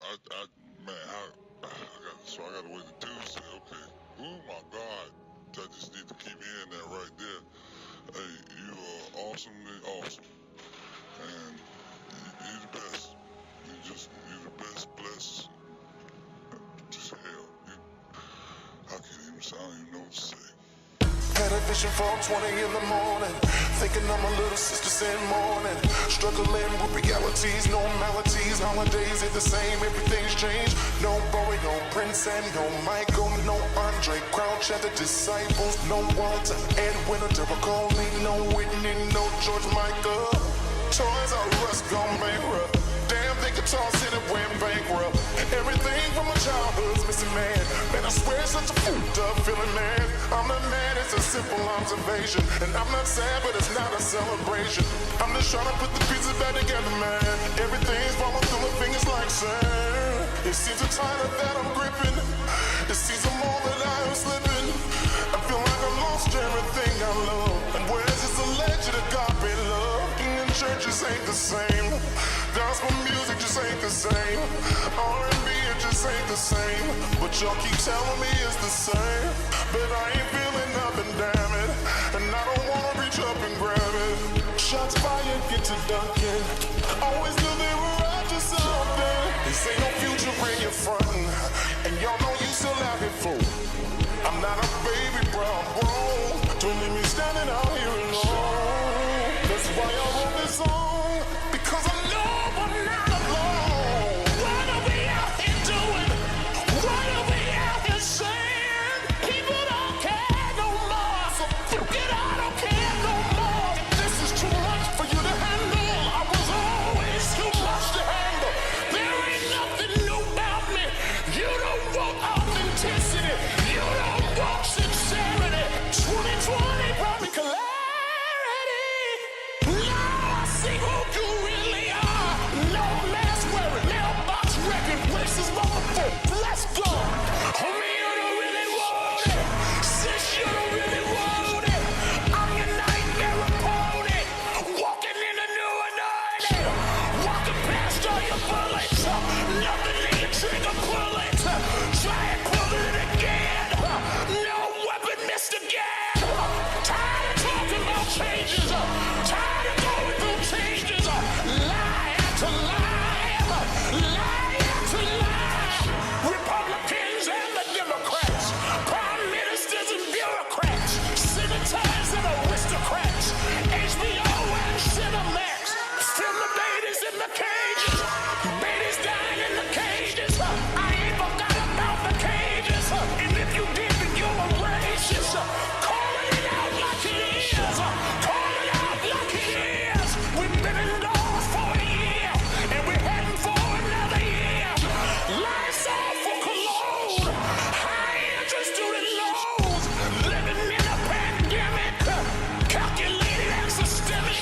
I gotta wait till Tuesday. Okay. Oh my God. I just need to keep hearing that right there. Hey, you are awesomely awesome, and you're the best. You're the best. Bless. Just hell. I can't even. I don't even know what to say. Had a vision for 20 in the morning, thinking of my little sisters in mourning, struggling with realities, no maladies, holidays ain't the same, everything's changed. No Bowie, no Prince, and no Michael, no Andre Crouch and the Disciples, no Walter, Edwin or Deborah Coley, no Whitney, no George Michael. Toys R Us gone bankrupt. Damn, they Guitar City went bankrupt. Everything from my childhood's missing, man. Man, I swear it's such a fooled up feeling, man. I'm not mad, it's a simple observation. And I'm not sad, but it's not a celebration. I'm just trying to put the pieces back together, man. Everything's falling through my fingers like sand. It seems a tighter that I'm gripping. It seems the more that I am slipping. I feel like I lost everything I love. And where's this alleged agape love? And churches ain't the same. Gospel music just ain't the same. R&B it just ain't the same. But y'all keep telling me it's the same. But I ain't feeling nothing, damn it. And I don't wanna reach up and grab it. Shots fired, get to dunking. Always knew they were up to something. This ain't no future when you're frontin'. And y'all know you still out here fool. I'm not a baby, bro, I'm grown. Don't leave me standing out here alone. That's why I wrote this song. Because I know I'm not alone. What are we out here doing? What are we out here saying? People don't care no more. So forget I don't care no more. This is too much for you to handle. I was always too much to handle. There ain't nothing new about me. You don't want authenticity. You don't want sincerity. 2020 brought me clarity. Now I see who you really are. No mask wearing, mailbox wrecking, racist motherfucker. Let's go. Homie, you don't really want it. Sis, you don't really want it. I'm your nightmare opponent. Walking in the new anointing. Walking past all your bullets. Nothing in your trigger bullet. Try and pull it again. No weapon missed again. Tired of talking about changes. Tired of going through changes. Lie after lie. Lie after lie. Republicans and the Democrats. Prime ministers and bureaucrats. Senators and aristocrats. HBO and Cinemax. Film the babies in the cages. Babies dying in the cages. I ain't forgot about the cages. And if you did, then you're a racist. Calling it out like it is. Call it out like it is. We've been indoors for a year. And we're heading for another year. Lights off for cologne. High interest student loans. Living in a pandemic. Calculated and systemic.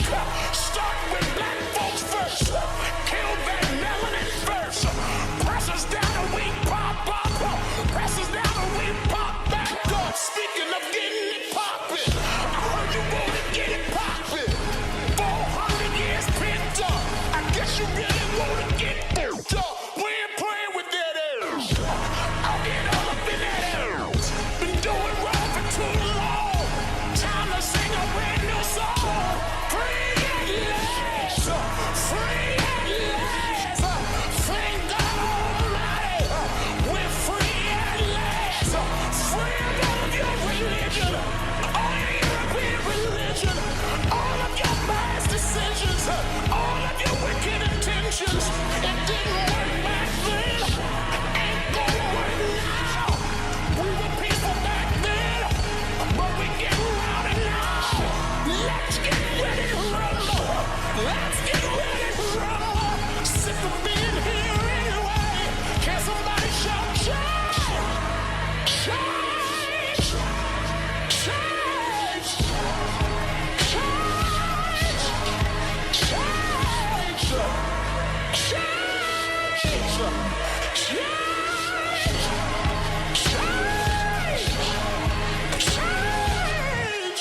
Start with black folks first. Kill that melanin first. Press us down and we pop up. Press us down and we pop back up. Speaking of getting it poppin', I heard you wanna get it poppin'. 400 years pent up. I guess you really wanna get built up. We ain't playing with that ass. I'll get all up in that ass. Been doing wrong for too long. Time to sing a brand new song. Free at last. Free at last. Thank God Almighty. We're free at last. Free of all of your religion. All your European religion. All of your biased decisions. All of your wicked intentions. It didn't work back then. Ain't gonna work now. We were peaceful back then. But we get rowdy now. Let's get ready to rumble. Let's get ready to rumble. Sick of being here anyway. Can somebody shout change? Change! Change! Change! Change! Change! Change!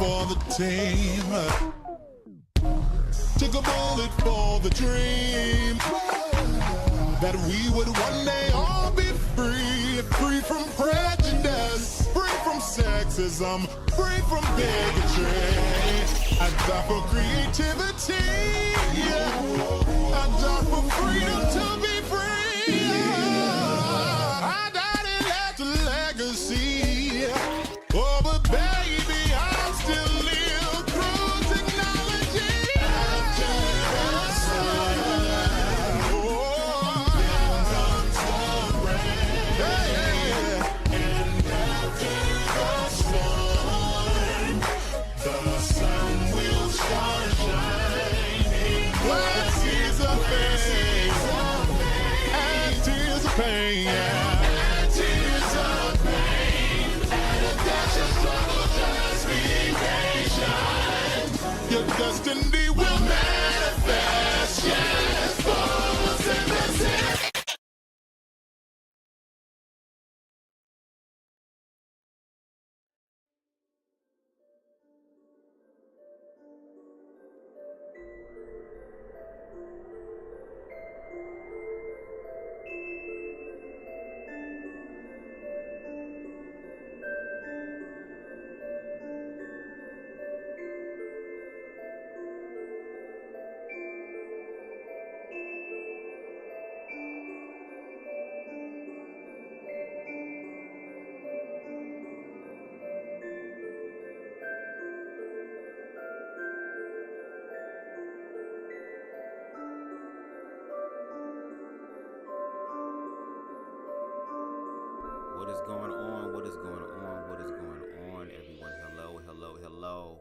for the team. Took a bullet for the dream that we would one day all be free. Free from prejudice, free from sexism, free from bigotry. I die for creativity, yeah. I die for freedom to be free. I died and left a legacy. Oh, but baby, I'm still live through technology. After the sun, oh, then comes the rain. Yeah. And after the storm, the sun will start shining. What tears of pain, and tears of pain, and tears of pain, and a dash of struggle, just be patient. Your destiny will manifest, yes, force and resist. What is going on? What is going on? What is going on, everyone? Hello, hello, hello.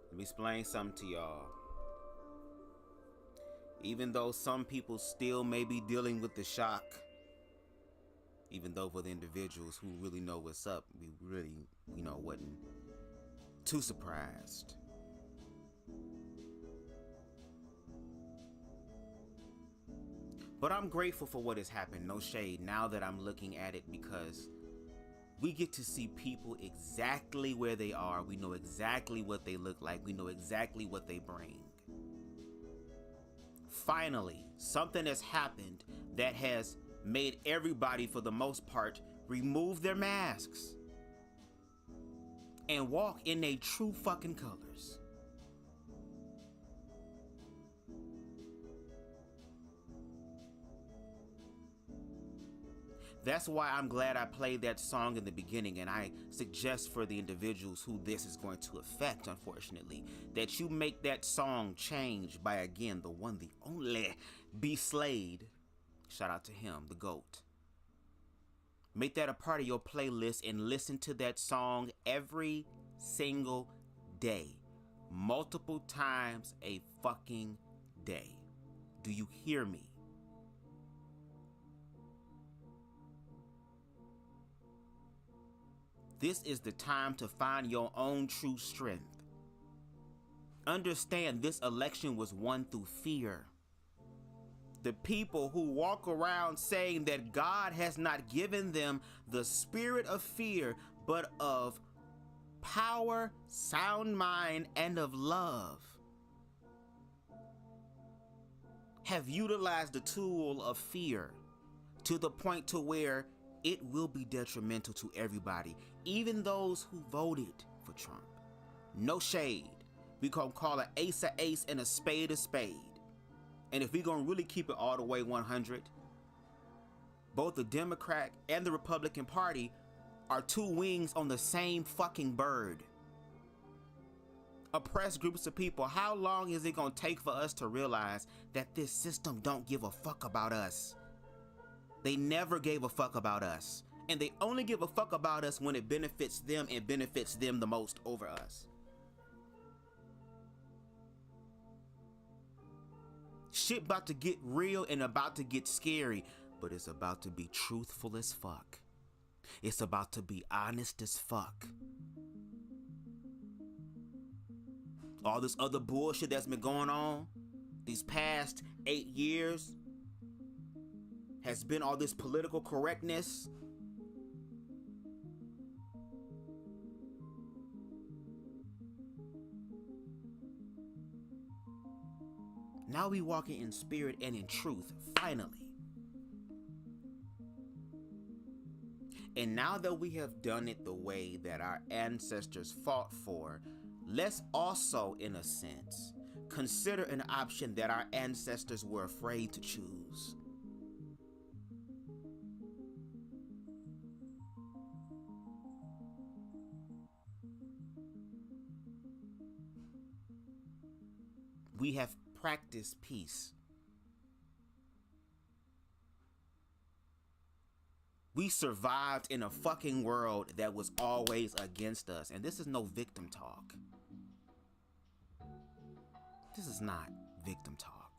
Let me explain something to y'all. Even though some people still may be dealing with the shock, even though for the individuals who really know what's up, we really, wasn't too surprised. But I'm grateful for what has happened, no shade, now that I'm looking at it, because we get to see people exactly where they are. We know exactly what they look like. We know exactly what they bring. Finally, something has happened that has made everybody, for the most part, remove their masks and walk in their true fucking colors. That's why I'm glad I played that song in the beginning, and I suggest for the individuals who this is going to affect, unfortunately, that you make that song change by, again, the one, the only B.Slade. Shout out to him, the GOAT. Make that a part of your playlist and listen to that song every single day, multiple times a fucking day. Do you hear me? This is the time to find your own true strength. Understand this election was won through fear. The people who walk around saying that God has not given them the spirit of fear, but of power, sound mind, and of love, have utilized the tool of fear to the point to where it will be detrimental to everybody, even those who voted for Trump. No shade. We gonna call an ace a ace and a spade a spade. And if we gonna really keep it all the way 100, both the Democrat and the Republican Party are two wings on the same fucking bird. Oppressed groups of people, how long is it gonna take for us to realize that this system don't give a fuck about us? They never gave a fuck about us. And they only give a fuck about us when it benefits them and benefits them the most over us. Shit about to get real and about to get scary, but it's about to be truthful as fuck. It's about to be honest as fuck. All this other bullshit that's been going on these past 8 years has been all this political correctness. Now we walking in spirit and in truth, finally. And now that we have done it the way that our ancestors fought for, let's also, in a sense, consider an option that our ancestors were afraid to choose. We have practiced peace. We survived in a fucking world that was always against us. And this is no victim talk. This is not victim talk.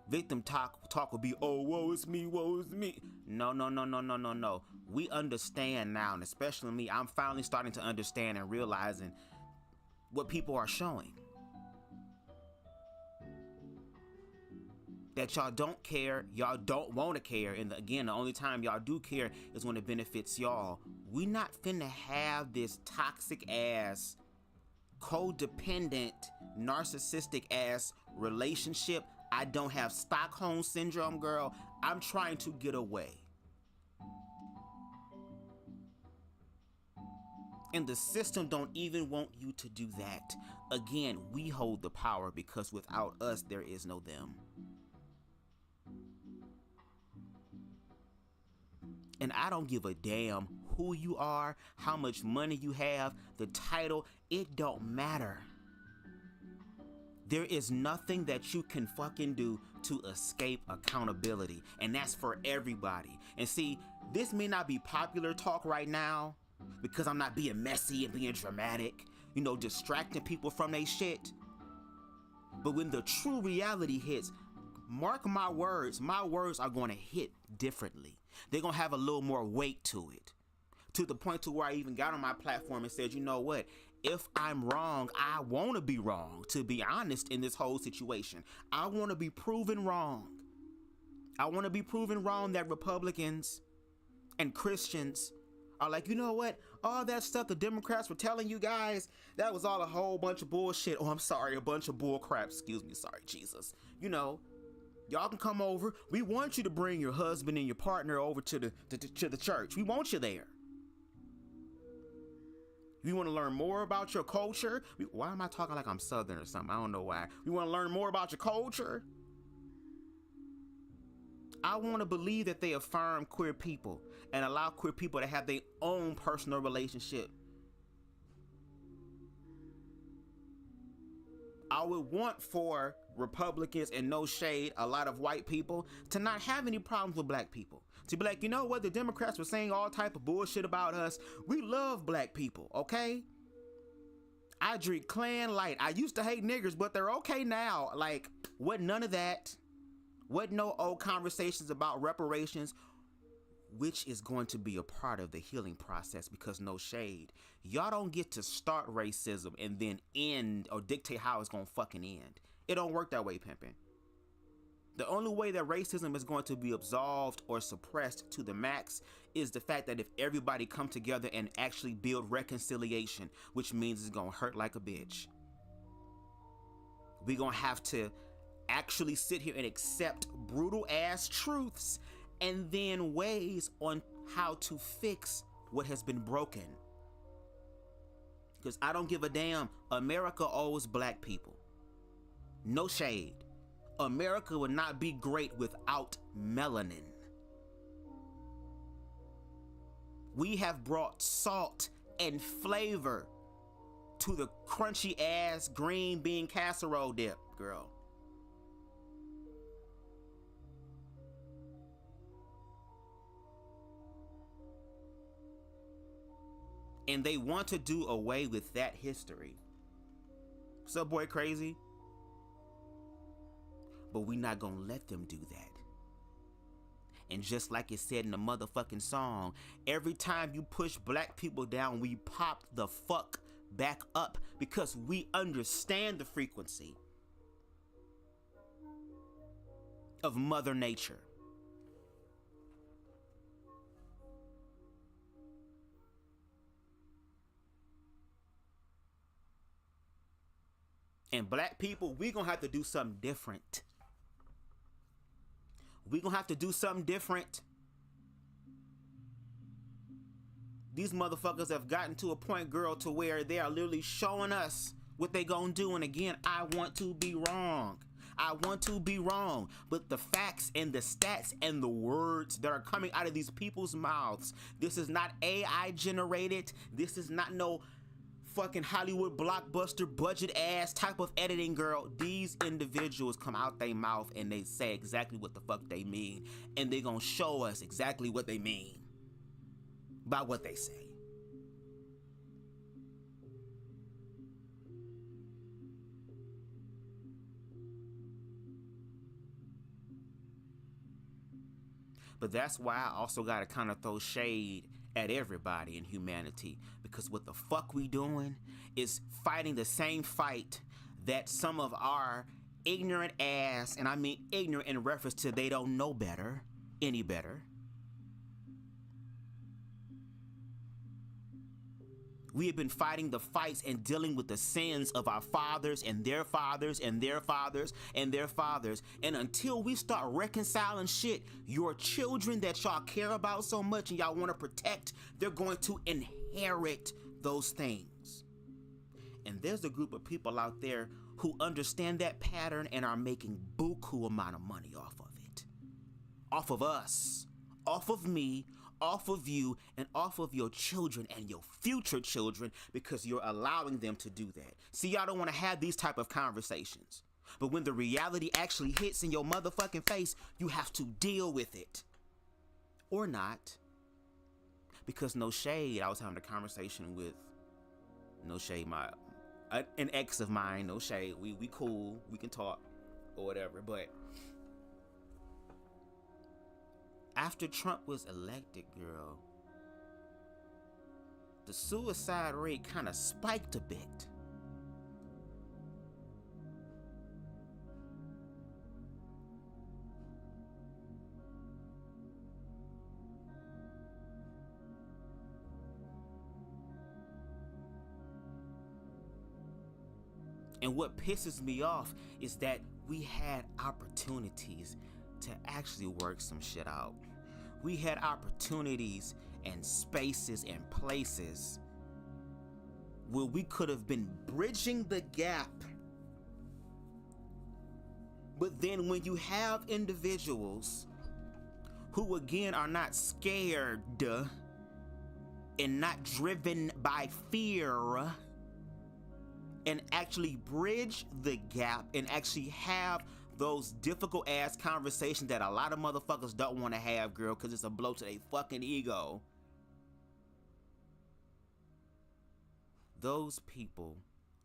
Victim talk will be, oh, woe is me, woe is me. No. We understand now, and especially me, I'm finally starting to understand and realizing what people are showing. That y'all don't care, y'all don't want to care, and again, the only time y'all do care is when it benefits y'all. We not finna have this toxic ass, codependent, narcissistic ass relationship. I don't have Stockholm syndrome, girl. I'm trying to get away. And the system don't even want you to do that. Again, we hold the power because without us, there is no them. And I don't give a damn who you are, how much money you have, the title, it don't matter. There is nothing that you can fucking do to escape accountability. And that's for everybody. And see, this may not be popular talk right now because I'm not being messy and being dramatic, distracting people from their shit. But when the true reality hits, mark my words are going to hit differently. They're going to have a little more weight to it. To the point to where I even got on my platform and said, you know what? If I'm wrong, I want to be wrong, to be honest, in this whole situation. I want to be proven wrong. I want to be proven wrong that Republicans and Christians are like, you know what? All that stuff the Democrats were telling you guys, that was all a whole bunch of bullshit. Oh, I'm sorry, a bunch of bull crap. Excuse me. Sorry, Jesus. Y'all can come over. We want you to bring your husband and your partner over to the church. We want you there. You want to learn more about your culture? Why am I talking like I'm Southern or something? I don't know why. You want to learn more about your culture? I want to believe that they affirm queer people and allow queer people to have their own personal relationship. I would want for Republicans, and no shade, a lot of white people, to not have any problems with black people. To be like, you know what, the Democrats were saying all type of bullshit about us. We love black people, okay? I drink Clan Light. I used to hate niggers, but they're okay now. Like, what none of that. What no old conversations about reparations, which is going to be a part of the healing process because no shade. Y'all don't get to start racism and then end or dictate how it's going to fucking end. It don't work that way, pimpin'. The only way that racism is going to be absolved or suppressed to the max is the fact that if everybody come together and actually build reconciliation, which means it's going to hurt like a bitch. We're going to have to actually sit here and accept brutal ass truths and then ways on how to fix what has been broken. Because I don't give a damn. America owes black people. No shade. America would not be great without melanin. We have brought salt and flavor to the crunchy ass green bean casserole dip, girl. And they want to do away with that history. What's up, boy crazy? But we not gonna let them do that. And just like it said in the motherfucking song, every time you push black people down, we pop the fuck back up because we understand the frequency of Mother Nature. And black people, we gonna have to do something different. We gonna have to do something different. These motherfuckers have gotten to a point, girl, to where they are literally showing us what they gonna do. And again, I want to be wrong. I want to be wrong. But the facts and the stats and the words that are coming out of these people's mouths, this is not AI generated. This is not no fucking Hollywood blockbuster budget ass type of editing, girl. These individuals come out their mouth and they say exactly what the fuck they mean. And they gonna show us exactly what they mean by what they say. But that's why I also gotta kind of throw shade at everybody in humanity, because what the fuck we doing is fighting the same fight that some of our ignorant ass, and I mean ignorant in reference to they don't know better, any better. We have been fighting the fights and dealing with the sins of our fathers and their fathers and their fathers and their fathers. And until we start reconciling shit, your children that y'all care about so much and y'all want to protect, they're going to inherit those things. And there's a group of people out there who understand that pattern and are making buku amount of money off of it. Off of us, off of me, off of you, and off of your children and your future children, because you're allowing them to do that. See, y'all don't want to have these type of conversations. But when the reality actually hits in your motherfucking face, you have to deal with it. Or not. Because no shade, I was having a conversation with, no shade, an ex of mine, no shade. We cool, we can talk or whatever, but after Trump was elected, girl, the suicide rate kind of spiked a bit. And what pisses me off is that we had opportunities to actually work some shit out. We had opportunities and spaces and places where we could have been bridging the gap. But then when you have individuals who again are not scared and not driven by fear and actually bridge the gap and actually have those difficult ass conversations that a lot of motherfuckers don't want to have, girl, because it's a blow to their fucking ego. Those people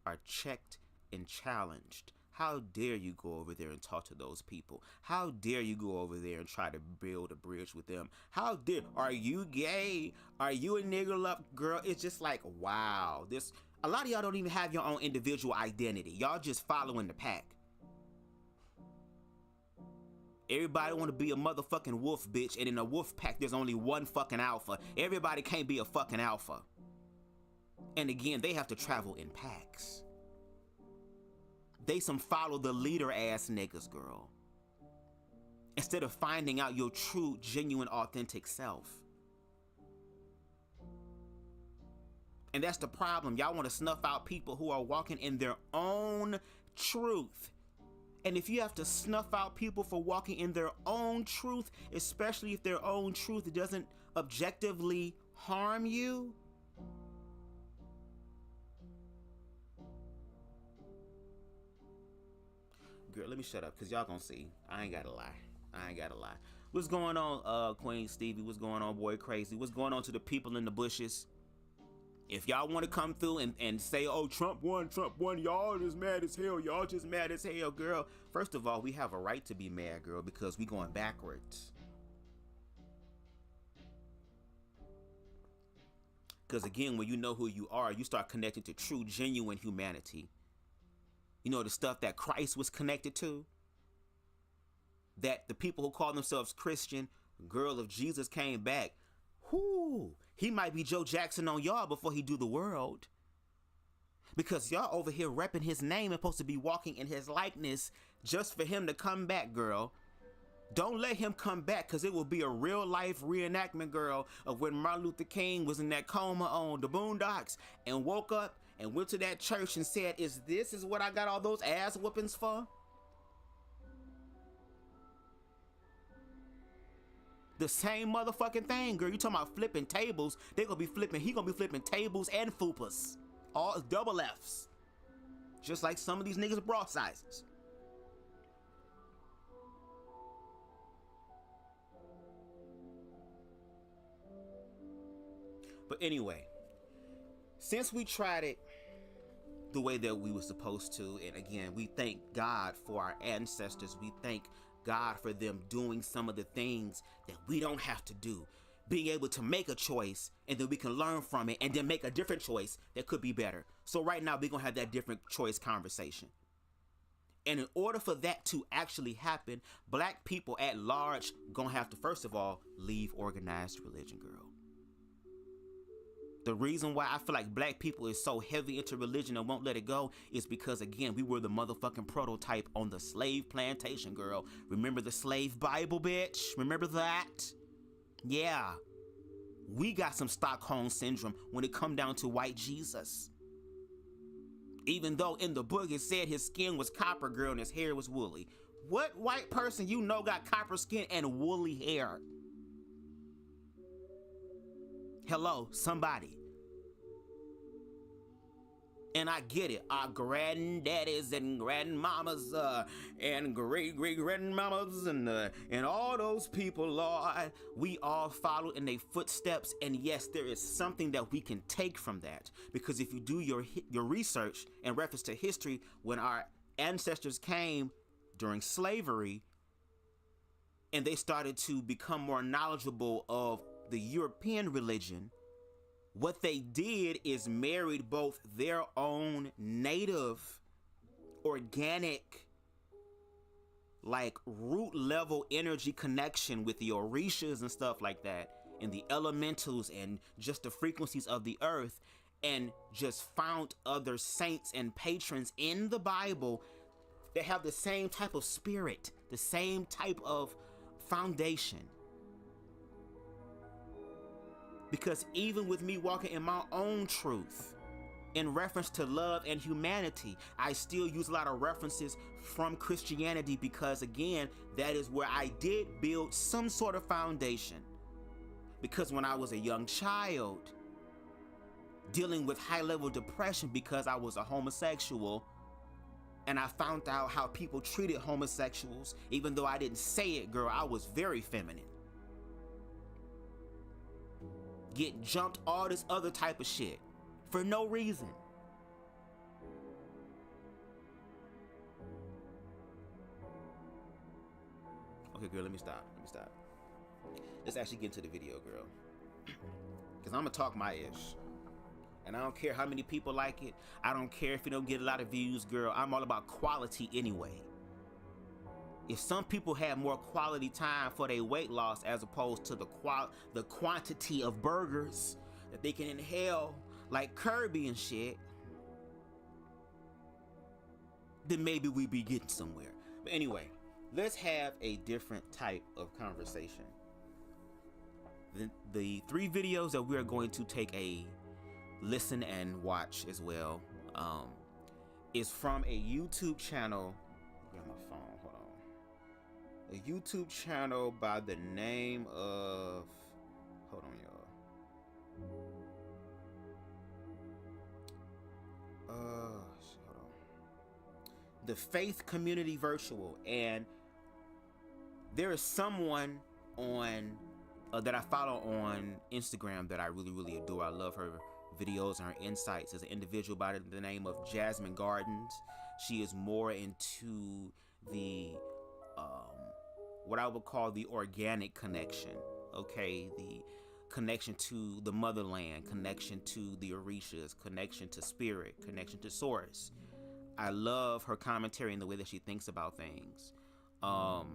are checked and challenged. How dare you go over there and talk to those people? How dare you go over there and try to build a bridge with them? How dare, are you gay? Are you a nigger love, girl? It's just like, wow. A lot of y'all don't even have your own individual identity. Y'all just following the pack. Everybody want to be a motherfucking wolf, bitch, and in a wolf pack, there's only one fucking alpha. Everybody can't be a fucking alpha. And again, they have to travel in packs. They some follow the leader ass niggas, girl. Instead of finding out your true, genuine, authentic self. And that's the problem. Y'all want to snuff out people who are walking in their own truth. And if you have to snuff out people for walking in their own truth, especially if their own truth doesn't objectively harm you, girl, let me shut up, because y'all gonna see. I ain't gotta lie. What's going on, Queen Stevie? What's going on, Boy Crazy? What's going on to the people in the bushes? If y'all want to come through and say, oh, Trump won, y'all just mad as hell, girl. First of all, we have a right to be mad, girl, because we going backwards. Because again, when you know who you are, you start connecting to true, genuine humanity. You know, the stuff that Christ was connected to. That the people who call themselves Christian, girl, if Jesus came back, whoo, he might be Joe Jackson on y'all before he do the world. Because y'all over here repping his name and supposed to be walking in his likeness just for him to come back, girl. Don't let him come back, because it will be a real life reenactment, girl, of when Martin Luther King was in that coma on the Boondocks and woke up and went to that church and said, this is what I got all those ass whoopings for? The same motherfucking thing, girl. You talking about flipping tables. He gonna be flipping tables and fupas. All double F's. Just like some of these niggas' bra sizes. But anyway, since we tried it the way that we were supposed to, and again, we thank God for our ancestors. We thank God for them doing some of the things that we don't have to do. Being able to make a choice, and then we can learn from it, and then make a different choice that could be better. So right now, we're going to have that different choice conversation. And in order for that to actually happen, black people at large going to have to, first of all, leave organized religion, girl. The reason why I feel like black people is so heavy into religion and won't let it go is because, again, we were the motherfucking prototype on the slave plantation, girl. Remember the slave Bible, bitch? Remember that? Yeah. We got some Stockholm syndrome when it come down to white Jesus. Even though in the book it said his skin was copper, girl, and his hair was woolly. What white person you know got copper skin and woolly hair? Hello, somebody. And I get it, our granddaddies and grandmamas and great-great-grandmamas and all those people, Lord, we all follow in their footsteps. And yes, there is something that we can take from that. Because if you do your research in reference to history, when our ancestors came during slavery and they started to become more knowledgeable of the European religion, what they did is married both their own native, organic, like root level energy connection with the orishas and stuff like that, and the elementals and just the frequencies of the earth, and just found other saints and patrons in the Bible that have the same type of spirit, the same type of foundation. Because even with me walking in my own truth, in reference to love and humanity, I still use a lot of references from Christianity because, again, that is where I did build some sort of foundation. Because when I was a young child, dealing with high-level depression because I was a homosexual, and I found out how people treated homosexuals, even though I didn't say it, girl, I was very feminine. Get jumped, all this other type of shit for no reason. Okay, girl, let me stop. Let's actually get into the video, girl. Because I'm going to talk my ish. And I don't care how many people like it. I don't care if you don't get a lot of views, girl. I'm all about quality anyway. If some people have more quality time for their weight loss as opposed to the quantity of burgers that they can inhale like Kirby and shit, then maybe we be getting somewhere. But anyway, let's have a different type of conversation. The 3 videos that we are going to take a listen and watch as well is from a YouTube channel. Get my phone. A YouTube channel by the name of, hold on, y'all. Hold on. The Faith Community Virtual, and there is someone on that I follow on Instagram that I really, really adore. I love her videos and her insights. As an individual by the name of Jasmine Gardens, she is more into the what I would call the organic connection, okay? The connection to the motherland, connection to the orishas, connection to spirit, connection to source. I love her commentary and the way that she thinks about things. And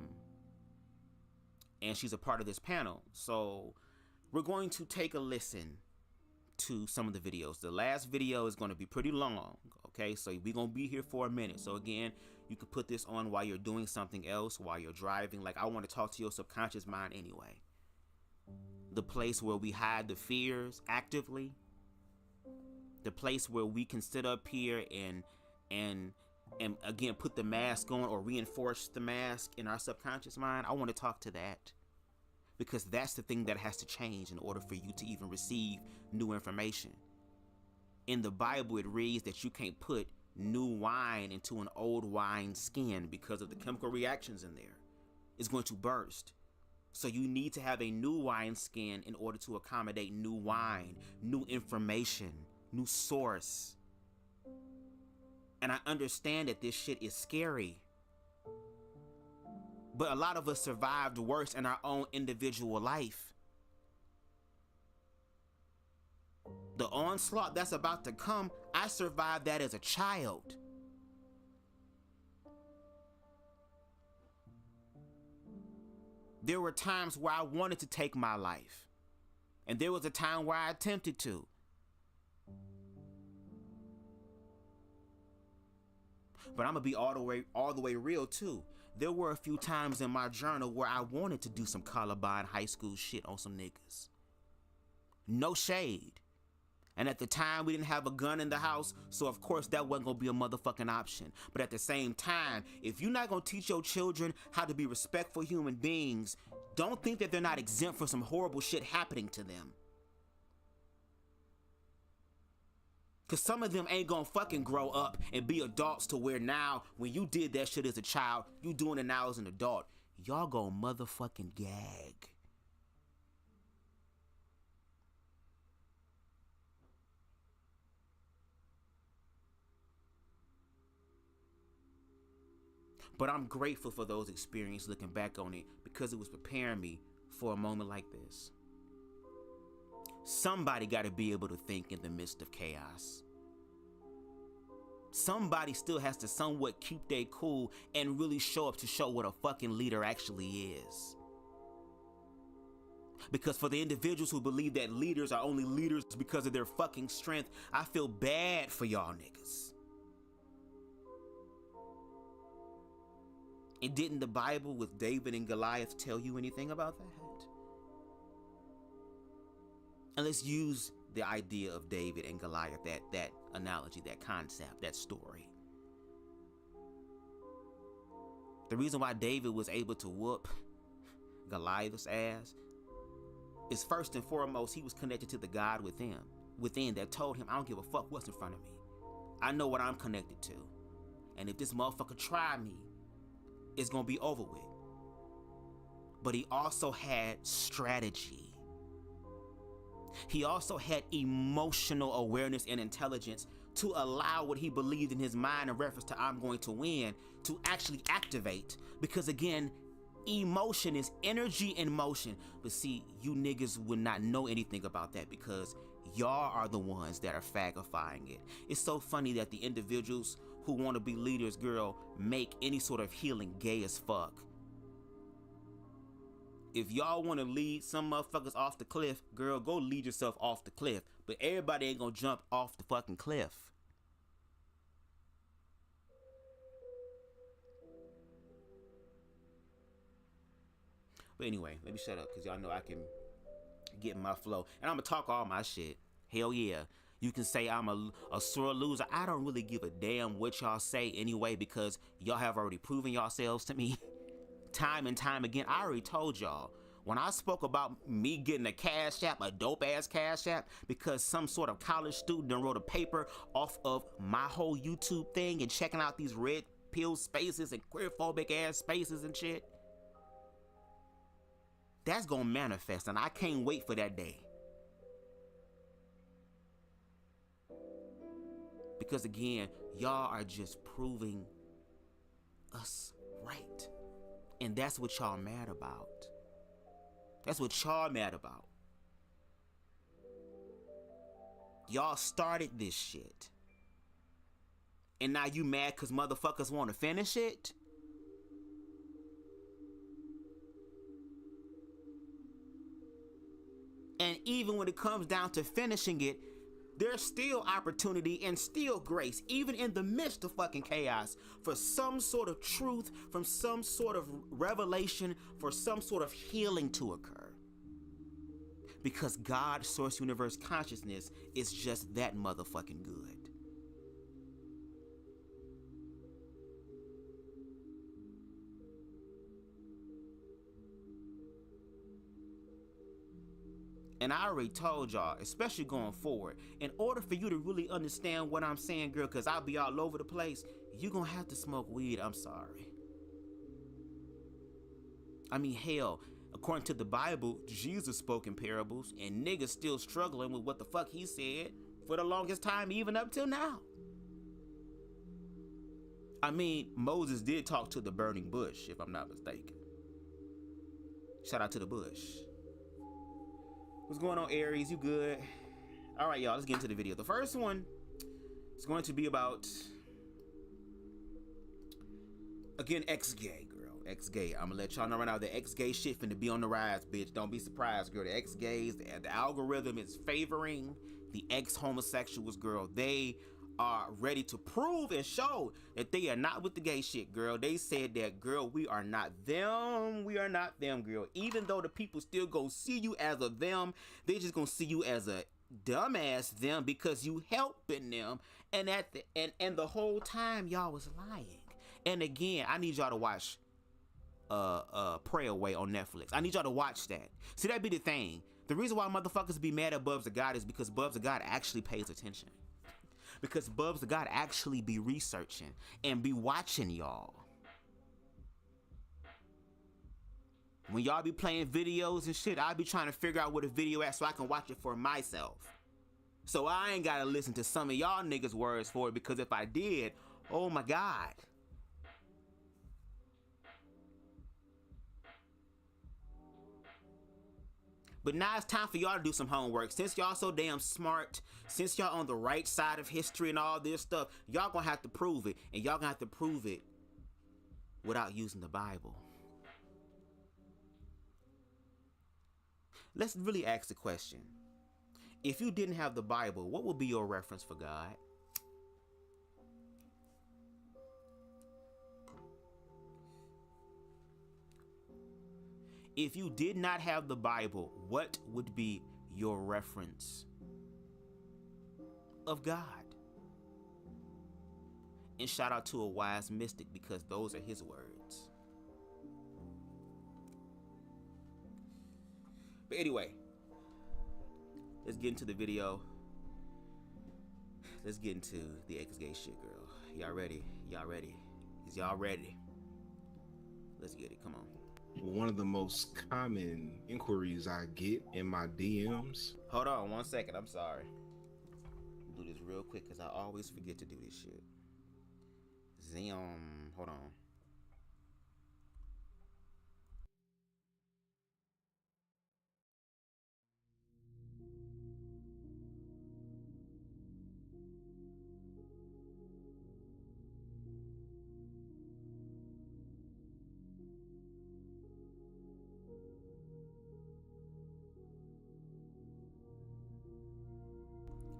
she's a part of this panel. So we're going to take a listen to some of the videos. The last video is going to be pretty long, Okay, so we're gonna be here for a minute. So again, you can put this on while you're doing something else, while you're driving. Like, I want to talk to your subconscious mind anyway. The place where we hide the fears actively. The place where we can sit up here and again put the mask on or reinforce the mask in our subconscious mind. I want to talk to that. Because that's the thing that has to change in order for you to even receive new information. In the Bible, it reads that you can't put new wine into an old wine skin because of the chemical reactions in there. It's going to burst. So you need to have a new wine skin in order to accommodate new wine, new information, new source. And I understand that this shit is scary. But a lot of us survived worse in our own individual life. The onslaught that's about to come, I survived that as a child. There were times where I wanted to take my life. And there was a time where I attempted to. But I'm gonna be all the way real too. There were a few times in my journal where I wanted to do some Columbine high school shit on some niggas. No shade. And at the time, we didn't have a gun in the house, so of course that wasn't gonna be a motherfucking option. But at the same time, if you're not gonna teach your children how to be respectful human beings, don't think that they're not exempt from some horrible shit happening to them. Cause some of them ain't gonna fucking grow up and be adults to where now, when you did that shit as a child, you doing it now as an adult. Y'all gonna motherfucking gag. But I'm grateful for those experiences looking back on it because it was preparing me for a moment like this. Somebody got to be able to think in the midst of chaos. Somebody still has to somewhat keep their cool and really show up to show what a fucking leader actually is. Because for the individuals who believe that leaders are only leaders because of their fucking strength, I feel bad for y'all niggas. And didn't the Bible with David and Goliath tell you anything about that? And let's use the idea of David and Goliath, that analogy, that concept, that story. The reason why David was able to whoop Goliath's ass is first and foremost, he was connected to the God within that told him, I don't give a fuck what's in front of me. I know what I'm connected to. And if this motherfucker try me, it's gonna be over with. But he also had strategy. He also had emotional awareness and intelligence to allow what he believed in his mind in reference to I'm going to win to actually activate. Because again, emotion is energy in motion. But see, you niggas would not know anything about that because y'all are the ones that are fagifying it. It's so funny that the individuals who want to be leaders, girl, make any sort of healing gay as fuck. If y'all want to lead some motherfuckers off the cliff, girl, go lead yourself off the cliff. But everybody ain't gonna jump off the fucking cliff. But anyway, let me shut up because y'all know I can get in my flow. And I'm gonna talk all my shit. Hell yeah. You can say I'm a sore loser. I don't really give a damn what y'all say anyway because y'all have already proven yourselves to me time and time again. I already told y'all. When I spoke about me getting a cash app, a dope ass cash app, because some sort of college student done wrote a paper off of my whole YouTube thing and checking out these red pill spaces and queerphobic ass spaces and shit. That's gonna manifest and I can't wait for that day. Because again, y'all are just proving us right. And that's what y'all mad about. That's what y'all mad about. Y'all started this shit. And now you mad because motherfuckers want to finish it? And even when it comes down to finishing it, there's still opportunity and still grace, even in the midst of fucking chaos, for some sort of truth, from some sort of revelation, for some sort of healing to occur. Because God, source, universe, consciousness is just that motherfucking good. And I already told y'all, especially going forward, in order for you to really understand what I'm saying, girl, because I'll be all over the place, you're going to have to smoke weed. I'm sorry. I mean, hell, according to the Bible, Jesus spoke in parables, and niggas still struggling with what the fuck he said for the longest time, even up till now. I mean, Moses did talk to the burning bush, if I'm not mistaken. Shout out to the bush. What's going on, Aries? You good? All right, y'all, let's get into the video. The first one is going to be about, again, ex-gay, girl. Ex-gay. I'm gonna let y'all know right now, the ex-gay shit finna be on the rise, bitch. Don't be surprised, girl. The ex-gays, the algorithm is favoring the ex-homosexuals, girl. They are ready to prove and show that they are not with the gay shit, girl. They said that, girl, we are not them. We are not them, girl. Even though the people still gonna see you as a them, they just gonna see you as a dumbass them because you helping them. And and the whole time y'all was lying. And again, I need y'all to watch Pray Away on Netflix. I need y'all to watch that. See, that be the thing. The reason why motherfuckers be mad at BubzDaGawd is because BubzDaGawd actually pays attention. Because BubzDaGawd actually be researching and be watching y'all. When y'all be playing videos and shit, I be trying to figure out what a video at so I can watch it for myself. So I ain't gotta listen to some of y'all niggas' words for it, because if I did, oh my God. But now it's time for y'all to do some homework. Since y'all so damn smart, since y'all on the right side of history and all this stuff, y'all gonna have to prove it. And y'all gonna have to prove it without using the Bible. Let's really ask the question. If you didn't have the Bible, what would be your reference for God? If you did not have the Bible, what would be your reference of God? And shout out to a wise mystic, because those are his words. But anyway, let's get into the video. Let's get into the ex-gay shit, girl. Y'all ready? Y'all ready? Is y'all ready? Let's get it. Come on. One of the most common inquiries I get in my DMs. Hold on 1 second. I'm sorry. Do this real quick because I always forget to do this shit. Hold on.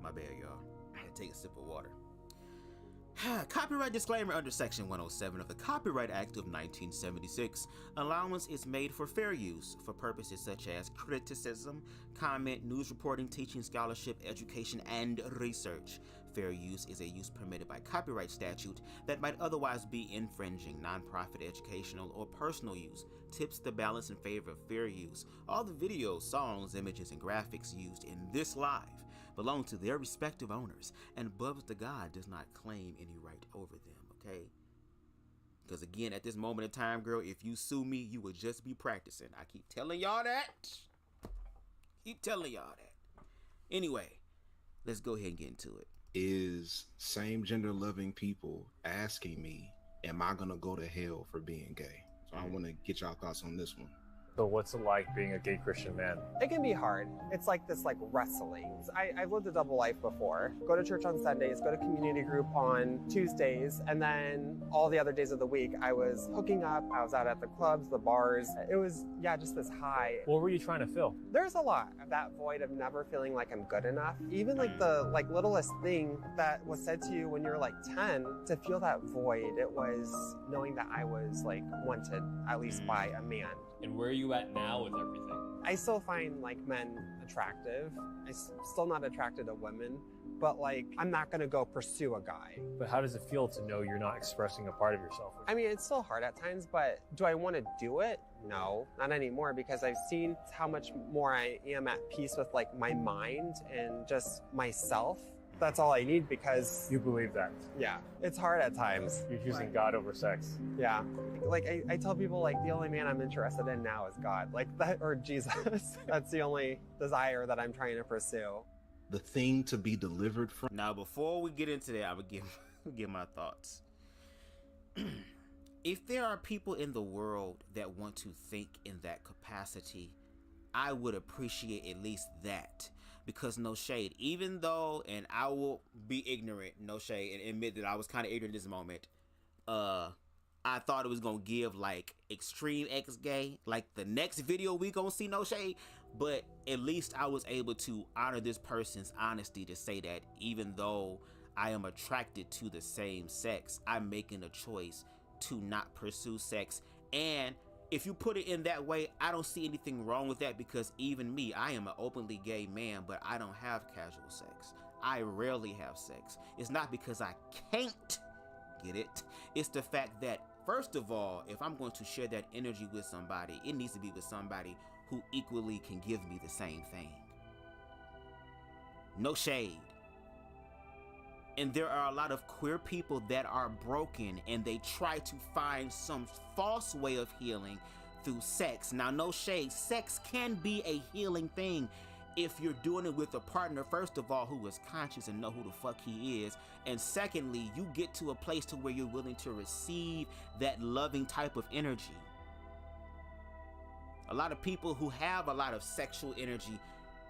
My bad, y'all. I had to take a sip of water. Copyright disclaimer under Section 107 of the Copyright Act of 1976. Allowance is made for fair use for purposes such as criticism, comment, news reporting, teaching, scholarship, education, and research. Fair use is a use permitted by copyright statute that might otherwise be infringing. Nonprofit, educational, or personal use tips the balance in favor of fair use. All the videos, songs, images, and graphics used in this live belong to their respective owners, and BubzDaGawd does not claim any right over them, okay? Because again, at this moment in time, girl, if you sue me, you would just be practicing. I keep telling y'all that. Keep telling y'all that. Anyway, let's go ahead and get into it. Is same gender loving people asking me, am I gonna go to hell for being gay? So I want to get y'all thoughts on this one. So what's it like being a gay Christian man? It can be hard. It's like this wrestling. I've lived a double life before. Go to church on Sundays, go to community group on Tuesdays, and then all the other days of the week I was hooking up, I was out at the clubs, the bars. It was, just this high. What were you trying to fill? There's a lot of that void of never feeling like I'm good enough. Even the littlest thing that was said to you when you're 10, to feel that void, it was knowing that I was wanted, at least by a man. And where are you at now with everything? I still find men attractive. I'm still not attracted to women, but I'm not gonna go pursue a guy. But how does it feel to know you're not expressing a part of yourself? I mean, it's still hard at times, but do I want to do it? No, not anymore, because I've seen how much more I am at peace with my mind and just myself. That's all I need, because You believe that? yeah, it's hard at times. You're choosing God over sex? Yeah, I tell people the only man I'm interested in now is God, that, or Jesus. That's the only desire that I'm trying to pursue. The thing to be delivered from. Now, before we get into that, I would give my thoughts. If there are people in the world that want to think in that capacity, I would appreciate at least that. Because no shade, even though, and I will be ignorant, no shade, and admit that I was kind of ignorant in this moment, I thought it was gonna give extreme X gay, the next video we gonna see, no shade, but at least I was able to honor this person's honesty to say that even though I am attracted to the same sex, I'm making a choice to not pursue sex. And if you put it in that way, I don't see anything wrong with that, because even me, I am an openly gay man, but I don't have casual sex. I rarely have sex. It's not because I can't get it. It's the fact that, first of all, if I'm going to share that energy with somebody, it needs to be with somebody who equally can give me the same thing. No shade. And there are a lot of queer people that are broken, and they try to find some false way of healing through sex. Now, no shade, sex can be a healing thing if you're doing it with a partner, first of all, who is conscious and know who the fuck he is. And secondly, you get to a place to where you're willing to receive that loving type of energy. A lot of people who have a lot of sexual energy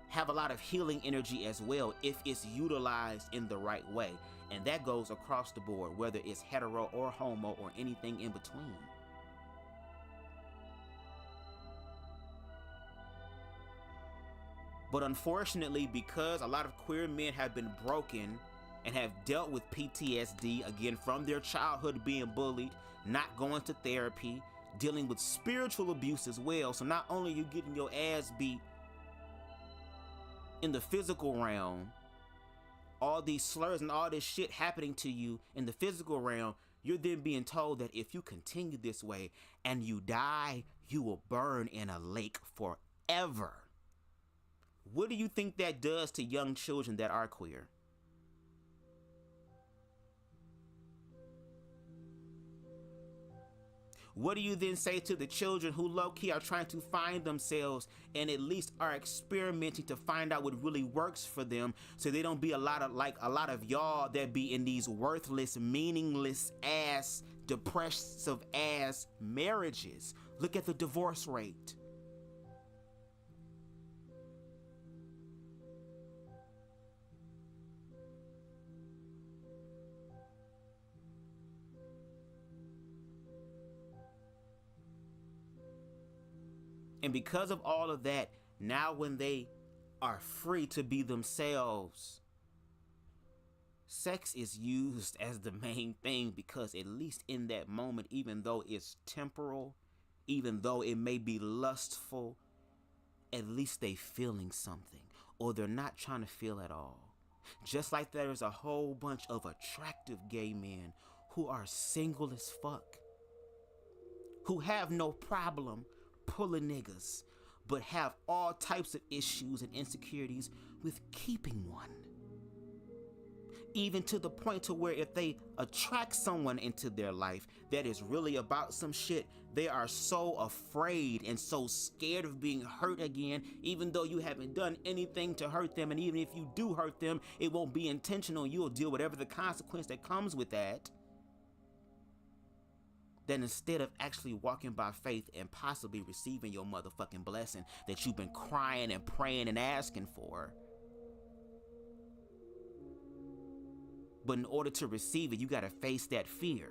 have a lot of healing energy as well, if it's utilized in the right way. And that goes across the board, whether it's hetero or homo or anything in between. But unfortunately, because a lot of queer men have been broken and have dealt with PTSD, again, from their childhood being bullied, not going to therapy, dealing with spiritual abuse as well. So not only are you getting your ass beat in the physical realm, all these slurs and all this shit happening to you in the physical realm, you're then being told that if you continue this way and you die, you will burn in a lake forever. What do you think that does to young children that are queer? What do you then say to the children who low-key are trying to find themselves and at least are experimenting to find out what really works for them, so they don't be a lot of y'all that be in these worthless, meaningless ass, depressive ass marriages? Look at the divorce rate. And because of all of that, now when they are free to be themselves, sex is used as the main thing, because at least in that moment, even though it's temporal, even though it may be lustful, at least they feeling something, or they're not trying to feel at all. Just like there's a whole bunch of attractive gay men who are single as fuck, who have no problem pulling niggas, but have all types of issues and insecurities with keeping one. Even to the point to where if they attract someone into their life that is really about some shit, they are so afraid and so scared of being hurt again, even though you haven't done anything to hurt them. And even if you do hurt them, it won't be intentional. You'll deal with whatever the consequence that comes with that that instead of actually walking by faith and possibly receiving your motherfucking blessing that you've been crying and praying and asking for, but in order to receive it, you gotta face that fear.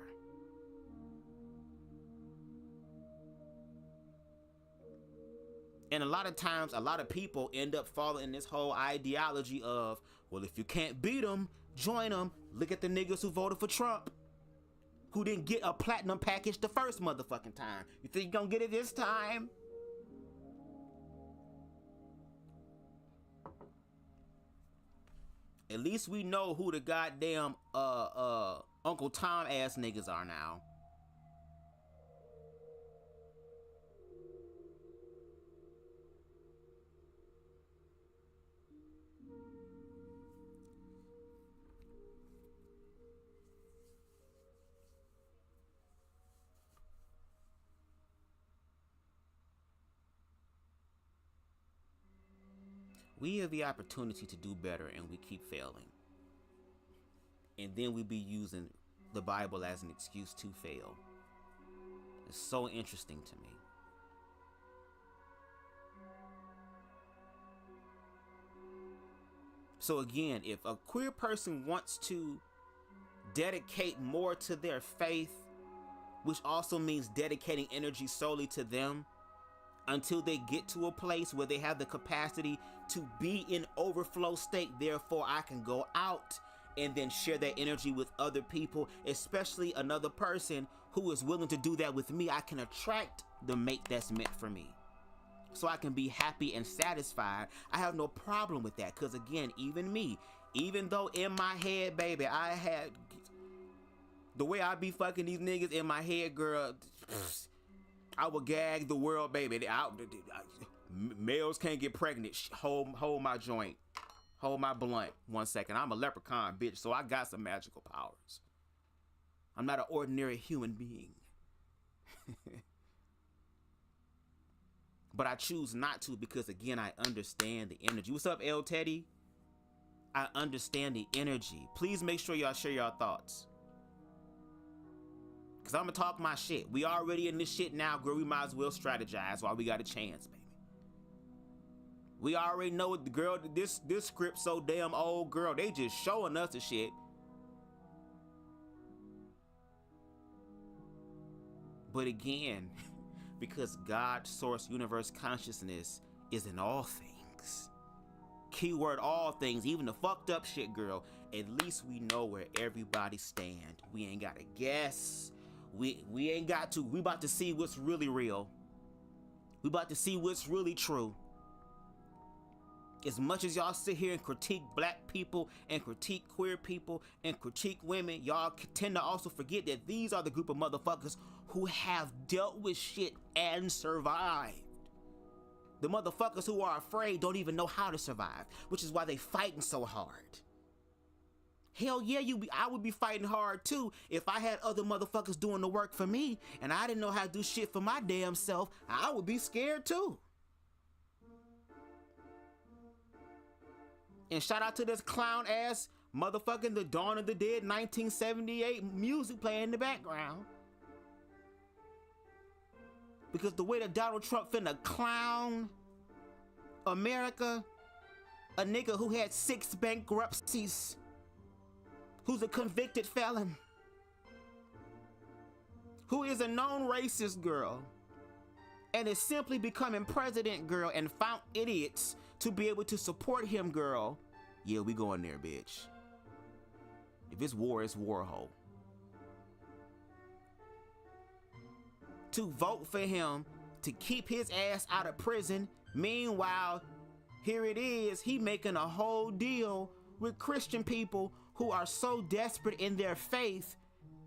And a lot of times, a lot of people end up falling in this whole ideology of, well, if you can't beat them, join them. Look at the niggas who voted for Trump, who didn't get a platinum package the first motherfucking time. You think you're gonna get it this time? At least we know who the goddamn Uncle Tom ass niggas are now. We have the opportunity to do better and we keep failing. And then we be using the Bible as an excuse to fail. It's so interesting to me. So again, if a queer person wants to dedicate more to their faith, which also means dedicating energy solely to them, until they get to a place where they have the capacity to be in overflow state, therefore I can go out and then share that energy with other people, especially another person who is willing to do that with me. I can attract the mate that's meant for me, so I can be happy and satisfied. I have no problem with that, because again, even me, even though in my head, baby, I had the way I be fucking these niggas in my head, girl, I would gag the world, baby. Males can't get pregnant. Hold my joint. Hold my blunt. 1 second. I'm a leprechaun, bitch, so I got some magical powers. I'm not an ordinary human being. But I choose not to because, again, I understand the energy. What's up, L. Teddy? I understand the energy. Please make sure y'all share your thoughts, because I'm going to talk my shit. We already in this shit now, girl. We might as well strategize while we got a chance, baby. We already know what the girl, this script so damn old, girl. They just showing us the shit. But again, because God, source, universe, consciousness is in all things. Keyword all things, even the fucked up shit, girl. At least we know where everybody stand. We ain't got to guess. We ain't got to. We about to see what's really real. We about to see what's really true. As much as y'all sit here and critique black people and critique queer people and critique women, y'all tend to also forget that these are the group of motherfuckers who have dealt with shit and survived. The motherfuckers who are afraid don't even know how to survive, which is why they fighting so hard. Hell yeah, I would be fighting hard too if I had other motherfuckers doing the work for me and I didn't know how to do shit for my damn self. I would be scared too. And shout out to this clown ass motherfucking The Dawn of the Dead 1978 music playing in the background. Because the way that Donald Trump finna clown America, a nigga who had 6 bankruptcies, who's a convicted felon, who is a known racist, girl, and is simply becoming president, girl, and found idiots to be able to support him, girl. Yeah, we going there, bitch. If it's war, it's war, ho. To vote for him to keep his ass out of prison. Meanwhile, here it is, he making a whole deal with Christian people who are so desperate in their faith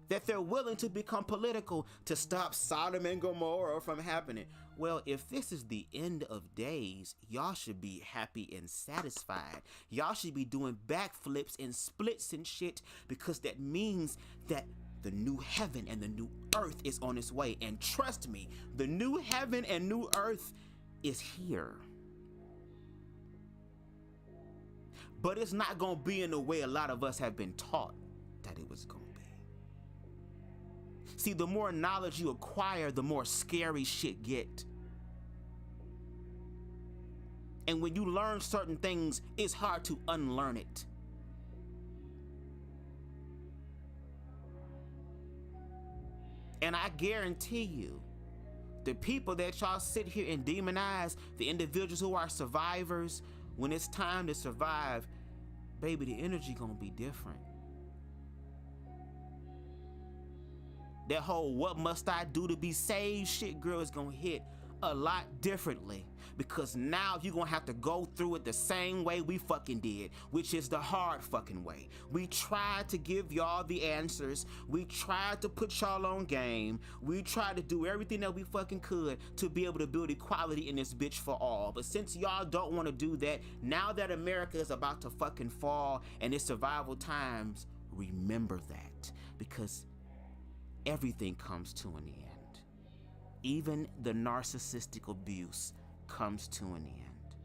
that they're willing to become political to stop Sodom and Gomorrah from happening. Well, if this is the end of days, y'all should be happy and satisfied. Y'all should be doing backflips and splits and shit, because that means that the new heaven and the new earth is on its way. And trust me, the new heaven and new earth is here. But it's not gonna be in the way a lot of us have been taught that it was gonna be. See, the more knowledge you acquire, the more scary shit get. And when you learn certain things, it's hard to unlearn it. And I guarantee you, the people that y'all sit here and demonize, the individuals who are survivors, when it's time to survive, baby, the energy gonna be different. That whole what must I do to be saved shit, girl, is gonna hit a lot differently, because now you're gonna have to go through it the same way we fucking did, which is the hard fucking way. We tried to give y'all the answers. We tried to put y'all on game. We tried to do everything that we fucking could to be able to build equality in this bitch for all. But since y'all don't want to do that, now that America is about to fucking fall and it's survival times, remember that, because everything comes to an end. Even the narcissistic abuse comes to an end.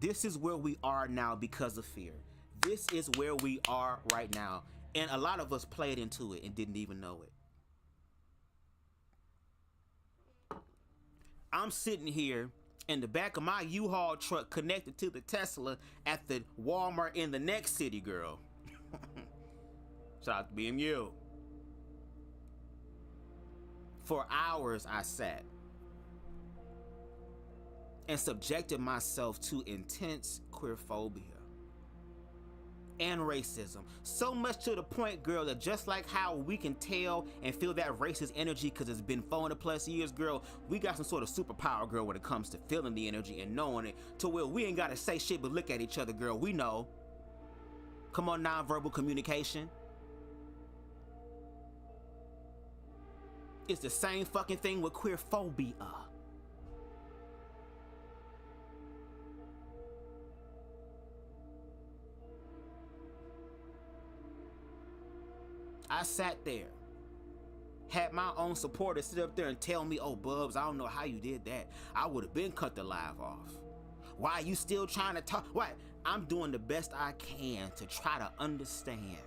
This is where we are now because of fear. This is where we are right now. And a lot of us played into it and didn't even know it. I'm sitting here in the back of my U-Haul truck connected to the Tesla at the Walmart in the next city, girl. Shout out to being you. For hours I sat and subjected myself to intense queerphobia and racism. So much to the point, girl, that just like how we can tell and feel that racist energy because it's been 400+ years, girl, we got some sort of superpower, girl, when it comes to feeling the energy and knowing it, to where we ain't gotta say shit but look at each other, girl. We know. Come on, nonverbal communication. It's the same fucking thing with queerphobia. I sat there, had my own supporters sit up there and tell me, oh, Bubs, I don't know how you did that. I would have been cut the live off. Why are you still trying to talk? Why? I'm doing the best I can to try to understand.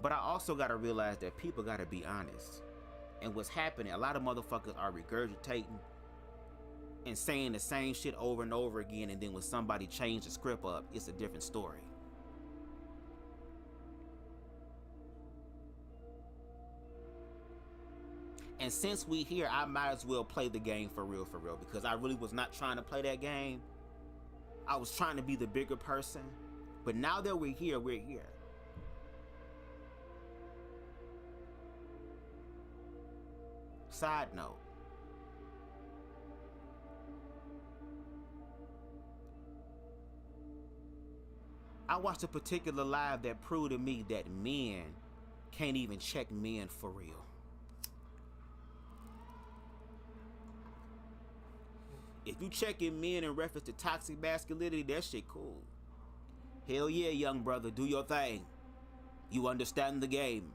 But I also got to realize that people got to be honest. And what's happening, a lot of motherfuckers are regurgitating and saying the same shit over and over again, and then when somebody changes the script up, it's a different story. And since we here, I might as well play the game for real, because I really was not trying to play that game. I was trying to be the bigger person. But now that we're here, we're here. Side note. I watched a particular live that proved to me that men can't even check men for real. If you checking men in reference to toxic masculinity, that shit cool. Hell yeah, young brother, do your thing. You understand the game.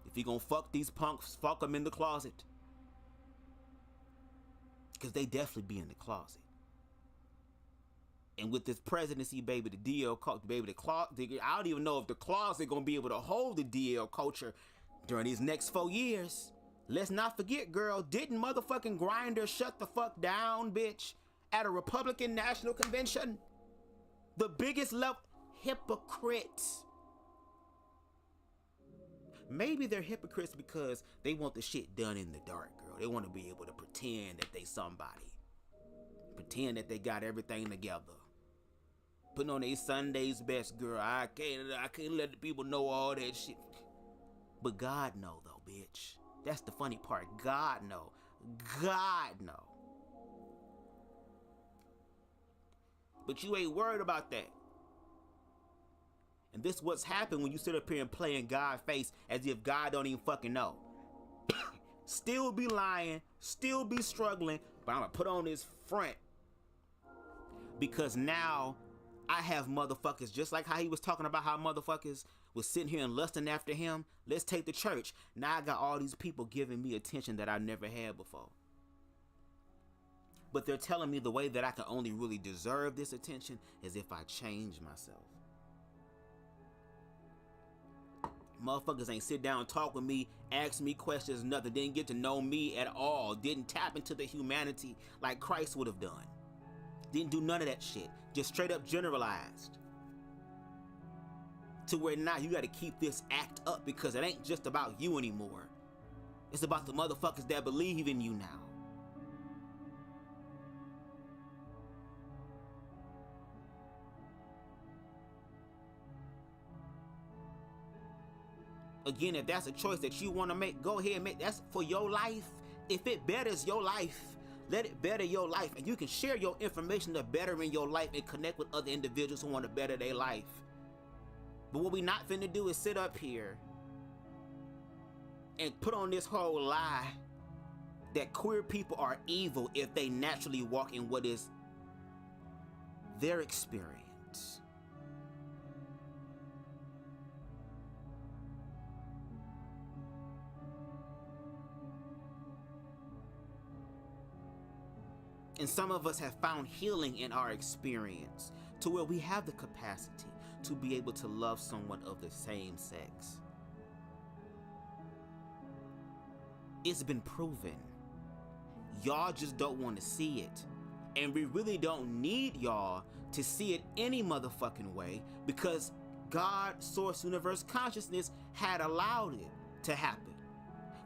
If you gonna fuck these punks, fuck them in the closet. Because they definitely be in the closet. And with this presidency, baby, the DL culture, baby, the closet, I don't even know if the closet gonna be able to hold the DL culture during these next 4 years. Let's not forget, girl, didn't motherfucking Grindr shut the fuck down, bitch, at a Republican National Convention? The biggest level, hypocrites. Maybe they're hypocrites because they want the shit done in the dark, girl. They want to be able to pretend that they somebody. Pretend that they got everything together. Putting on their Sunday's best, girl. I can't let the people know all that shit. But God know, though, bitch. That's the funny part. God know. God know. But you ain't worried about that. And this what's happened when you sit up here and play in God's face as if God don't even fucking know. Still be lying, still be struggling, but I'm gonna put on this front. Because now I have motherfuckers, just like how he was talking about how motherfuckers was sitting here and lusting after him. Let's take the church. Now I got all these people giving me attention that I never had before. But they're telling me the way that I can only really deserve this attention is if I change myself. Motherfuckers ain't sit down and talk with me, ask me questions, nothing. Didn't get to know me at all. Didn't tap into the humanity like Christ would have done. Didn't do none of that shit. Just straight up generalized. To where now you gotta keep this act up because it ain't just about you anymore. It's about the motherfuckers that believe in you now. Again, if that's a choice that you want to make, go ahead and make. That's for your life. If it betters your life, let it better your life. And you can share your information to better in your life and connect with other individuals who want to better their life. But what we not finna do is sit up here and put on this whole lie that queer people are evil if they naturally walk in what is their experience. And some of us have found healing in our experience to where we have the capacity to be able to love someone of the same sex. It's been proven. Y'all just don't want to see it. And we really don't need y'all to see it any motherfucking way because God, Source, Universe, Consciousness had allowed it to happen.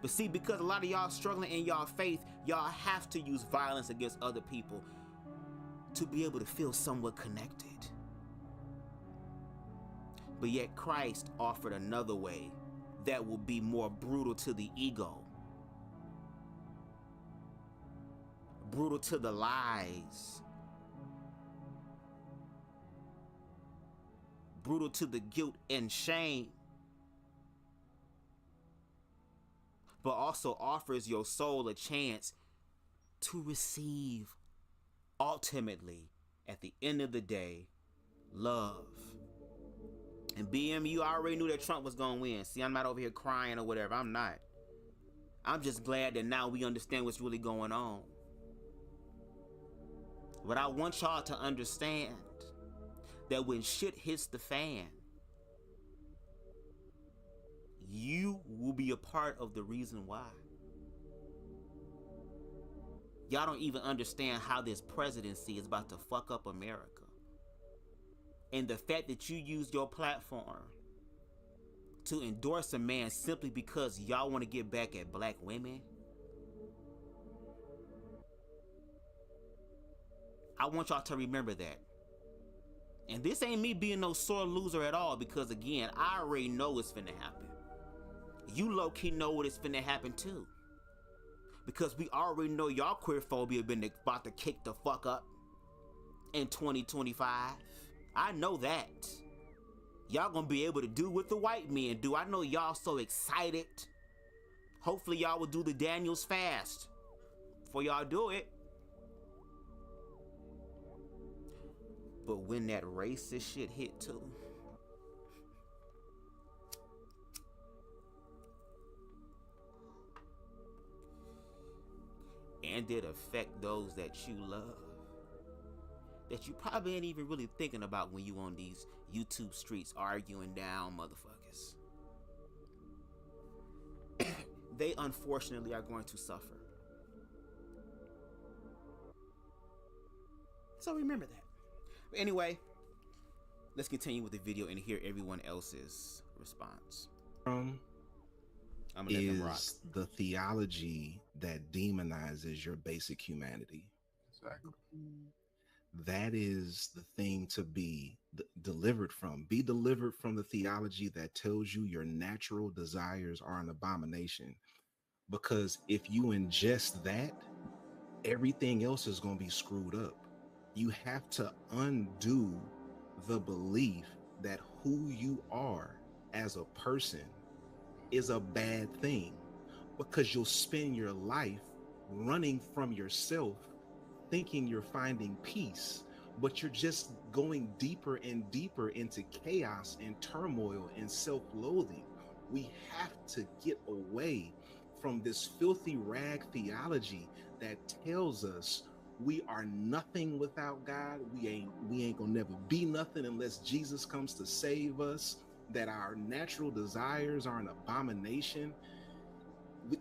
But see, because a lot of y'all struggling in y'all faith, y'all have to use violence against other people to be able to feel somewhat connected. But yet Christ offered another way that will be more brutal to the ego, brutal to the lies, brutal to the guilt and shame, but also offers your soul a chance to receive, ultimately, at the end of the day, love. And BM, you already knew that Trump was gonna win. See, I'm not over here crying or whatever. I'm not. I'm just glad that now we understand what's really going on. But I want y'all to understand that when shit hits the fan, you will be a part of the reason why. Y'all don't even understand how this presidency is about to fuck up America. And the fact that you use your platform to endorse a man simply because y'all want to get back at black women, I want y'all to remember that. And this ain't me being no sore loser at all, because again, I already know what's finna happen. You low-key know what is finna happen too. Because we already know y'all queer phobia been about to kick the fuck up in 2025. I know that. Y'all gonna be able to do what the white men do. I know y'all so excited. Hopefully y'all will do the Daniels fast before y'all do it. But when that racist shit hit too, and it affect those that you love, that you probably ain't even really thinking about when you on these YouTube streets arguing down motherfuckers. They unfortunately are going to suffer. So remember that. But anyway, let's continue with the video and hear everyone else's response. I'm gonna let them rock. The theology that demonizes your basic humanity. Exactly. That is the thing to be delivered from. Be delivered from the theology that tells you your natural desires are an abomination. Because if you ingest that, everything else is going to be screwed up. You have to undo the belief that who you are as a person is a bad thing, because you'll spend your life running from yourself, thinking you're finding peace, but you're just going deeper and deeper into chaos and turmoil and self-loathing. We have to get away from this filthy rag theology that tells us we are nothing without God. We ain't gonna never be nothing unless Jesus comes to save us, that our natural desires are an abomination.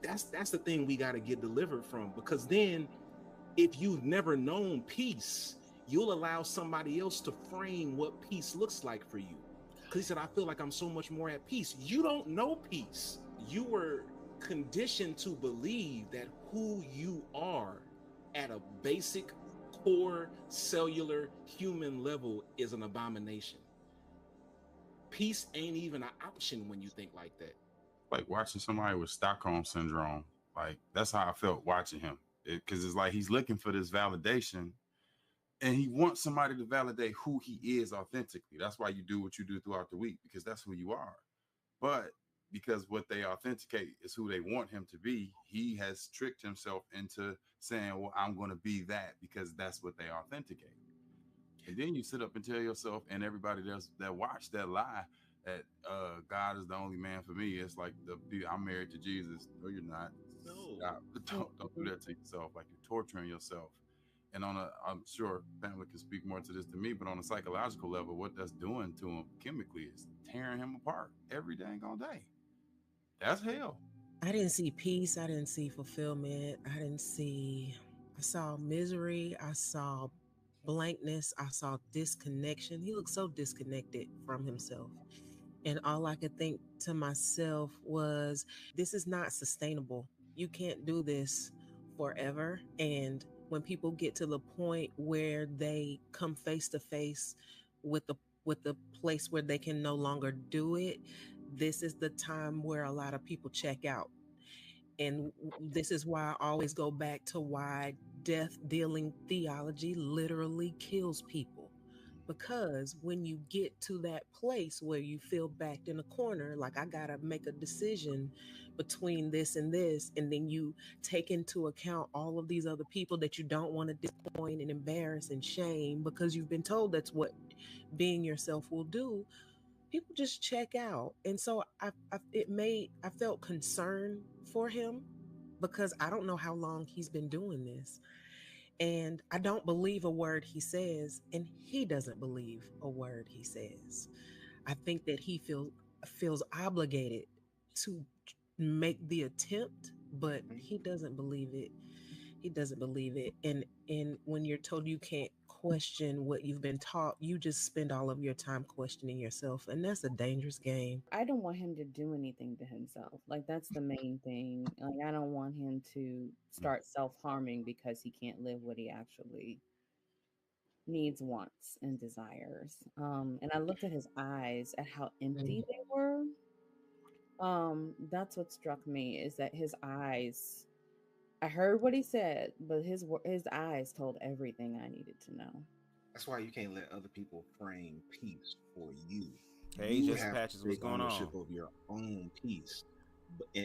That's the thing we got to get delivered from, because then if you've never known peace, you'll allow somebody else to frame what peace looks like for you. Because he said, I feel like I'm so much more at peace. You don't know peace. You were conditioned to believe that who you are at a basic core cellular human level is an abomination. Peace ain't even an option when you think like that. Like watching somebody with Stockholm syndrome. Like that's how I felt watching him. Because it's like he's looking for this validation, and he wants somebody to validate who he is authentically. That's why you do what you do throughout the week, because that's who you are. But because what they authenticate is who they want him to be, he has tricked himself into saying, well, I'm going to be that because that's what they authenticate. And then you sit up and tell yourself and everybody else that watch that lie that God is the only man for me. It's like I'm married to Jesus. No, you're not. No. Don't do that to yourself. Like you're torturing yourself. And I'm sure Pamela can speak more to this than me, but on a psychological level, what that's doing to him chemically is tearing him apart every dang all day. That's hell. I didn't see peace. I didn't see fulfillment. I saw misery. I saw blankness. I saw disconnection. He looked so disconnected from himself. And all I could think to myself was, this is not sustainable. You can't do this forever. And when people get to the point where they come face to face with the place where they can no longer do it, this is the time where a lot of people check out. And this is why I always go back to why death dealing theology literally kills people. Because when you get to that place where you feel backed in a corner, like I gotta make a decision between this, and then you take into account all of these other people that you don't want to disappoint and embarrass and shame because you've been told that's what being yourself will do, people just check out. And so I felt concern for him, because I don't know how long he's been doing this. And I don't believe a word he says, and he doesn't believe a word he says. I think that he feels obligated to make the attempt, but he doesn't believe it. He doesn't believe it. And when you're told you can't question what you've been taught, you just spend all of your time questioning yourself, and that's a dangerous game. I don't want him to do anything to himself. Like, that's the main thing. Like, I don't want him to start self-harming because he can't live what he actually needs, wants, and desires. And I looked at his eyes, at how empty they were. That's what struck me, is that his eyes, I heard what he said, but his eyes told everything I needed to know. That's why you can't let other people frame peace for you. Hey, you Just have Patches, to what's take going ownership on? of your own peace.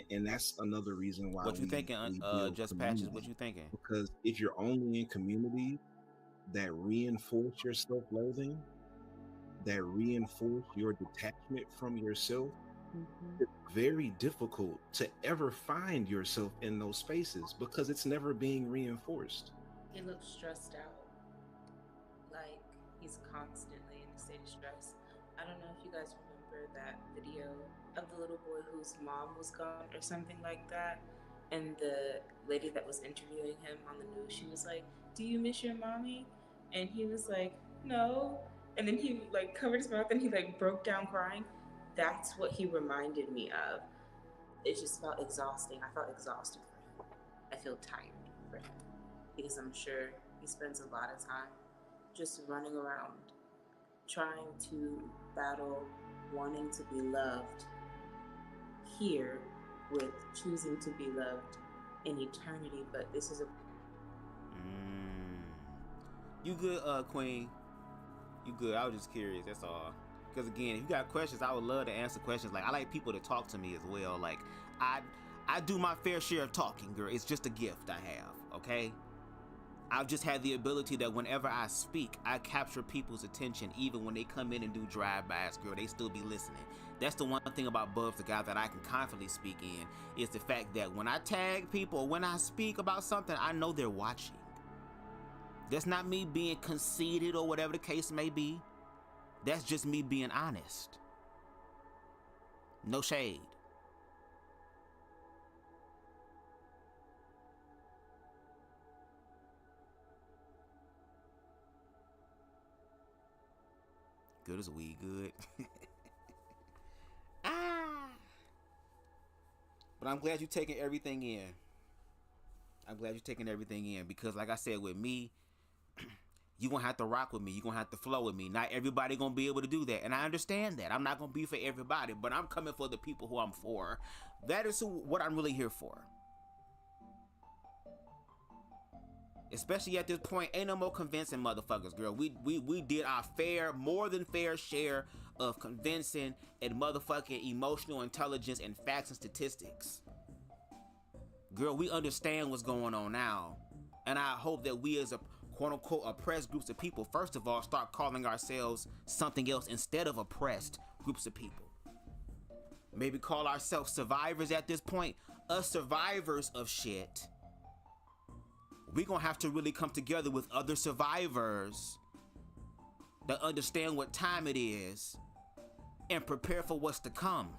And that's another reason why What you thinking, Just Patches? What you thinking? Because if you're only in communities that reinforce your self-loathing, that reinforce your detachment from yourself, it's very difficult to ever find yourself in those spaces because it's never being reinforced. He looks stressed out, like he's constantly in a state of stress. I don't know if you guys remember that video of the little boy whose mom was gone or something like that, and the lady that was interviewing him on the news, she was like, "Do you miss your mommy?" And he was like, "No," and then he like covered his mouth and he like broke down crying. That's what he reminded me of. It just felt exhausting. I felt exhausted for him. I feel tired for him, because I'm sure he spends a lot of time just running around, trying to battle wanting to be loved here with choosing to be loved in eternity. But this is a... You good, Queen? You good? I was just curious, that's all. Because again, if you got questions, I would love to answer questions. Like, I like people to talk to me as well. Like, I do my fair share of talking, girl. It's just a gift I have, okay? I've just had the ability that whenever I speak, I capture people's attention. Even when they come in and do drive-bys, girl, they still be listening. That's the one thing about BubzDaGawd that I can confidently speak in, is the fact that when I tag people, when I speak about something, I know they're watching. That's not me being conceited or whatever the case may be. That's just me being honest. No shade. Good as weed, good. But I'm glad you're taking everything in. I'm glad you're taking everything in, because like I said, with me, you're going to have to rock with me. You're going to have to flow with me. Not everybody going to be able to do that. And I understand that. I'm not going to be for everybody, but I'm coming for the people who I'm for. That is what I'm really here for. Especially at this point, ain't no more convincing motherfuckers, girl. We did our more than fair share of convincing and motherfucking emotional intelligence and facts and statistics. Girl, we understand what's going on now. And I hope that we as a quote-unquote oppressed groups of people, first of all, start calling ourselves something else instead of oppressed groups of people. Maybe call ourselves survivors at this point. Us survivors of shit. We're gonna have to really come together with other survivors that understand what time it is and prepare for what's to come.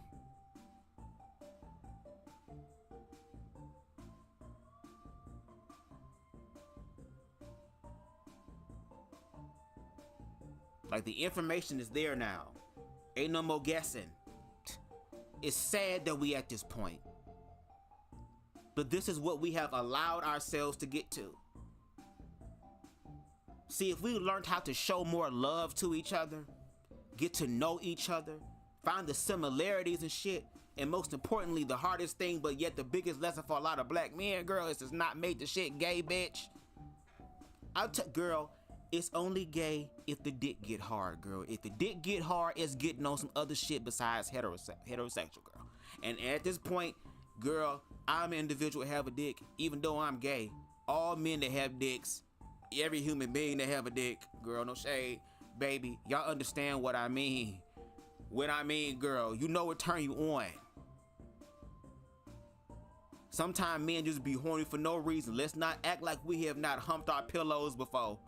Like, the information is there now. Ain't no more guessing. It's sad that we at this point. But this is what we have allowed ourselves to get to. See, if we learned how to show more love to each other, get to know each other, find the similarities and shit, and most importantly, the hardest thing, but yet the biggest lesson for a lot of black men, girl, is to not make the shit gay, bitch. Girl, it's only gay if the dick get hard, girl. If the dick get hard, it's getting on some other shit besides heterosexual, girl. And at this point, girl, I'm an individual that have a dick, even though I'm gay. All men that have dicks, every human being that have a dick, girl, no shade, baby, y'all understand what I mean. When I mean, girl, you know what turn you on. Sometimes men just be horny for no reason. Let's not act like we have not humped our pillows before.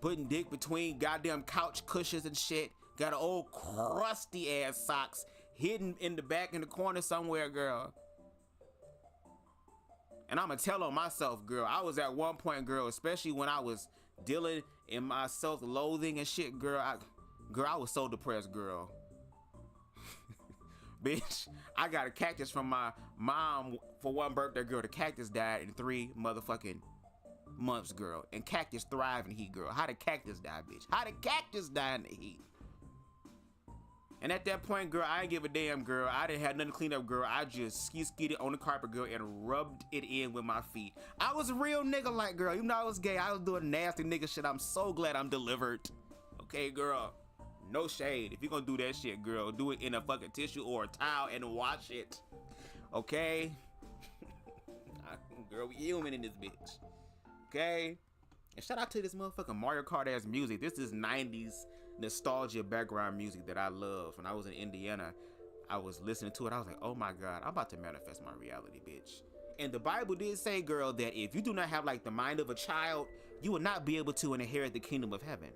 Putting dick between goddamn couch cushions and shit. Got an old crusty ass socks hidden in the back in the corner somewhere, girl. And I'ma tell on myself, girl. I was at one point, girl, especially when I was dealing in my self-loathing and shit, girl. I was so depressed, girl. Bitch, I got a cactus from my mom for one birthday, girl. The cactus died in 3 motherfucking months, girl. And cactus thrive in heat, girl. How did cactus die, bitch? How did cactus die in the heat? And at that point, girl, I didn't give a damn, girl. I didn't have nothing to clean up, girl. I just ski-skied on the carpet, girl, and rubbed it in with my feet. I was a real nigga like, girl. Even though I was gay, I was doing nasty nigga shit. I'm so glad I'm delivered. Okay, girl. No shade. If you're gonna do that shit, girl, do it in a fucking tissue or a towel and wash it. Okay? Girl, we human in this bitch. Okay? And shout out to this motherfucking Mario Kart ass music. This is 90s nostalgia background music that I love. When I was in Indiana, I was listening to it. I was like, oh my God, I'm about to manifest my reality, bitch. And the Bible did say, girl, that if you do not have like the mind of a child, you will not be able to inherit the kingdom of heaven.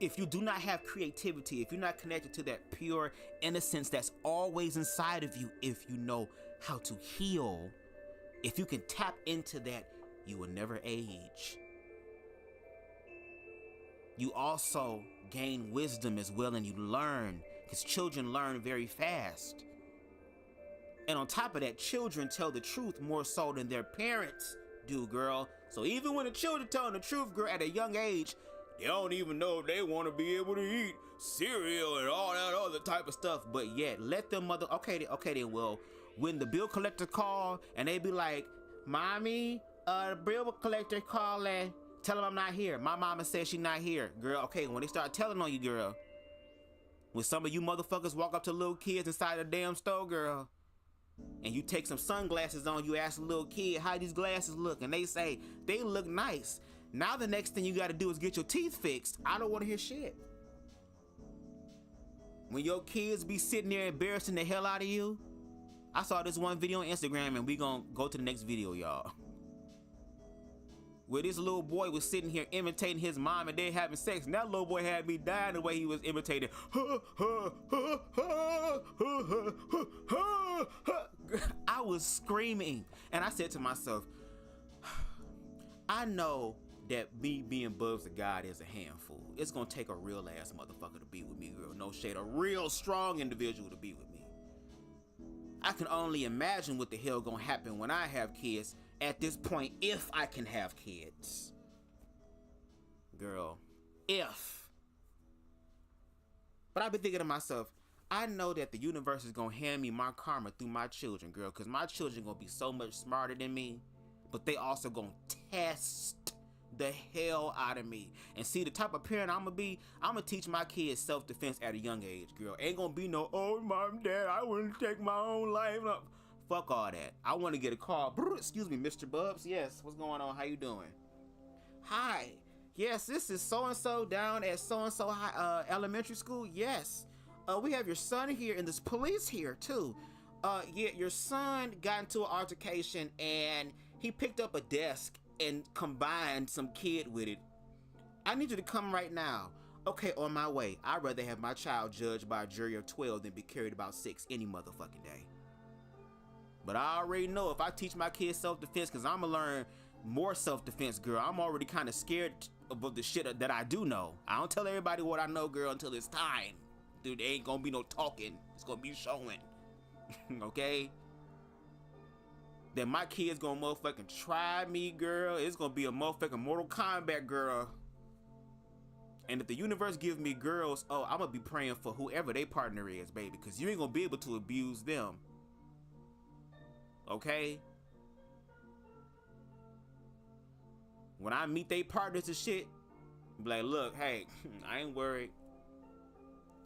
If you do not have creativity, if you're not connected to that pure innocence that's always inside of you, if you know how to heal, if you can tap into that, you will never age. You also gain wisdom as well, and you learn, because children learn very fast. And on top of that, children tell the truth more so than their parents do, girl. So even when the children telling the truth, girl, at a young age, they don't even know if they want to be able to eat cereal and all that other type of stuff. But yet, let them okay then, well, when the bill collector call and they be like, Mommy, the bill collector calling, tell them I'm not here. My mama says she's not here. Girl, okay, when they start telling on you, girl, when some of you motherfuckers walk up to little kids inside the damn store, girl, And you take some sunglasses on, you ask a little kid how these glasses look, and they say they look nice. Now the next thing you got to do is get your teeth fixed. I don't want to hear shit. When your kids be sitting there embarrassing the hell out of you. I saw this one video on Instagram, and we gonna go to the next video, y'all. Where this little boy was sitting here imitating his mom and they having sex. And that little boy had me dying the way he was imitating. I was screaming. And I said to myself, I know that me being BubzDaGawd is a handful. It's gonna take a real ass motherfucker to be with me, girl. No shade. A real strong individual to be with me. I can only imagine what the hell gonna happen when I have kids. At this point, if I can have kids. Girl, if. But I've been thinking to myself, I know that the universe is gonna hand me my karma through my children, girl, because my children gonna be so much smarter than me, but they also gonna test the hell out of me. And see, the type of parent I'm gonna teach my kids self-defense at a young age, girl. Ain't gonna be no, oh, mom, dad, I wouldn't take my own life. No. Fuck all that. I want to get a call. Excuse me, Mr. Bubs. Yes, what's going on? How you doing? Hi. Yes, this is so-and-so down at so-and-so elementary school. Yes. We have your son here, and there's police here, too. Yeah, your son got into an altercation, and he picked up a desk and combined some kid with it. I need you to come right now. Okay, on my way. I'd rather have my child judged by a jury of 12 than be carried about 6 any motherfucking day. But I already know if I teach my kids self-defense, because I'm going to learn more self-defense, girl. I'm already kind of scared of the shit that I do know. I don't tell everybody what I know, girl, until it's time. Dude, there ain't going to be no talking. It's going to be showing. Okay? Then my kid's going to motherfucking try me, girl. It's going to be a motherfucking Mortal Kombat, girl. And if the universe gives me girls, oh, I'm going to be praying for whoever their partner is, baby, because you ain't going to be able to abuse them. Okay? When I meet they partners and shit, be like, look, hey, I ain't worried.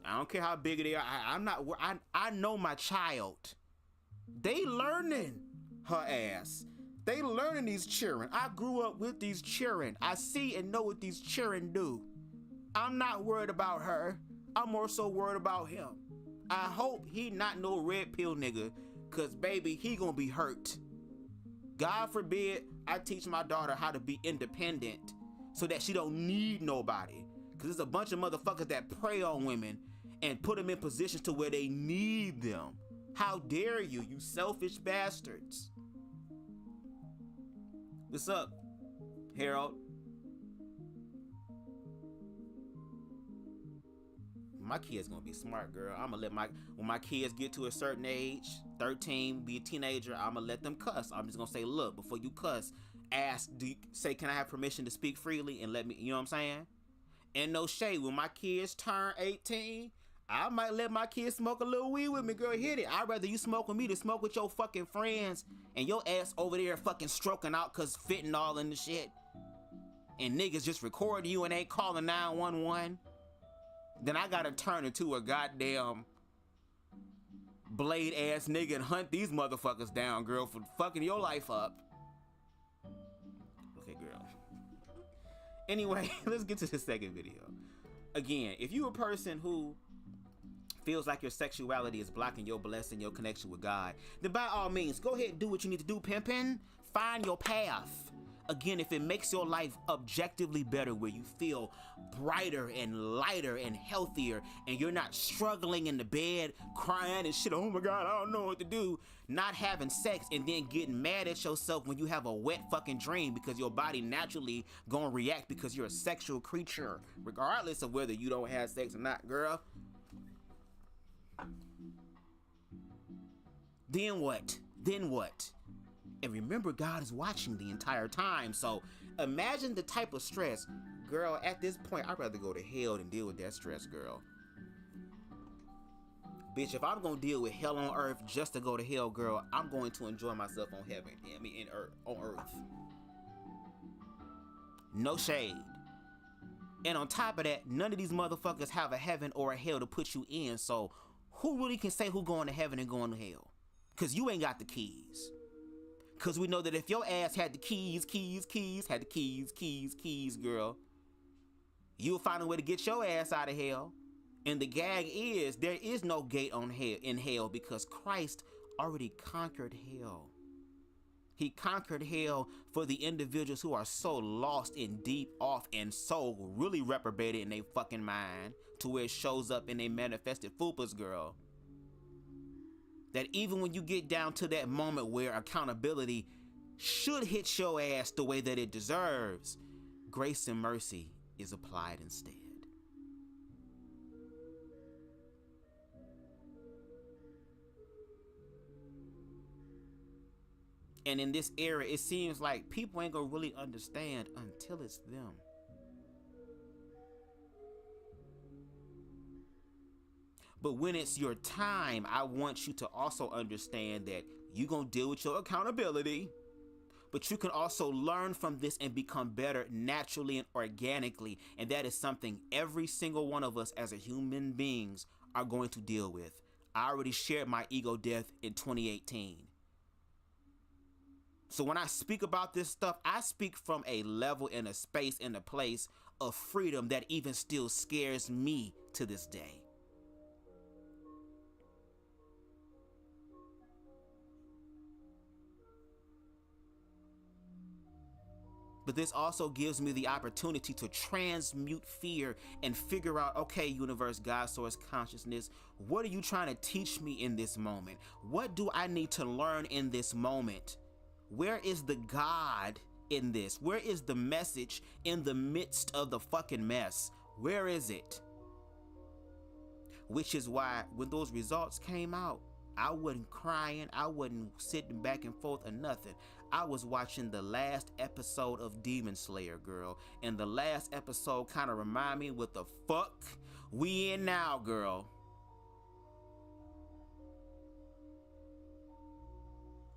I don't care how big they are. I'm not worried. I know my child. They learning her ass. They learning these children. I grew up with these children. I see and know what these children do. I'm not worried about her. I'm more so worried about him. I hope he not no red pill nigga. Cause baby, he gonna be hurt. God forbid I teach my daughter how to be independent so that she don't need nobody. Cause there's a bunch of motherfuckers that prey on women and put them in positions to where they need them. How dare you, you selfish bastards. What's up, Harold? My kid's gonna be smart, girl. I'm gonna let when my kids get to a certain age, 13, be a teenager, I'm gonna let them cuss. I'm just gonna say, look, before you cuss, ask, say, can I have permission to speak freely and let me, you know what I'm saying? And no shade, when my kids turn 18, I might let my kids smoke a little weed with me, girl, hit it. I'd rather you smoke with me than smoke with your fucking friends and your ass over there fucking stroking out cause fentanyl and the shit. And niggas just recording you and ain't calling 911. Then I gotta turn into a goddamn blade ass nigga and hunt these motherfuckers down, girl, for fucking your life up. Okay, girl. Anyway, let's get to the second video. Again, if you a person who feels like your sexuality is blocking your blessing, your connection with God, then by all means, go ahead and do what you need to do, pimpin'. Find your path. Again, if it makes your life objectively better, where you feel brighter and lighter and healthier, and you're not struggling in the bed, crying and shit, oh my God, I don't know what to do, not having sex, and then getting mad at yourself when you have a wet fucking dream because your body naturally gonna react because you're a sexual creature, regardless of whether you don't have sex or not, girl. Then what? Then what? And remember, God is watching the entire time. So imagine the type of stress. Girl, at this point, I'd rather go to hell than deal with that stress, girl. Bitch, if I'm gonna deal with hell on earth just to go to hell, girl, I'm going to enjoy myself on heaven. I mean, on earth. No shade. And on top of that, none of these motherfuckers have a heaven or a hell to put you in. So who really can say who going to heaven and going to hell? Because you ain't got the keys. Because we know that if your ass had the keys, girl, you'll find a way to get your ass out of hell. And the gag is, there is no gate in hell because Christ already conquered hell. He conquered hell for the individuals who are so lost and deep off and so really reprobated in their fucking mind to where it shows up in their manifested fupas, girl. That even when you get down to that moment where accountability should hit your ass the way that it deserves, grace and mercy is applied instead. And in this era, it seems like people ain't gonna really understand until it's them. But when it's your time, I want you to also understand that you're gonna deal with your accountability, but you can also learn from this and become better naturally and organically. And that is something every single one of us as a human beings are going to deal with. I already shared my ego death in 2018. So when I speak about this stuff, I speak from a level and a space and a place of freedom that even still scares me to this day. But this also gives me the opportunity to transmute fear and figure out, okay, universe, God, source, consciousness, what are you trying to teach me in this moment? What do I need to learn in this moment? Where is the God in this? Where is the message in the midst of the fucking mess? Where is it? Which is why when those results came out, I wasn't crying, I wasn't sitting back and forth or nothing. I was watching the last episode of Demon Slayer, girl. And the last episode kind of remind me what the fuck we in now, girl.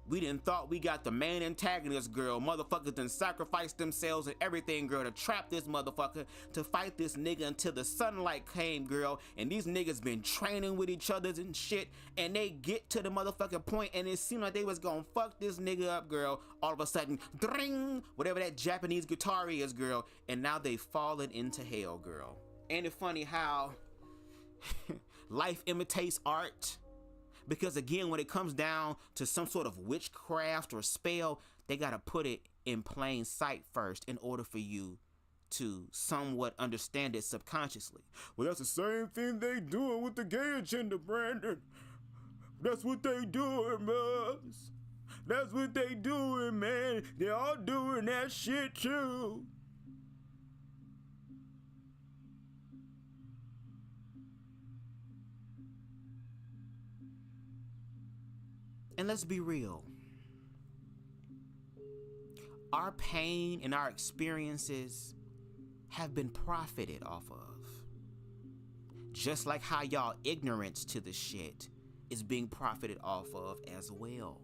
We done thought we got the main antagonist, girl. Motherfuckers done sacrificed themselves and everything, girl, to trap this motherfucker, to fight this nigga until the sunlight came, girl. And these niggas been training with each other and shit. And they get to the motherfucking point and it seemed like they was gonna fuck this nigga up, girl. All of a sudden, dring, whatever that Japanese guitar is, girl. And now they fallen into hell, girl. Ain't it funny how life imitates art? Because again, when it comes down to some sort of witchcraft or spell, they gotta put it in plain sight first in order for you to somewhat understand it subconsciously. Well, that's the same thing they doing with the gay agenda, Brandon. That's what they doing, Bubs. That's what they doing, man. They all doing that shit too. And let's be real. Our pain and our experiences have been profited off of. Just like how y'all ignorance to the shit is being profited off of as well.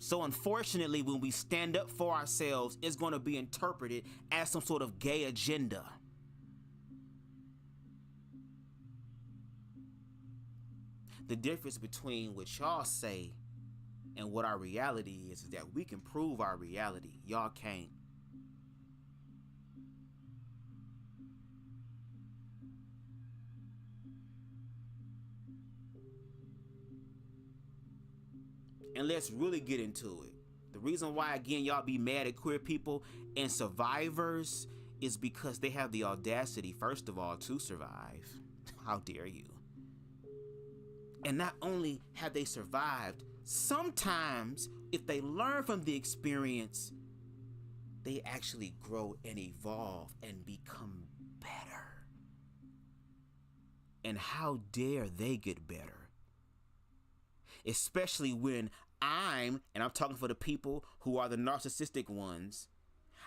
So unfortunately, when we stand up for ourselves, it's going to be interpreted as some sort of gay agenda. The difference between what y'all say and what our reality is that we can prove our reality. Y'all can't. And let's really get into it. The reason why, again, y'all be mad at queer people and survivors is because they have the audacity, first of all, to survive. How dare you? And not only have they survived, sometimes if they learn from the experience, they actually grow and evolve and become better. And how dare they get better? Especially when and I'm talking for the people who are the narcissistic ones,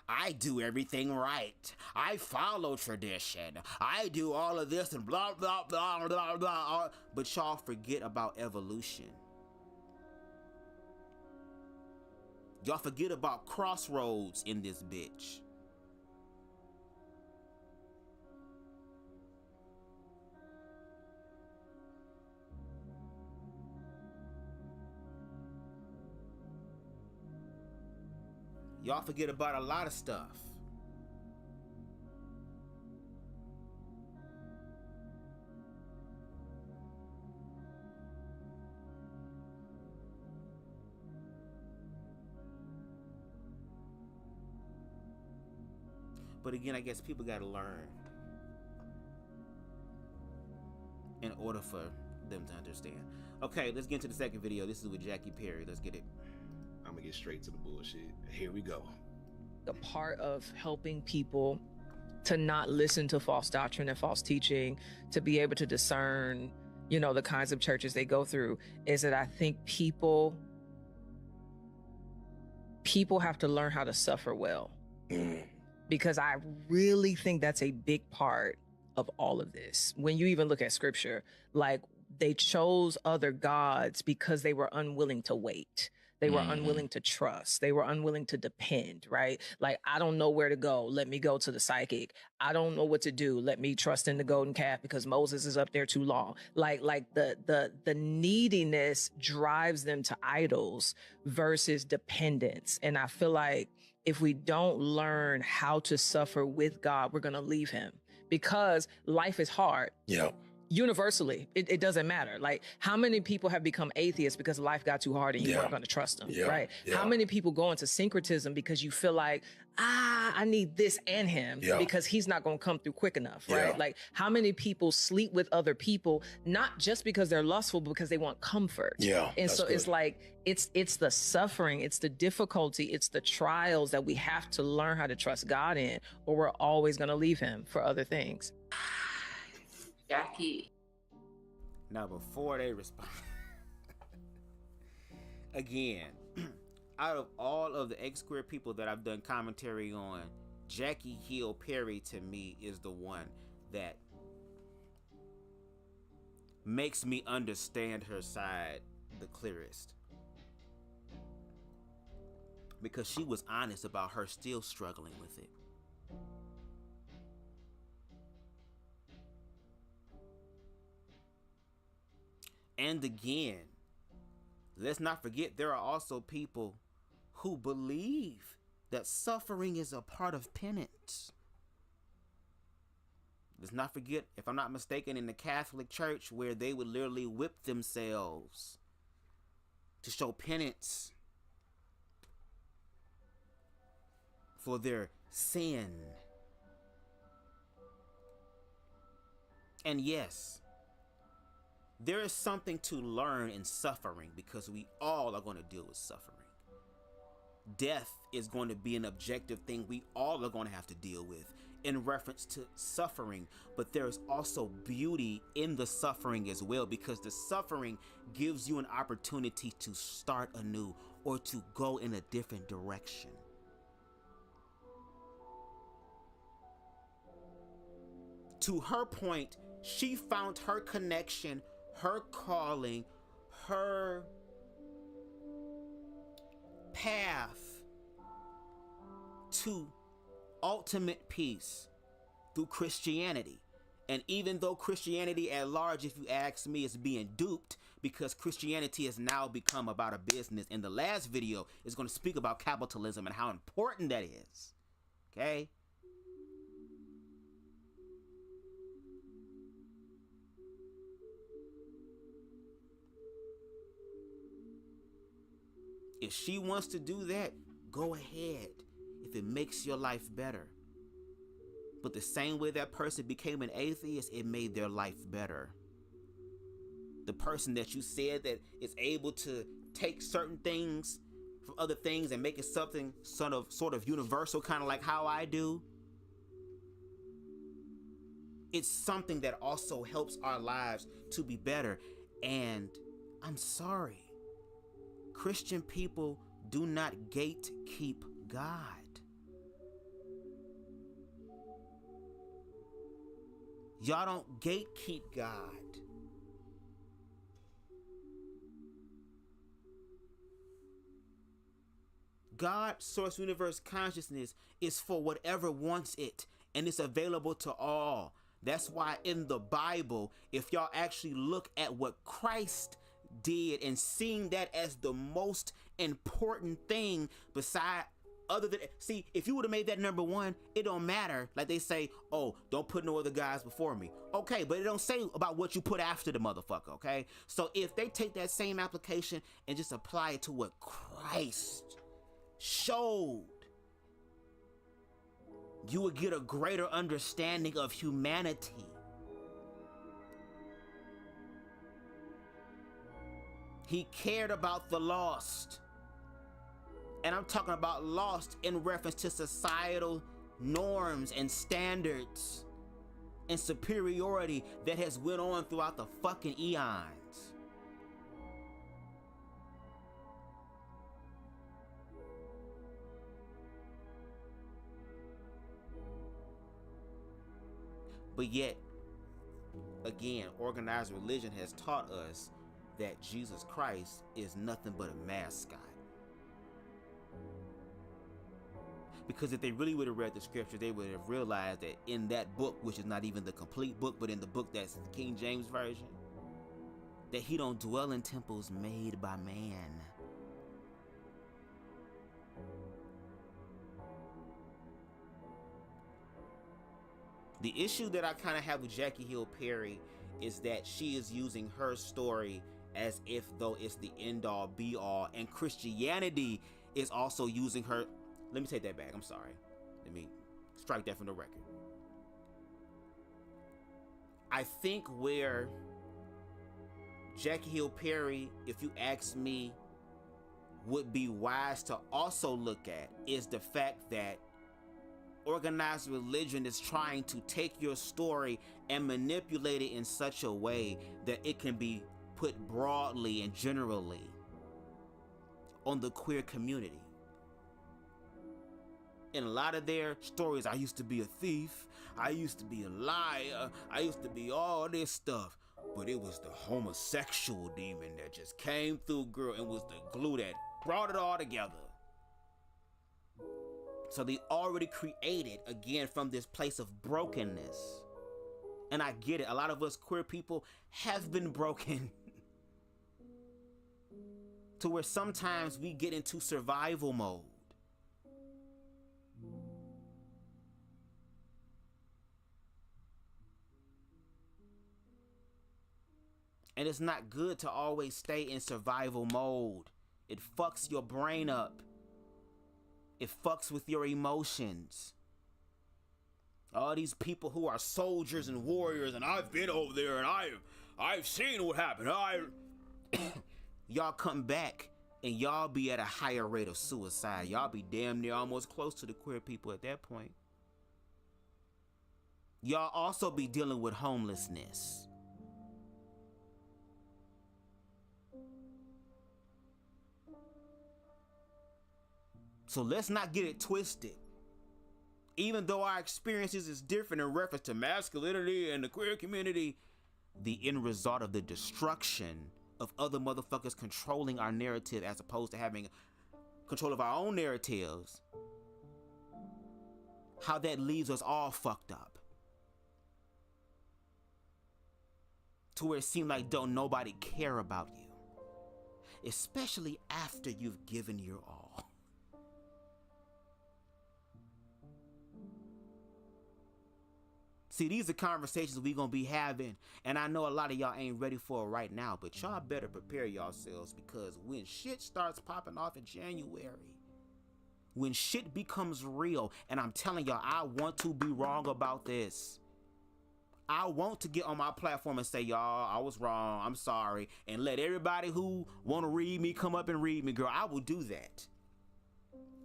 I do everything right. I follow tradition. I do all of this and blah, blah, blah, blah, blah. But y'all forget about evolution. Y'all forget about crossroads in this bitch. Y'all forget about a lot of stuff. But again, I guess people got to learn in order for them to understand. Okay, let's get into the second video. This is with Jackie Perry. Let's get it. I'm gonna get straight to the bullshit. Here we go. A part of helping people to not listen to false doctrine and false teaching, to be able to discern, you know, the kinds of churches they go through, is that I think people have to learn how to suffer well. Because I really think that's a big part of all of this. When you even look at scripture, like they chose other gods because they were unwilling to wait. They were unwilling to trust. They were unwilling to depend, right? Like, I don't know where to go. Let me go to the psychic. I don't know what to do. Let me trust in the golden calf because Moses is up there too long. Like the neediness drives them to idols versus dependence. And I feel like if we don't learn how to suffer with God, we're going to leave him because life is hard. Yeah. Universally, it doesn't matter. Like, how many people have become atheists because life got too hard and you weren't going to trust them, right? How many people go into syncretism because you feel like, I need this and him because he's not going to come through quick enough, right? Like, how many people sleep with other people, not just because they're lustful, but because they want comfort. And so it's like, it's the suffering, it's the difficulty, it's the trials that we have to learn how to trust God in, or we're always going to leave him for other things. Jackie. Now, before they respond, again, out of all of the ex-queer people that I've done commentary on, Jackie Hill Perry to me is the one that makes me understand her side the clearest. Because she was honest about her still struggling with it. And again, let's not forget there are also people who believe that suffering is a part of penance. Let's not forget, if I'm not mistaken, in the Catholic Church where they would literally whip themselves to show penance for their sin. And yes, there is something to learn in suffering because we all are going to deal with suffering. Death is going to be an objective thing we all are going to have to deal with in reference to suffering, but there's also beauty in the suffering as well because the suffering gives you an opportunity to start anew or to go in a different direction. To her point, she found her connection, her calling, her path to ultimate peace through Christianity. And even though Christianity at large, if you ask me, is being duped because Christianity has now become about a business. And the last video is going to speak about capitalism and how important that is. Okay? If she wants to do that, go ahead, if it makes your life better. But the same way that person became an atheist, it made their life better. The person that you said that is able to take certain things from other things and make it something sort of universal, kind of like how I do. It's something that also helps our lives to be better. And I'm sorry, Christian people do not gatekeep God. Y'all don't gatekeep God. God, source, universe, consciousness is for whatever wants it, and it's available to all. That's why in the Bible, if y'all actually look at what Christ did and seeing that as the most important thing beside Other than, see, if you would have made that number one, it don't matter. Like they say, oh, don't put no other guys before me. Okay, but it don't say about what you put after the motherfucker, okay? So if they take that same application and just apply it to what Christ showed, you would get a greater understanding of humanity. He cared about the lost. And I'm talking about lost in reference to societal norms and standards and superiority that has went on throughout the fucking eons. But yet, again, organized religion has taught us that Jesus Christ is nothing but a mascot. Because if they really would have read the scripture, they would have realized that in that book, which is not even the complete book, but in the book that's the King James Version, that he don't dwell in temples made by man. The issue that I kind of have with Jackie Hill Perry is that she is using her story as if though it's the end all be all, and Christianity is also using her. Let me take that back. I'm sorry. Let me strike that from the record. I think where Jackie Hill Perry, if you ask me, would be wise to also look at is the fact that organized religion is trying to take your story and manipulate it in such a way that it can be put broadly and generally on the queer community. In a lot of their stories, I used to be a thief, I used to be a liar, I used to be all this stuff, but it was the homosexual demon that just came through, girl, and was the glue that brought it all together. So they already created, again, from this place of brokenness. And I get it, a lot of us queer people have been broken to where sometimes we get into survival mode. And it's not good to always stay in survival mode. It fucks your brain up. It fucks with your emotions. All these people who are soldiers and warriors, and I've been over there and I've seen what happened. Y'all come back and y'all be at a higher rate of suicide. Y'all be damn near almost close to the queer people at that point. Y'all also be dealing with homelessness. So let's not get it twisted. Even though our experiences is different in reference to masculinity and the queer community, the end result of the destruction of other motherfuckers controlling our narrative as opposed to having control of our own narratives, how that leaves us all fucked up. To where it seems like don't nobody care about you. Especially after you've given your all. See, these are conversations we gonna be having, and I know a lot of y'all ain't ready for it right now, but y'all better prepare yourselves, because when shit starts popping off in January, when shit becomes real, and I'm telling y'all, I want to be wrong about this. I want to get on my platform and say, y'all, I was wrong, I'm sorry, and let everybody who want to read me come up and read me, girl. I will do that.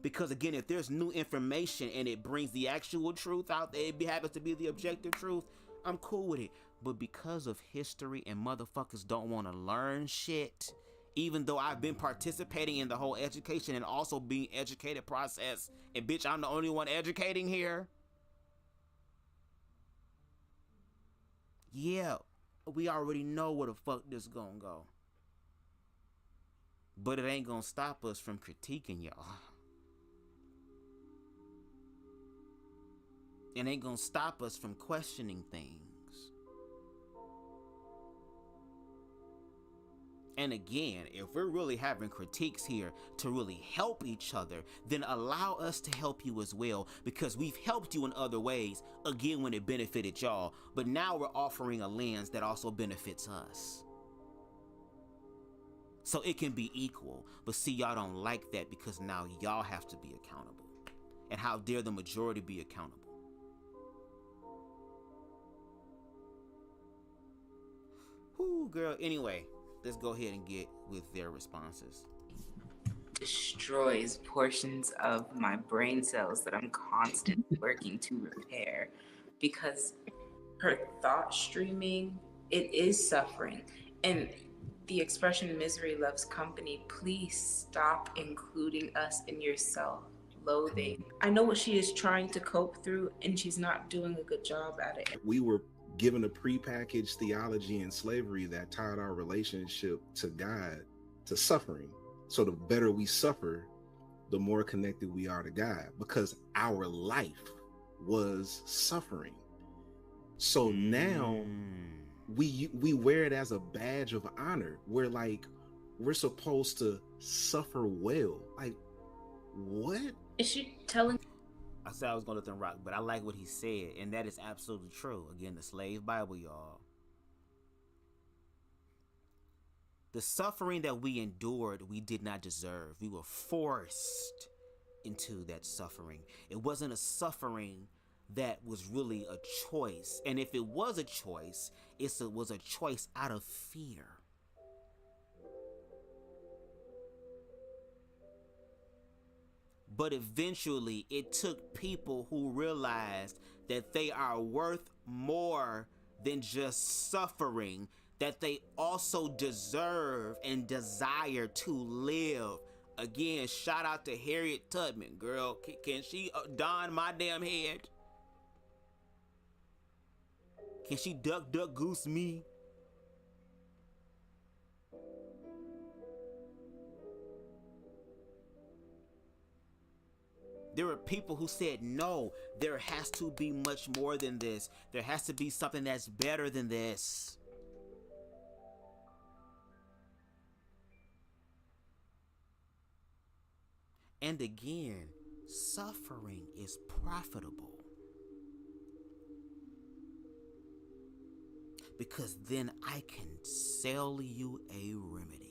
Because again, if there's new information and it brings the actual truth out there, it happens to be the objective truth, I'm cool with it. But because of history and motherfuckers don't want to learn shit, even though I've been participating in the whole education and also being educated process, and bitch, I'm the only one educating here. Yeah, we already know where the fuck this gonna go. But it ain't gonna stop us from critiquing y'all. It ain't gonna stop us from questioning things. And again, if we're really having critiques here to really help each other, then allow us to help you as well, because we've helped you in other ways, again, when it benefited y'all, but now we're offering a lens that also benefits us. So it can be equal, but see, y'all don't like that because now y'all have to be accountable. And how dare the majority be accountable? Whoo, girl, anyway. Let's go ahead and get with their responses. Destroys portions of my brain cells that I'm constantly working to repair, because her thought streaming, it is suffering. And the expression misery loves company, please stop including us in your self-loathing. I know what she is trying to cope through, and she's not doing a good job at it. We were given a prepackaged theology and slavery that tied our relationship to God to suffering. So the better we suffer, the more connected we are to God, because our life was suffering. So now we wear it as a badge of honor. We're supposed to suffer well. Like, what? Is she telling? I said I was gonna let them rock, but I like what he said, and that is absolutely true. Again, the slave Bible, y'all. The suffering that we endured, we did not deserve. We were forced into that suffering. It wasn't a suffering that was really a choice. And if it was a choice, it was a choice out of fear. But eventually, it took people who realized that they are worth more than just suffering, that they also deserve and desire to live. Again, shout out to Harriet Tubman, girl. Can she don my damn head? Can she duck, duck, goose me? There were people who said, no, there has to be much more than this. There has to be something that's better than this. And again, suffering is profitable. Because then I can sell you a remedy.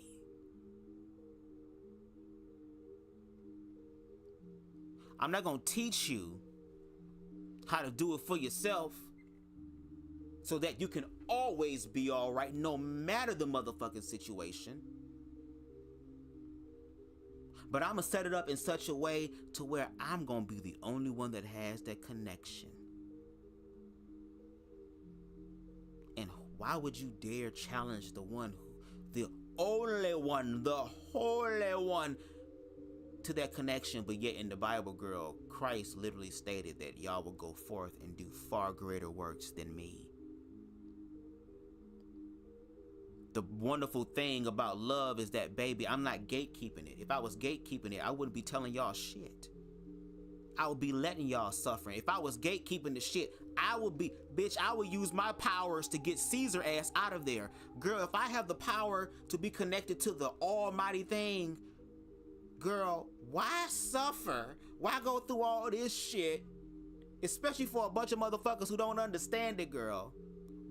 I'm not going to teach you how to do it for yourself so that you can always be all right, no matter the motherfucking situation. But I'm going to set it up in such a way to where I'm going to be the only one that has that connection. And why would you dare challenge the one, the only one, the holy one, to that connection? But yet in the Bible, girl, Christ literally stated that y'all will go forth and do far greater works than me. The wonderful thing about love is that, baby, I'm not gatekeeping it. If I was gatekeeping it, I wouldn't be telling y'all shit. I would be letting y'all suffer. If I was gatekeeping the shit, I would use my powers to get Caesar ass out of there. Girl, if I have the power to be connected to the almighty thing, girl, why suffer? Why go through all this shit? Especially for a bunch of motherfuckers who don't understand it, girl.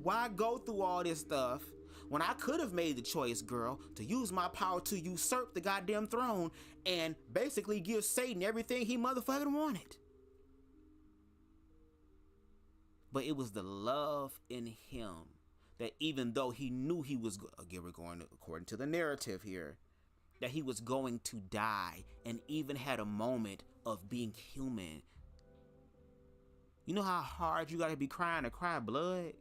Why go through all this stuff when I could have made the choice, girl, to use my power to usurp the goddamn throne and basically give Satan everything he motherfucking wanted? But it was the love in him that, even though he knew he was, again, we're going according to the narrative here, that he was going to die, and even had a moment of being human. You know how hard you gotta be crying to cry blood?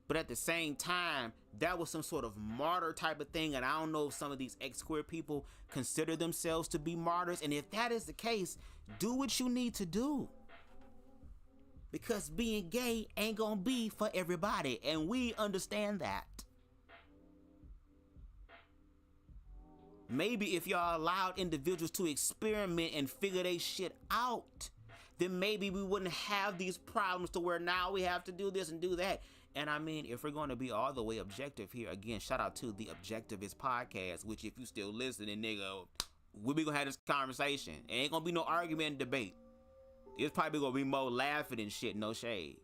But at the same time, that was some sort of martyr type of thing, and I don't know if some of these ex-queer people consider themselves to be martyrs, and if that is the case, do what you need to do. Because being gay ain't gonna be for everybody, and we understand that. Maybe if y'all allowed individuals to experiment and figure they shit out, then maybe we wouldn't have these problems to where now we have to do this and do that. And I mean, if we're going to be all the way objective here, again, shout out to the Objectivist podcast, which if you still listening, nigga, we'll be going to have this conversation. It ain't going to be no argument and debate. It's probably going to be more laughing and shit, no shade.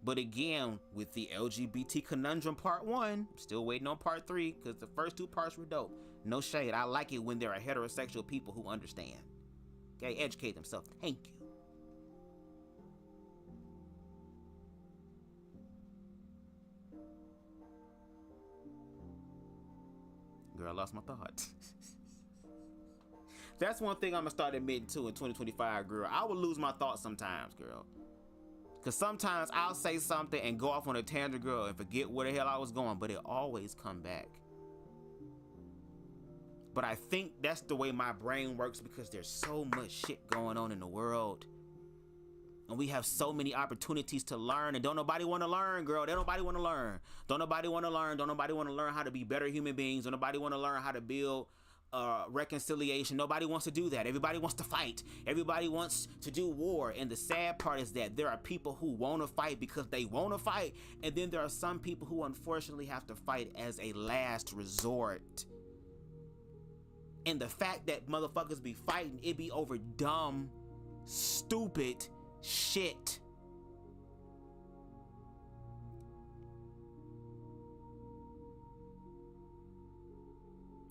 But again, with the LGBT conundrum part 1, still waiting on part 3 because the first 2 parts were dope. No shade. I like it when there are heterosexual people who understand. Okay, educate themselves. Thank you. Girl, I lost my thoughts. That's one thing I'm gonna start admitting to in 2025, girl. I will lose my thoughts sometimes, girl. Cause sometimes I'll say something and go off on a tangent, girl, and forget where the hell I was going, but it always come back. But I think that's the way my brain works because there's so much shit going on in the world. And we have so many opportunities to learn, and don't nobody want to learn, girl. Don't nobody want to learn. Don't nobody want to learn. Don't nobody want to learn how to be better human beings. Don't nobody want to learn how to build reconciliation. Nobody wants to do that. Everybody wants to fight. Everybody wants to do war. And the sad part is that there are people who want to fight because they want to fight. And then there are some people who unfortunately have to fight as a last resort. And the fact that motherfuckers be fighting, it be over dumb, stupid shit.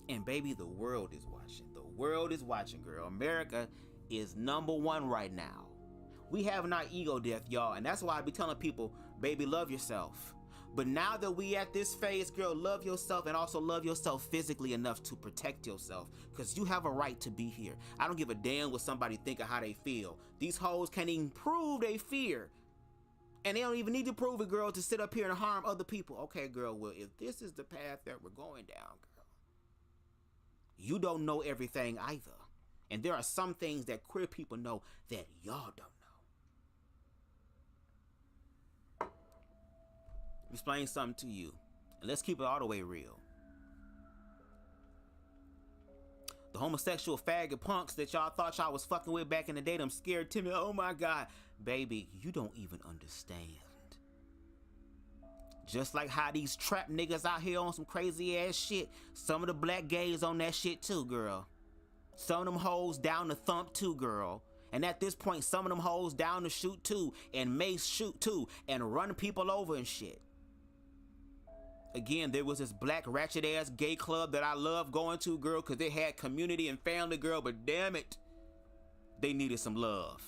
And baby, the world is watching. The world is watching, girl. America is #1 right now. We have not ego death, y'all. And that's why I be telling people, baby, love yourself. But now that we at this phase, girl, love yourself and also love yourself physically enough to protect yourself. Because you have a right to be here. I don't give a damn what somebody think of how they feel. These hoes can't even prove they fear. And they don't even need to prove it, girl, to sit up here and harm other people. Okay, girl, well, if this is the path that we're going down, girl, you don't know everything either. And there are some things that queer people know that y'all don't know. Explain something to you. And let's keep it all the way real. The homosexual faggot punks that y'all thought y'all was fucking with back in the day, them scared timid, oh my God. Baby, you don't even understand. Just like how these trap niggas out here on some crazy ass shit, some of the black gays on that shit too, girl. Some of them hoes down to thump too, girl. And at this point, some of them hoes down to shoot too, and may shoot too, and run people over and shit. Again, there was this black ratchet ass gay club that I love going to, girl, because they had community and family, girl, but damn it, they needed some love.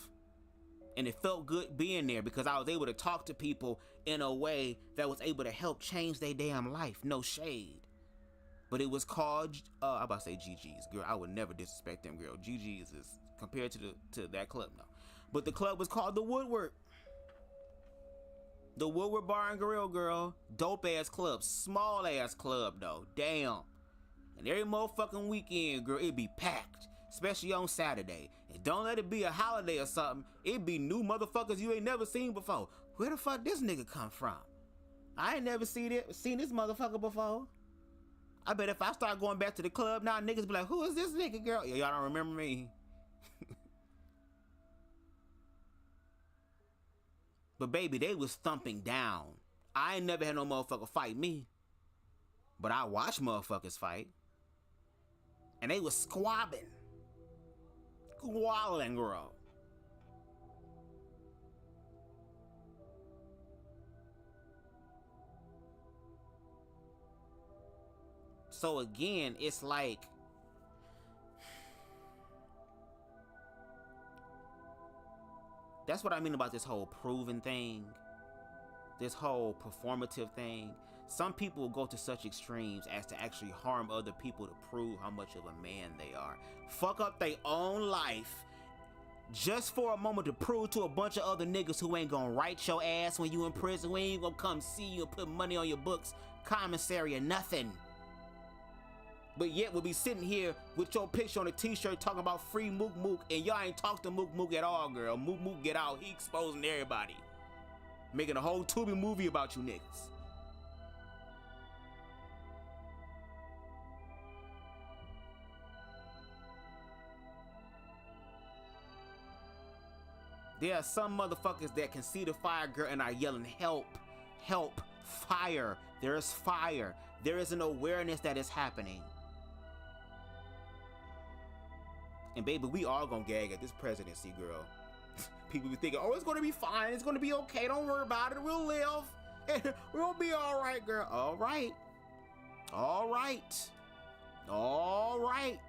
And it felt good being there because I was able to talk to people in a way that was able to help change their damn life. No shade. But it was called, I'm about to say GG's, girl. I would never disrespect them, girl. GG's is compared to that club, no. But the club was called The Woodward. The Woodward Bar and Grill, girl. Dope ass club. Small ass club, though. Damn. And every motherfucking weekend, girl, it be packed. Especially on Saturday. And don't let it be a holiday or something. It be new motherfuckers you ain't never seen before. Where the fuck this nigga come from? I ain't never seen this motherfucker before. I bet if I start going back to the club now, niggas be like, who is this nigga, girl? Y'all don't remember me. But baby, they was thumping down. I ain't never had no motherfucker fight me. But I watched motherfuckers fight. And they was squabbing. Squalling, girl. So again, it's like, that's what I mean about this whole proving thing, this whole performative thing. Some people will go to such extremes as to actually harm other people to prove how much of a man they are. Fuck up their own life just for a moment to prove to a bunch of other niggas who ain't gonna write your ass when you in prison, who ain't gonna come see you and put money on your books, commissary or nothing. But yet we'll be sitting here with your picture on a t-shirt talking about free Mook Mook, and y'all ain't talk to Mook Mook at all, girl. Mook Mook get out, he exposing everybody. Making a whole Tubi movie about you niggas. There are some motherfuckers that can see the fire, girl, and are yelling, help, help, fire. There is fire. There is an awareness that is happening. And baby, we all gonna gag at this presidency, girl. People be thinking, oh, it's gonna be fine. It's gonna be okay. Don't worry about it. We'll live. We'll be all right, girl. All right. All right. All right.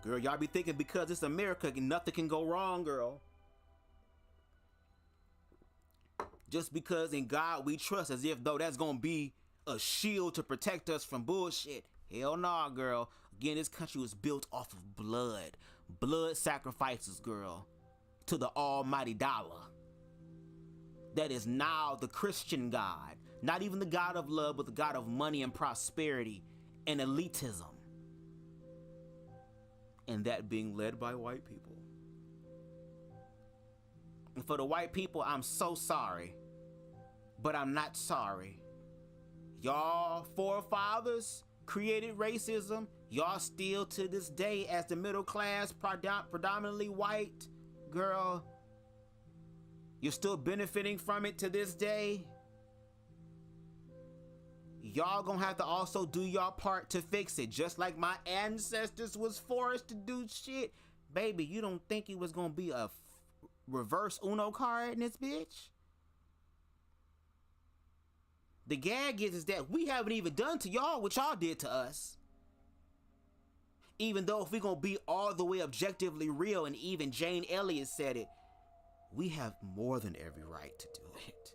Girl, y'all be thinking because it's America, nothing can go wrong, girl. Just because in God we trust, as if though that's gonna be a shield to protect us from bullshit. Hell nah, girl. Again, this country was built off of blood. Blood sacrifices, girl, to the almighty dollar. That is now the Christian God. Not even the God of love, but the God of money and prosperity and elitism. And that being led by white people. And for the white people, I'm so sorry. But I'm not sorry. Y'all forefathers created racism. Y'all still to this day, as the middle class, predominantly white, girl, you're still benefiting from it to this day. Y'all gonna have to also do y'all part to fix it, just like my ancestors was forced to do shit. Baby, you don't think it was gonna be a reverse Uno card in this bitch? The gag is that we haven't even done to y'all what y'all did to us. Even though if we're gonna be all the way objectively real, and even Jane Elliott said it, we have more than every right to do it.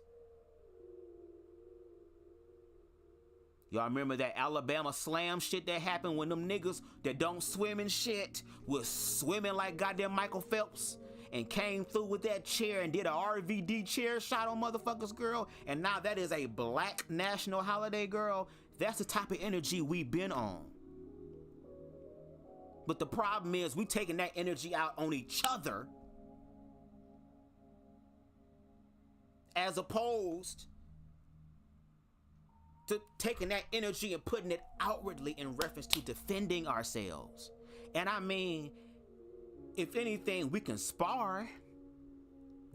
Y'all remember that Alabama slam shit that happened when them niggas that don't swim and shit was swimming like goddamn Michael Phelps and came through with that chair and did a RVD chair shot on motherfuckers, girl, and now that is a black national holiday, girl. That's the type of energy we've been on. But the problem is we taking that energy out on each other as opposed to taking that energy and putting it outwardly in reference to defending ourselves. And I mean, if anything, we can spar.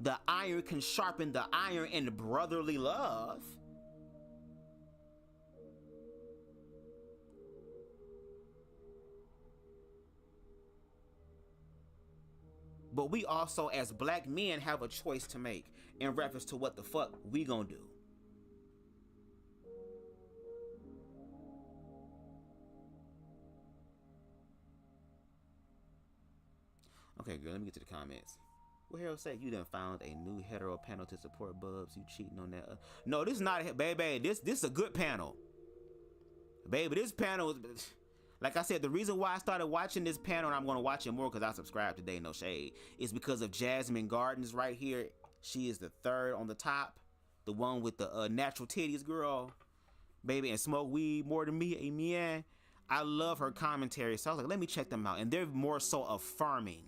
The iron can sharpen the iron in brotherly love. But we also, as black men, have a choice to make in reference to what the fuck we gonna do. Okay, girl, let me get to the comments. What hell say you done found a new hetero panel to support Bubs? You cheating on that? No, this is not a baby. This is a good panel, baby. This panel is, like I said, the reason why I started watching this panel, and I'm gonna watch it more because I subscribed today, no shade, is because of Jasmine Gardens right here. She is the third on the top, the one with the natural titties, girl, baby, and smoke weed more than me. Amen. I love her commentary, so I was like, let me check them out, and they're more so affirming.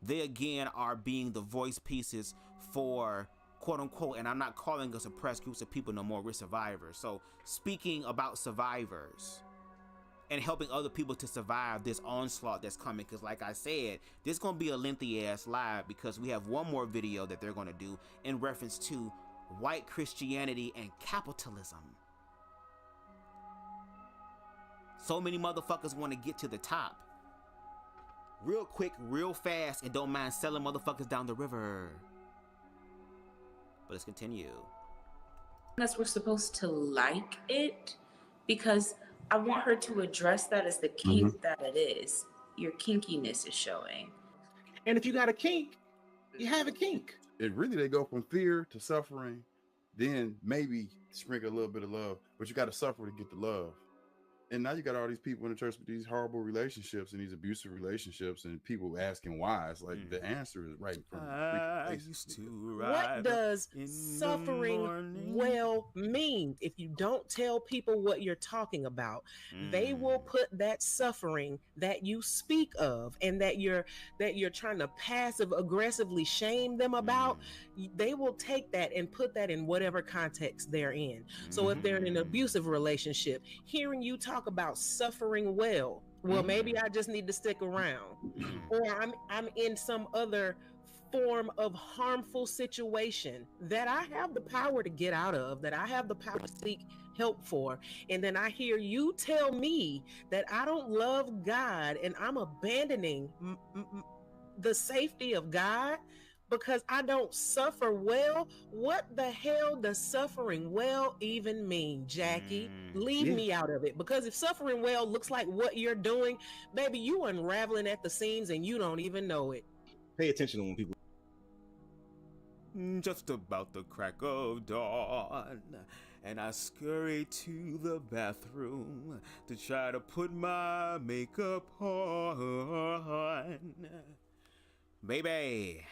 They again are being the voice pieces for quote unquote, and I'm not calling us oppressed groups of people no more, we're survivors. So speaking about survivors and helping other people to survive this onslaught that's coming, because like I said, this is gonna be a lengthy ass live because we have one more video that they're gonna do in reference to white Christianity and capitalism. So many motherfuckers want to get to the top real quick, real fast, and don't mind selling motherfuckers down the river. But let's continue. Unless we're supposed to like it, because I want her to address that as the kink that it is. Your kinkiness is showing. And if you got a kink, you have a kink. It really, they go from fear to suffering, then maybe sprinkle a little bit of love, but you got to suffer to get the love. And now you got all these people in the church with these horrible relationships and these abusive relationships, and people asking why. It's like the answer is right in front of you. What does suffering well mean? If you don't tell people what you're talking about, they will put that suffering that you speak of and that you're trying to passive aggressively shame them about, they will take that and put that in whatever context they're in. So if they're in an abusive relationship, hearing you talk about suffering well Well, maybe I just need to stick around, or I'm in some other form of harmful situation that I have the power to get out of, that I have the power to seek help for, and then I hear you tell me that I don't love God and I'm abandoning the safety of God because I don't suffer well. What the hell does suffering well even mean, Jackie? Leave me out of it, because if suffering well looks like what you're doing, baby, you unraveling at the seams and you don't even know it. Pay attention when people. Just about the crack of dawn, and I scurry to the bathroom to try to put my makeup on. Baby,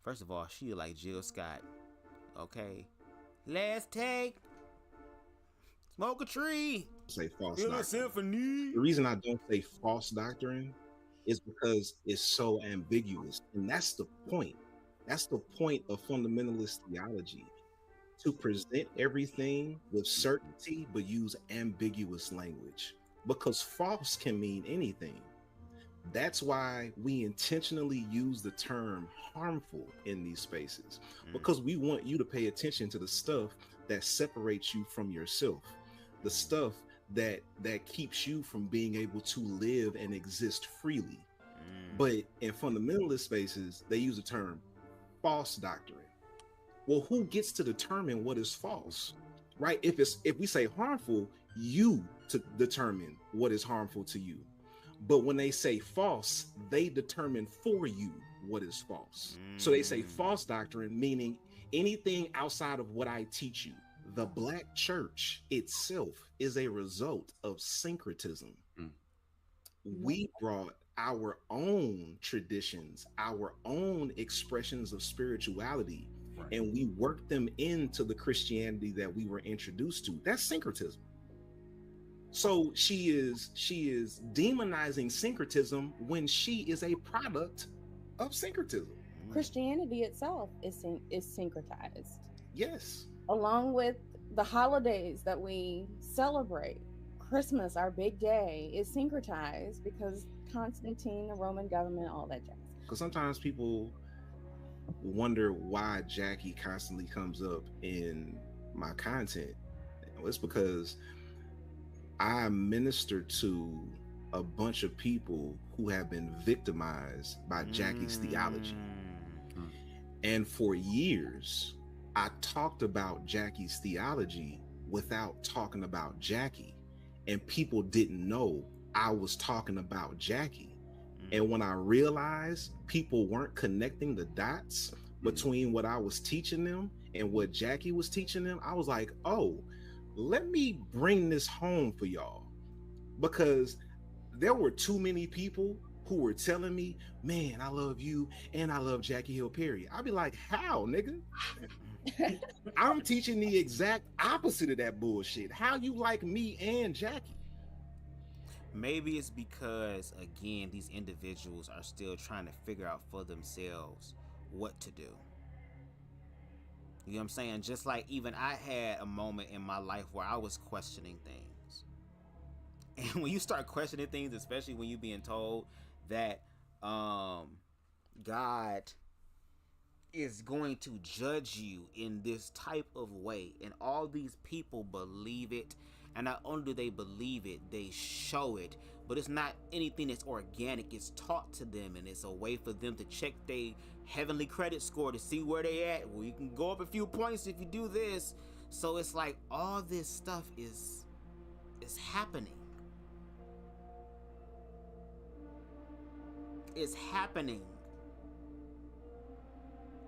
first of all, she like Jill Scott. Okay, let's smoke a tree. Say false Feel a doctrine. symphony. The reason I don't say false doctrine is because it's so ambiguous, and that's the point. That's the point of fundamentalist theology, to present everything with certainty but use ambiguous language, because false can mean anything. That's why we intentionally use the term harmful in these spaces, because we want you to pay attention to the stuff that separates you from yourself, the stuff that keeps you from being able to live and exist freely. But in fundamentalist spaces, they use the term false doctrine. Well, who gets to determine what is false, right? If we say harmful, you to determine what is harmful to you. But when they say false, they determine for you what is false. So they say false doctrine, meaning anything outside of what I teach you. The Black church itself is a result of syncretism. We brought our own traditions, our own expressions of spirituality, and we worked them into the Christianity that we were introduced to. That's syncretism. So she is demonizing syncretism when she is a product of syncretism. Christianity itself is syncretized. Yes. Along with the holidays that we celebrate. Christmas, our big day, is syncretized because Constantine, the Roman government, all that jazz. Because sometimes people wonder why Jackie constantly comes up in my content. It's because I minister to a bunch of people who have been victimized by Jackie's theology. And for years, I talked about Jackie's theology without talking about Jackie. And people didn't know I was talking about Jackie. And when I realized people weren't connecting the dots between what I was teaching them and what Jackie was teaching them, I was like, oh, let me bring this home for y'all. Because there were too many people who were telling me, man, I love you and I love Jackie Hill Perry. I'd be like, how, nigga? I'm teaching the exact opposite of that bullshit. How you like me and Jackie? Maybe it's because, again, these individuals are still trying to figure out for themselves what to do. You know what I'm saying? Just like even I had a moment in my life where I was questioning things. And when you start questioning things, especially when you're being told that God is going to judge you in this type of way, and all these people believe it, and not only do they believe it, they show it, but it's not anything that's organic. It's taught to them, and it's a way for them to check their heavenly credit score to see where they at. Well, you can go up a few points if you do this. So it's like all this stuff is happening. It's happening.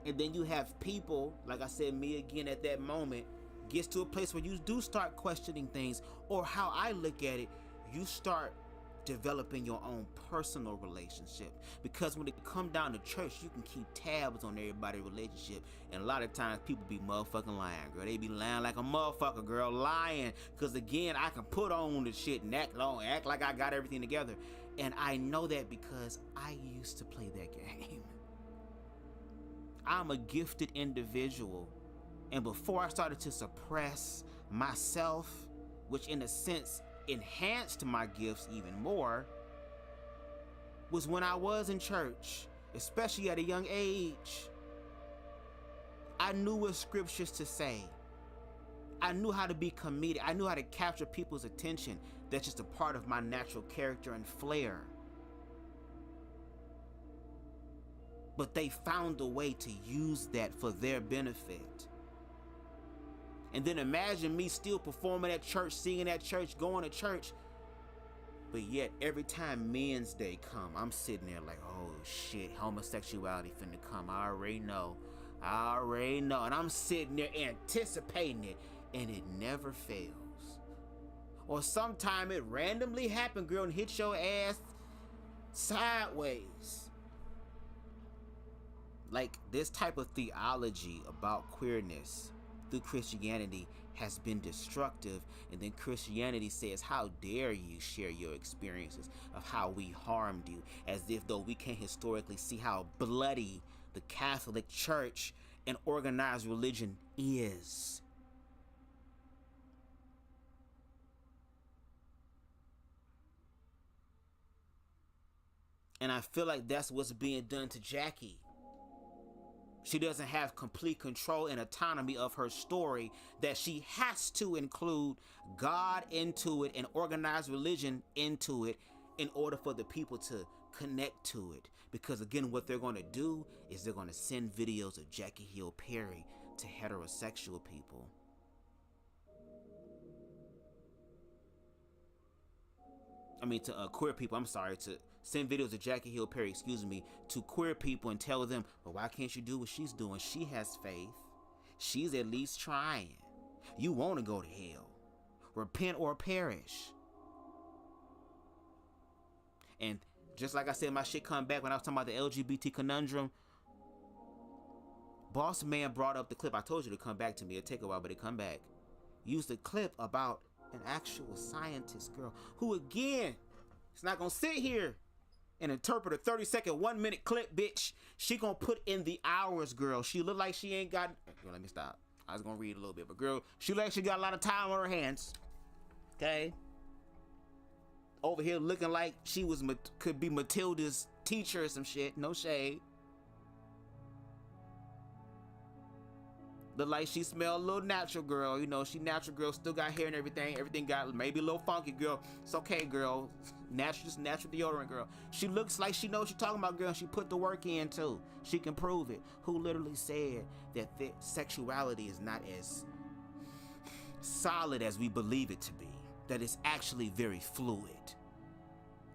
And then you have people, like I said, me again at that moment, gets to a place where you do start questioning things, or how I look at it, you start developing your own personal relationship. Because when it come down to church, you can keep tabs on everybody's relationship, and a lot of times people be motherfucking lying, girl. They be lying like a motherfucker, girl, lying. Because again, I can put on the shit and act like I got everything together, and I know that because I used to play that game. I'm a gifted individual, and before I started to suppress myself, which in a sense enhanced my gifts even more was when I was in church, especially at a young age. I knew what scriptures to say. I knew how to be comedic. I knew how to capture people's attention. That's just a part of my natural character and flair. But they found a way to use that for their benefit. And then imagine me still performing at church, singing at church, going to church. But yet every time Men's Day come, I'm sitting there like, oh shit, homosexuality finna come. I already know. And I'm sitting there anticipating it, and it never fails. Or sometime it randomly happen, girl, and hit your ass sideways. Like, this type of theology about queerness through Christianity has been destructive, and then Christianity says, how dare you share your experiences of how we harmed you, as if though we can't historically see how bloody the Catholic Church and organized religion is. And I feel like that's what's being done to Jackie. She doesn't have complete control and autonomy of her story, that she has to include God into it and organized religion into it in order for the people to connect to it. Because again, what they're going to do is they're going to send videos of Jackie Hill Perry to heterosexual people. I mean, to queer people, I'm sorry, to send videos of Jackie Hill Perry, to queer people and tell them, well, why can't you do what she's doing? She has faith. She's at least trying. You want to go to hell. Repent or perish. And just like I said, my shit come back when I was talking about the LGBT conundrum. Boss Man brought up the clip. I told you to come back to me. It'll take a while, but it come back. Used a clip about an actual scientist girl who, again, is not gonna sit here and interpret a 30-second, 1-minute clip, bitch. She gonna put in the hours, girl. She look like she ain't got... Girl, let me stop. I was gonna read a little bit, but girl, she look like she got a lot of time on her hands. Okay? Over here looking like she was could be Matilda's teacher or some shit. No shade. Look like she smell a little natural, girl. You know, she natural, girl. Still got hair and everything. Everything got maybe a little funky, girl. It's okay, girl. Natural, just natural deodorant, girl. She looks like she knows what she's talking about, girl. She put the work in, too. She can prove it. Who literally said that sexuality is not as solid as we believe it to be. That it's actually very fluid.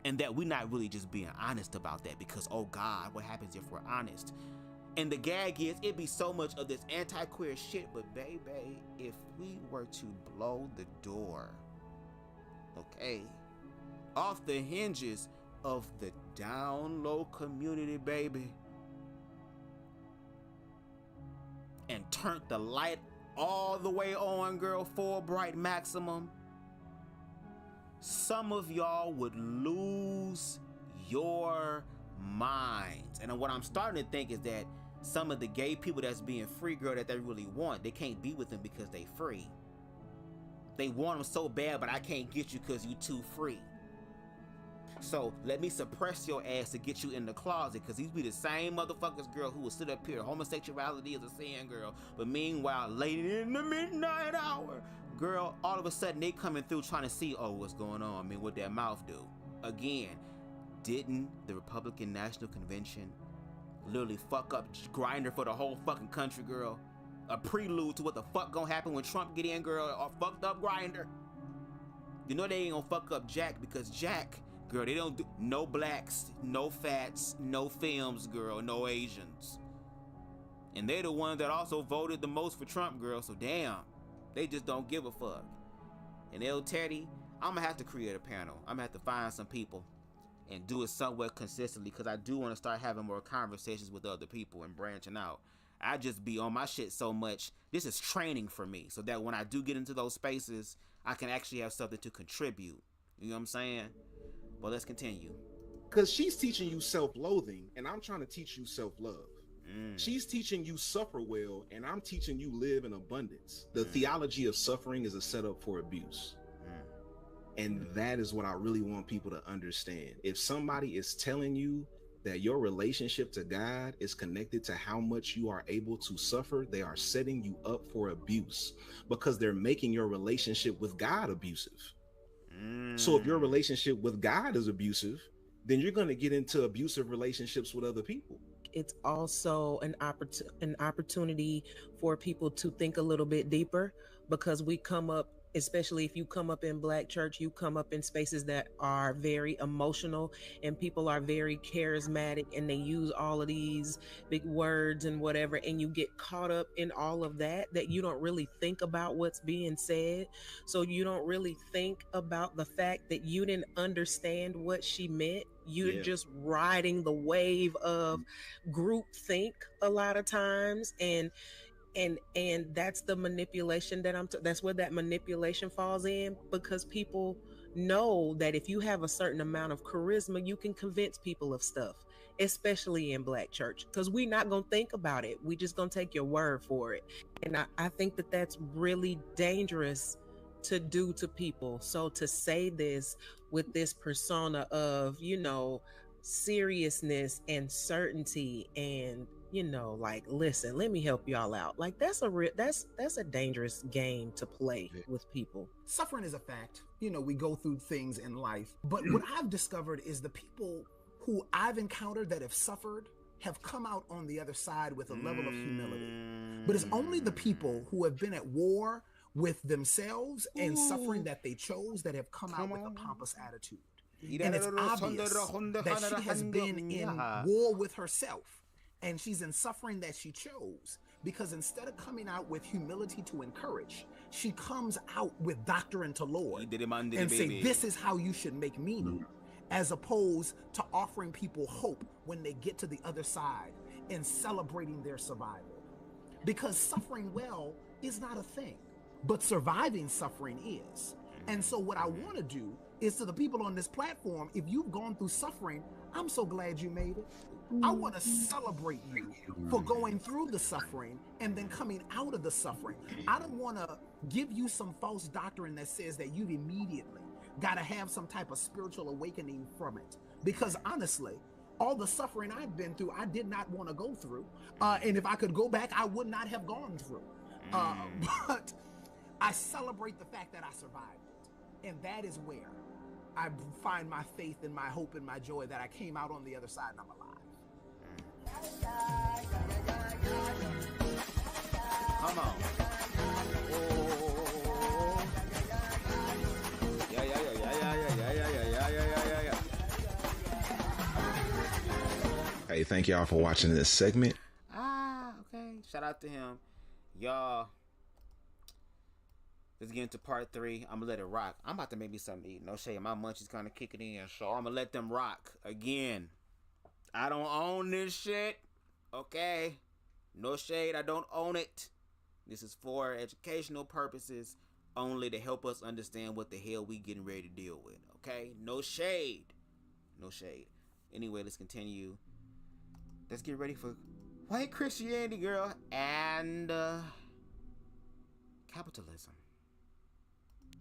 And that we're not really just being honest about that, because, oh God, what happens if we're honest? And the gag is, it be so much of this anti-queer shit, but baby, if we were to blow the door, okay, off the hinges of the down low community, baby, and turn the light all the way on, girl, full bright maximum, some of y'all would lose your minds. And what I'm starting to think is that some of the gay people that's being free, girl, that they really want, they can't be with them because they free. They want them so bad, but I can't get you because you too free. So let me suppress your ass to get you in the closet, because these be the same motherfuckers, girl, who will sit up here. Homosexuality is a sin, girl. But meanwhile, late in the midnight hour, girl, all of a sudden they coming through trying to see, oh, what's going on? I mean, what that mouth do? Again, didn't the Republican National Convention literally fuck up Grindr for the whole fucking country, girl? A prelude to what the fuck gonna happen when Trump get in, girl, or fucked up Grindr. You know they ain't gonna fuck up Jack, because Jack, girl, they don't do no blacks, no fats, no films, girl, no Asians. And they the ones that also voted the most for Trump, girl, so damn, they just don't give a fuck. And El Teddy, I'm gonna have to create a panel. I'm gonna have to find some people and do it somewhat consistently, because I do want to start having more conversations with other people and branching out. I just be on my shit so much. This is training for me, so that when I do get into those spaces, I can actually have something to contribute. You know what I'm saying? But let's continue. Because she's teaching you self-loathing, and I'm trying to teach you self-love. She's teaching you suffer well, and I'm teaching you live in abundance. The theology of suffering is a setup for abuse. And that is what I really want people to understand. If somebody is telling you that your relationship to God is connected to how much you are able to suffer, they are setting you up for abuse, because they're making your relationship with God abusive. So if your relationship with God is abusive, then you're going to get into abusive relationships with other people. It's also an opportunity for people to think a little bit deeper, because we come up, especially if you come up in Black church, you come up in spaces that are very emotional, and people are very charismatic, and they use all of these big words and whatever, and you get caught up in all of that you don't really think about what's being said. So you don't really think about the fact that you didn't understand what she meant. You're just riding the wave of group think a lot of times, and that's the manipulation that that's where that manipulation falls in, because people know that if you have a certain amount of charisma, you can convince people of stuff, especially in Black church, because we're not going to think about it. We just going to take your word for it. And I think that that's really dangerous to do to people. So to say this with this persona of, seriousness and certainty and, like, listen, let me help y'all out. Like, that's a dangerous game to play with people. Suffering is a fact. We go through things in life. But what I've discovered is the people who I've encountered that have suffered have come out on the other side with a level of humility. But it's only the people who have been at war with themselves and suffering that they chose that have come out with a pompous attitude. And it's obvious that she has been in war with herself, and she's in suffering that she chose, because instead of coming out with humility to encourage, she comes out with doctrine to Lord and say, this is how you should make meaning, as opposed to offering people hope when they get to the other side and celebrating their survival. Because suffering well is not a thing, but surviving suffering is. And so what I want to do is, to the people on this platform, if you've gone through suffering, I'm so glad you made it. I want to celebrate you for going through the suffering and then coming out of the suffering. I don't want to give you some false doctrine that says that you've immediately got to have some type of spiritual awakening from it. Because honestly, all the suffering I've been through, I did not want to go through. And if I could go back, I would not have gone through. But I celebrate the fact that I survived it. And that is where I find my faith and my hope and my joy that I came out on the other side and I'm alive. Come on. Oh. Yeah. Hey, thank y'all for watching this segment. Okay. Shout out to him. Y'all. Let's get into part 3. I'm gonna let it rock. I'm about to make me something to eat. No shade. My munchies kind of kicking in, so I'm gonna let them rock again. I don't own this shit. Okay. No shade. I don't own it. This is for educational purposes only, to help us understand what the hell we getting ready to deal with. Okay. No shade. No shade. Anyway, let's continue. Let's get ready for white Christianity, girl, and capitalism.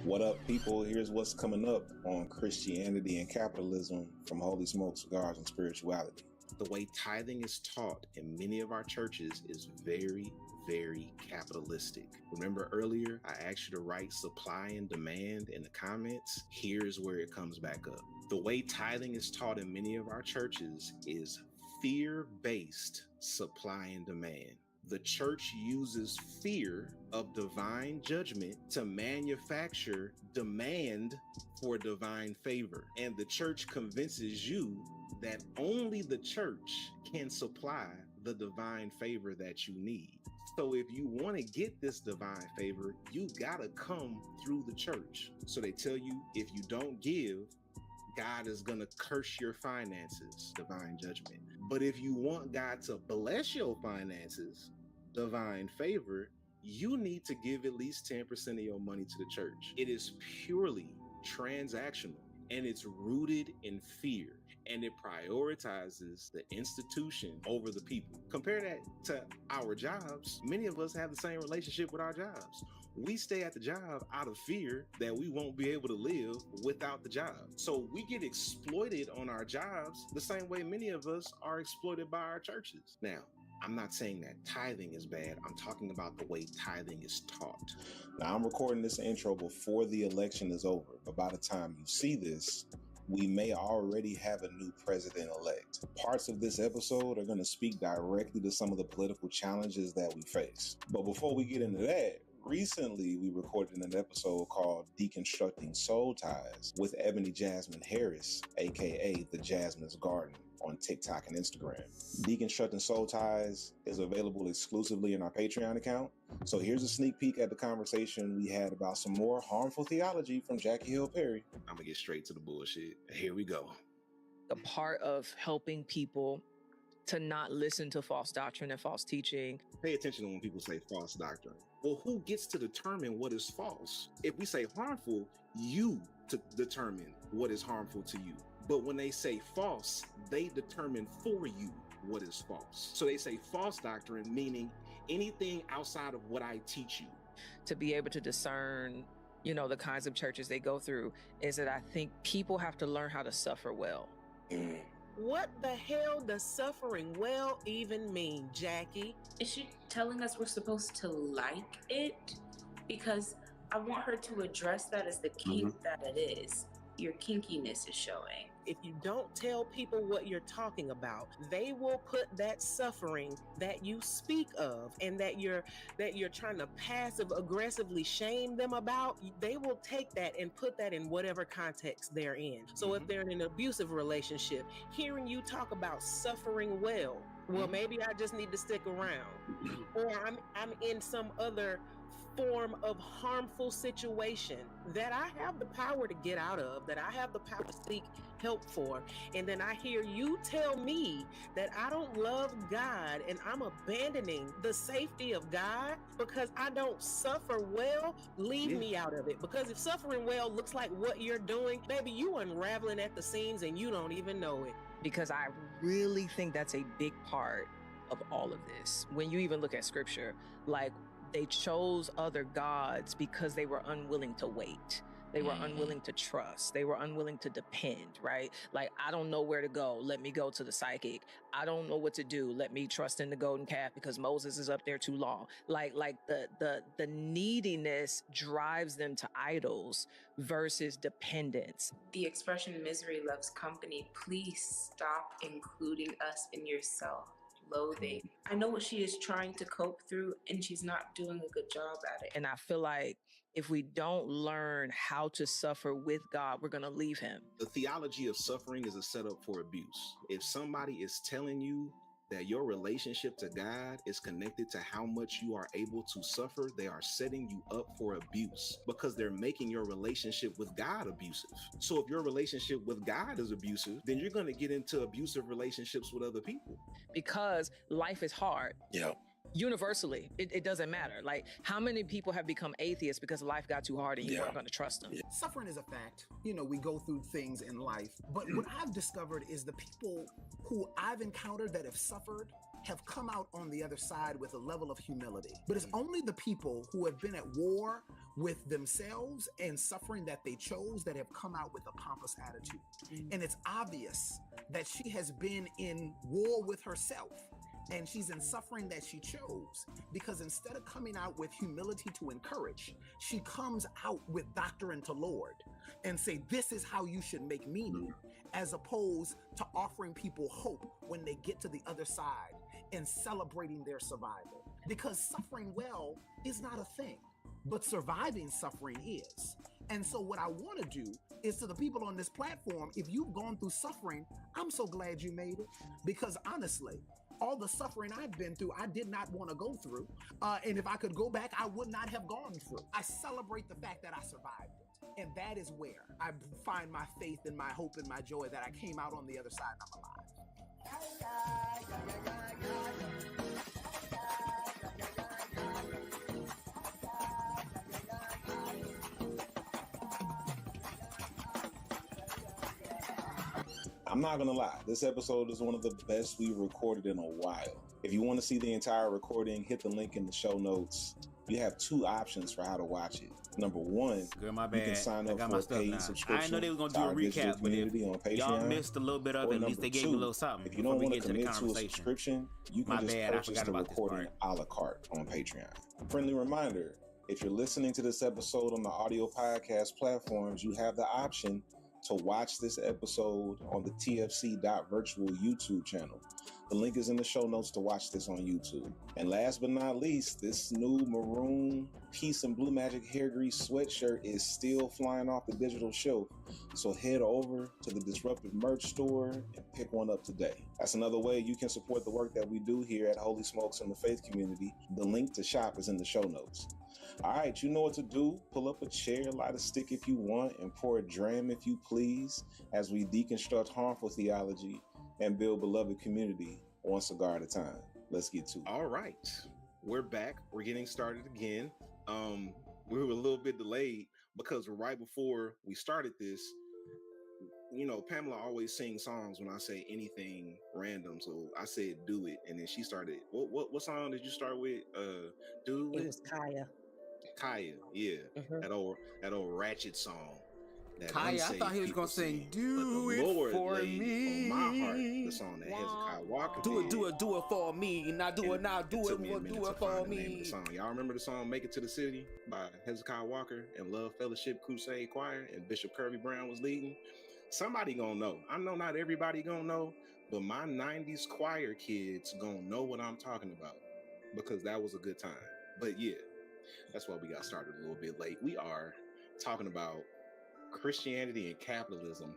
What up, people? Here's what's coming up on Christianity and capitalism from Holy Smoke, Cigars, and Spirituality. The way tithing is taught in many of our churches is very, very capitalistic. Remember earlier, I asked you to write supply and demand in the comments? Here's where it comes back up. The way tithing is taught in many of our churches is fear-based supply and demand. The church uses fear of divine judgment to manufacture demand for divine favor. And the church convinces you that only the church can supply the divine favor that you need. So if you want to get this divine favor, you gotta come through the church. So they tell you, if you don't give, God is gonna curse your finances, divine judgment. But if you want God to bless your finances, divine favor, you need to give at least 10% of your money to the church. It is purely transactional, and it's rooted in fear, and it prioritizes the institution over the people. Compare that to our jobs. Many of us have the same relationship with our jobs. We stay at the job out of fear that we won't be able to live without the job. So we get exploited on our jobs the same way many of us are exploited by our churches. Now, I'm not saying that tithing is bad. I'm talking about the way tithing is taught. Now, I'm recording this intro before the election is over, but by the time you see this, we may already have a new president-elect. Parts of this episode are going to speak directly to some of the political challenges that we face. But before we get into that, recently we recorded an episode called Deconstructing Soul Ties with Ebony Jasmine Harris, aka The Jasmine's Garden, on TikTok and Instagram. Deconstructing Soul Ties is available exclusively in our Patreon account. So here's a sneak peek at the conversation we had about some more harmful theology from Jackie Hill Perry. I'm gonna get straight to the bullshit. Here we go. A part of helping people to not listen to false doctrine and false teaching. Pay attention to when people say false doctrine. Well, who gets to determine what is false? If we say harmful, you to determine what is harmful to you. But when they say false, they determine for you what is false. So they say false doctrine, meaning anything outside of what I teach you. To be able to discern, the kinds of churches they go through, is that I think people have to learn how to suffer well. What the hell does suffering well even mean, Jackie? Is she telling us we're supposed to like it? Because I want her to address that as the kink that it is. Your kinkiness is showing. If you don't tell people what you're talking about, they will put that suffering that you speak of and that you're trying to passive aggressively shame them about, they will take that and put that in whatever context they're in. So if they're in an abusive relationship, hearing you talk about suffering well, maybe I just need to stick around. Or I'm in some other form of harmful situation that I have the power to get out of, that I have the power to seek help for, and then I hear you tell me that I don't love God and I'm abandoning the safety of God because I don't suffer well, leave me out of it. Because if suffering well looks like what you're doing, baby, you unraveling at the seams and you don't even know it. Because I really think that's a big part of all of this. When you even look at scripture, like, they chose other gods because they were unwilling to wait. They were unwilling to trust. They were unwilling to depend, right? Like, I don't know where to go. Let me go to the psychic. I don't know what to do. Let me trust in the golden calf because Moses is up there too long. Like the neediness drives them to idols versus dependence. The expression misery loves company. Please stop including us in your self-loathing. I know what she is trying to cope through, and she's not doing a good job at it. And I feel like if we don't learn how to suffer with God, we're going to leave him. The theology of suffering is a setup for abuse. If somebody is telling you that your relationship to God is connected to how much you are able to suffer, they are setting you up for abuse because they're making your relationship with God abusive. So if your relationship with God is abusive, then you're going to get into abusive relationships with other people. Because life is hard. Yeah. Universally, it doesn't matter. Like, how many people have become atheists because life got too hard and you weren't going to trust them? Suffering is a fact. We go through things in life. But what I've discovered is the people who I've encountered that have suffered have come out on the other side with a level of humility. But it's only the people who have been at war with themselves and suffering that they chose that have come out with a pompous attitude. And it's obvious that she has been in war with herself. And she's in suffering that she chose, because instead of coming out with humility to encourage, she comes out with doctrine to Lord and say, this is how you should make meaning, as opposed to offering people hope when they get to the other side and celebrating their survival. Because suffering well is not a thing, but surviving suffering is. And so what I want to do is, to the people on this platform, if you've gone through suffering, I'm so glad you made it, because honestly, all the suffering I've been through, I did not want to go through. And if I could go back, I would not have gone through. I celebrate the fact that I survived it. And that is where I find my faith and my hope and my joy that I came out on the other side and I'm alive. I'm not gonna lie, this episode is one of the best we've recorded in a while. If you want to see the entire recording, hit the link in the show notes. You have two options for how to watch it. Number one, Girl, my you bad. can sign I up got for my a stuff paid now. subscription I didn't know they were to gonna our do a digital recap, but if community on Patreon. y'all missed a little bit of Or it, at least number they gave you a two, little something if you before don't we want get to into the commit to a conversation. subscription, you can My just bad, I purchase forgot the about this recording a la carte on Patreon. Friendly reminder, if you're listening to this episode on the audio podcast platforms, you have the option to watch this episode on the tfc.virtual YouTube channel. The link is in the show notes to watch this on YouTube. And last but not least, this new maroon Peace and Blue Magic Hair Grease sweatshirt is still flying off the digital shelf. So head over to the Disruptive merch store and pick one up today. That's another way you can support the work that we do here at Holy Smokes in the Faith Community. The link to shop is in the show notes. All right, you know what to do. Pull up a chair, light a stick if you want, and pour a dram if you please, as we deconstruct harmful theology and build beloved community one cigar at a time. Let's get to it. All right, we're back. We're getting started again. We were a little bit delayed because right before we started this, you know, Pamela always sings songs when I say anything random. So I said, "Do it," and then she started. What song did you start with? Do it. It was Kaya. Kaya, yeah, that old ratchet song. That Kaya, I thought he was gonna sing "Do It Lord for laid Me" on my heart the song that Hezekiah Walker Do did. it for me. Now do it now. Do took me a it minute to for find the name of me. the song. Y'all remember the song "Make It to the City" by Hezekiah Walker and Love Fellowship Crusade Choir, and Bishop Kirby Brown was leading? Somebody gonna know. I know not everybody gonna know, but my 90s choir kids gonna know what I'm talking about because that was a good time. But yeah, that's why we got started a little bit late. We are talking about Christianity and capitalism.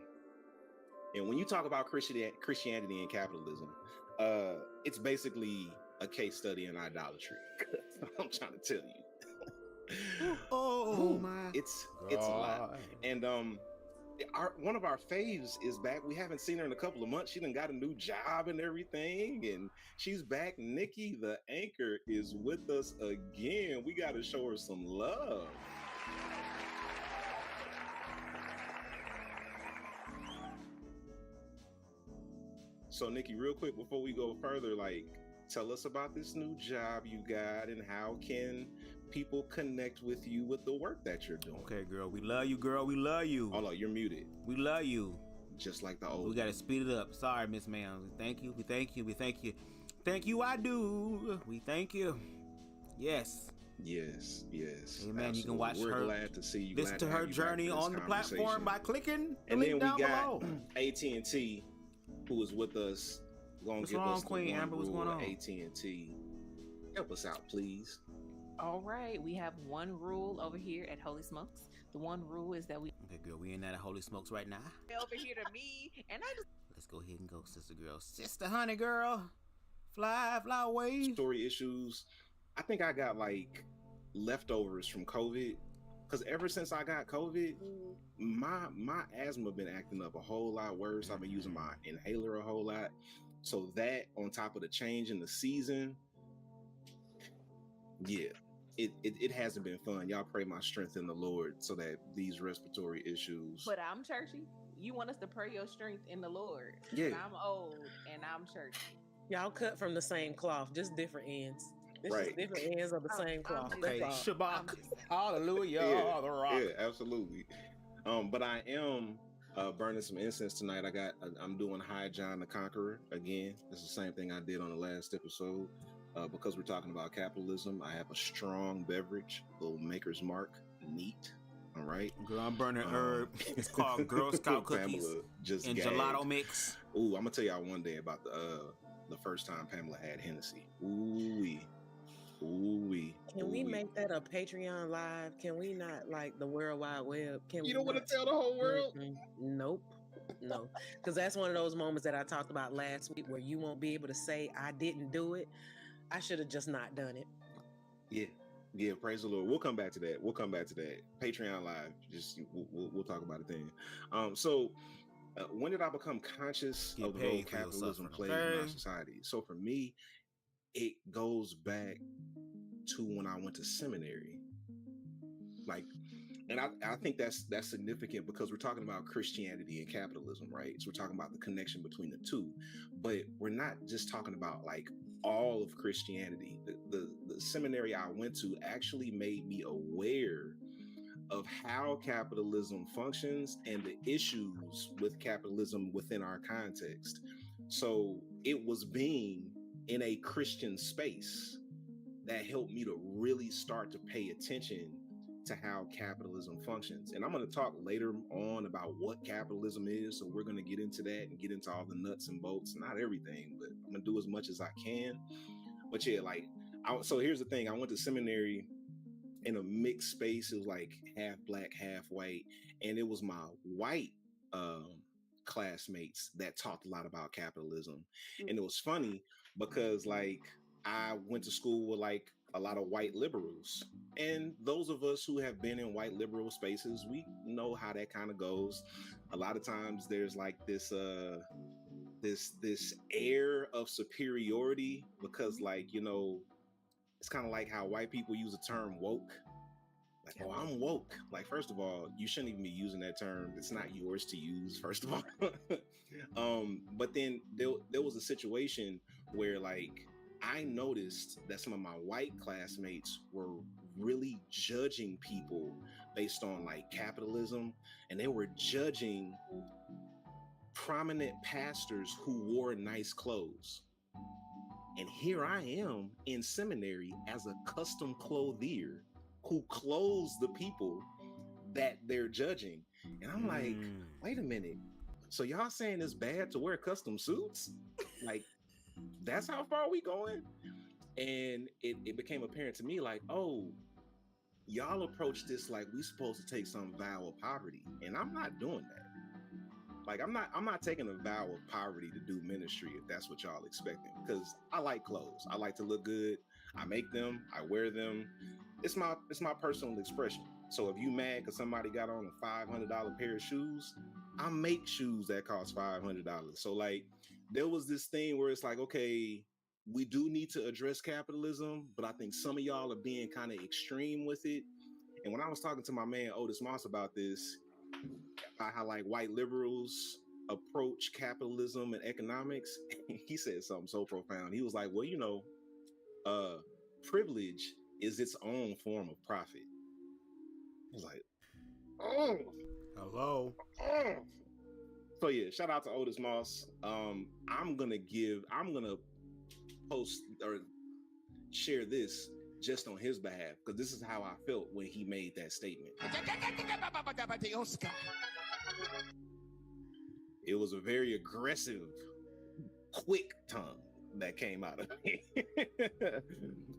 And when you talk about Christianity and capitalism, it's basically a case study in idolatry. I'm trying to tell you. It's a lot. And one of our faves is back. We haven't seen her in a couple of months. She done got a new job and everything, and she's back. Nikki, the anchor, is with us again. We got to show her some love. So, Nikki, real quick before we go further, like, tell us about this new job you got and how can people connect with you with the work that you're doing. Okay, girl, we love you, girl. We love you. Hold on, you're muted. We love you. Just like the old. We gotta speed it up. Sorry, Miss Ma'am. Thank you. We thank you. We thank you. Thank you. I do. We thank you. Yes. Yes. Amen. You can watch We're her. glad to see you. Listen to her journey on the platform by clicking the and link then down we got below. AT&T, who is with us. Gonna What's give wrong, us Queen Amber? What's going on? AT&T, help us out, please. All right, we have one rule over here at Holy Smokes. The one rule is that we. Okay, girl, we ain't at Holy Smokes right now. Over here to me, and I just. Let's go ahead and go, sister girl. Sister honey girl. Fly away. Story issues. I think I got like leftovers from COVID. Because ever since I got COVID, my asthma been acting up a whole lot worse. I've been using my inhaler a whole lot. So that on top of the change in the season, yeah, it hasn't been fun. Y'all pray my strength in the Lord so that these respiratory issues. But I'm churchy. You want us to pray your strength in the Lord. Yeah. And I'm old and I'm churchy. Y'all cut from the same cloth, just different ends. It's Right. just different ends of the same cloth. Okay, That's all. Shabbat. Hallelujah. Yeah, The rock. yeah, absolutely. But I am burning some incense tonight. I'm doing High John the Conqueror again. It's the same thing I did on the last episode. Because we're talking about capitalism, I have a strong beverage, little Maker's Mark, neat. All right. Girl, I'm burning herb. It's called Girl Scout cookies Pamela just and gagged. gelato mix. Ooh, I'm gonna tell y'all one day about the first time Pamela had Hennessy. Ooh-wee. Can we make that a Patreon live? Can we not like the World Wide Web? Can You don't want to tell the whole world? Nope. No, because that's one of those moments that I talked about last week where you won't be able to say I didn't do it. I should have just not done it. Yeah, praise the Lord. We'll come back to that. Patreon live. Just we'll talk about it then. So when did I become conscious of the role capitalism plays in our society? So for me, it goes back to when I went to seminary. And I think that's significant because we're talking about Christianity and capitalism, right? So we're talking about the connection between the two, but we're not just talking about like all of Christianity. The seminary I went to actually made me aware of how capitalism functions and the issues with capitalism within our context. So it was being in a Christian space that helped me to really start to pay attention to how capitalism functions. And I'm going to talk later on about what capitalism is. So we're going to get into that and get into all the nuts and bolts, not everything, but I'm going to do as much as I can. But yeah, like, so here's the thing. I went to seminary in a mixed space. It was like half black, half white. And it was my white classmates that talked a lot about capitalism. And it was funny because like I went to school with like a lot of white liberals. And those of us who have been in white liberal spaces, we know how that kind of goes. A lot of times there's like this air of superiority because like, you know, it's kind of like how white people use the term woke. Like, oh, I'm woke. Like, first of all, you shouldn't even be using that term. It's not yours to use, first of all. But then there was a situation where like I noticed that some of my white classmates were really judging people based on like capitalism, and they were judging prominent pastors who wore nice clothes. And here I am in seminary as a custom clothier who clothes the people that they're judging. And I'm like, wait a minute. So y'all saying it's bad to wear custom suits? Like, that's how far we going? And it became apparent to me like, oh, y'all approach this like we supposed to take some vow of poverty. And I'm not doing that. Like, I'm not taking a vow of poverty to do ministry if that's what y'all expecting. Because I like clothes. I like to look good. I make them. I wear them. It's my personal expression. So if you mad because somebody got on a $500 pair of shoes, I make shoes that cost $500. So like, there was this thing where it's like, okay, we do need to address capitalism, but I think some of y'all are being kind of extreme with it. And when I was talking to my man Otis Moss about this, about how like white liberals approach capitalism and economics, he said something so profound. He was like, well, you know, privilege is its own form of profit. I was like, oh, hello. Oh. So yeah, shout out to Otis Moss. I'm gonna post or share this just on his behalf because this is how I felt when he made that statement. It was a very aggressive, quick tongue that came out of me.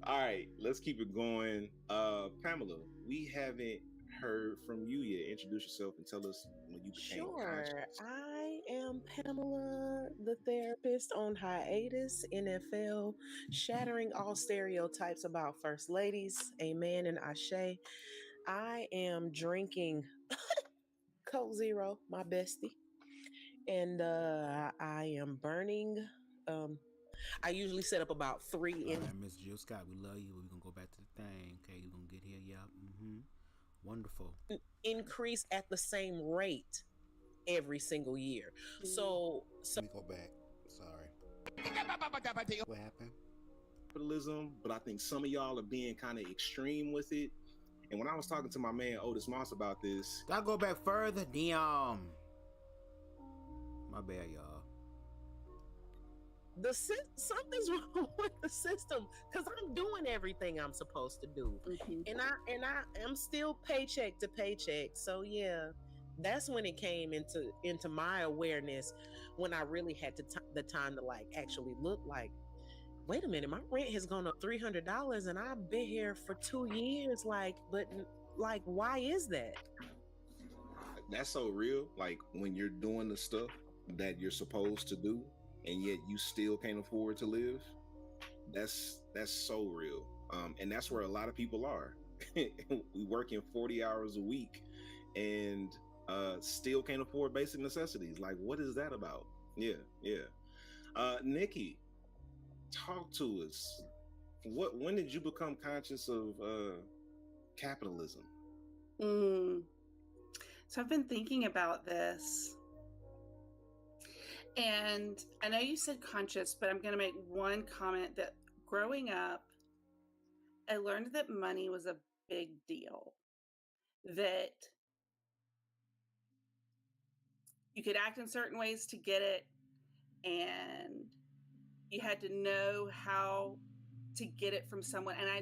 All right, let's keep it going. Pamela, we haven't heard from you yet. Introduce yourself and tell us when you became conscious. I am Pamela, the therapist on hiatus, NFL, shattering all stereotypes about first ladies. Amen and ashe. I am drinking Coke Zero, my bestie. And I am burning. I usually set up about 3 in. All right, Miss Jill Scott, we love you. We're gonna go back to the thing. Okay, you're gonna get here. Yep. Wonderful. Increase at the same rate every single year. So let me go back. Sorry. What happened? Capitalism, but I think some of y'all are being kind of extreme with it. And when I was talking to my man Otis Moss about this, I'll go back further. Damn. My bad, y'all. Something's wrong with the system because I'm doing everything I'm supposed to do, and I am still paycheck to paycheck. So yeah, that's when it came into my awareness when I really had the time to like actually look like, wait a minute, my rent has gone up $300 and I've been here for 2 years. Like, but like, why is that? That's so real. Like when you're doing the stuff that you're supposed to do and yet you still can't afford to live, that's so real. And that's where a lot of people are. We working 40 hours a week and still can't afford basic necessities. Like, what is that about? Yeah. Nikki, talk to us. When did you become conscious of capitalism? So I've been thinking about this. And I know you said conscious, but I'm going to make one comment that growing up, I learned that money was a big deal. That you could act in certain ways to get it, and you had to know how to get it from someone. And I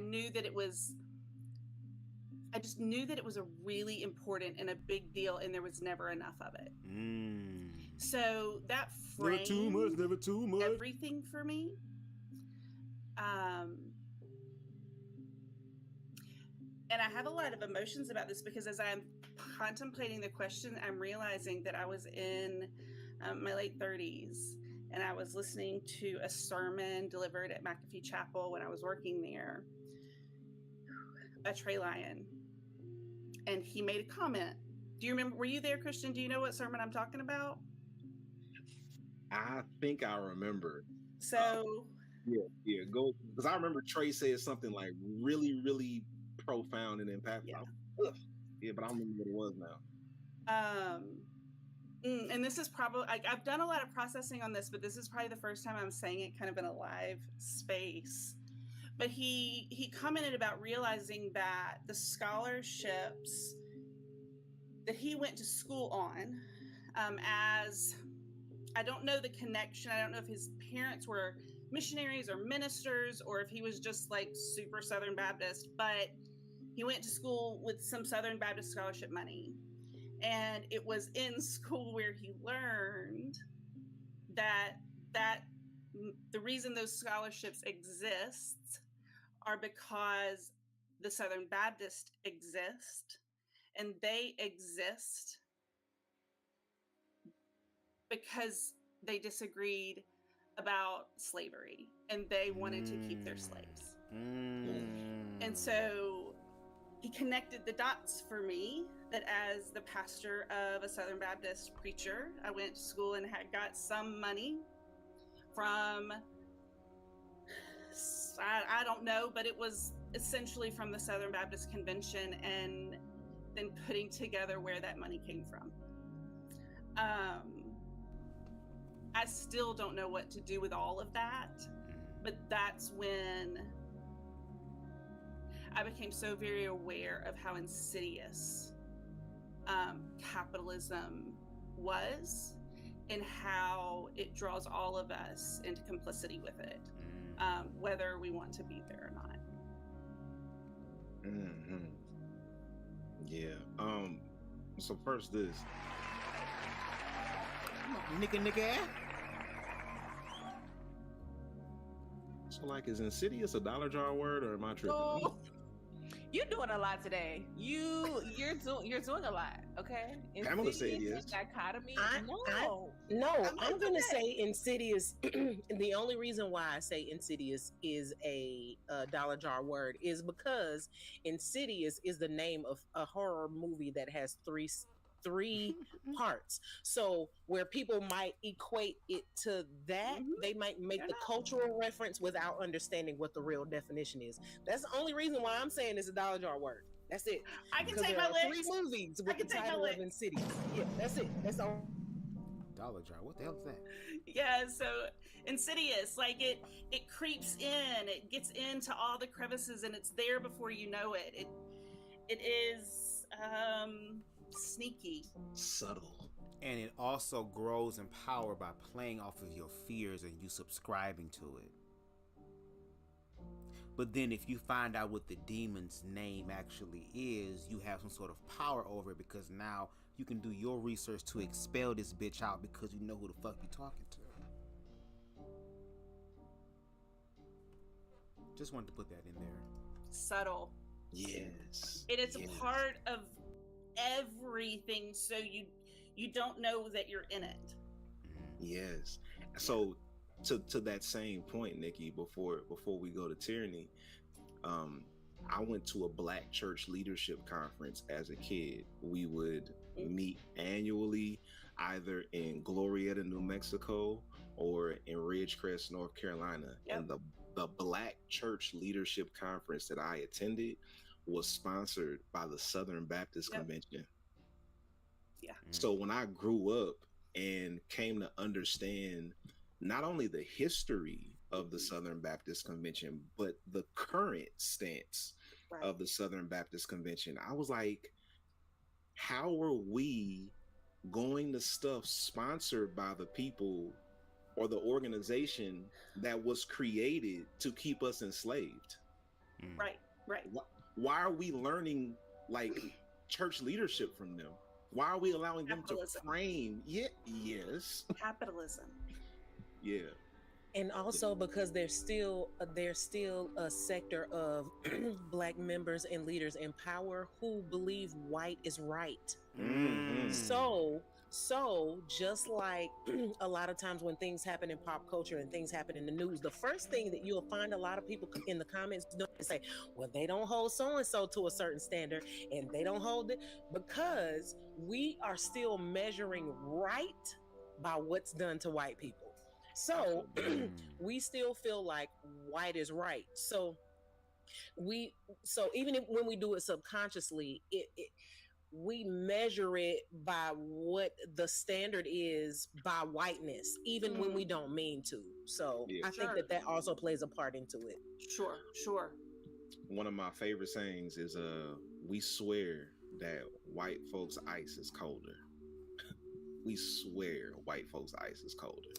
just knew that it was a really important and a big deal, and there was never enough of it. So that framed never too much. everything for me. And I have a lot of emotions about this, because as I'm contemplating the question, I'm realizing that I was in my late 30s, and I was listening to a sermon delivered at McAfee Chapel when I was working there, a Trey Lyon, and he made a comment. Do you remember? Were you there, Christian? Do you know what sermon I'm talking about? I think I remember. So yeah, go, because I remember Trey said something like really, really profound and impactful. Yeah, but I don't remember what it was now. And this is probably, I've done a lot of processing on this, but this is probably the first time I'm saying it kind of in a live space. But he commented about realizing that the scholarships that he went to school on, as I don't know the connection. I don't know if his parents were missionaries or ministers, or if he was just like super Southern Baptist, but he went to school with some Southern Baptist scholarship money. And it was in school where he learned that the reason those scholarships exist are because the Southern Baptists exist, and they exist because they disagreed about slavery, and they wanted to keep their slaves. And so he connected the dots for me, that as the pastor of a Southern Baptist preacher, I went to school and had got some money from, I don't know, but it was essentially from the Southern Baptist Convention, and then putting together where that money came from. I still don't know what to do with all of that, but that's when I became so very aware of how insidious capitalism was, and how it draws all of us into complicity with it, whether we want to be there or not. Yeah. So first this. Nigga. So like, is insidious a dollar jar word, or am I tripping? Oh, you're doing a lot today. You're doing a lot. Okay. I'm gonna say it is. Dichotomy. I'm gonna say insidious. The only reason why I say insidious is a dollar jar word is because insidious is the name of a horror movie that has three parts. So where people might equate it to that, they might make the cultural reference without understanding what the real definition is. That's the only reason why I'm saying it's a dollar jar word. That's it. I can take my licks. 3 movies with the title of Insidious. Yeah, that's it. That's all. Dollar jar. What the hell is that? Yeah, so insidious, like it creeps in, it gets into all the crevices, and it's there before you know it. It is sneaky, subtle, and it also grows in power by playing off of your fears and you subscribing to it. But then if you find out what the demon's name actually is, you have some sort of power over it, because now you can do your research to expel this bitch out, because you know who the fuck you're talking to. Just wanted to put that in there. Subtle. Yes. It is a part of everything, so you don't know that you're in it. Yes. So to that same point, Nikki, before we go to tyranny, I went to a Black church leadership conference as a kid. We would meet annually, either in Glorieta, New Mexico, or in Ridgecrest, North Carolina. And the Black church leadership conference that I attended was sponsored by the Southern Baptist Convention. Yeah. So when I grew up, and came to understand not only the history of the Southern Baptist Convention, but the current stance of the Southern Baptist Convention. I was like, how are we going to stuff sponsored by the people or the organization that was created to keep us enslaved? Right. Why are we learning like church leadership from them? Why are we allowing them to frame? Yes. Capitalism. Yeah. And also because there's still a sector of Black members and leaders in power who believe white is right. So just like a lot of times when things happen in pop culture and things happen in the news, the first thing that you'll find a lot of people in the comments do is say, well, they don't hold so-and-so to a certain standard and they don't hold it, because we are still measuring right by what's done to white people. So we still feel like white is right. So even when we do it subconsciously, we measure it by what the standard is by whiteness, even when we don't mean to. So I think that also plays a part into it. Sure. One of my favorite sayings is, we swear that white folks' ice is colder. We swear white folks' ice is colder.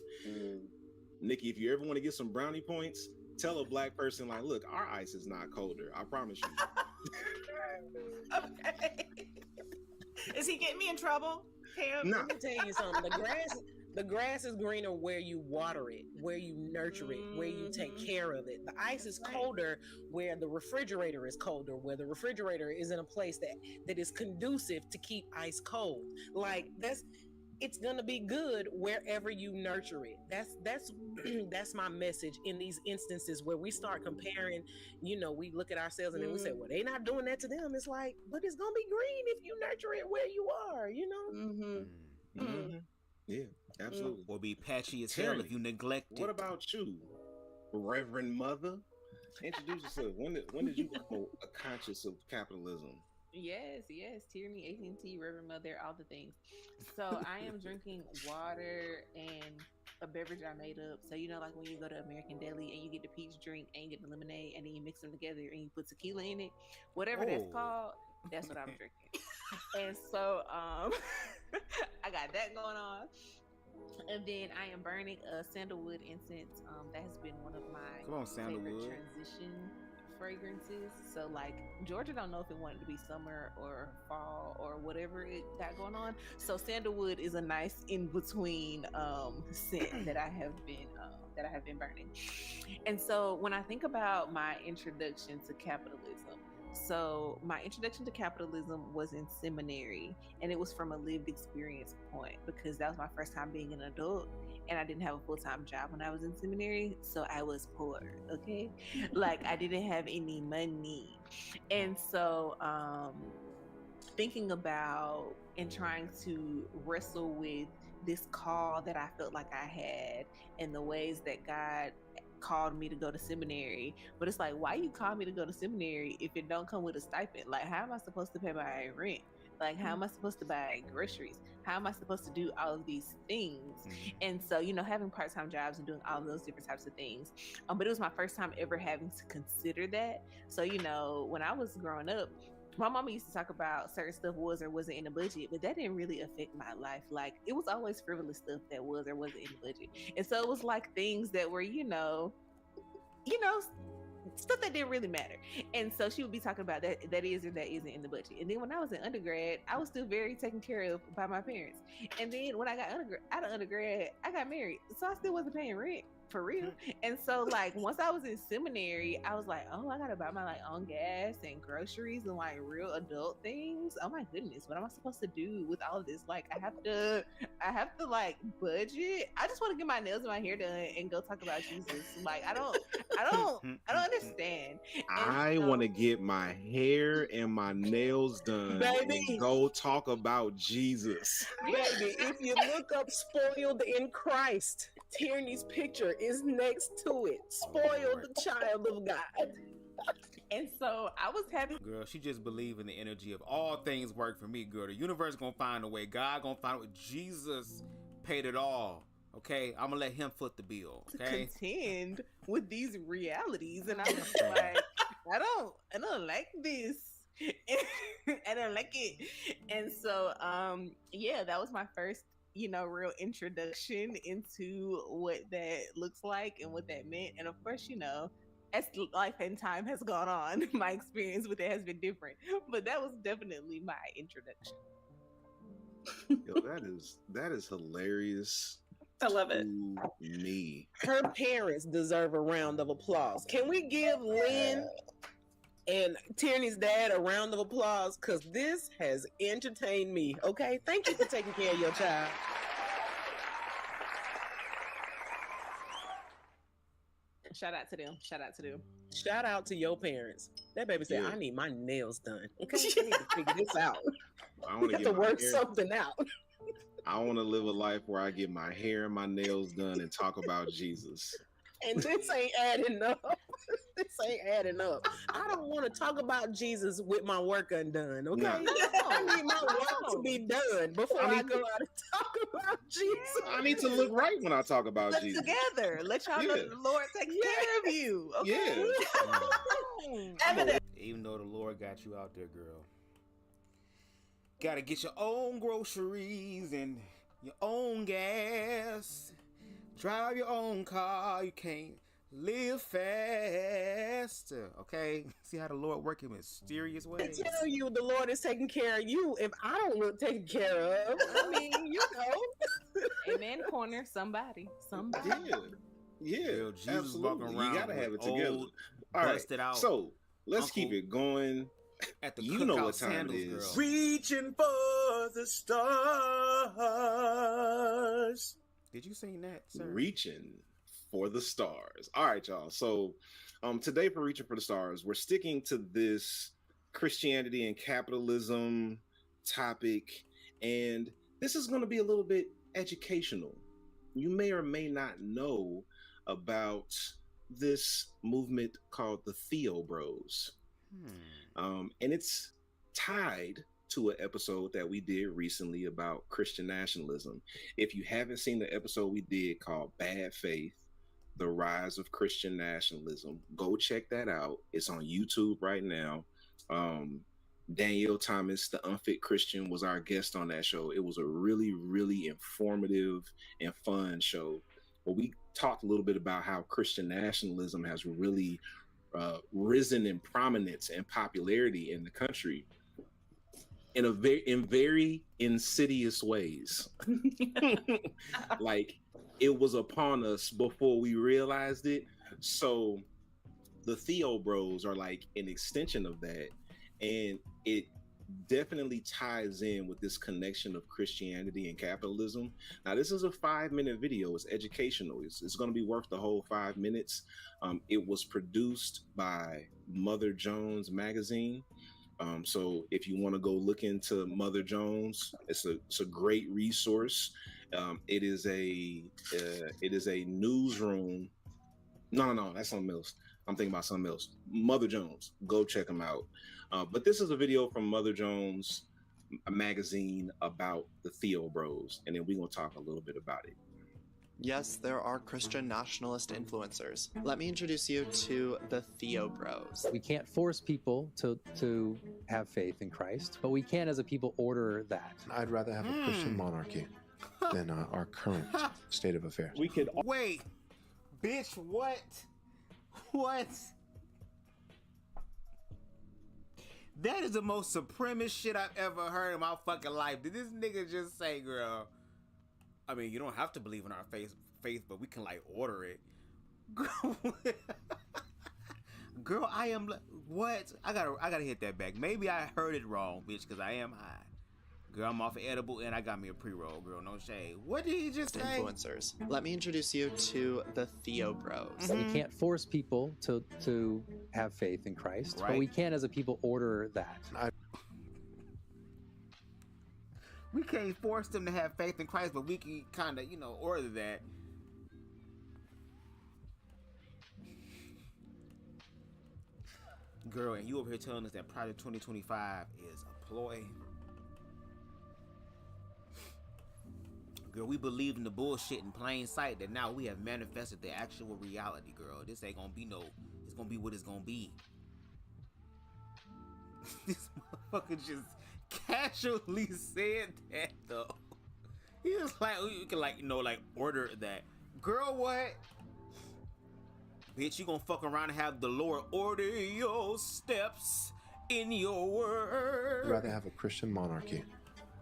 Nikki, if you ever want to get some brownie points, tell a Black person, like, look, our ice is not colder. I promise you. Okay. Is he getting me in trouble? Nah. Let me tell you something. The grass is greener where you water it, where you nurture it, where you take care of it. The ice is colder where the refrigerator is colder, where the refrigerator is in a place that is conducive to keep ice cold. Like it's gonna be good wherever you nurture it. That's my message in these instances where we start comparing. We look at ourselves and then we say, well, they not doing that to them. It's like, but it's gonna be green if you nurture it where you are. Yeah, absolutely. Or be patchy as hell if you neglect it. What about you, Reverend Mother? Introduce yourself. When did you become a conscious of capitalism? Yes, tyranny, AT&T, Reverend Mother, all the things. So I am drinking water and a beverage I made up. So like when you go to American Deli and you get the peach drink and you get the lemonade and then you mix them together and you put tequila in it, whatever that's called, that's what I'm drinking. And so I got that going on. And then I am burning a sandalwood incense. That has been one of my favorite transition fragrances. So like Georgia don't know if it wanted to be summer or fall or whatever it got going on. So sandalwood is a nice in between scent that I have been burning. And so when I think about my introduction to capitalism, so my introduction to capitalism was in seminary, and it was from a lived experience point because that was my first time being an adult, and I didn't have a full-time job when I was in seminary, so I was poor, okay? Like I didn't have any money. And so thinking about and trying to wrestle with this call that I felt like I had and the ways that God called me to go to seminary, but it's like, why you call me to go to seminary if it don't come with a stipend? Like, how am I supposed to pay my rent? Like, how am I supposed to buy groceries? How am I supposed to do all of these things? And so, having part-time jobs and doing all of those different types of things. But it was my first time ever having to consider that. So, when I was growing up, my mama used to talk about certain stuff was or wasn't in the budget, but that didn't really affect my life. Like it was always frivolous stuff that was or wasn't in the budget. And so it was like things that were, stuff that didn't really matter. And so she would be talking about that is or that isn't in the budget. And then when I was in undergrad, I was still very taken care of by my parents. And then when I got out of undergrad, I got married. So I still wasn't paying rent. For real. And so like once I was in seminary, I was like, oh, I gotta buy my own gas and groceries and real adult things. Oh my goodness, what am I supposed to do with all of this? Like I have to budget. I just want to get my nails and my hair done and go talk about Jesus. Like I don't understand. I want to get my hair and my nails done, baby, and go talk about Jesus. Baby, if you look up "Spoiled in Christ," Tierney's picture is next to it. Spoiled child of God. And so I was having... Girl, she just believe in the energy of all things work for me, girl. The universe gonna find a way. God gonna find a way. Jesus paid it all. Okay, I'm gonna let him foot the bill. Okay, to contend with these realities, and I was like, I don't like this. I don't like it. And so, yeah, that was my first, real introduction into what that looks like and what that meant. And of course, as life and time has gone on, my experience with it has been different. But that was definitely my introduction. Yo, that is hilarious. I love it. Me. Her parents deserve a round of applause. Can we give Lynn and Tierney's dad a round of applause? Because this has entertained me. Okay, thank you for taking care of your child. Shout out to them. Shout out to them. Shout out to your parents. That baby said, I need my nails done. Okay, I need to figure this out. I want to work something out. I want to live a life where I get my hair and my nails done and talk about Jesus. And this ain't adding up. This ain't adding up. I don't want to talk about Jesus with my work undone, okay? No. I need my work to be done before I go out and talk about Jesus. I need to look right when I talk about Jesus. Together. Let y'all know the Lord takes care of you, okay? Yeah. Even though the Lord got you out there, girl. Gotta get your own groceries and your own gas. Drive your own car. You can't live fast. Okay? See how the Lord works in mysterious ways? I tell you, the Lord is taking care of you if I don't look taken care of. I mean, Amen, corner. Somebody. Yeah. Yo, Jesus absolutely. Walking around you gotta have it together. old, All right. busted out. So let's keep it going. At the you know what time it is. Girl. Reaching for the stars. Did you sing that, sir? Reaching for the stars. All right, y'all. So today for Reaching for the Stars, we're sticking to this Christianity and capitalism topic. And this is going to be a little bit educational. You may or may not know about this movement called the Theo Bros. And it's tied to an episode that we did recently about Christian nationalism. If you haven't seen the episode we did called Bad Faith, The Rise of Christian Nationalism, go check that out. It's on YouTube right now. Danielle Thomas, the Unfit Christian, was our guest on that show. It was a really, really informative and fun show. But we talked a little bit about how Christian nationalism has really risen in prominence and popularity in the country in very insidious ways. Like it was upon us before we realized it. So the Theo Bros are like an extension of that, and it definitely ties in with this connection of Christianity and capitalism. Now, this is a 5-minute video. It's educational. It's going to be worth the whole 5 minutes. It was produced by Mother Jones magazine. So if you want to go look into Mother Jones, it's a great resource. It is a newsroom. No, that's something else. I'm thinking about something else. Mother Jones, go check them out. But this is a video from Mother Jones magazine about the Theo Bros, and then we're gonna talk a little bit about it. Yes, there are Christian nationalist influencers. Let me introduce you to the Theo Bros. We can't force people to have faith in Christ, but we can, as a people, order that. I'd rather have a Christian monarchy than our current state of affairs. We could wait, bitch. What? That is the most supremacist shit I've ever heard in my fucking life. Did this nigga just say, girl? I mean, you don't have to believe in our faith, but we can like order it. Girl, I am what? I gotta hit that back. Maybe I heard it wrong, bitch, because I am high. Girl, I'm off of edible and I got me a pre-roll, girl. No shade. What did he just say? Influencers. Let me introduce you to the Theo Bros. We can't force people to have faith in Christ, but we can, as a people, order that. We can't force them to have faith in Christ, but we can kind of, order that. Girl, and you over here telling us that Project 2025 is a ploy. Girl, we believed in the bullshit in plain sight that now we have manifested the actual reality, girl. This ain't gonna be no, it's gonna be what it's gonna be. This motherfucker just casually said that though. He was like, you can like, you know, like order that. Girl, what? Bitch, you gonna fuck around and have the Lord order your steps in your word. I'd rather have a Christian monarchy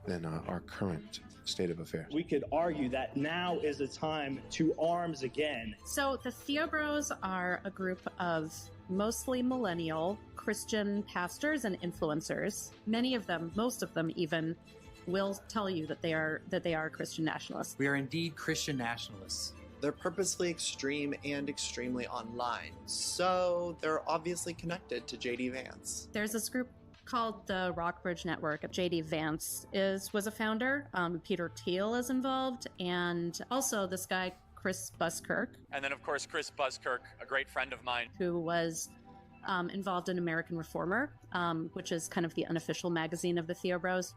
than our current state of affairs. We could argue that now is the time to arms again. So the Theobros are a group of mostly millennial Christian pastors and influencers. Many of them, most of them even, will tell you that they are Christian nationalists. We are indeed Christian nationalists. They're purposely extreme and extremely online, so they're obviously connected to J.D. Vance. There's this group called the Rockbridge Network. J.D. Vance was a founder. Peter Thiel is involved, and also this guy Chris Buskirk. And then, of course, Chris Buskirk, a great friend of mine, who was involved in American Reformer, which is kind of the unofficial magazine of the Theobros.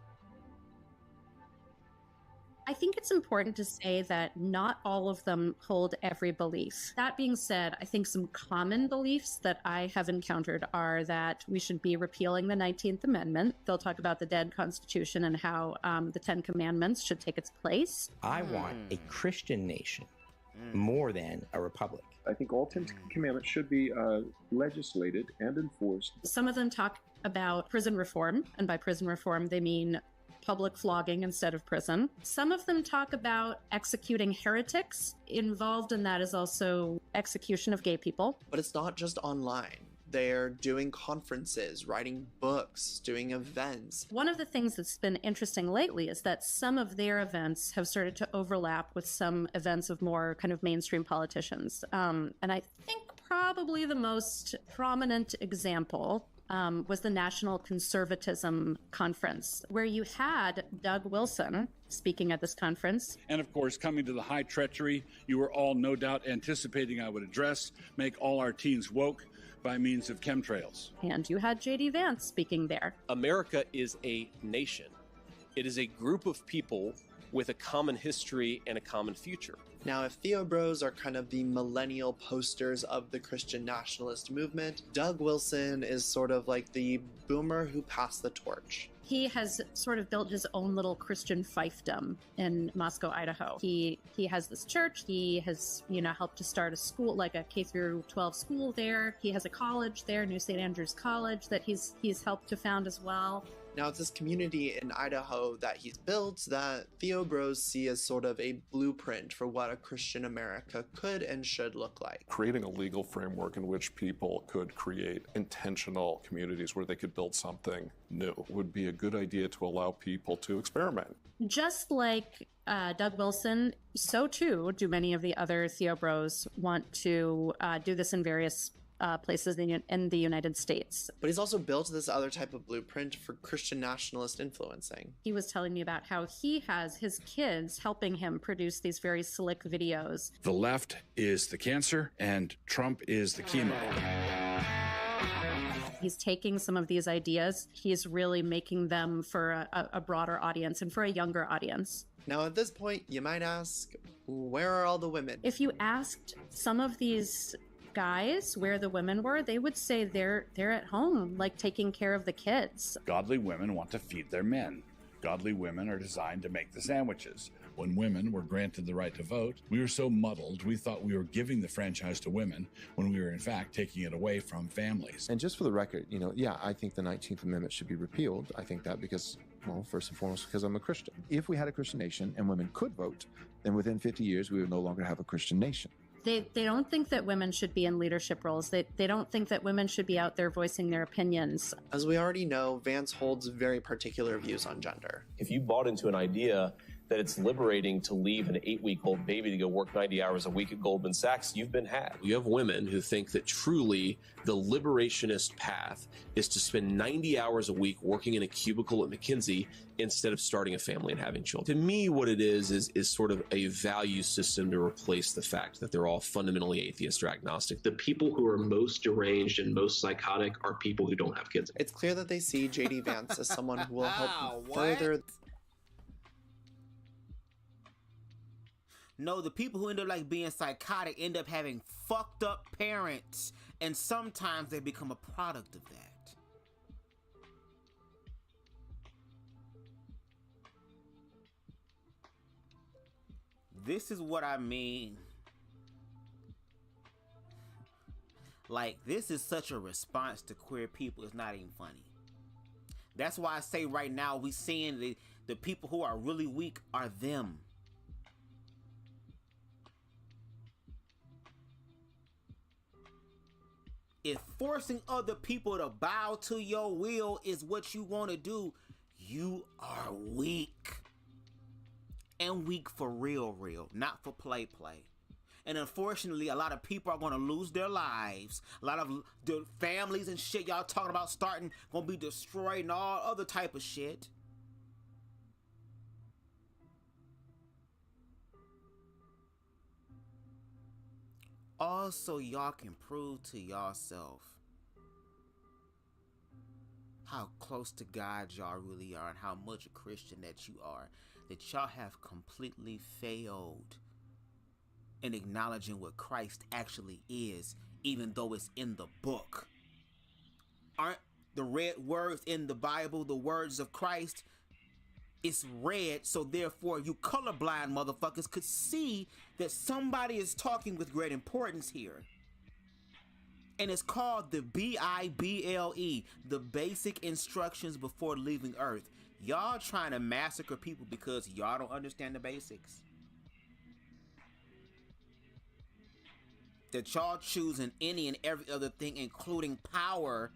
I think it's important to say that not all of them hold every belief. That being said, I think some common beliefs that I have encountered are that we should be repealing the 19th Amendment. They'll talk about the dead Constitution and how the Ten Commandments should take its place. I want a Christian nation more than a republic. I think all 10 commandments should be legislated and enforced. Some of them talk about prison reform, and by prison reform they mean public flogging instead of prison. Some of them talk about executing heretics. Involved in that is also execution of gay people. But it's not just online. They're doing conferences, writing books, doing events. One of the things that's been interesting lately is that some of their events have started to overlap with some events of more kind of mainstream politicians. And I think probably the most prominent example was the National Conservatism Conference, where you had Doug Wilson speaking at this conference. And of course, coming to the high treachery, you were all no doubt anticipating I would address, make all our teens woke by means of chemtrails. And you had J.D. Vance speaking there. America is a nation. It is a group of people with a common history and a common future. Now, if Theobros are kind of the millennial posters of the Christian nationalist movement, Doug Wilson is sort of like the boomer who passed the torch. He has sort of built his own little Christian fiefdom in Moscow, Idaho. He has this church. He has, helped to start a school, like a K through 12 school there. He has a college there, New St. Andrews College, that he's helped to found as well. Now, it's this community in Idaho that he's built that Theobros see as sort of a blueprint for what a Christian America could and should look like. Creating a legal framework in which people could create intentional communities where they could build something new would be a good idea to allow people to experiment. Just like Doug Wilson, so too do many of the other Theobros want to do this in various places in the United States. But he's also built this other type of blueprint for Christian nationalist influencing. He was telling me about how he has his kids helping him produce these very slick videos. The left is the cancer and Trump is the chemo. He's taking some of these ideas, he's really making them for a broader audience and for a younger audience. Now, at this point, you might ask, where are all the women? If you asked some of these guys where the women were, they would say they're at home, like taking care of the kids. Godly women want to feed their men. Godly women are designed to make the sandwiches. When women were granted the right to vote, we were so muddled we thought we were giving the franchise to women when we were in fact taking it away from families. And just for the record, I think the 19th Amendment should be repealed. I think that because, well, first and foremost, because I'm a Christian. If we had a Christian nation and women could vote, then within 50 years we would no longer have a Christian nation. They don't think that women should be in leadership roles. They don't think that women should be out there voicing their opinions. As we already know, Vance holds very particular views on gender. If you bought into an idea that it's liberating to leave an 8-week-old baby to go work 90 hours a week at Goldman Sachs, you've been had. You have women who think that truly the liberationist path is to spend 90 hours a week working in a cubicle at McKinsey instead of starting a family and having children. To me, what it is sort of a value system to replace the fact that they're all fundamentally atheist or agnostic. The people who are most deranged and most psychotic are people who don't have kids. It's clear that they see J.D. Vance as someone who will help further No, the people who end up like being psychotic end up having fucked up parents, and sometimes they become a product of that. This is what I mean. Like, this is such a response to queer people, it's not even funny. That's why I say right now, we seeing the people who are really weak are them. If forcing other people to bow to your will is what you want to do, you are weak. And weak for real, not for play. And unfortunately, a lot of people are going to lose their lives. A lot of the families and shit y'all talking about starting going to be destroyed and all other type of shit. Also, y'all can prove to yourself how close to God y'all really are and how much a Christian that you are. That y'all have completely failed in acknowledging what Christ actually is, even though it's in the book. Aren't the red words in the Bible the words of Christ? It's red, so therefore you colorblind motherfuckers could see that somebody is talking with great importance here. And it's called the Bible, the basic instructions before leaving Earth. Y'all trying to massacre people because y'all don't understand the basics. That y'all choosing any and every other thing, including power,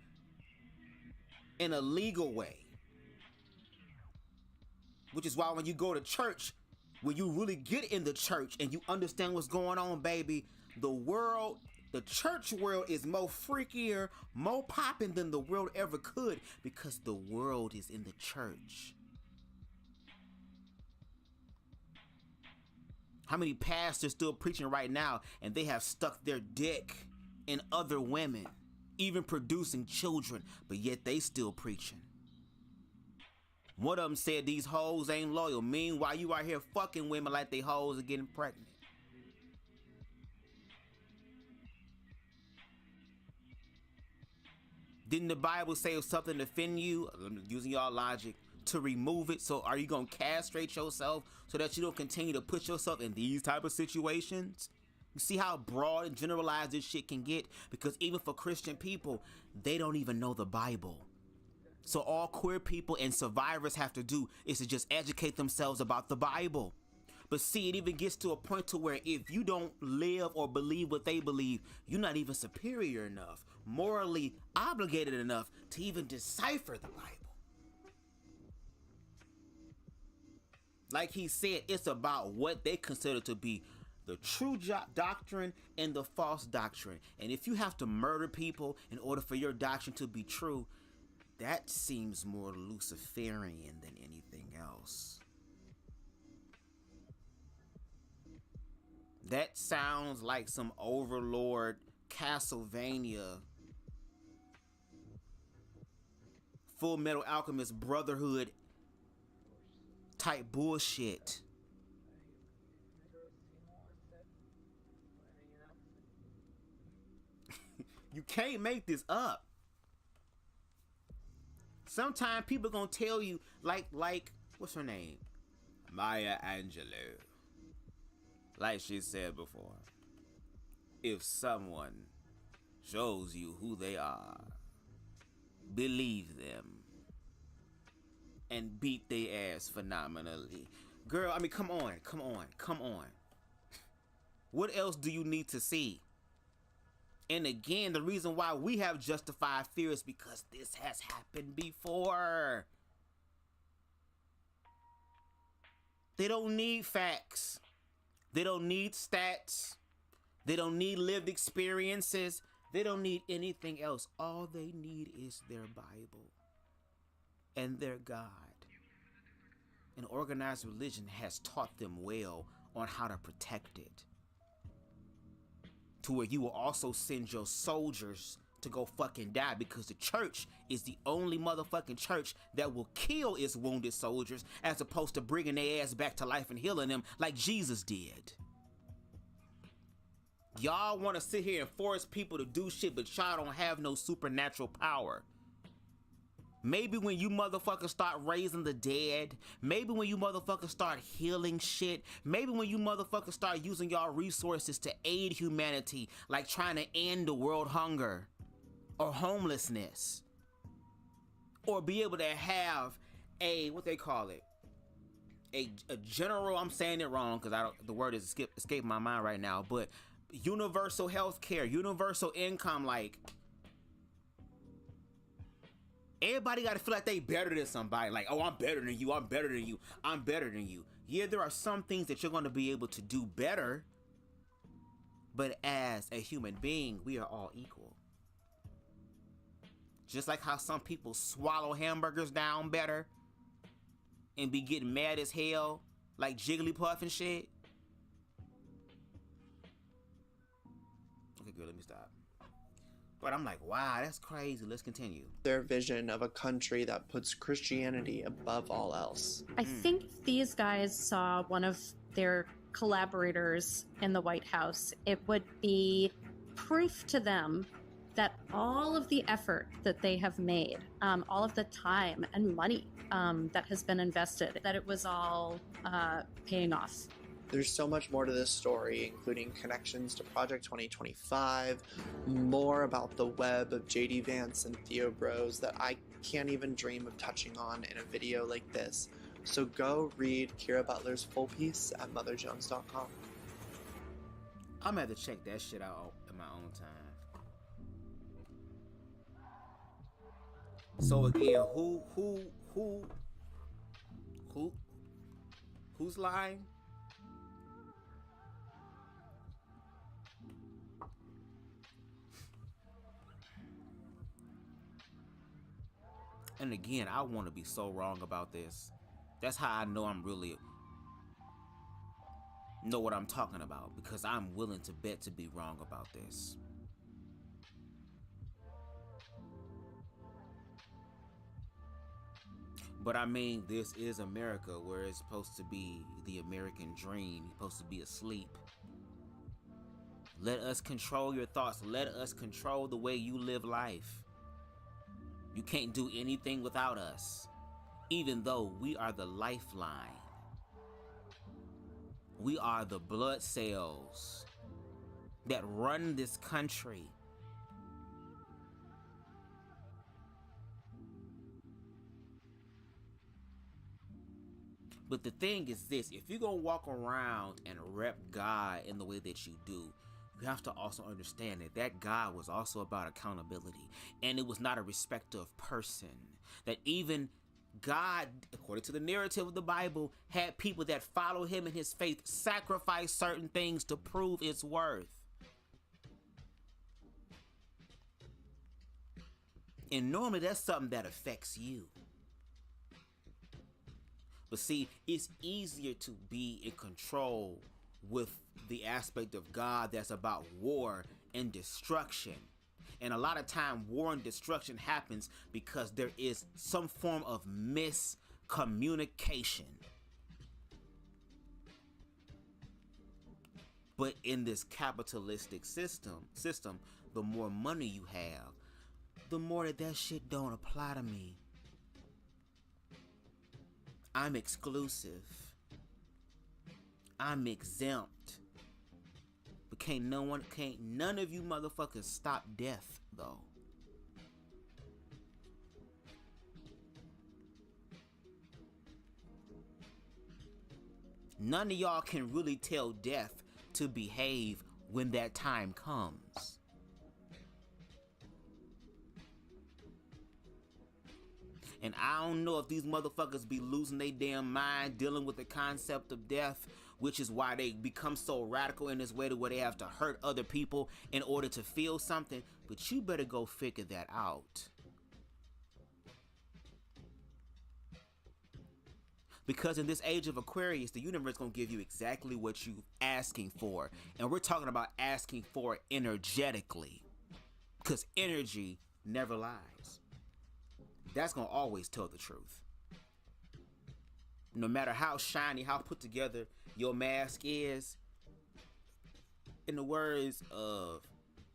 in a legal way. Which is why when you go to church, when you really get in the church and you understand what's going on, baby, the church world is more freakier, more popping than the world ever could, because the world is in the church. How many pastors still preaching right now and they have stuck their dick in other women, even producing children, but yet they still preaching? One of them said these hoes ain't loyal. Meanwhile, you out here fucking women like they hoes are getting pregnant. Didn't the Bible say if something offend you, using y'all logic, to remove it? So are you going to castrate yourself so that you don't continue to put yourself in these type of situations? You see how broad and generalized this shit can get? Because even for Christian people, they don't even know the Bible. So all queer people and survivors have to do is to just educate themselves about the Bible. But see, it even gets to a point to where if you don't live or believe what they believe, you're not even superior enough, morally obligated enough to even decipher the Bible. Like he said, it's about what they consider to be the true doctrine and the false doctrine. And if you have to murder people in order for your doctrine to be true, that seems more Luciferian than anything else. That sounds like some Overlord, Castlevania, Full Metal Alchemist Brotherhood type bullshit. You can't make this up. Sometimes people gonna tell you, like, what's her name? Maya Angelou. Like she said before, if someone shows you who they are, believe them and beat their ass phenomenally. Girl, I mean, come on. What else do you need to see? And again, the reason why we have justified fear is because this has happened before. They don't need facts. They don't need stats. They don't need lived experiences. They don't need anything else. All they need is their Bible and their God. And organized religion has taught them well on how to protect it. To where you will also send your soldiers to go fucking die, because the church is the only motherfucking church that will kill its wounded soldiers as opposed to bringing their ass back to life and healing them like Jesus did. Y'all want to sit here and force people to do shit, but y'all don't have no supernatural power. Maybe when you motherfuckers start raising the dead, maybe when you motherfuckers start healing shit, maybe when you motherfuckers start using y'all resources to aid humanity, like trying to end the world hunger or homelessness, or be able to have a, what they call it, a general, I'm saying it wrong because the word is escaping my mind right now, but universal health care, universal income, like, everybody got to feel like they better than somebody. Like, oh, I'm better than you. I'm better than you. I'm better than you. Yeah, there are some things that you're going to be able to do better. But as a human being, we are all equal. Just like how some people swallow hamburgers down better and be getting mad as hell, like Jigglypuff and shit. Okay, good. Let me stop. But I'm like, wow, that's crazy. Let's continue. Their vision of a country that puts Christianity above all else. I think these guys saw one of their collaborators in the White House. It would be proof to them that all of the effort that they have made, all of the time and money that has been invested, that it was all paying off. There's so much more to this story, including connections to Project 2025, more about the web of JD Vance and Theo Bros that I can't even dream of touching on in a video like this. So go read Kira Butler's full piece at motherjones.com. I'm gonna have to check that shit out in my own time. So again, who's lying? And again, I want to be so wrong about this. That's how I know I'm really know what I'm talking about, because I'm willing to bet to be wrong about this. But I mean, this is America, where it's supposed to be the American dream. You're supposed to be asleep. Let us control your thoughts. Let us control the way you live life. You can't do anything without us, even though we are the lifeline. We are the blood cells that run this country. But the thing is this, if you're gonna walk around and rep God in the way that you do, you have to also understand that that God was also about accountability. And it was not a respecter of person. That even God, according to the narrative of the Bible, had people that follow him in his faith sacrifice certain things to prove its worth. And normally that's something that affects you. But see, it's easier to be in control with the aspect of God that's about war and destruction. And a lot of time, war and destruction happens because there is some form of miscommunication. But in this capitalistic system, the more money you have, the more that shit don't apply to me. I'm exclusive. I'm exempt. But can't none of you motherfuckers stop death, though. None of y'all can really tell death to behave when that time comes. And I don't know if these motherfuckers be losing their damn mind dealing with the concept of death, which is why they become so radical in this way to where they have to hurt other people in order to feel something. But you better go figure that out. Because in this age of Aquarius, the universe is going to give you exactly what you're asking for. And we're talking about asking for it energetically. Because energy never lies. That's going to always tell the truth. No matter how shiny, how put together your mask is, in the words of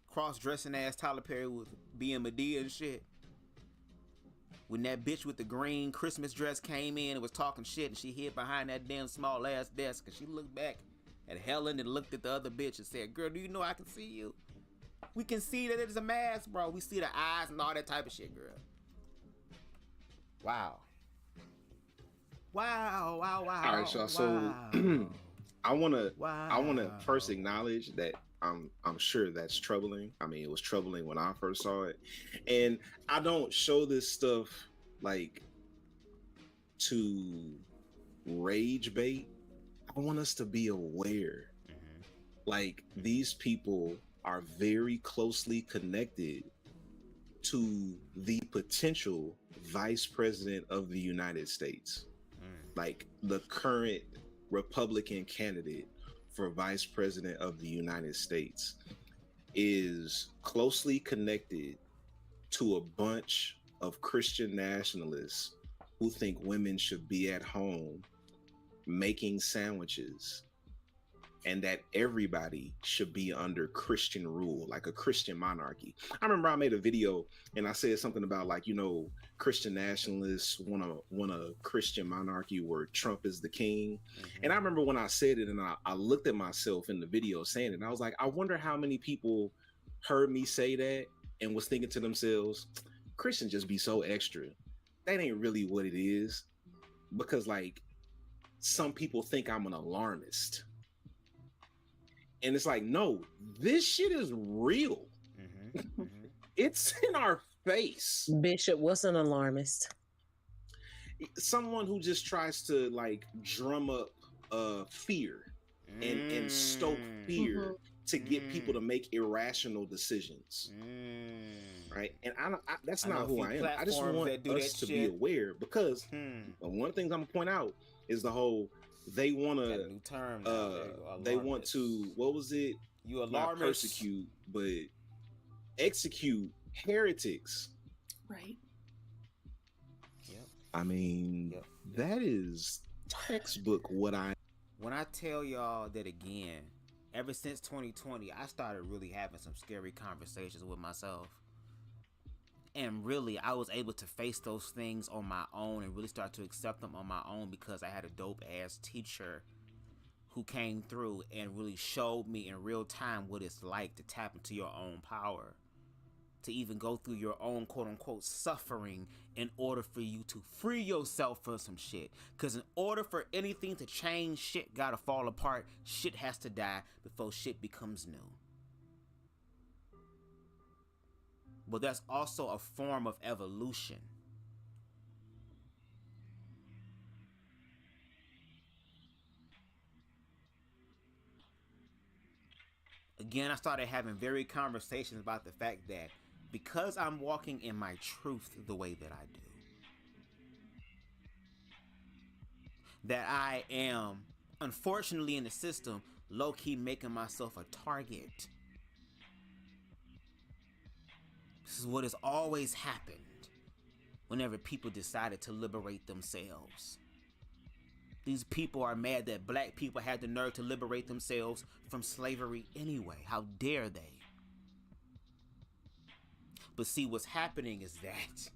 cross-dressing ass Tyler Perry with being Medea and shit, when that bitch with the green Christmas dress came in and was talking shit and she hid behind that damn small ass desk and she looked back at Helen and looked at the other bitch and said, girl, do you know I can see you? We can see that it's a mask, bro. We see the eyes and all that type of shit, girl. Wow. Wow. All right, y'all. So I wanna first acknowledge that I'm sure that's troubling. I mean, it was troubling when I first saw it. And I don't show this stuff like to rage bait. I want us to be aware. Like, these people are very closely connected to the potential vice president of the United States. Like, the current Republican candidate for vice president of the United States is closely connected to a bunch of Christian nationalists who think women should be at home making sandwiches, and that everybody should be under Christian rule, like a Christian monarchy. I remember I made a video and I said something about, like, you know, Christian nationalists want a Christian monarchy where Trump is the king. And I remember when I said it and I looked at myself in the video saying it, and I was like, I wonder how many people heard me say that and was thinking to themselves, Christians just be so extra. That ain't really what it is. Because, like, some people think I'm an alarmist. And it's like, no, this shit is real. It's in our face. Bishop, what's an alarmist? Someone who just tries to, like, drum up fear and stoke fear to get people to make irrational decisions. Right? And that's not who I am. I just want us to be aware, because one of the things I'm gonna point out is the whole they want to what was it? You not persecute, but execute heretics. Right. Yep. I mean, that is textbook what I. When I tell y'all that again, ever since 2020, I started really having some scary conversations with myself. And really, I was able to face those things on my own and really start to accept them on my own because I had a dope-ass teacher who came through and really showed me in real time what it's like to tap into your own power. To even go through your own quote-unquote suffering in order for you to free yourself from some shit. Because in order for anything to change, shit gotta fall apart. Shit has to die before shit becomes new. But that's also a form of evolution. Again, I started having very conversations about the fact that because I'm walking in my truth the way that I do, that I am, unfortunately in the system, low-key making myself a target. This is what has always happened whenever people decided to liberate themselves. These people are mad that black people had the nerve to liberate themselves from slavery anyway. How dare they? But see, what's happening is that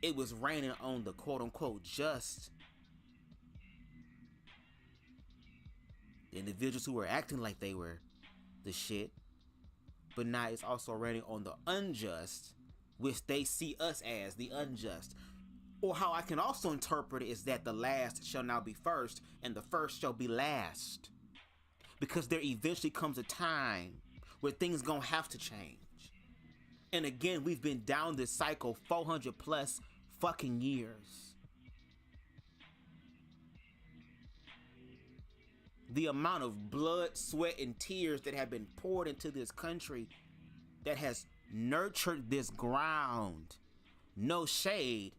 it was raining on the quote-unquote just. The individuals who were acting like they were the shit. But now it's also raining on the unjust, which they see us as the unjust. Or how I can also interpret it is that the last shall now be first, and the first shall be last. Because there eventually comes a time where things gonna have to change. And again, we've been down this cycle 400 plus fucking years. The amount of blood, sweat, and tears that have been poured into this country that has nurtured this ground. No shade.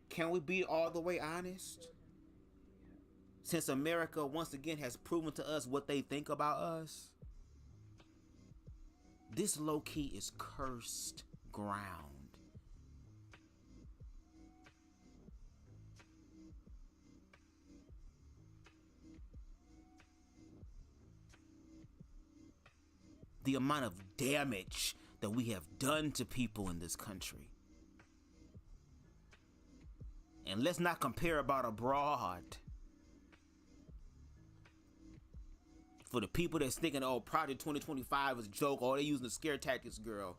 Can we be all the way honest? Since America once again has proven to us what they think about us, this low-key is cursed ground. the amount of damage that we have done to people in this country. And let's not compare about abroad. For the people that's thinking, oh, Project 2025 is a joke, oh, they're using the scare tactics, girl.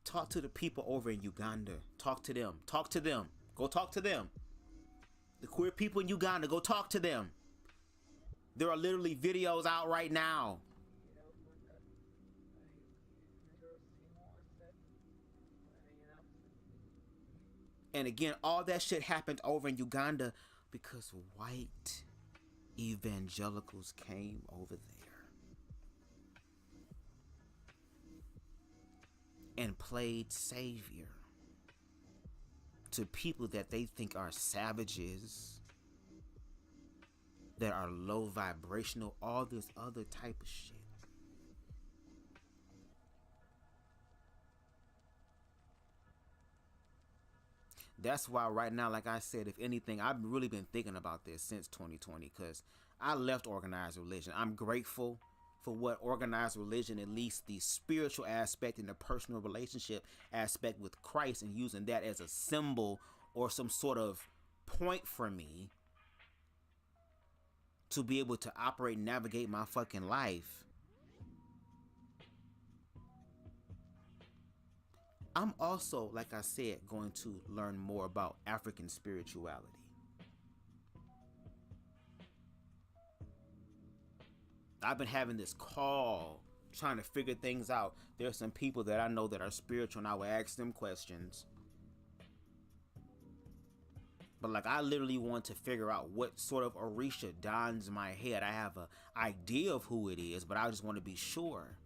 Talk to the people over in Uganda. Talk to them. Talk to them. Go talk to them. The queer people in Uganda, go talk to them. There are literally videos out right now. And again, all that shit happened over in Uganda because white evangelicals came over there and played savior to people that they think are savages, that are low vibrational, all this other type of shit. That's why right now, like I said, if anything, I've really been thinking about this since 2020 because I left organized religion. I'm grateful for what organized religion, at least the spiritual aspect and the personal relationship aspect with Christ, and using that as a symbol or some sort of point for me to be able to operate and navigate my fucking life. I'm also, like I said, going to learn more about African spirituality. I've been having this call, trying to figure things out. There's some people that I know that are spiritual, and I will ask them questions. But like, I literally want to figure out what sort of Orisha dons my head. I have an idea of who it is, but I just want to be sure.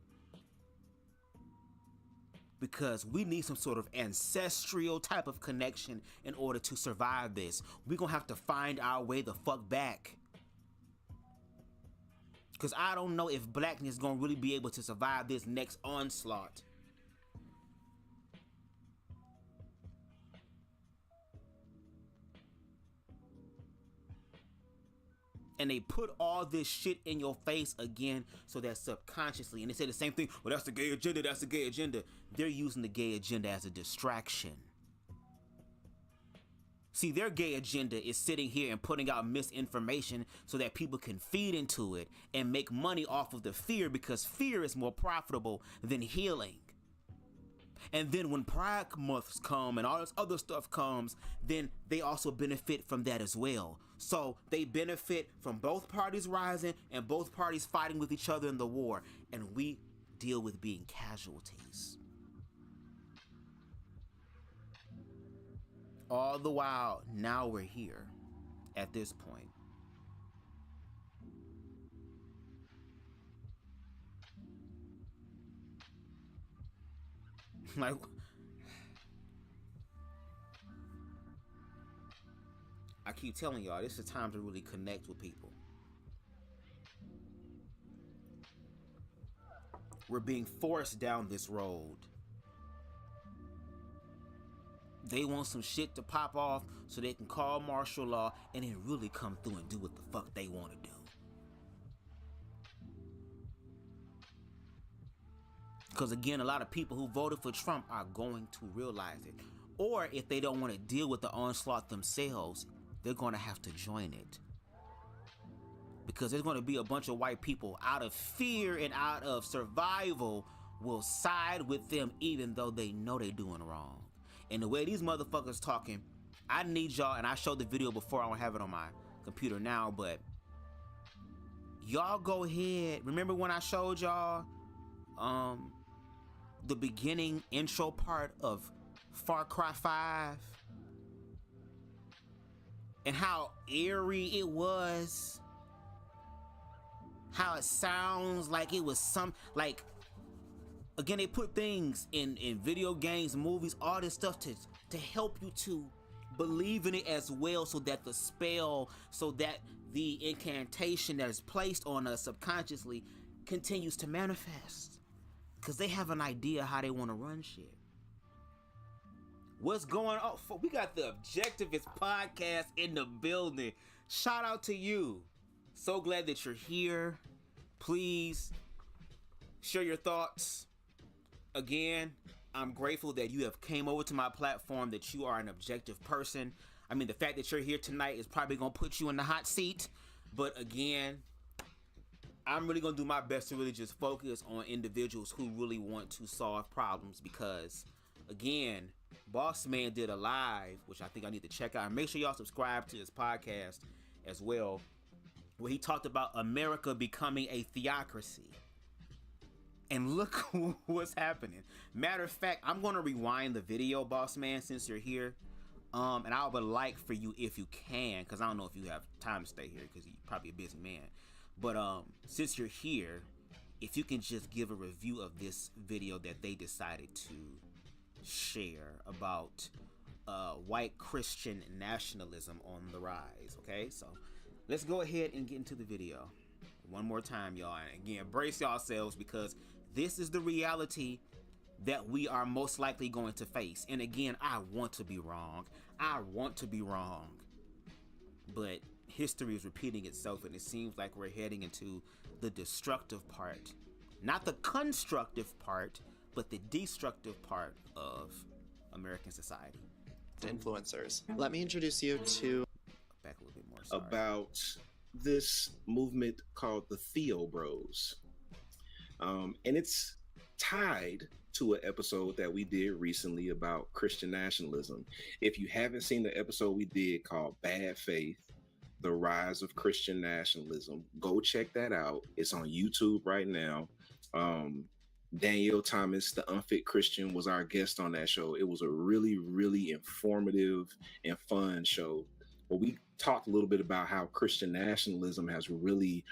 Because we need some sort of ancestral type of connection in order to survive this. We're going to have to find our way the fuck back. Because I don't know if blackness is going to really be able to survive this next onslaught. And they put all this shit in your face again so that subconsciously, and they say the same thing, well, that's the gay agenda, that's the gay agenda. They're using the gay agenda as a distraction. See, their gay agenda is sitting here and putting out misinformation so that people can feed into it and make money off of the fear, because fear is more profitable than healing. And then when Pride Months come and all this other stuff comes, then they also benefit from that as well. So they benefit from both parties rising and both parties fighting with each other in the war. And we deal with being casualties. All the while, now we're here at this point. Like, I keep telling y'all, this is time to really connect with people. We're being forced down this road. They want some shit to pop off so they can call martial law and then really come through and do what the fuck they want to do. Because again, a lot of people who voted for Trump are going to realize it. Or if they don't want to deal with the onslaught themselves, they're going to have to join it. Because there's going to be a bunch of white people out of fear and out of survival will side with them even though they know they're doing wrong. And the way these motherfuckers talking, I need y'all, and I showed the video before, I don't have it on my computer now, but y'all go ahead. Remember when I showed y'all the beginning intro part of Far Cry 5? And how eerie it was. How it sounds like it was some, like, again, they put things in video games, movies, all this stuff to help you to believe in it as well, so that the spell, so that the incantation that is placed on us subconsciously continues to manifest. Because they have an idea how they want to run shit. What's going on? We got the Objectivist podcast in the building. Shout out to you. So glad that you're here. Please share your thoughts. Again, I'm grateful that you have came over to my platform, that you are an objective person. I mean, the fact that you're here tonight is probably going to put you in the hot seat. But again, I'm really going to do my best to really just focus on individuals who really want to solve problems, because, again, Boss Man did a live, which I think I need to check out. And make sure y'all subscribe to his podcast as well, where he talked about America becoming a theocracy. And look what's happening. Matter of fact, I'm going to rewind the video, Boss Man, since you're here. And I would like for you, if you can, because I don't know if you have time to stay here, because you're probably a busy man. But since you're here, if you can just give a review of this video that they decided to share about white Christian nationalism on the rise, okay? So let's go ahead and get into the video. One more time, y'all. And again, brace yourselves, because this is the reality that we are most likely going to face. And again, I want to be wrong. I want to be wrong. But history is repeating itself, and it seems like we're heading into the destructive part. Not the constructive part, but the destructive part of American society. Influencers. Let me introduce you to... Back a little bit more, sorry. About this movement called the Theo Bros. And it's tied to an episode that we did recently about Christian nationalism. If you haven't seen the episode we did called Bad Faith, The Rise of Christian Nationalism, go check that out. It's on YouTube right now. Danielle Thomas, the Unfit Christian, was our guest on that show. It was a really, really informative and fun show. Well, we talked a little bit about how Christian nationalism has really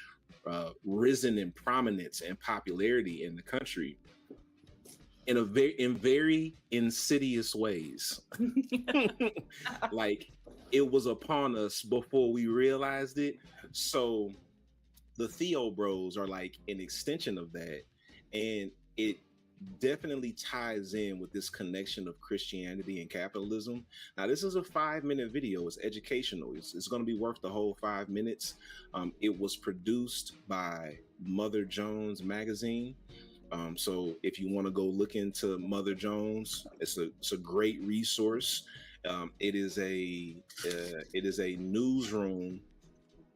risen in prominence and popularity in the country in very insidious ways. Like, it was upon us before we realized it. So the Theo Bros are like an extension of that, and it definitely ties in with this connection of Christianity and capitalism. Now, this is a 5-minute video. It's educational. It's going to be worth the whole 5 minutes. It was produced by Mother Jones magazine. So if you want to go look into Mother Jones, it's a great resource. It is a newsroom.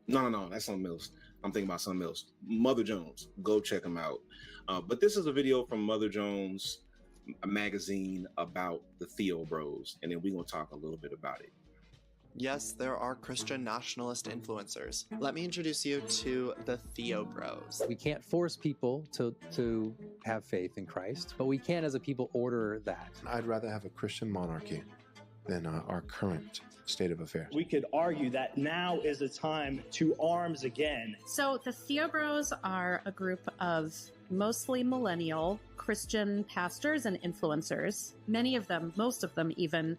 No, that's something else. I'm thinking about something else. Mother Jones, go check them out. But this is a video from Mother Jones magazine about the Theo Bros, and then we're going to talk a little bit about it. Yes, there are Christian nationalist influencers. Let me introduce you to the Theo Bros. We can't force people to have faith in Christ, but we can, as a people, order that. I'd rather have a Christian monarchy than our current state of affairs. We could argue that now is the time to arms again. So the Theo Bros are a group of mostly millennial Christian pastors and influencers. Many of them, most of them even,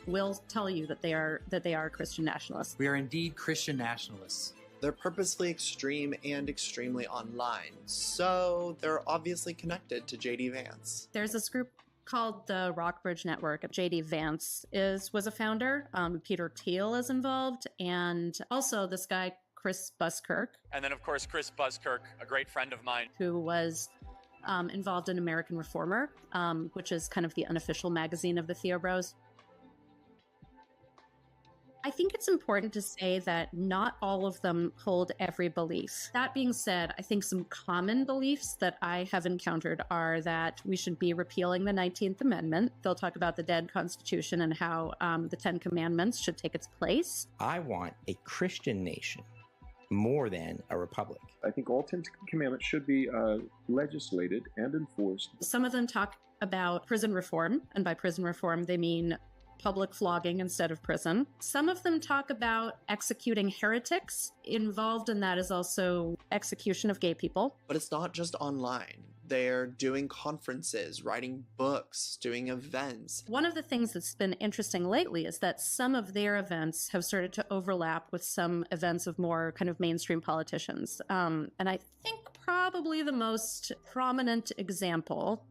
will tell you that they are Christian nationalists. We are indeed Christian nationalists. They're purposely extreme and extremely online, so they're obviously connected to JD Vance. There's this group called the Rockbridge Network. JD Vance was a founder. Peter Thiel is involved, and also this guy Chris Buskirk. And then, of course, Chris Buskirk, a great friend of mine, who was involved in American Reformer, which is kind of the unofficial magazine of the Theo Bros. I think it's important to say that not all of them hold every belief. That being said, I think some common beliefs that I have encountered are that we should be repealing the 19th Amendment. They'll talk about the dead Constitution and how the 10 Commandments should take its place. I want a Christian nation more than a republic. I think all 10 commandments should be legislated and enforced. Some of them talk about prison reform, and by prison reform, they mean public flogging instead of prison. Some of them talk about executing heretics. Involved in that is also execution of gay people. But it's not just online. They're doing conferences, writing books, doing events. One of the things that's been interesting lately is that some of their events have started to overlap with some events of more kind of mainstream politicians. And I think probably the most prominent example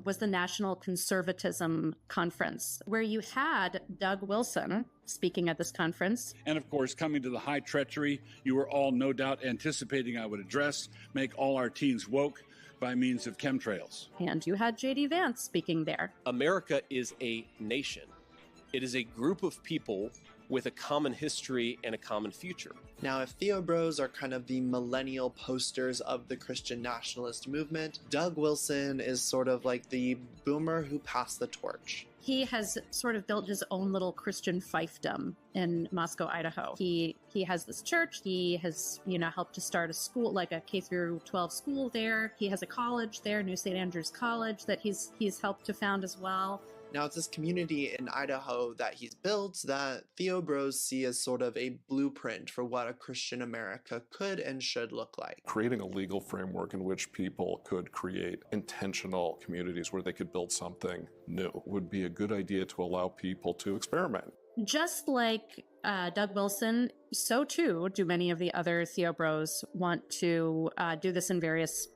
was the National Conservatism Conference, where you had Doug Wilson speaking at this conference. And of course, coming to the high treachery, you were all no doubt anticipating I would address, make all our teens woke, by means of chemtrails. And you had J.D. Vance speaking there. America is a nation. It is a group of people with a common history and a common future. Now, if Theo Bros are kind of the millennial posters of the Christian nationalist movement, Doug Wilson is sort of like the boomer who passed the torch. He has sort of built his own little Christian fiefdom in Moscow, Idaho. He has this church. He has, helped to start a school, like a K through 12 school there. He has a college there, New St. Andrews College, that he's helped to found as well. Now, it's this community in Idaho that he's built that Theo Bros see as sort of a blueprint for what a Christian America could and should look like. Creating a legal framework in which people could create intentional communities where they could build something new would be a good idea to allow people to experiment. Just like Doug Wilson, so too do many of the other Theo Bros want to do this in various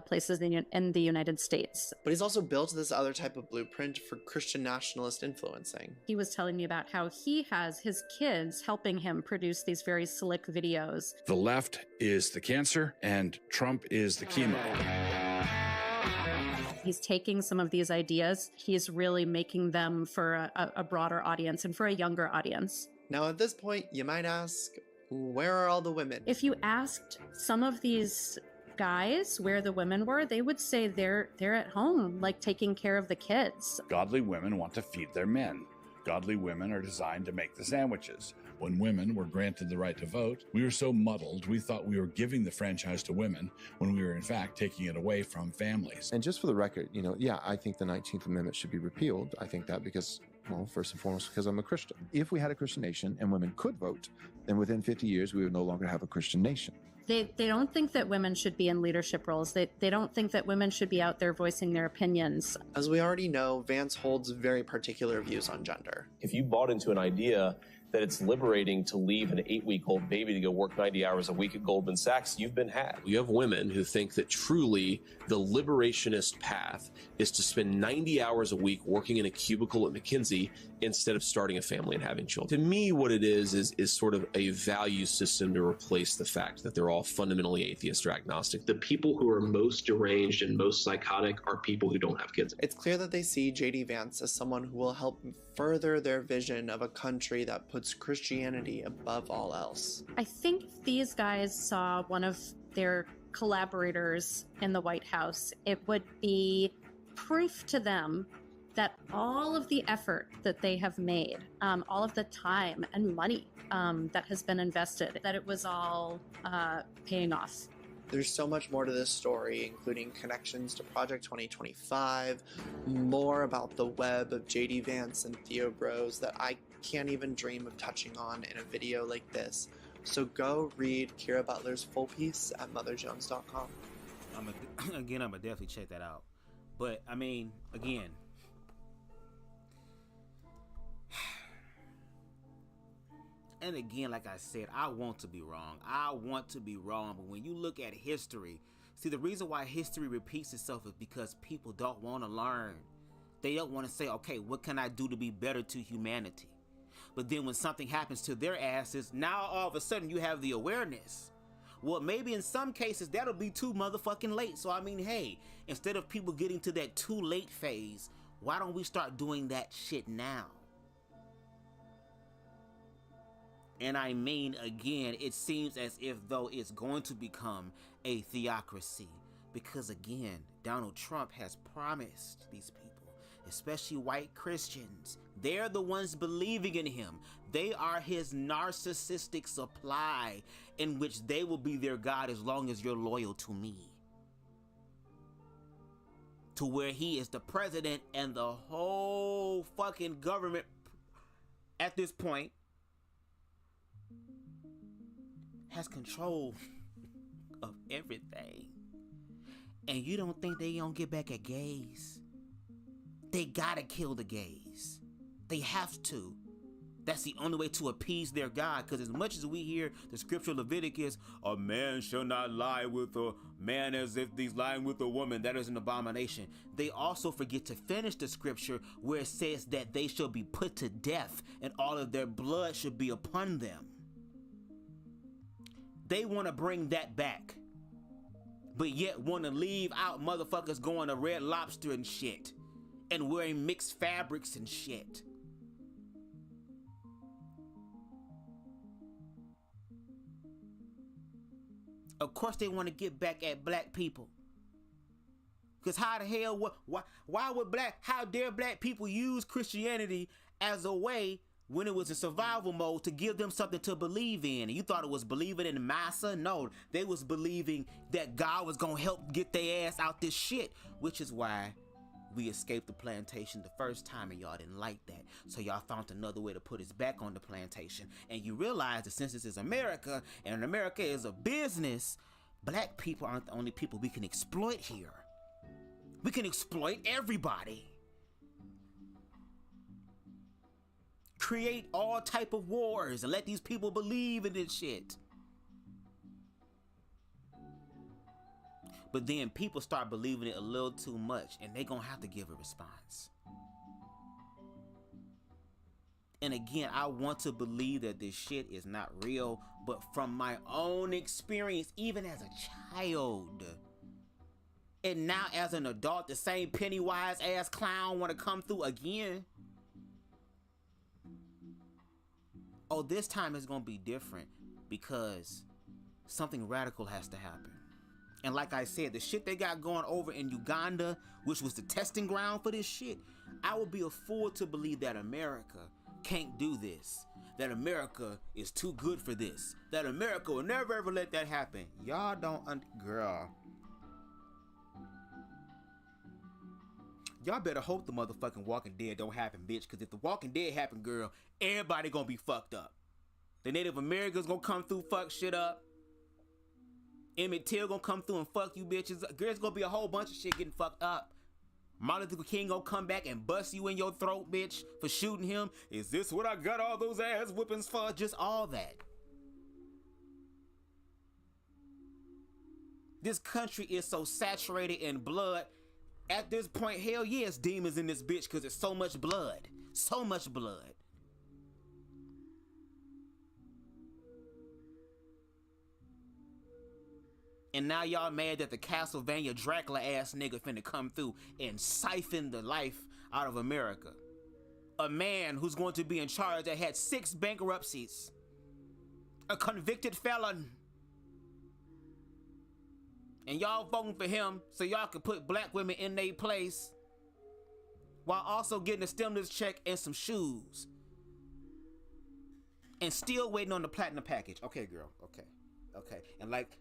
places in the United States. But he's also built this other type of blueprint for Christian nationalist influencing. He was telling me about how he has his kids helping him produce these very slick videos. The left is the cancer and Trump is the chemo. He's taking some of these ideas, he's really making them for a broader audience and for a younger audience. Now, at this point, you might ask, where are all the women? If you asked some of these guys where the women were, they would say they're at home, like taking care of the kids. Godly women want to feed their men. Godly women are designed to make the sandwiches. When women were granted the right to vote, we were so muddled we thought we were giving the franchise to women when we were in fact taking it away from families. And just for the record, I think the 19th Amendment should be repealed. I think that because, well, first and foremost, because I'm a Christian. If we had a Christian nation and women could vote, then within 50 years, we would no longer have a Christian nation. They don't think that women should be in leadership roles. They don't think that women should be out there voicing their opinions. As we already know, Vance holds very particular views on gender. If you bought into an idea that it's liberating to leave an 8-week-old baby to go work 90 hours a week at Goldman Sachs, you've been had. You have women who think that truly the liberationist path is to spend 90 hours a week working in a cubicle at McKinsey instead of starting a family and having children. To me, what it is sort of a value system to replace the fact that they're all fundamentally atheist or agnostic. The people who are most deranged and most psychotic are people who don't have kids. It's clear that they see J.D. Vance as someone who will help further their vision of a country that puts Christianity above all else. I think these guys saw one of their collaborators in the White House. It would be proof to them that all of the effort that they have made, all of the time and money that has been invested, that it was all paying off. There's so much more to this story, including connections to Project 2025, more about the web of J.D. Vance and Theo Bros that I can't even dream of touching on in a video like this. So go read Kira Butler's full piece at motherjones.com. I'm gonna definitely check that out. But I mean, again, and again, like I said, I want to be wrong. But when you look at history, see, the reason why history repeats itself is because people don't want to learn. They don't want to say, okay, what can I do to be better to humanity? But then when something happens to their asses, now all of a sudden you have the awareness. Well, maybe in some cases that'll be too motherfucking late. So I mean, hey, instead of people getting to that too late phase, why don't we start doing that shit now? And I mean, again, it seems as if though it's going to become a theocracy. Because again, Donald Trump has promised these people, especially white Christians, they're the ones believing in him. They are his narcissistic supply in which they will be their God as long as you're loyal to me. To where he is the president and the whole fucking government at this point has control of everything. And you don't think they gonna get back at gays? They gotta kill the gays. They have to. That's the only way to appease their God. Because as much as we hear the scripture Leviticus, a man shall not lie with a man as if he's lying with a woman, that is an abomination. They also forget to finish the scripture where it says that they shall be put to death and all of their blood should be upon them. They want to bring that back. but yet want to leave out motherfuckers going to Red Lobster and shit, and wearing mixed fabrics and shit. Of course they want to get back at black people. Because how the hell, why would how dare black people use Christianity as a way when it was in survival mode to give them something to believe in? And you thought it was believing in massa? No, they was believing that God was going to help get their ass out this shit, which is why we escaped the plantation the first time and y'all didn't like that. So y'all found another way to put us back on the plantation. And you realize that since this is America and America is a business, black people aren't the only people we can exploit here. We can exploit everybody. Create all type of wars and let these people believe in this shit. But then people start believing it a little too much and they gonna have to give a response. And again, I want to believe that this shit is not real, but from my own experience, even as a child, and now as an adult, the same Pennywise ass clown want to come through again. Oh, this time it's gonna be different because something radical has to happen. And like I said, the shit they got going over in Uganda, which was the testing ground for this shit, I would be a fool to believe that America can't do this, that America is too good for this, that America will never ever let that happen. Y'all don't, girl. Y'all better hope the motherfucking Walking Dead don't happen, bitch, because if the Walking Dead happen, girl, everybody gonna be fucked up. The Native Americans gonna come through, fuck shit up. Emmett Till gonna come through and fuck you bitches. There's gonna be a whole bunch of shit getting fucked up. Martin Luther King gonna come back and bust you in your throat, bitch, for shooting him. Is this what I got all those ass whippings for? Just all that. This country is so saturated in blood. At this point, hell yeah, it's demons in this bitch because it's so much blood. So much blood. And now y'all mad that the Castlevania Dracula ass nigga finna come through and siphon the life out of America. A man who's going to be in charge that had 6 bankruptcies. A convicted felon. And y'all voting for him so y'all can put black women in their place while also getting a stimulus check and some shoes. And still waiting on the platinum package. Okay, girl. Okay. And like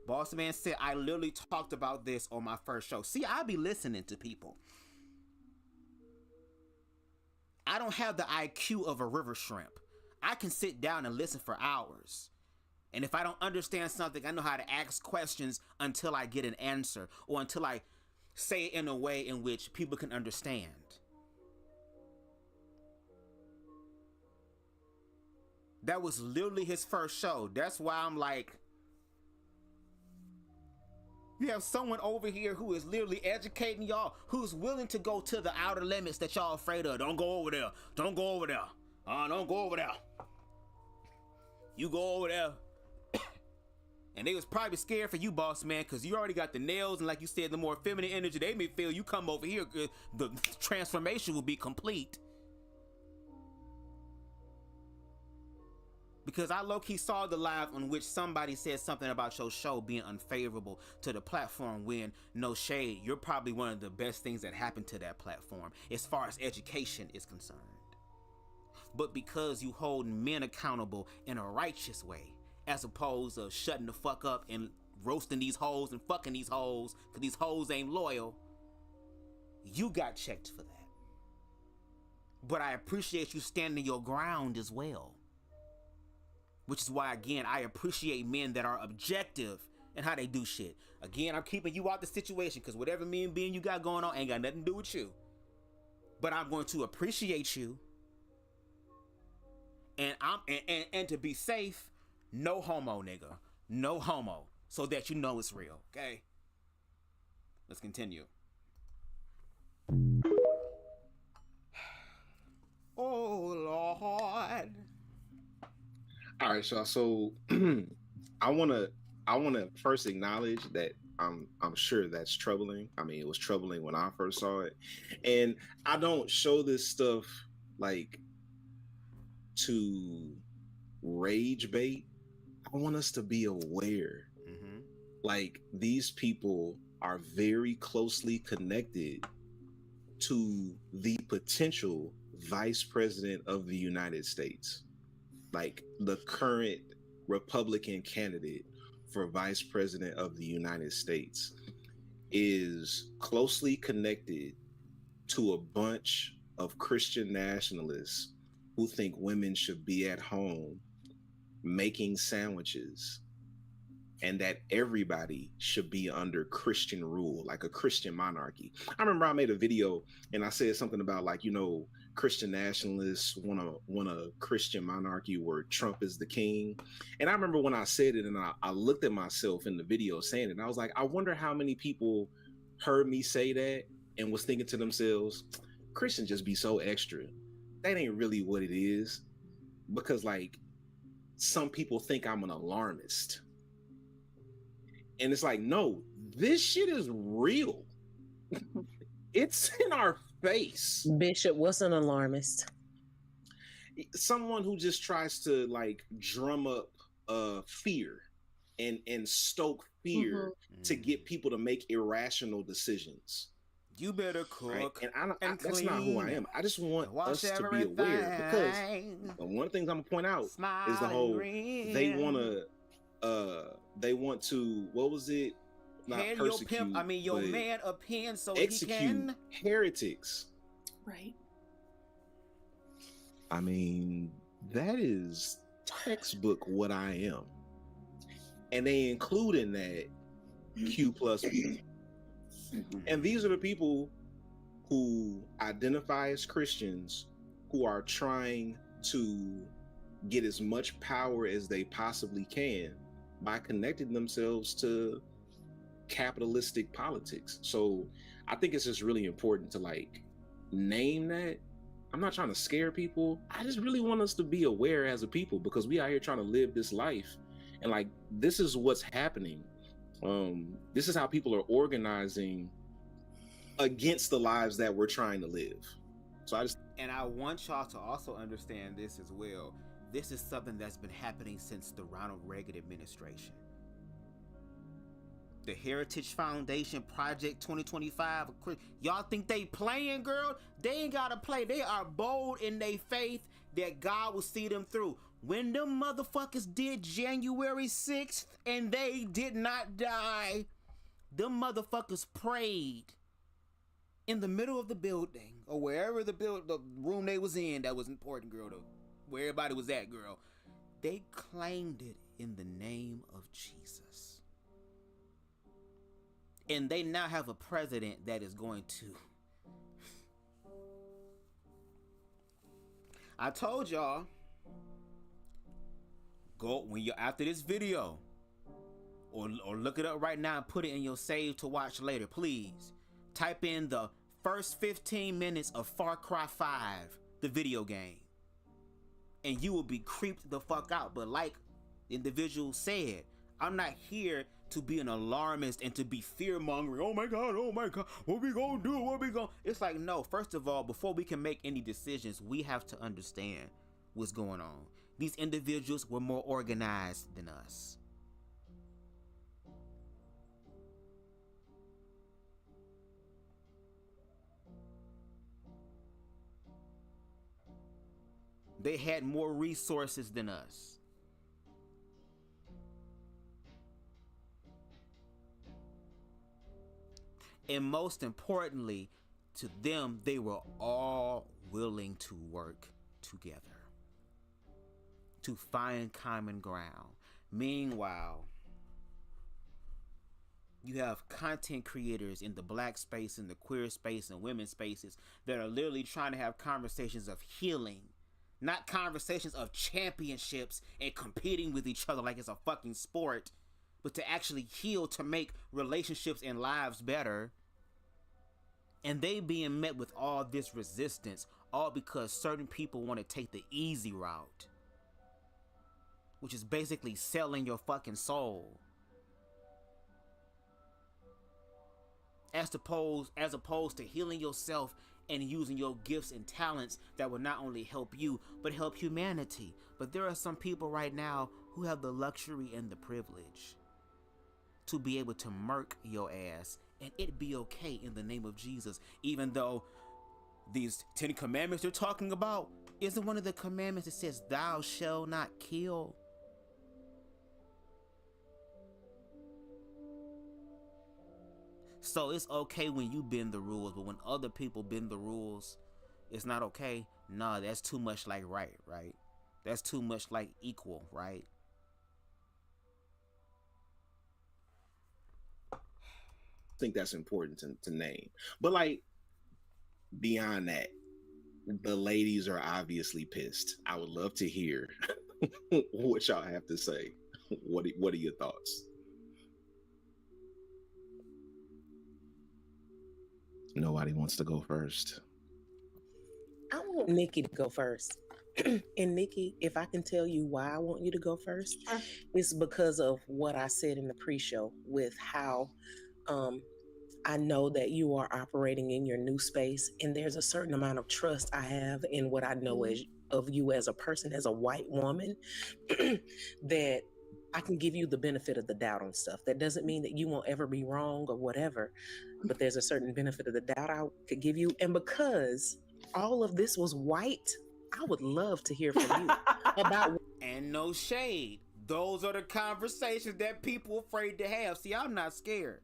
Boss Man said, I literally talked about this on my first show. See, I be listening to people. I don't have the IQ of a river shrimp. I can sit down and listen for hours. And if I don't understand something, I know how to ask questions until I get an answer or until I say it in a way in which people can understand. That was literally his first show. That's why I'm like, you have someone over here who is literally educating y'all, who's willing to go to the outer limits that y'all afraid of. Don't go over there. Don't go over there. Don't go over there. You go over there. And they was probably scared for you, boss man, because you already got the nails, and like you said, the more feminine energy, they may feel you come over here, the transformation will be complete. Because I low-key saw the live on which somebody said something about your show being unfavorable to the platform when, no shade, you're probably one of the best things that happened to that platform as far as education is concerned. But because you hold men accountable in a righteous way, as opposed to shutting the fuck up and roasting these hoes and fucking these hoes because these hoes ain't loyal, you got checked for that. But I appreciate you standing your ground as well. Which is why, again, I appreciate men that are objective in how they do shit. Again, I'm keeping you out the situation because whatever me and being you got going on ain't got nothing to do with you. But I'm going to appreciate you. And to be safe, no homo, nigga. No homo. So that you know it's real, okay? Let's continue. Oh, Lord. All right, y'all. So I wanna first acknowledge that I'm sure that's troubling. I mean, it was troubling when I first saw it. And I don't show this stuff like to rage bait. I want us to be aware. Like, these people are very closely connected to the potential vice president of the United States. Like, the current Republican candidate for vice president of the United States is closely connected to a bunch of Christian nationalists who think women should be at home making sandwiches, and that everybody should be under Christian rule, like a Christian monarchy. I remember I made a video and I said something about, like, you know, Christian nationalists want a Christian monarchy where Trump is the king. And I remember when I said it, and I looked at myself in the video saying it, and I was like, I wonder how many people heard me say that and was thinking to themselves, Christians just be so extra. That ain't really what it is. Because, like, some people think I'm an alarmist. And it's like, no, this shit is real. It's in our face. Bishop, what's an alarmist? Someone who just tries to, like, drum up fear and stoke fear to get people to make irrational decisions. You better cook. Right? And that's not who I am. I just want us to be aware, because one of the things I'm gonna point out is the whole they want to what was it? Not hand persecute, your pimp, I mean your man a pen so execute he can heretics. Right. I mean, that is textbook what I am. And they include in that Q plus people. And these are the people who identify as Christians, who are trying to get as much power as they possibly can by connecting themselves to capitalistic politics. So I think it's just really important to, like, name that. I'm not trying to scare people. I just really want us to be aware as a people, because we out here trying to live this life. And, like, this is what's happening. This is how people are organizing against the lives that we're trying to live. So I want y'all to also understand this as well. This is something that's been happening since the Ronald Reagan administration. The Heritage Foundation Project 2025. Y'all think they playing, girl? They ain't gotta play. They are bold in their faith that God will see them through. When them motherfuckers did January 6th and they did not die, them motherfuckers prayed in the middle of the building, or wherever the room they was in that was important, girl, where everybody was at, girl. They claimed it in the name of Jesus. And they now have a president that is going to... I told y'all, go when you're after this video, or look it up right now and put it in your save to watch later, please. Type in the first 15 minutes of Far Cry 5, the video game, and you will be creeped the fuck out. But like the individual said, I'm not here to be an alarmist and to be fear-mongering. Oh my God, what we gonna do? It's like, no, first of all, before we can make any decisions, we have to understand what's going on. These individuals were more organized than us. They had more resources than us. And most importantly, to them, they were all willing to work together to find common ground. Meanwhile, you have content creators in the black space, in the queer space, and women's spaces that are literally trying to have conversations of healing, not conversations of championships and competing with each other like it's a fucking sport, but to actually heal, to make relationships and lives better. And they being met with all this resistance, all because certain people want to take the easy route, which is basically selling your fucking soul. as opposed to healing yourself and using your gifts and talents that will not only help you, but help humanity. But there are some people right now who have the luxury and the privilege to be able to murk your ass and it be okay in the name of Jesus, even though these 10 commandments they're talking about isn't one of the commandments that says thou shalt not kill. So it's okay when you bend the rules, but when other people bend the rules, it's not okay. Nah, that's too much like right? That's too much like equal, right? I think that's important to name. But like beyond that, the ladies are obviously pissed. I would love to hear what y'all have to say. What are your thoughts? Nobody wants to go first. I want Nikki to go first. And Nikki, if I can tell you why I want you to go first, it's because of what I said in the pre-show with how I know that you are operating in your new space, and there's a certain amount of trust I have in what I know of you as a person, as a white woman, that I can give you the benefit of the doubt on stuff. That doesn't mean that you won't ever be wrong or whatever, but there's a certain benefit of the doubt I could give you. And because all of this was white, I would love to hear from you about. And no shade. Those are the conversations that people afraid to have. See, I'm not scared.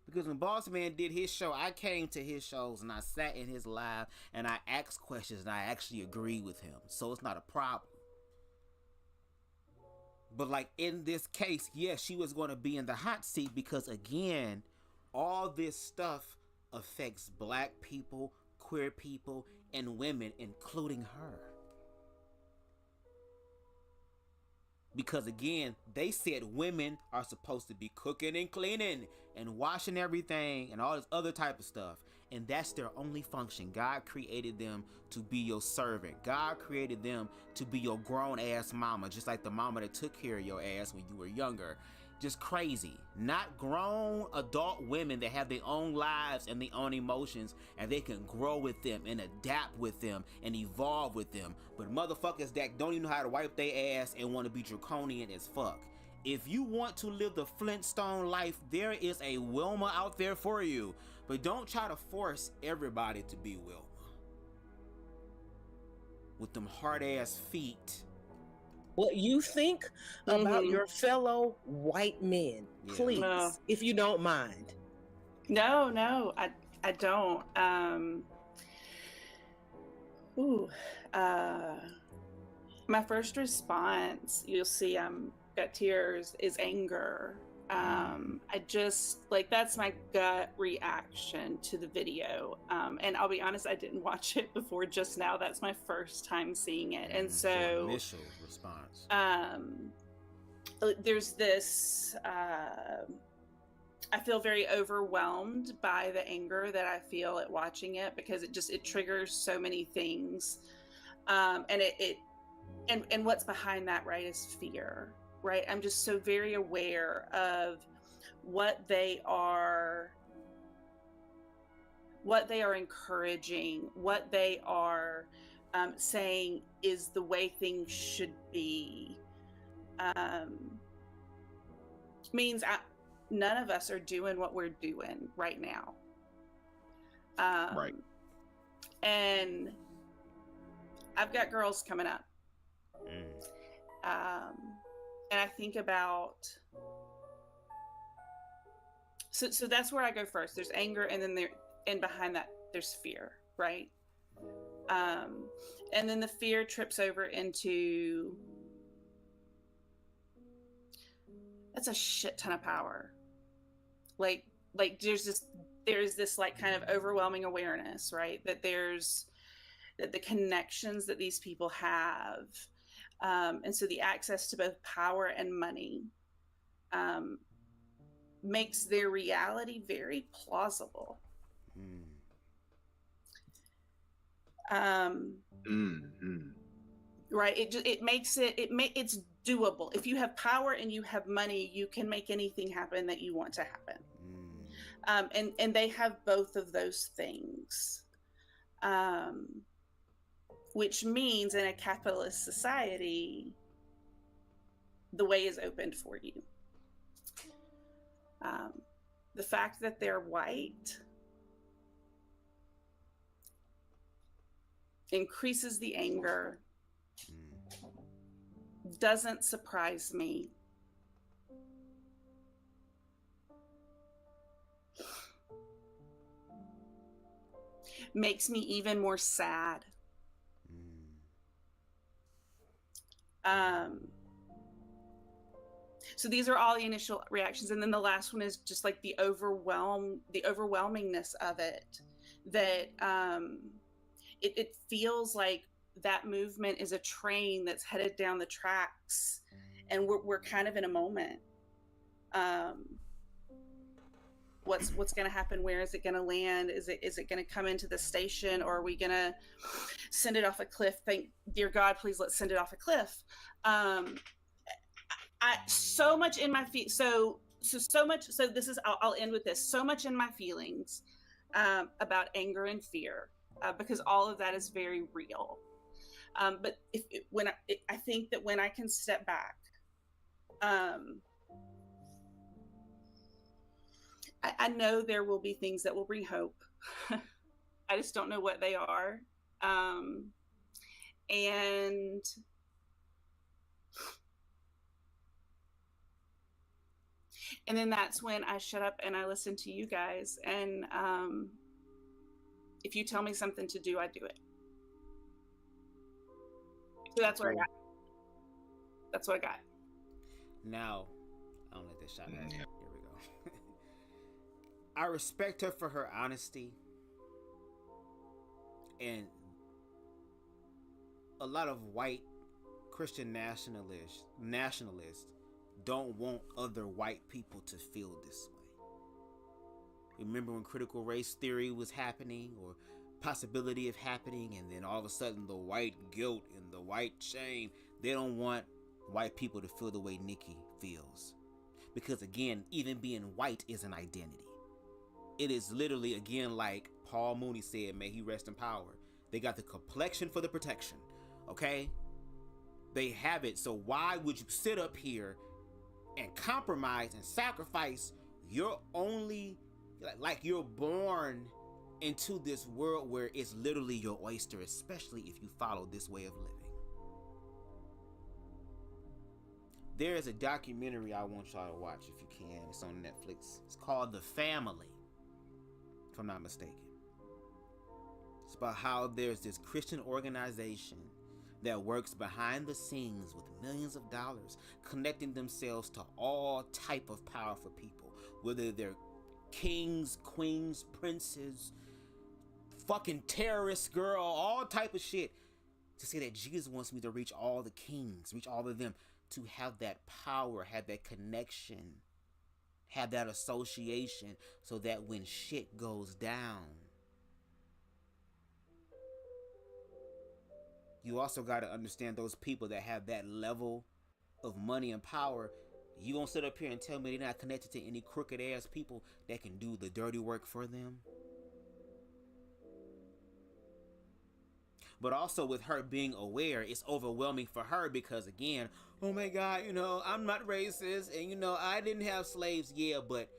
Because when Boss Man did his show, I came to his shows and I sat in his live and I asked questions and I actually agreed with him. So it's not a problem. But like in this case, yes, she was going to be in the hot seat because again, all this stuff affects black people, queer people, and women, including her. Because again, they said women are supposed to be cooking and cleaning and washing everything and all this other type of stuff. And that's their only function. God created them to be your servant. God created them to be your grown ass mama, just like the mama that took care of your ass when you were younger. Just crazy. Not grown adult women that have their own lives and their own emotions and they can grow with them and adapt with them and evolve with them. But motherfuckers that don't even know how to wipe their ass and want to be draconian as fuck. If you want to live the Flintstone life, there is a Wilma out there for you. But don't try to force everybody to be Wilma. With them hard ass feet. What you think about your fellow white men, please, if you don't mind. No, I don't. My first response, you'll see I'm got tears, is anger. I just like that's my gut reaction to the video. And I'll be honest, I didn't watch it before just now. That's my first time seeing it. And so initial response. There's this I feel very overwhelmed by the anger that I feel at watching it because it triggers so many things. And what's behind that, right, is fear. Right, I'm just so very aware of what they are encouraging, what they are saying is the way things should be. Means none of us are doing what we're doing right now. Right. And I've got girls coming up. And I think about, so that's where I go first. There's anger, and then and behind that, there's fear, right? And then the fear trips over into, that's a shit ton of power. Like there's this like kind of overwhelming awareness, right? That that the connections that these people have. And so the access to both power and money makes their reality very plausible. Right? It makes it's doable. If you have power and you have money, you can make anything happen that you want to happen. And they have both of those things, which means in a capitalist society, the way is opened for you. The fact that they're white increases the anger, doesn't surprise me. Makes me even more sad. So these are all the initial reactions, and then the last one is just like the overwhelmingness of it. That it feels like that movement is a train that's headed down the tracks, and we're kind of in a moment. What's going to happen? Where is it going to land? Is it going to come into the station, or are we going to send it off a cliff? Dear God, please let's send it off a cliff. So much in my feet. So much. So this is. I'll end with this. So much in my feelings about anger and fear, because all of that is very real. But I think that when I can step back, I know there will be things that will bring hope. I just don't know what they are. And then that's when I shut up and I listen to you guys. And if you tell me something to do, I do it. So that's what I got. That's what I got. Now, I don't let this shot at you. Here we go. I respect her for her honesty. And a lot of white Christian nationalists don't want other white people to feel this way. Remember when critical race theory was happening, or possibility of happening, and then all of a sudden the white guilt and the white shame, they don't want white people to feel the way Nikki feels. Because again, even being white is an identity. It is literally, again, like Paul Mooney said, may he rest in power. They got the complexion for the protection, okay? They have it, so why would you sit up here and compromise and sacrifice your only, like you're born into this world where it's literally your oyster, especially if you follow this way of living. There is a documentary I want y'all to watch if you can. It's on Netflix. It's called The Family, if I'm not mistaken. It's about how there's this Christian organization that works behind the scenes with millions of dollars, connecting themselves to all type of powerful people, whether they're kings, queens, princes, fucking terrorists, girl, all type of shit, to say that Jesus wants me to reach all the kings, reach all of them, to have that power, have that connection, have that association, so that when shit goes down, you also got to understand those people that have that level of money and power. You gonna sit up here and tell me they're not connected to any crooked ass people that can do the dirty work for them? But also with her being aware, it's overwhelming for her because, again, oh my God, I'm not racist, and I didn't have slaves. Yeah, but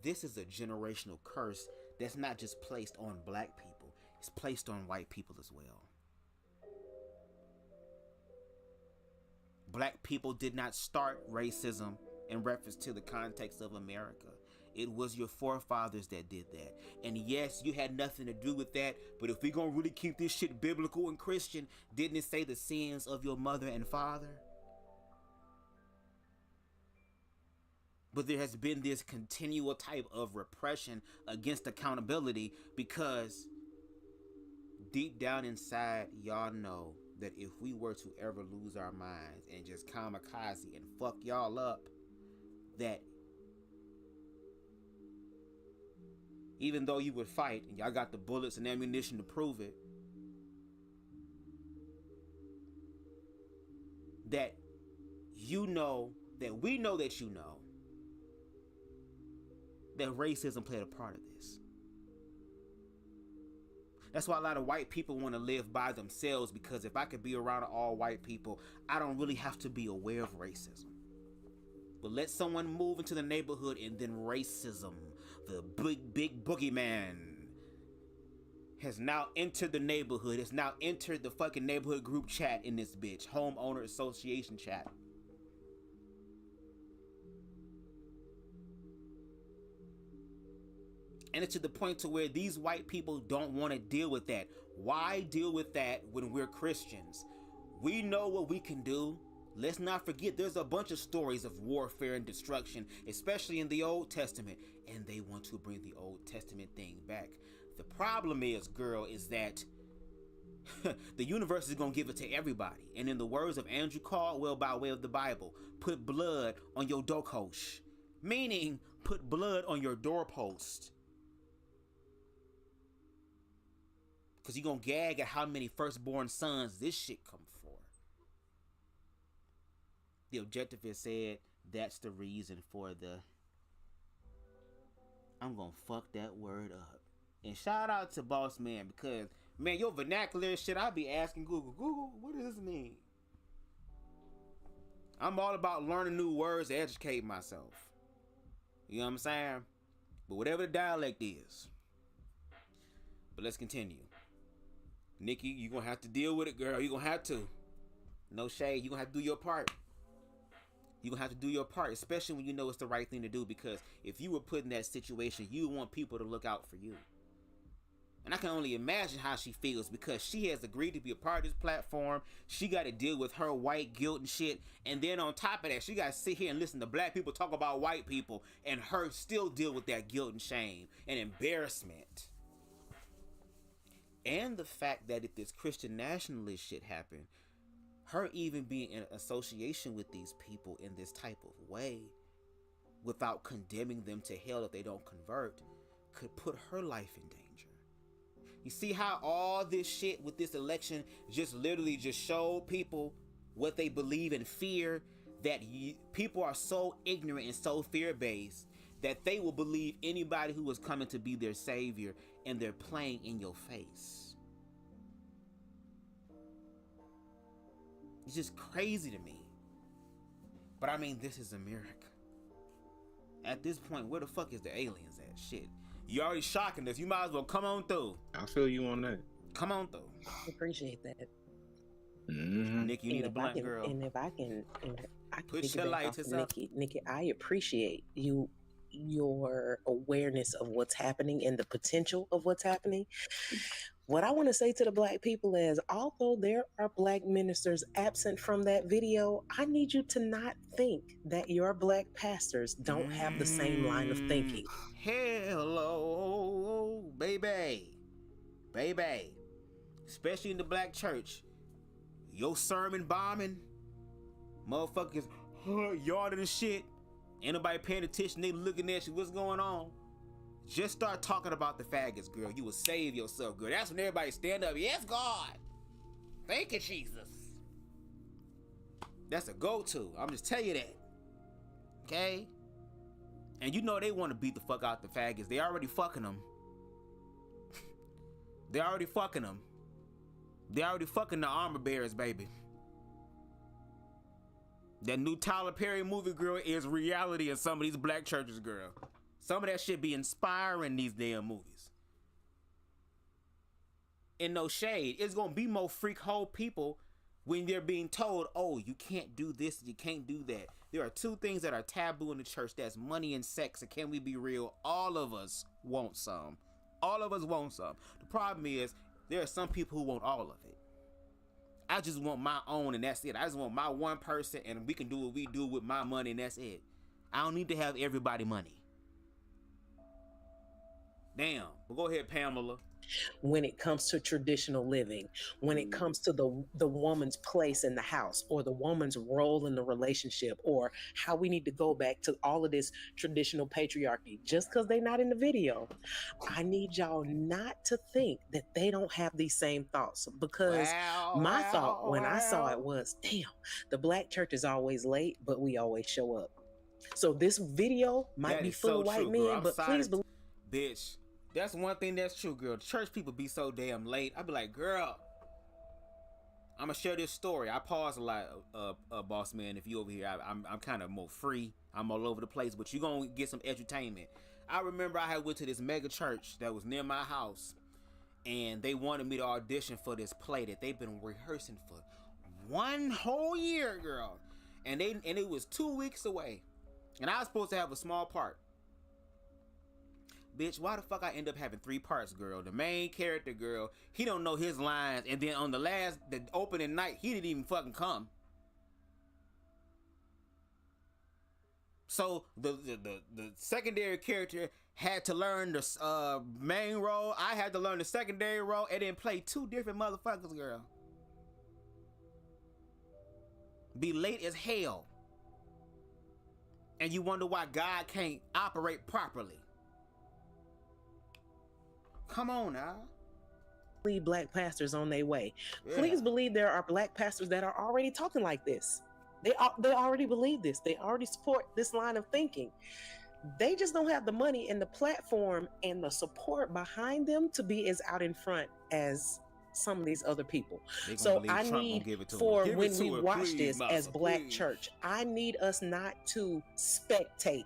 this is a generational curse that's not just placed on black people, it's placed on white people as well. Black people did not start racism in reference to the context of America. It was your forefathers that did that. And yes, you had nothing to do with that, but if we're gonna really keep this shit biblical and Christian, didn't it say the sins of your mother and father? But there has been this continual type of repression against accountability, because deep down inside, y'all know that if we were to ever lose our minds and just kamikaze and fuck y'all up, that even though you would fight and y'all got the bullets and ammunition to prove it, that we know that that racism played a part of this. That's why a lot of white people want to live by themselves, because if I could be around all white people, I don't really have to be aware of racism. But let someone move into the neighborhood and then racism, the big boogeyman, has now entered the neighborhood, has now entered the fucking neighborhood group chat in this bitch, homeowner association chat. And it's to the point to where these white people don't want to deal with that. Why deal with that when we're Christians? We know what we can do. Let's not forget there's a bunch of stories of warfare and destruction, especially in the Old Testament, and they want to bring the Old Testament thing back. The problem is, girl, is that the universe is going to give it to everybody. And in the words of Andrew Caldwell by way of the Bible, put blood on your doorpost. Meaning, put blood on your doorpost. Because you're going to gag at how many firstborn sons this shit come for. The objectivist said that's the reason for the... I'm going to fuck that word up. And shout out to Boss Man, because, man, your vernacular shit, I be asking Google, what does this mean? I'm all about learning new words to educate myself. You know what I'm saying? But whatever the dialect is. But let's continue. Nikki, you're going to have to deal with it, girl. You're going to have to. No shade. You're going to have to do your part. You're going to have to do your part, especially when you know it's the right thing to do, because if you were put in that situation, you want people to look out for you. And I can only imagine how she feels, because she has agreed to be a part of this platform. She got to deal with her white guilt and shit. And then on top of that, she got to sit here and listen to black people talk about white people, and her still deal with that guilt and shame and embarrassment. And the fact that if this Christian nationalist shit happened, her even being in association with these people in this type of way, without condemning them to hell if they don't convert, could put her life in danger. You see how all this shit with this election just literally just showed people what they believe in fear, that people are so ignorant and so fear-based that they will believe anybody who is coming to be their savior, and they're playing in your face. It's just crazy to me. But I mean, this is America. At this point, where the fuck is the aliens at? Shit. You already shocking us. You might as well come on through. I feel you on that. Come on through. I appreciate that. Mm-hmm. Nikki, you need a blunt, girl. And if I can put your lights up. Nikki, I appreciate your awareness of what's happening and the potential of what's happening. What I want to say to the black people is, although there are black ministers absent from that video, I need you to not think that your black pastors don't have the same line of thinking. Hello, baby. Especially in the black church. Your sermon bombing, motherfuckers yarding and shit. Ain't nobody paying attention. They looking at you. What's going on? Just start talking about the faggots, girl. You will save yourself, girl. That's when everybody stand up. Yes, God. Thank you, Jesus. That's a go-to. I'm just telling you that. Okay? And you know they want to beat the fuck out the faggots. They already fucking them. They already fucking them. They already fucking the armor bearers, baby. That new Tyler Perry movie, girl, is reality in some of these black churches, girl. Some of that shit be inspiring these damn movies. And no shade, it's gonna be more freak hole people when they're being told, oh, you can't do this, you can't do that. There are two things that are taboo in the church. That's money and sex. And can we be real? All of us want some. All of us want some. The problem is, there are some people who want all of it. I just want my own and that's it. I just want my one person and we can do what we do with my money and that's it. I don't need to have everybody money. Damn. Well, go ahead, Pamela. When it comes to traditional living, when it comes to the woman's place in the house, or the woman's role in the relationship, or how we need to go back to all of this traditional patriarchy, just because they're not in the video, I need y'all not to think that they don't have these same thoughts, because my thought when I saw it was, damn, the black church is always late, but we always show up. So this video might That be is full so of white true, men, girl. I'm but sorry please believe. Bitch, that's one thing that's true, girl. Church people be so damn late. I be like, girl, I'm gonna share this story. I pause a lot, boss man. If you over here, I'm kind of more free. I'm all over the place, but you gonna get some edutainment. I remember I had went to this mega church that was near my house, and they wanted me to audition for this play that they've been rehearsing for 1 whole year, girl. And it was 2 weeks away, and I was supposed to have a small part. Bitch, why the fuck I end up having 3 parts, girl? The main character, girl, he don't know his lines, and then on the opening night, he didn't even fucking come. So the secondary character had to learn the main role. I had to learn the secondary role, and then play 2 different motherfuckers, girl. Be late as hell, and you wonder why God can't operate properly. Come on now. Believe black pastors on their way. Yeah. Please believe there are black pastors that are already talking like this. They already believe this. They already support this line of thinking. They just don't have the money and the platform and the support behind them to be as out in front as some of these other people. So I need for when we watch this as black church, I need us not to spectate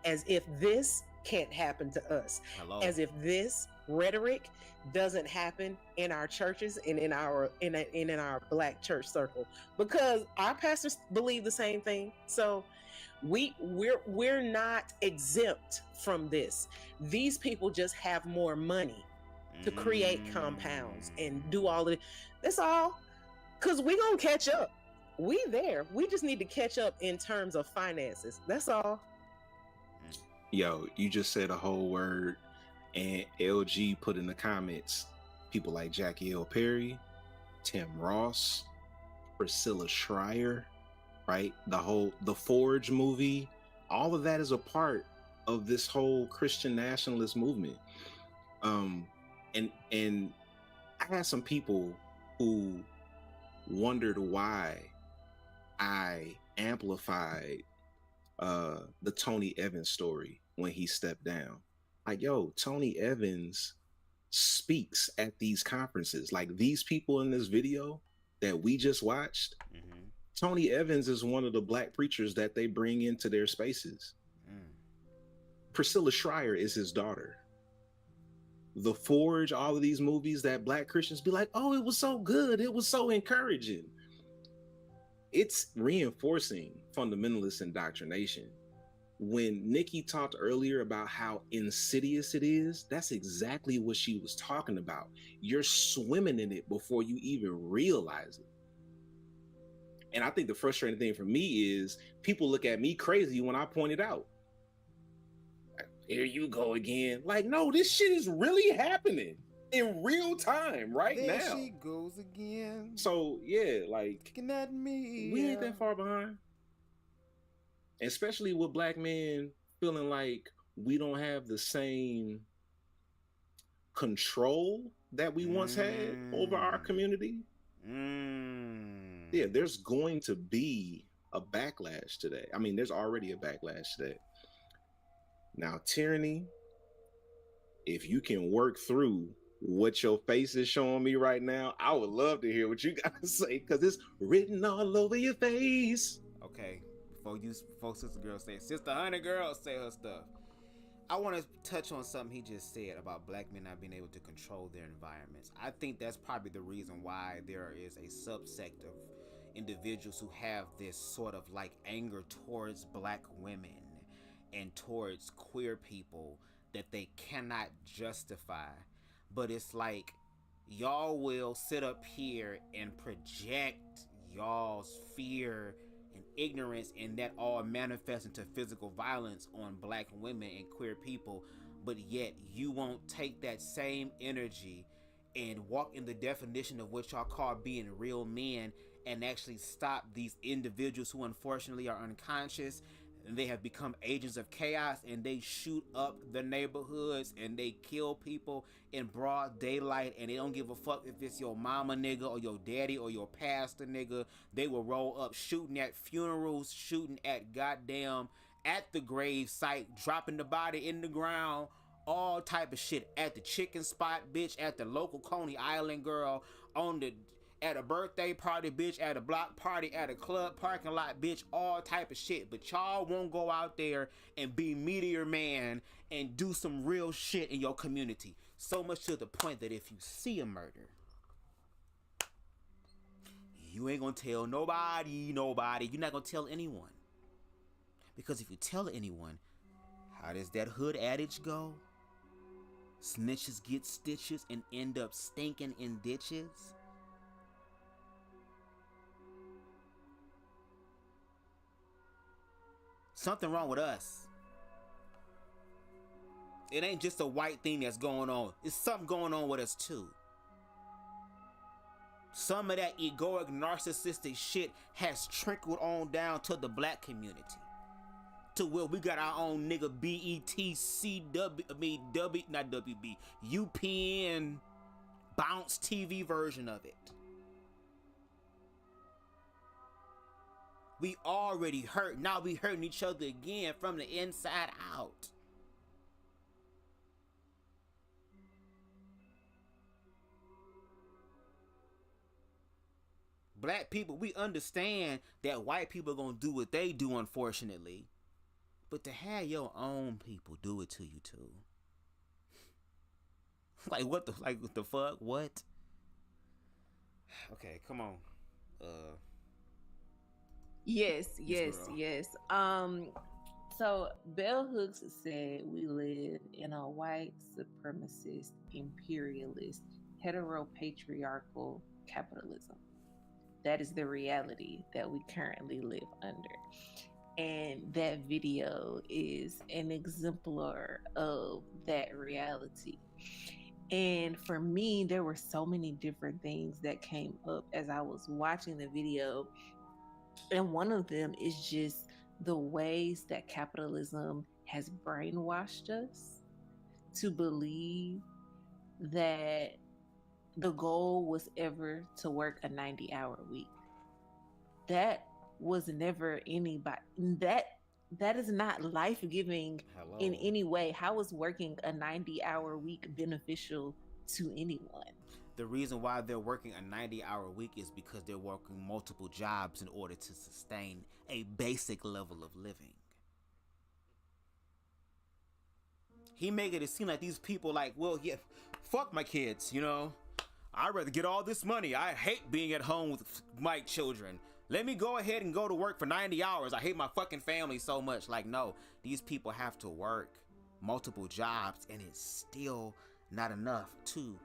as if this can't happen to us. Hello. As if this rhetoric doesn't happen in our churches and in our black church circle, because our pastors believe the same thing. So we're not exempt from this. These people just have more money to create compounds and do all of it. That's all. Because we gonna catch up. We there. We just need to catch up in terms of finances. That's all. Yo, you just said a whole word, and LG put in the comments people like Jackie L. Perry, Tim Ross, Priscilla Schreier, right? The Forge movie, all of that is a part of this whole Christian nationalist movement. And I had some people who wondered why I amplified the Tony Evans story when he stepped down. Like, yo, Tony Evans speaks at these conferences. Like, these people in this video that we just watched, Tony Evans is one of the black preachers that they bring into their spaces. Priscilla Schreier is his daughter. The Forge, all of these movies that black Christians be like, oh, it was so good, it was so encouraging. It's reinforcing fundamentalist indoctrination. When Nikki talked earlier about how insidious it is, that's exactly what she was talking about. You're swimming in it before you even realize it. And I think the frustrating thing for me is people look at me crazy when I point it out. Here you go again. Like, no, this shit is really happening in real time right now. There she goes again. So yeah, like, kicking at me. We ain't that far behind. Especially with black men feeling like we don't have the same control that we once had over our community. Yeah, there's going to be a backlash today. I mean, there's already a backlash today. Now, tyranny, if you can work through what your face is showing me right now, I would love to hear what you got to say, because it's written all over your face. Okay, before Sister Girl say, Sister Honey Girl say her stuff. I want to touch on something he just said about black men not being able to control their environments. I think that's probably the reason why there is a subsect of individuals who have this sort of like anger towards black women and towards queer people that they cannot justify. But it's like, y'all will sit up here and project y'all's fear and ignorance, and that all manifests into physical violence on black women and queer people, but yet you won't take that same energy and walk in the definition of what y'all call being real men and actually stop these individuals who unfortunately are unconscious. They have become agents of chaos, and they shoot up the neighborhoods and they kill people in broad daylight, and they don't give a fuck if it's your mama nigga or your daddy or your pastor nigga. They will roll up shooting at funerals, shooting at goddamn at the grave site, dropping the body in the ground, all type of shit. At the chicken spot, bitch, at the local Coney Island, girl, at a birthday party, bitch, at a block party, at a club parking lot, bitch, all type of shit. But y'all won't go out there and be Meteor Man and do some real shit in your community. So much to the point that if you see a murder, you ain't gonna tell nobody. You're not gonna tell anyone. Because if you tell anyone, how does that hood adage go? Snitches get stitches and end up stinking in ditches. Something wrong with us. It ain't just a white thing that's going on. It's something going on with us too. Some of that egoic, narcissistic shit has trickled on down to the black community. To where we got our own nigga UPN bounce TV version of it. We already hurt. Now we hurting each other again from the inside out. Black people, we understand that white people are gonna do what they do, unfortunately. But to have your own people do it to you too. What the fuck? What? Okay, come on. Yes. So Bell Hooks said we live in a white supremacist, imperialist, heteropatriarchal capitalism. That is the reality that we currently live under. And that video is an exemplar of that reality. And for me, there were so many different things that came up as I was watching the video. And one of them is just the ways that capitalism has brainwashed us to believe that the goal was ever to work a 90-hour week. That was never anybody. That is not life-giving in any way. How is working a 90-hour week beneficial to anyone? The reason why they're working a 90-hour week is because they're working multiple jobs in order to sustain a basic level of living. He making it seem like these people like, well, yeah, fuck my kids, you know? I'd rather get all this money. I hate being at home with my children. Let me go ahead and go to work for 90 hours. I hate my fucking family so much. Like, no, these people have to work multiple jobs and it's still not enough to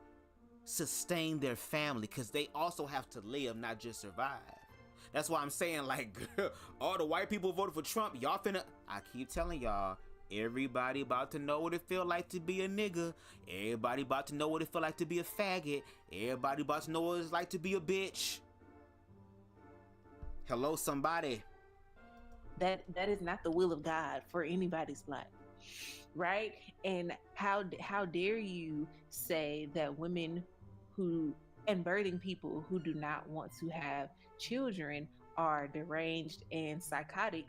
sustain their family because they also have to live, not just survive. That's why I'm saying, like, all the white people voted for Trump. Y'all finna, I keep telling y'all, everybody about to know what it feel like to be a nigga. Everybody about to know what it feel like to be a faggot. Everybody about to know what it's like to be a bitch. Hello, somebody. That is not the will of God for anybody's life, right? And how dare you say that women who and birthing people who do not want to have children are deranged and psychotic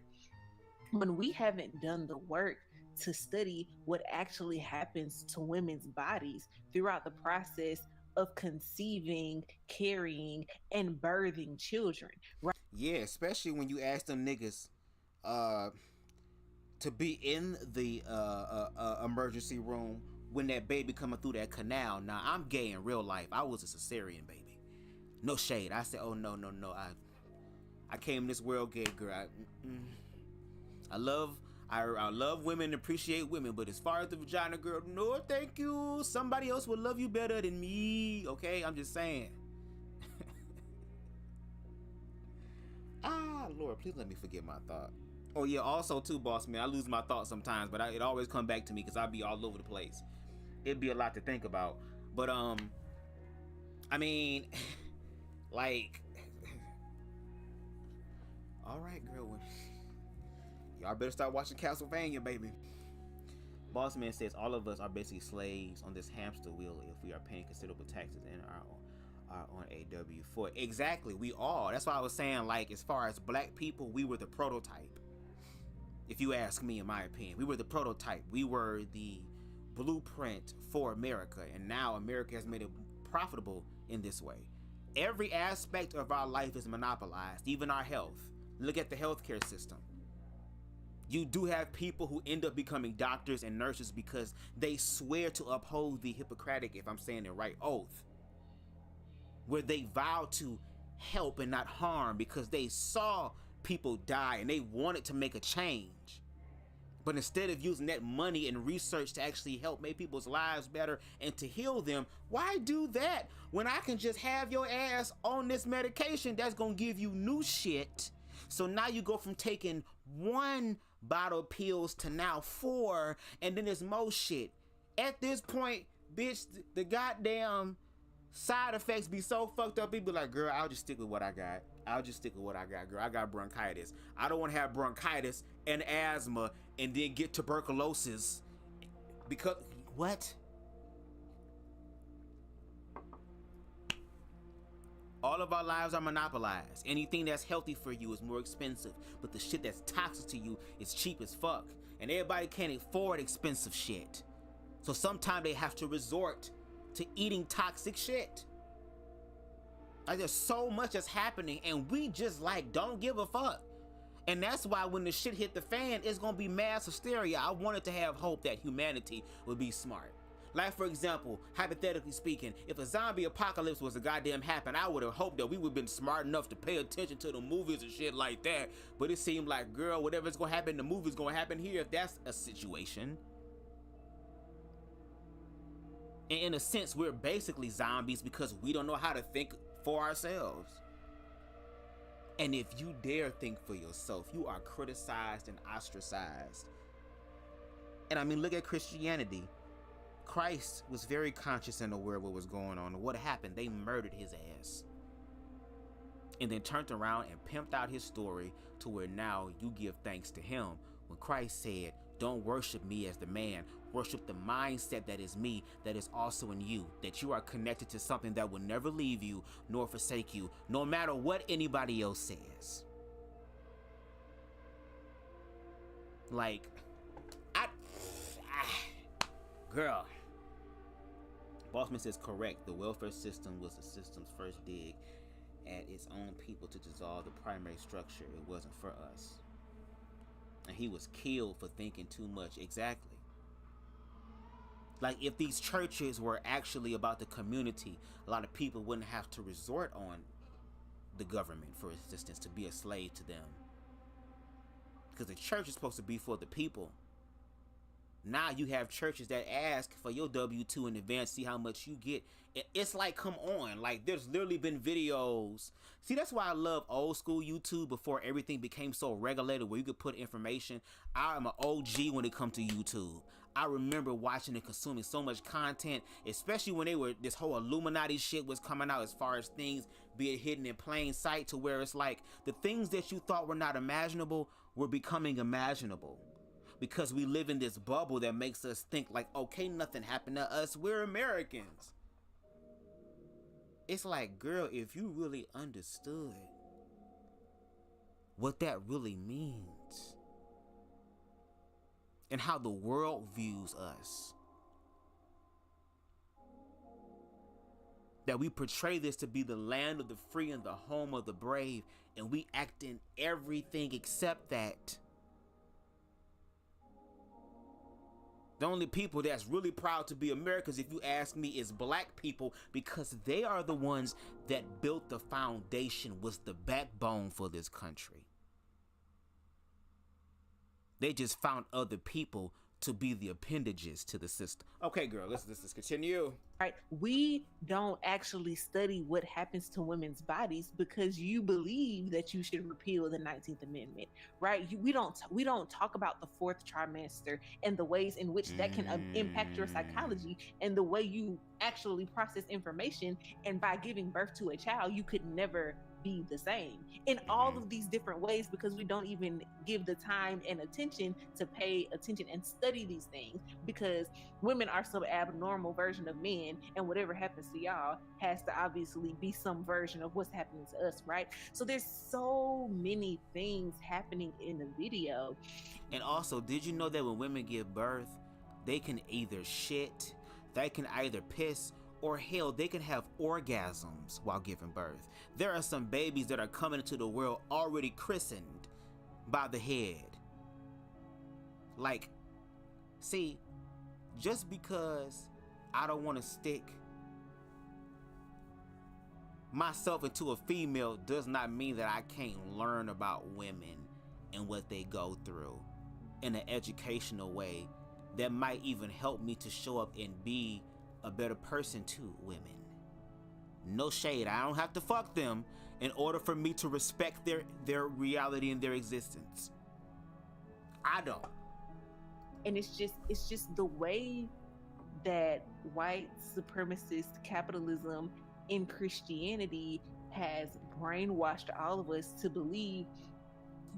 when we haven't done the work to study what actually happens to women's bodies throughout the process of conceiving, carrying, and birthing children, right? Yeah, especially when you ask them niggas to be in the emergency room when that baby coming through that canal. Now, I'm gay in real life. I was a cesarean baby. No shade. I said, oh, no. I came in this world gay, girl. I love women and appreciate women, but as far as the vagina, girl, no, thank you. Somebody else will love you better than me, okay? I'm just saying. Lord, please let me forget my thought. Oh, yeah, also, too, boss man, I lose my thoughts sometimes, but it always come back to me because I be all over the place. It'd be a lot to think about. But, I mean, like, all right, girl, y'all better start watching Castlevania, baby. Boss man says all of us are basically slaves on this hamster wheel if we are paying considerable taxes and are on a W-4. Exactly, we are. That's why I was saying, like, as far as black people, we were the prototype. if you ask me, in my opinion. We were the prototype. We were the blueprint for America, and now America has made it profitable in this way. Every aspect of our life is monopolized, even our health. Look at the healthcare system. You do have people who end up becoming doctors and nurses because they swear to uphold the Hippocratic, if I'm saying it right, oath, where they vow to help and not harm because they saw people die and they wanted to make a change. But instead of using that money and research to actually help make people's lives better and to heal them, why do that when I can just have your ass on this medication that's gonna give you new shit? So now you go from taking 1 bottle of pills to now 4, and then there's more shit. At this point, bitch, the goddamn side effects be so fucked up, people be like, girl, I'll just stick with what I got. I'll just stick with what I got, girl. I got bronchitis. I don't want to have bronchitis and asthma and then get tuberculosis because, what? All of our lives are monopolized. Anything that's healthy for you is more expensive, but the shit that's toxic to you is cheap as fuck. And everybody can't afford expensive shit. So sometimes they have to resort to eating toxic shit. Like, there's so much that's happening and we just like don't give a fuck. And that's why when the shit hit the fan, it's gonna be mass hysteria. I wanted to have hope that humanity would be smart. Like, for example, hypothetically speaking, if a zombie apocalypse was to goddamn happen, I would have hoped that we would have been smart enough to pay attention to the movies and shit like that. But it seemed like, girl, whatever's gonna happen in the movie's gonna happen here if that's a situation. And in a sense, we're basically zombies because we don't know how to think for ourselves. And if you dare think for yourself, you are criticized and ostracized. And I mean, look at Christianity. Christ was very conscious and aware of what was going on. And what happened? They murdered his ass. And then turned around and pimped out his story to where now you give thanks to him. When Christ said, don't worship me as the man, worship the mindset that is me, that is also in you, that you are connected to something that will never leave you nor forsake you, no matter what anybody else says. Like, girl, Bossman says correct. The welfare system was the system's first dig at its own people to dissolve the primary structure. It wasn't for us. And he was killed for thinking too much. Exactly. Like, if these churches were actually about the community, a lot of people wouldn't have to resort on the government for assistance to be a slave to them. Because the church is supposed to be for the people. Now you have churches that ask for your W-2 in advance, see how much you get. It's like, come on. Like, there's literally been videos. See, that's why I love old school YouTube before everything became so regulated where you could put information. I'm an OG when it comes to YouTube. I remember watching and consuming so much content, especially when this whole Illuminati shit was coming out as far as things being hidden in plain sight, to where it's like the things that you thought were not imaginable were becoming imaginable. Because we live in this bubble that makes us think like, okay, nothing happened to us, we're Americans. It's like, girl, if you really understood what that really means and how the world views us, that we portray this to be the land of the free and the home of the brave, and we act in everything except that. The only people that's really proud to be Americans, if you ask me, is black people, because they are the ones that built the foundation, was the backbone for this country. They just found other people to be the appendages to the system. Okay, girl, let's continue. Right. We don't actually study what happens to women's bodies because you believe that you should repeal the 19th Amendment, right? We don't talk about the fourth trimester and the ways in which that can impact your psychology and the way you actually process information. And by giving birth to a child, you could never be the same in all of these different ways, because we don't even give the time and attention to pay attention and study these things, because women are some abnormal version of men, and whatever happens to y'all has to obviously be some version of what's happening to us, right? So there's so many things happening in the video. And also, did you know that when women give birth, they can either shit, they can either piss, or hell, they can have orgasms while giving birth. There are some babies that are coming into the world already christened by the head. Like, see, just because I don't want to stick myself into a female does not mean that I can't learn about women and what they go through in an educational way that might even help me to show up and be a better person to women. No shade, I don't have to fuck them in order for me to respect their reality and their existence. I don't. And it's just the way that white supremacist capitalism in Christianity has brainwashed all of us to believe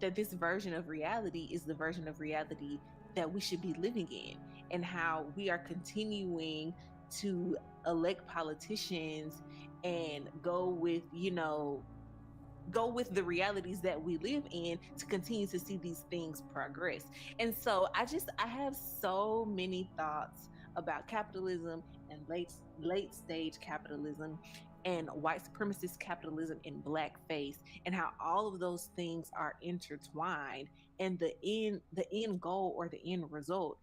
that this version of reality is the version of reality that we should be living in, and how we are continuing to elect politicians and go with the realities that we live in to continue to see these things progress. And so I have so many thoughts about capitalism and late stage capitalism and white supremacist capitalism in blackface, and how all of those things are intertwined, and the end goal or the end result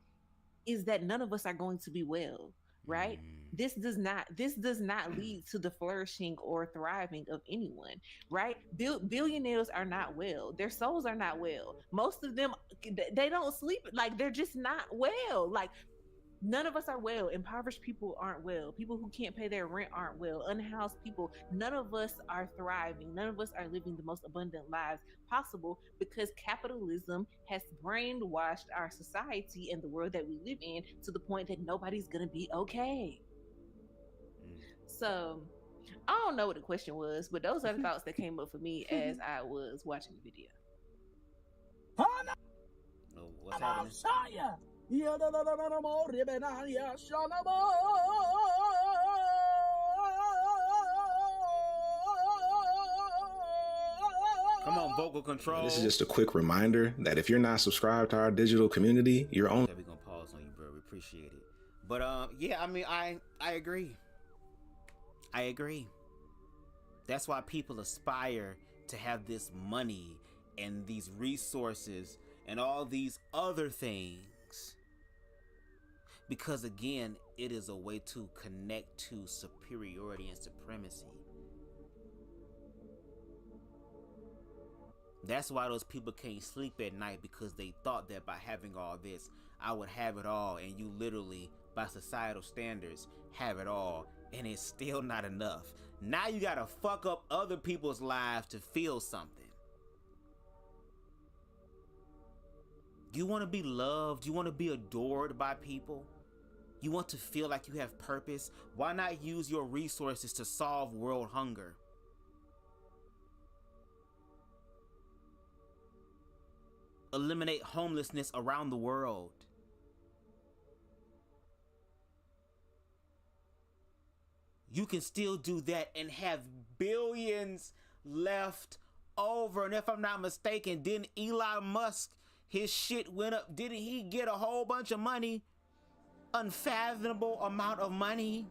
is that none of us are going to be well, right? This does not lead to the flourishing or thriving of anyone, right? Billionaires are not well. Their souls are not well. Most of them, they don't sleep. Like, they're just not well. Like, none of us are well. Impoverished people aren't well. People who can't pay their rent aren't well. Unhoused people, none of us are thriving. None of us are living the most abundant lives possible, because capitalism has brainwashed our society and the world that we live in to the point that nobody's gonna be okay. So I don't know what the question was, but those are the thoughts that came up for me as I was watching the video. Oh, what's happening? Come on, vocal control. This is just a quick reminder that if you're not subscribed to our digital community, you're only... Yeah, we're gonna pause on you, bro. We appreciate it. But yeah, I mean, I agree. I agree. That's why people aspire to have this money and these resources and all these other things. Because again, it is a way to connect to superiority and supremacy. That's why those people can't sleep at night, because they thought that by having all this, I would have it all, and you literally, by societal standards, have it all, and it's still not enough. Now you gotta fuck up other people's lives to feel something. You want to be loved? You want to be adored by people? You want to feel like you have purpose? Why not use your resources to solve world hunger? Eliminate homelessness around the world. You can still do that and have billions left over. And if I'm not mistaken, didn't Elon Musk, his shit went up? Didn't he get a whole bunch of money? Unfathomable amount of money.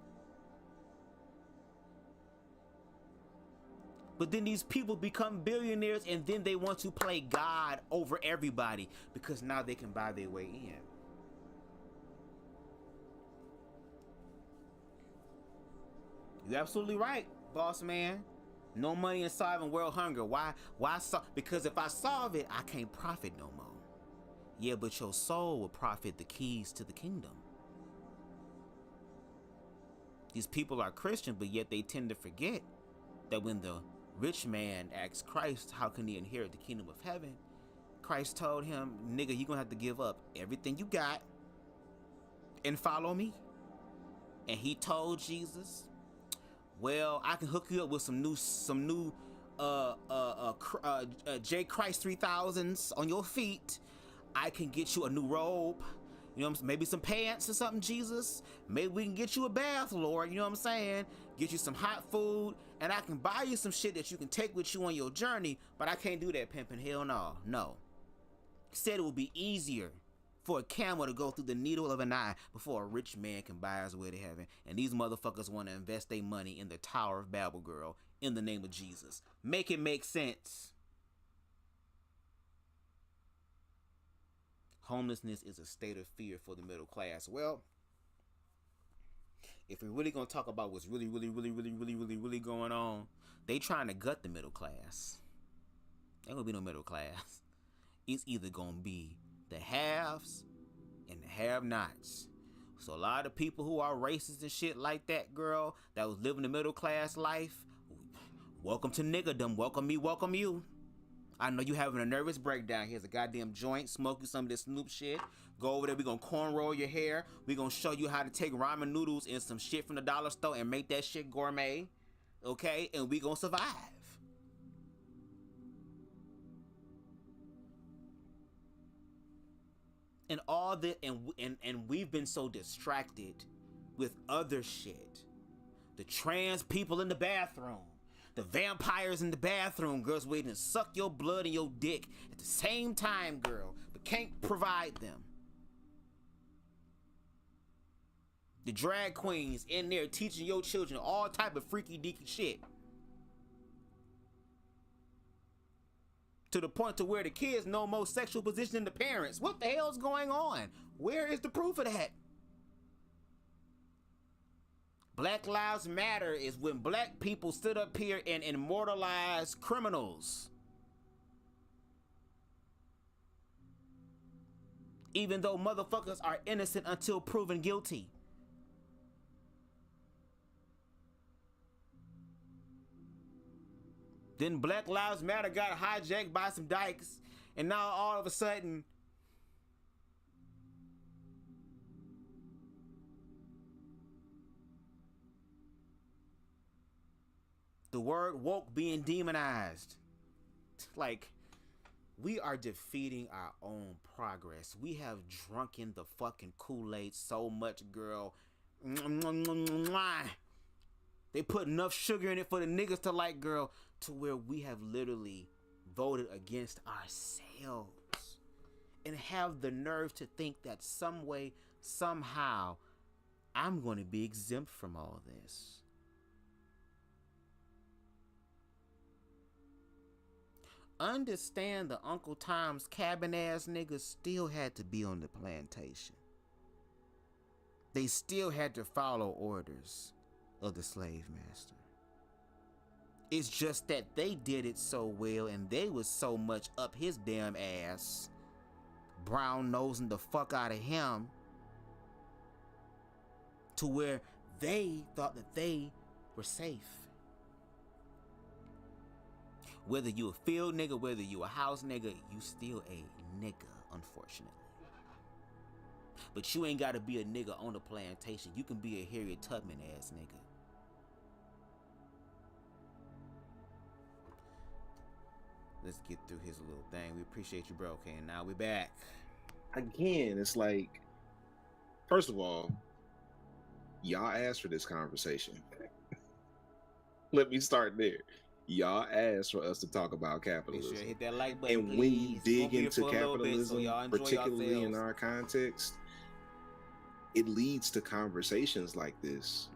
But then these people become billionaires, and then they want to play God over everybody because now they can buy their way in. You're absolutely right, boss man. No money in solving world hunger. Why because if I solve it, I can't profit no more. Yeah, but your soul will profit the keys to the kingdom. These people are Christian, but yet they tend to forget that when the rich man asked Christ, how can he inherit the kingdom of heaven? Christ told him, nigga, you're gonna have to give up everything you got and follow me. And he told Jesus, well, I can hook you up with some new J Christ 3000s on your feet. I can get you a new robe. You know what I'm saying? Maybe some pants or something, Jesus. Maybe we can get you a bath, Lord. You know what I'm saying? Get you some hot food, and I can buy you some shit that you can take with you on your journey, but I can't do that, pimping. Hell no. No. Said it would be easier for a camel to go through the needle of an eye before a rich man can buy his way to heaven. And these motherfuckers want to invest their money in the Tower of Babel, girl, in the name of Jesus. Make it make sense. Homelessness is a state of fear for the middle class. Well, if we're really going to talk about what's really going on, they trying to gut the middle class. Ain't going to be no middle class. It's either going to be the haves and the have-nots. So a lot of people who are racist and shit like that, girl, that was living the middle class life, welcome to niggerdom. Welcome me, welcome you. I know you having a nervous breakdown. Here's a goddamn joint. Smoke you some of this Snoop shit. Go over there. We gonna cornroll your hair. We gonna show you how to take ramen noodles and some shit from the dollar store and make that shit gourmet. Okay? And we gonna survive. And all that, and we've been so distracted with other shit. The trans people in the bathroom. The vampires in the bathroom, girls waiting to suck your blood and your dick at the same time, girl, but can't provide them. The drag queens in there teaching your children all type of freaky deaky shit. To the point to where the kids know more sexual position than the parents. What the hell's going on? Where is the proof of that? Black Lives Matter is when black people stood up here and immortalized criminals. Even though motherfuckers are innocent until proven guilty. Then Black Lives Matter got hijacked by some dykes, and now all of a sudden, the word woke being demonized. Like, we are defeating our own progress. We have drunken the fucking Kool-Aid so much, girl. They put enough sugar in it for the niggas to like, girl, to where we have literally voted against ourselves. And have the nerve to think that some way, somehow, I'm going to be exempt from all this. Understand the Uncle Tom's Cabin ass niggas still had to be on the plantation. They still had to follow orders of the slave master. It's just that they did it so well and they was so much up his damn ass, brown nosing the fuck out of him, to where they thought that they were safe. Whether you a field nigga, whether you a house nigga, you still a nigga, unfortunately. But you ain't gotta be a nigga on the plantation. You can be a Harriet Tubman ass nigga. Let's get through his little thing. We appreciate you, bro. Okay, and now we back. Again, it's like, first of all, y'all asked for this conversation. Let me start there. Y'all asked for us to talk about capitalism. Sure hit that like button, and please. when you dig into capitalism, so particularly in our context, it leads to conversations like this,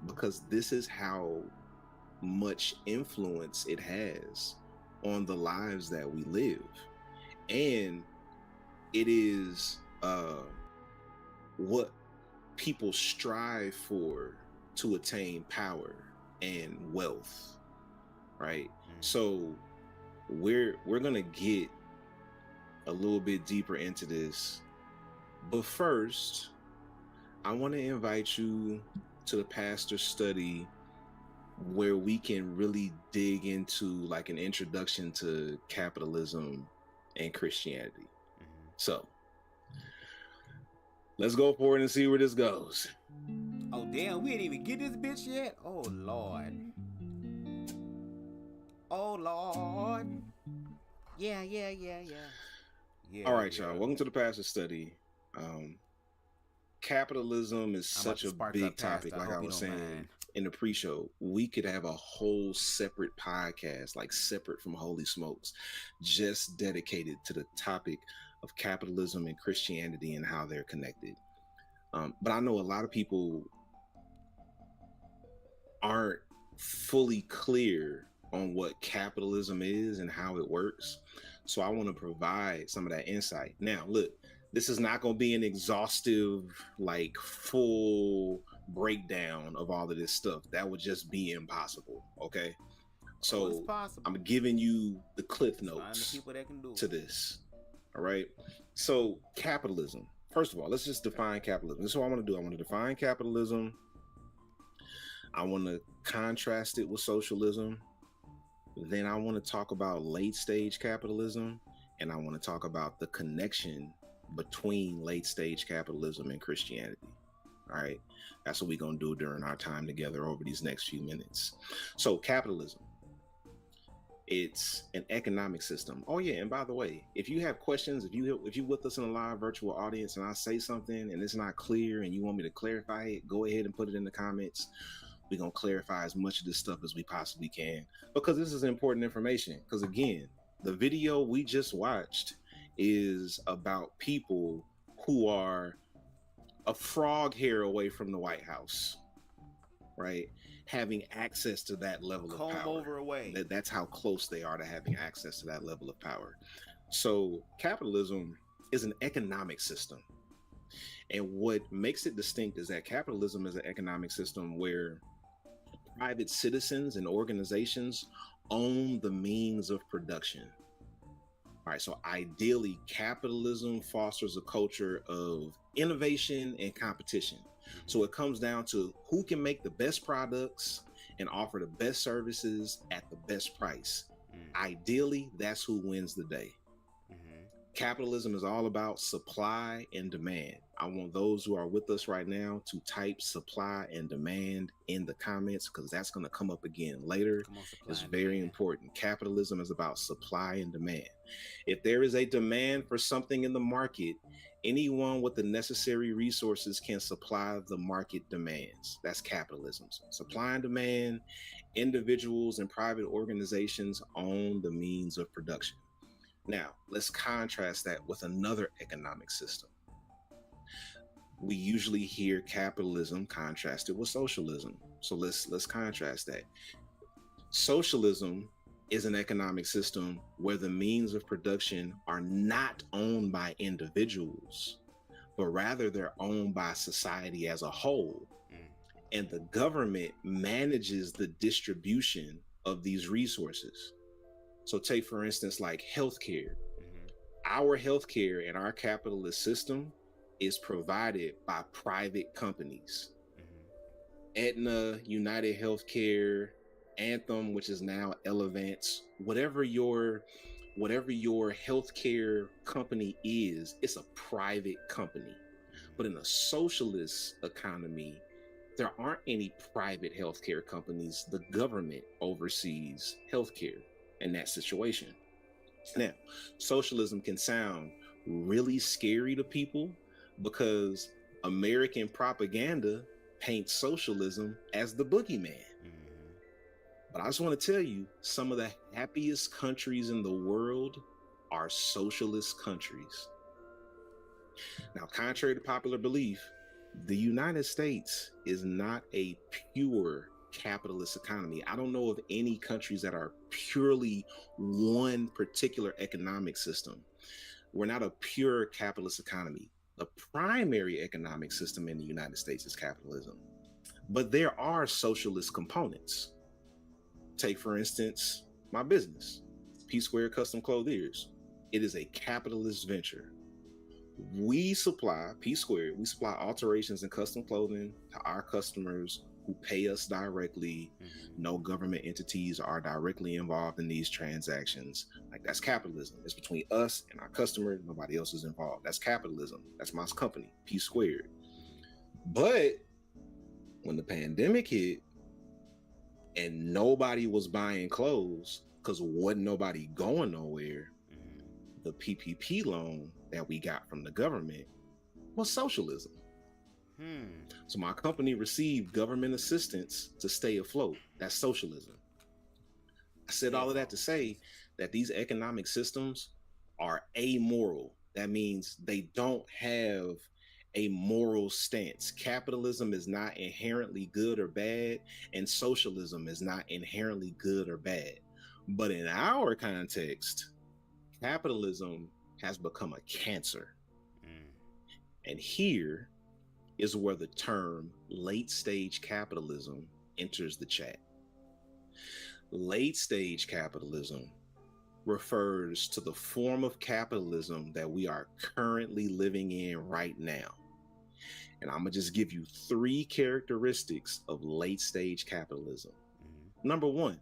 because this is how much influence it has on the lives that we live. And it is what people strive for to attain power and wealth. Right? So we're gonna get a little bit deeper into this, but first I want to invite you to the pastor study, where we can really dig into like an introduction to capitalism and Christianity. So let's go for it and see where this goes. Oh damn, we didn't even get this bitch yet. Oh Lord. Oh Lord. Yeah. All right, y'all. Welcome to the Pastor Study. Capitalism is such a big topic. Like I was saying in the pre-show, we could have a whole separate podcast, like separate from Holy Smokes, just dedicated to the topic of capitalism and Christianity and how they're connected. But I know a lot of people aren't fully clear on what capitalism is and how it works. So I want to provide some of that insight. Now, look, this is not going to be an exhaustive, like full breakdown of all of this stuff. That would just be impossible. Okay. So I'm giving you the cliff notes to this. All right. So capitalism, first of all, let's just define capitalism. This is what I want to do. I want to define capitalism. I want to contrast it with socialism. Then I want to talk about late stage capitalism. And I want to talk about the connection between late stage capitalism and Christianity. All right. That's what we're going to do during our time together over these next few minutes. So capitalism, it's an economic system. Oh yeah. And by the way, if you have questions, if you with us in a live virtual audience and I say something and it's not clear and you want me to clarify it, go ahead and put it in the comments. We're going to clarify as much of this stuff as we possibly can, because this is important information. Because again, the video we just watched is about people who are a frog hair away from the White House, right? Having access to that level of power. Over away. That's how close they are to having access to that level of power. So capitalism is an economic system. And what makes it distinct is that capitalism is an economic system where private citizens and organizations own the means of production. All right, so ideally, capitalism fosters a culture of innovation and competition. So it comes down to who can make the best products and offer the best services at the best price. Ideally, that's who wins the day. Capitalism is all about supply and demand. I want those who are with us right now to type supply and demand in the comments, because that's going to come up again later. It's very important. Capitalism is about supply and demand. If there is a demand for something in the market, anyone with the necessary resources can supply the market demands. That's capitalism. Supply and demand, individuals and private organizations own the means of production. Now, let's contrast that with another economic system. We usually hear capitalism contrasted with socialism. So let's contrast that. Socialism is an economic system where the means of production are not owned by individuals, but rather they're owned by society as a whole. And the government manages the distribution of these resources. So take, for instance, like healthcare. Our healthcare in our capitalist system is provided by private companies. Aetna, United Healthcare, Anthem, which is now Elevance, whatever your healthcare company is, it's a private company. But in a socialist economy, there aren't any private healthcare companies. The government oversees healthcare in that situation. Now, socialism can sound really scary to people because American propaganda paints socialism as the boogeyman. But I just want to tell you, some of the happiest countries in the world are socialist countries. Now, contrary to popular belief, the United States is not a pure capitalist economy. I don't know of any countries that are purely one particular economic system. We're not a pure capitalist economy. The primary economic system in the United States is capitalism, but there are socialist components. Take, for instance, my business, P Square Custom Clothiers. It is a capitalist venture. We supply, P Square, we supply alterations and custom clothing to our customers who pay us directly. No government entities are directly involved in these transactions. Like, that's capitalism. It's between us and our customer. Nobody else is involved. That's capitalism. That's my company, P Squared. But when the pandemic hit and nobody was buying clothes, because wasn't nobody going nowhere. The PPP loan that we got from the government was socialism. So my company received government assistance to stay afloat. That's socialism. I said all of that to say that these economic systems are amoral. That means they don't have a moral stance. Capitalism is not inherently good or bad, and socialism is not inherently good or bad. But in our context, capitalism has become a cancer. And here is where the term late stage capitalism enters the chat. Late stage capitalism refers to the form of capitalism that we are currently living in right now. And I'm gonna just give you 3 characteristics of late stage capitalism. Number 1,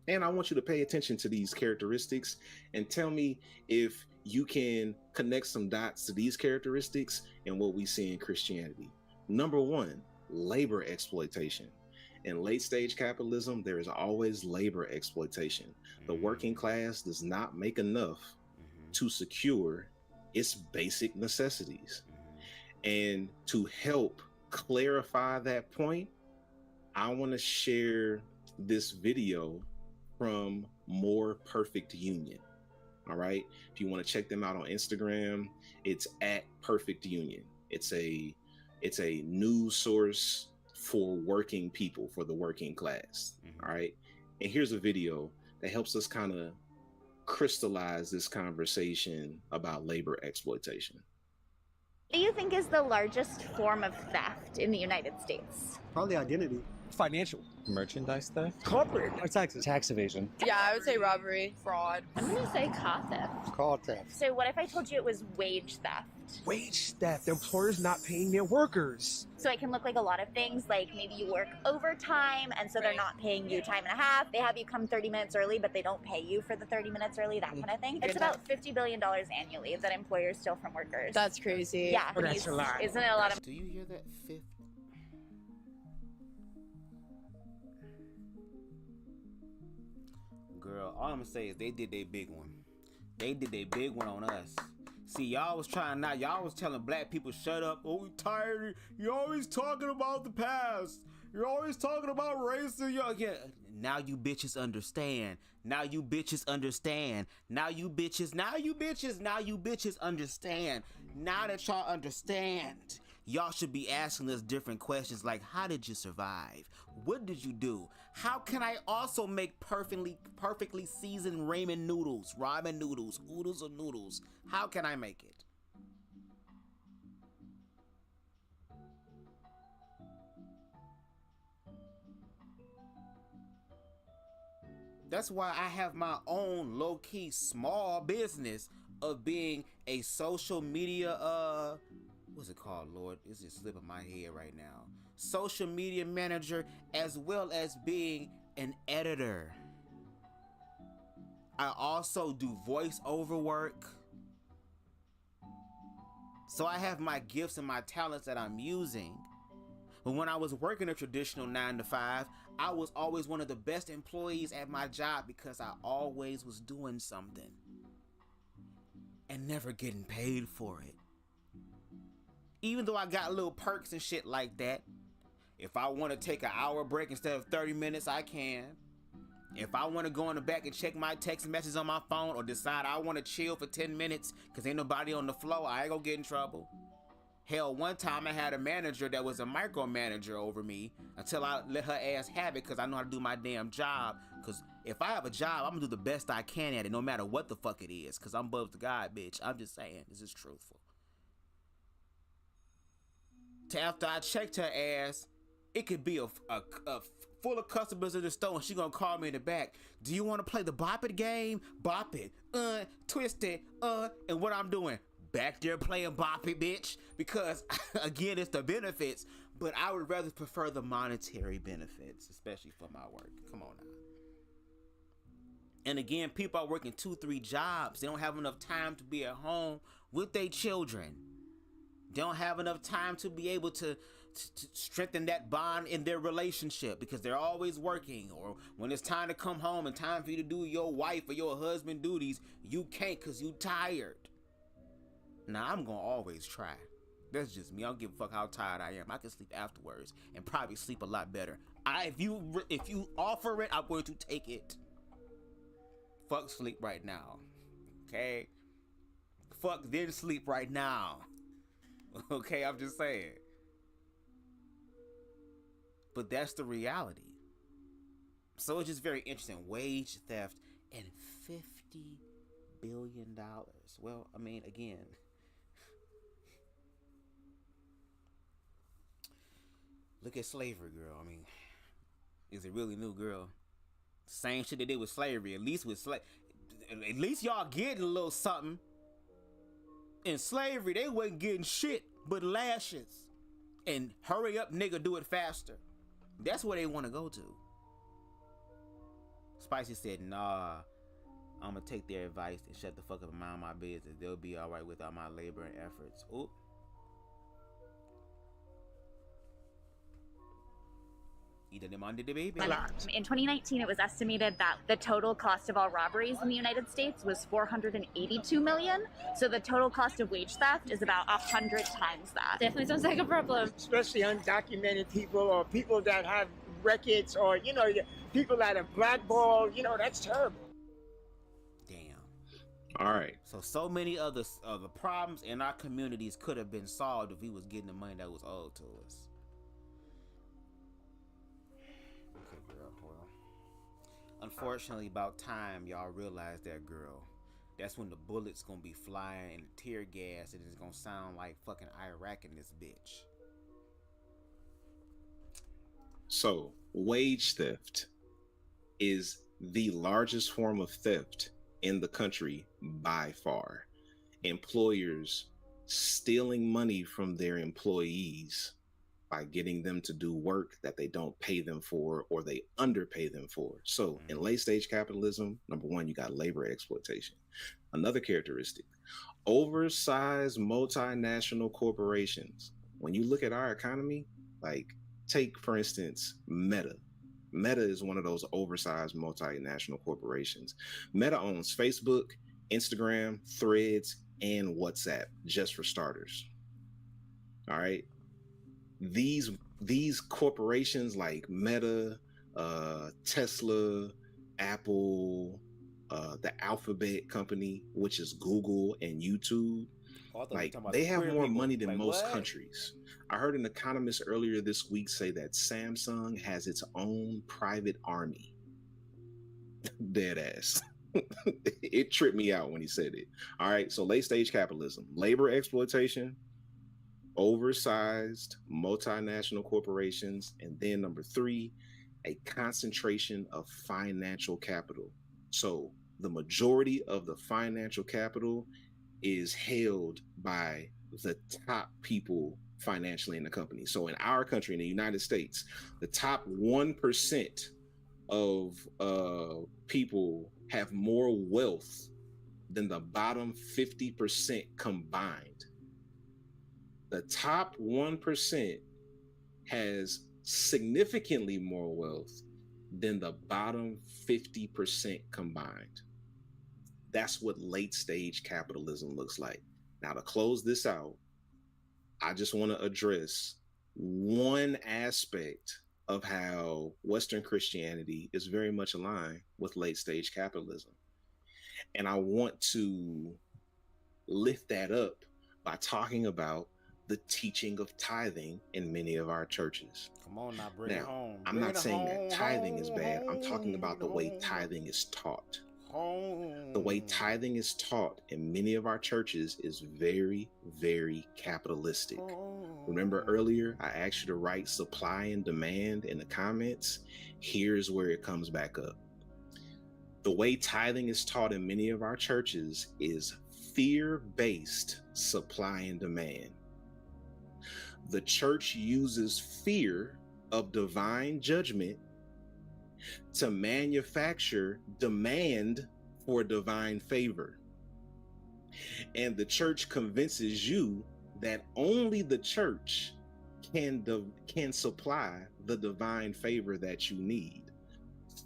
and I want you to pay attention to these characteristics and tell me if you can connect some dots to these characteristics and what we see in Christianity. Number 1, labor exploitation. In late stage capitalism, there is always labor exploitation. The working class does not make enough to secure its basic necessities. And to help clarify that point, I want to share this video from More Perfect Union. All right. If you want to check them out on Instagram, it's at Perfect Union. It's a news source for working people, for the working class. All right. And here's a video that helps us kind of crystallize this conversation about labor exploitation. What do you think is the largest form of theft in the United States? Probably identity. Financial. Merchandise theft. Corporate. Or taxes. Tax evasion. Yeah, I would say robbery, fraud. I'm gonna say car theft. Car theft. So what if I told you it was wage theft? Wage theft. Employers not paying their workers. So it can look like a lot of things, like maybe you work overtime and so they're not paying you time and a half. They have you come 30 minutes early, but they don't pay you for the 30 minutes early, that kind of thing. It's about $50 billion annually that employers steal from workers. That's crazy. Yeah. Oh, that's a lot. Isn't it a lot of... Do you hear that fifth? Girl, all I'm gonna say is they did their big one. They did their big one on us. See, y'all was telling black people, shut up. Oh, we tired. You're always talking about the past. You're always talking about racism. Yeah. Now you bitches understand. Now you bitches understand. Now you bitches understand. Now that y'all understand, y'all should be asking us different questions like, how did you survive? What did you do? How can I also make perfectly seasoned ramen noodles, oodles of noodles? How can I make it? That's why I have my own low-key small business of being a social media, what's it called, Lord? It's just slipping my head right now. Social media manager, as well as being an editor. I also do voiceover work. So I have my gifts and my talents that I'm using. But when I was working a traditional 9-to-5, I was always one of the best employees at my job because I always was doing something and never getting paid for it. Even though I got little perks and shit like that, if I want to take an hour break instead of 30 minutes, I can. If I want to go in the back and check my text messages on my phone or decide I want to chill for 10 minutes because ain't nobody on the floor, I ain't gonna get in trouble. Hell, one time I had a manager that was a micromanager over me until I let her ass have it because I know how to do my damn job. Because if I have a job, I'm gonna do the best I can at it no matter what the fuck it is, because I'm BubzDaGawd, bitch. I'm just saying, this is truthful. After I checked her ass, it could be a full of customers in the store and she gonna call me in the back. Do you want to play the bop it game? Bop it, twist it, and what I'm doing? Back there playing bop it, bitch. Because again, it's the benefits, but I would rather prefer the monetary benefits, especially for my work. Come on now. And again, people are working 2-3 jobs. They don't have enough time to be at home with their children. They don't have enough time to be able to to strengthen that bond in their relationship, because they're always working, or when it's time to come home and time for you to do your wife or your husband duties, you can't because you tired. Now, I'm gonna always try. That's just me. I don't give a fuck how tired I am. I can sleep afterwards and probably sleep a lot better. If you offer it, I'm going to take it. Fuck sleep right now. Okay? Fuck then sleep right now. Okay, I'm just saying. But that's the reality. So it's just very interesting. Wage theft and $50 billion. Well, I mean, again, look at slavery, girl. I mean, is it really new, girl? Same shit they did with slavery. At least y'all getting a little something. In slavery, they wasn't getting shit but lashes. And hurry up, nigga, do it faster. That's where they want to go to. Spicy said, nah, I'm gonna take their advice and shut the fuck up and mind my business. They'll be alright without my labor and efforts. Oop. In 2019, it was estimated that the total cost of all robberies in the United States was $482 million. So the total cost of wage theft is about 100 times that. Definitely sounds like a problem. Especially undocumented people or people that have records or, people that are blackballed, that's terrible. Damn. All right. So many other problems in our communities could have been solved if we was getting the money that was owed to us. Unfortunately, about time y'all realize that, girl. That's when the bullets gonna be flying and the tear gas, and it's gonna sound like fucking Iraq in this bitch. So, wage theft is the largest form of theft in the country by far. Employers stealing money from their employees by getting them to do work that they don't pay them for or they underpay them for. So in late stage capitalism, number one, you got labor exploitation. Another characteristic, oversized multinational corporations. When you look at our economy, like take for instance, Meta. Meta is one of those oversized multinational corporations. Meta owns Facebook, Instagram, Threads, and WhatsApp, just for starters. All right. These corporations like Meta, Tesla, Apple, the Alphabet company, which is Google and YouTube, like they have more money than most countries. I heard an economist earlier this week say that Samsung has its own private army. Dead ass. It tripped me out when he said it. All right, so late stage capitalism, labor exploitation, oversized multinational corporations, and then number three, a concentration of financial capital. So the majority of the financial capital is held by the top people financially in the company. So in our country, in the United States, the top 1% of people have more wealth than the bottom 50% combined. The top 1% has significantly more wealth than the bottom 50% combined. That's what late stage capitalism looks like. Now, to close this out, I just want to address one aspect of how Western Christianity is very much aligned with late stage capitalism. And I want to lift that up by talking about the teaching of tithing in many of our churches. Come on now, bring it home. I'm not saying that tithing is bad. I'm talking about the way tithing is taught. The way tithing is taught in many of our churches is very, very capitalistic. Remember earlier, I asked you to write supply and demand in the comments. Here's where it comes back up. The way tithing is taught in many of our churches is fear-based supply and demand. The church uses fear of divine judgment to manufacture demand for divine favor. And the church convinces you that only the church can supply the divine favor that you need.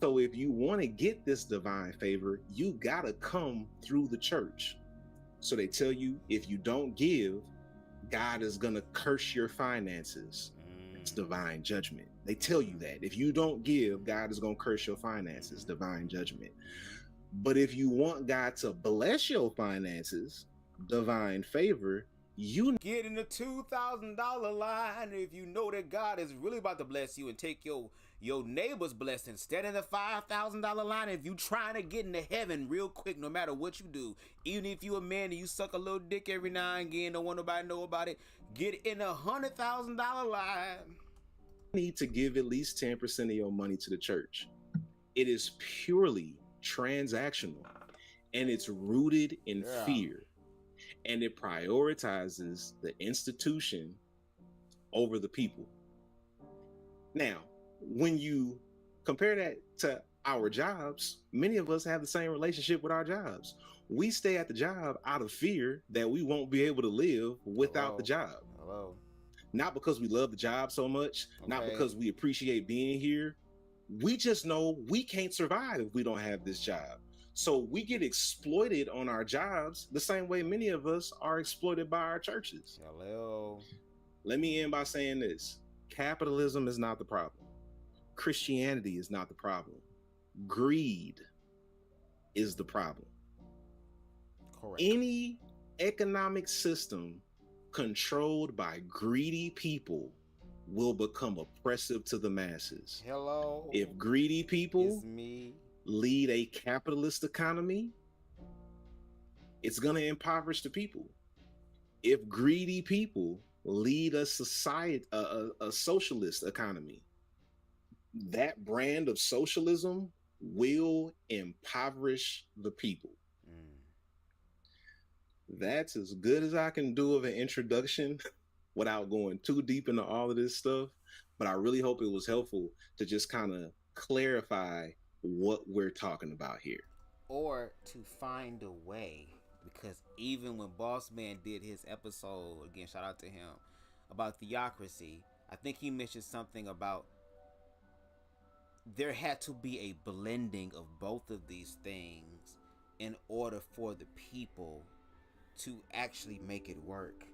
So if you want to get this divine favor, you gotta come through the church. So they tell you, if you don't give, God is gonna curse your finances. It's divine judgment. They tell you that if you don't give, God is gonna curse your finances, divine judgment. But if you want God to bless your finances, divine favor, you get in the $2,000 line if you know that God is really about to bless you, and take your neighbor's blessing. Stand in the $5,000 line if you trying to get into heaven real quick, no matter what you do. Even if you a man and you suck a little dick every now and again, don't want nobody to know about it, get in a $100,000 line. You need to give at least 10% of your money to the church. It is purely transactional, and it's rooted in fear, and it prioritizes the institution over the people. Now, when you compare that to our jobs, many of us have the same relationship with our jobs. We stay at the job out of fear that we won't be able to live without the job. Not because we love the job so much, not because we appreciate being here. We just know we can't survive if we don't have this job. So we get exploited on our jobs the same way many of us are exploited by our churches. Hello. Let me end by saying this. Capitalism is not the problem. Christianity is not the problem. Greed is the problem. Correct. Any economic system controlled by greedy people will become oppressive to the masses. Hello. If greedy people lead a capitalist economy, it's going to impoverish the people. If greedy people lead a society, a socialist economy, that brand of socialism will impoverish the people. That's as good as I can do of an introduction without going too deep into all of this stuff. But I really hope it was helpful to just kind of clarify what we're talking about here. Or to find a way, because even when Boss Man did his episode, again, shout out to him, about Theocracy, I think he mentioned something about there had to be a blending of both of these things in order for the people to actually make it work.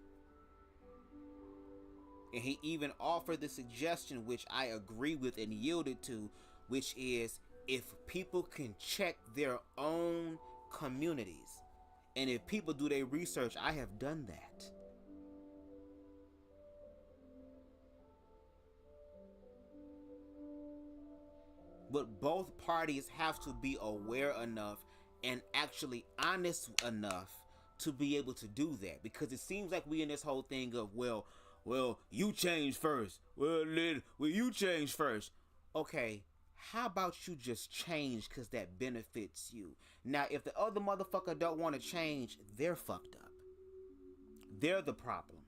And he even offered the suggestion, which I agree with and yielded to, which is if people can check their own communities, and if people do their research, I have done that. But both parties have to be aware enough and actually honest enough to be able to do that, because it seems like we in this whole thing of, well, you change first. Well, you change first. Okay, how about you just change because that benefits you? Now, if the other motherfucker don't want to change, they're fucked up. They're the problem.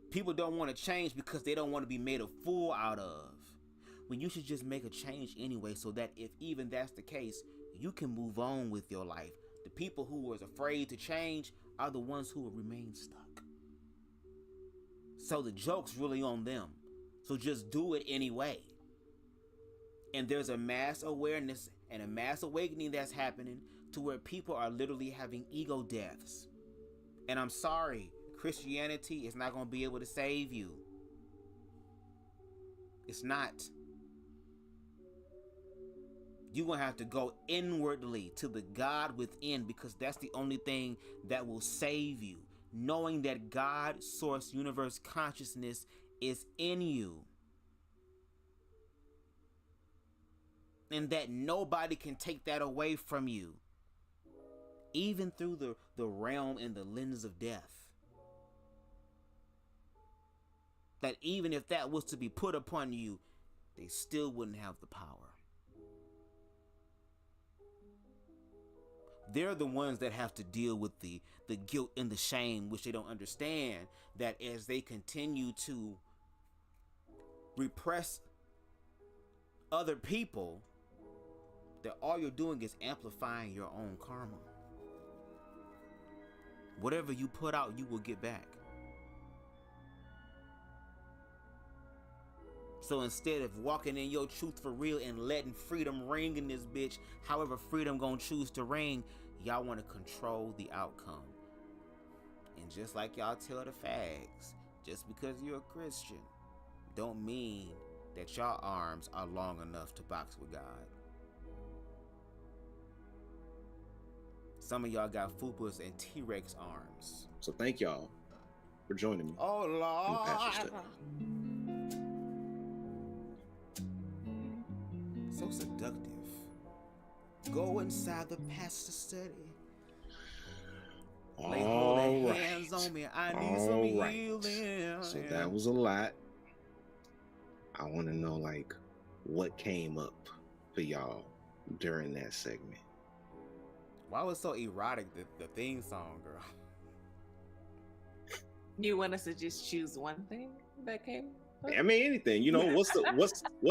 People don't want to change because they don't want to be made a fool out of. When you should just make a change anyway, so that if even that's the case, you can move on with your life. The people who are afraid to change are the ones who will remain stuck. So the joke's really on them. So just do it anyway. And there's a mass awareness and a mass awakening that's happening to where people are literally having ego deaths. And I'm sorry, Christianity is not going to be able to save you. It's not. You're going to have to go inwardly to the God within, because that's the only thing that will save you. Knowing that God, source, universe, consciousness is in you. And that nobody can take that away from you. Even through the realm and the lens of death. That even if that was to be put upon you, they still wouldn't have the power. They're the ones that have to deal with the guilt and the shame, which they don't understand, that as they continue to repress other people, that all you're doing is amplifying your own karma. Whatever you put out, you will get back. So instead of walking in your truth for real and letting freedom ring in this bitch, however freedom gonna choose to ring, y'all want to control the outcome. And just like y'all tell the fags, just because you're a Christian don't mean that y'all arms are long enough to box with God. Some of y'all got Fupas and T-Rex arms. So thank y'all for joining me. Oh Lord. So seductive. Go inside the pastor study. Lay holy hands on me. I need some healing. So that was a lot. I want to know, like, what came up for y'all during that segment. Why was it so erotic, the theme song, girl? You want us to just choose one thing that came up? I mean, anything. You know, what's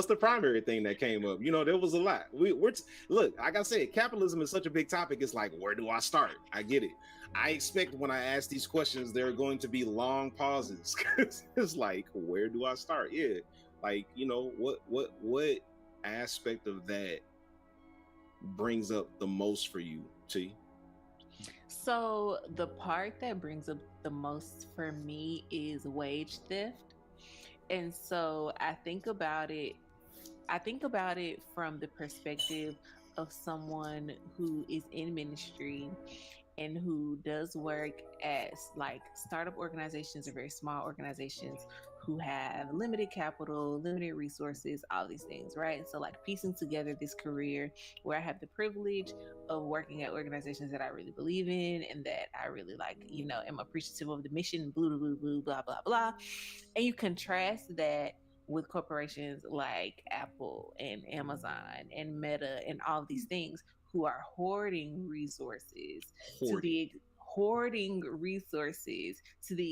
the primary thing that came up? You know, there was a lot. Look, like I said, capitalism is such a big topic. It's like, where do I start? I get it. I expect when I ask these questions, there are going to be long pauses. It's like, where do I start? Yeah, like, you know, what aspect of that brings up the most for you, T? So the part that brings up the most for me is wage theft. And so I think about it from the perspective of someone who is in ministry and who does work at like startup organizations or very small organizations who have limited capital, limited resources, all these things, right? So like piecing together this career where I have the privilege of working at organizations that I really believe in and that I really like, you know, am appreciative of the mission, blah, blah, blah, blah, blah, blah. And you contrast that with corporations like Apple and Amazon and Meta and all of these things who are hoarding resources to the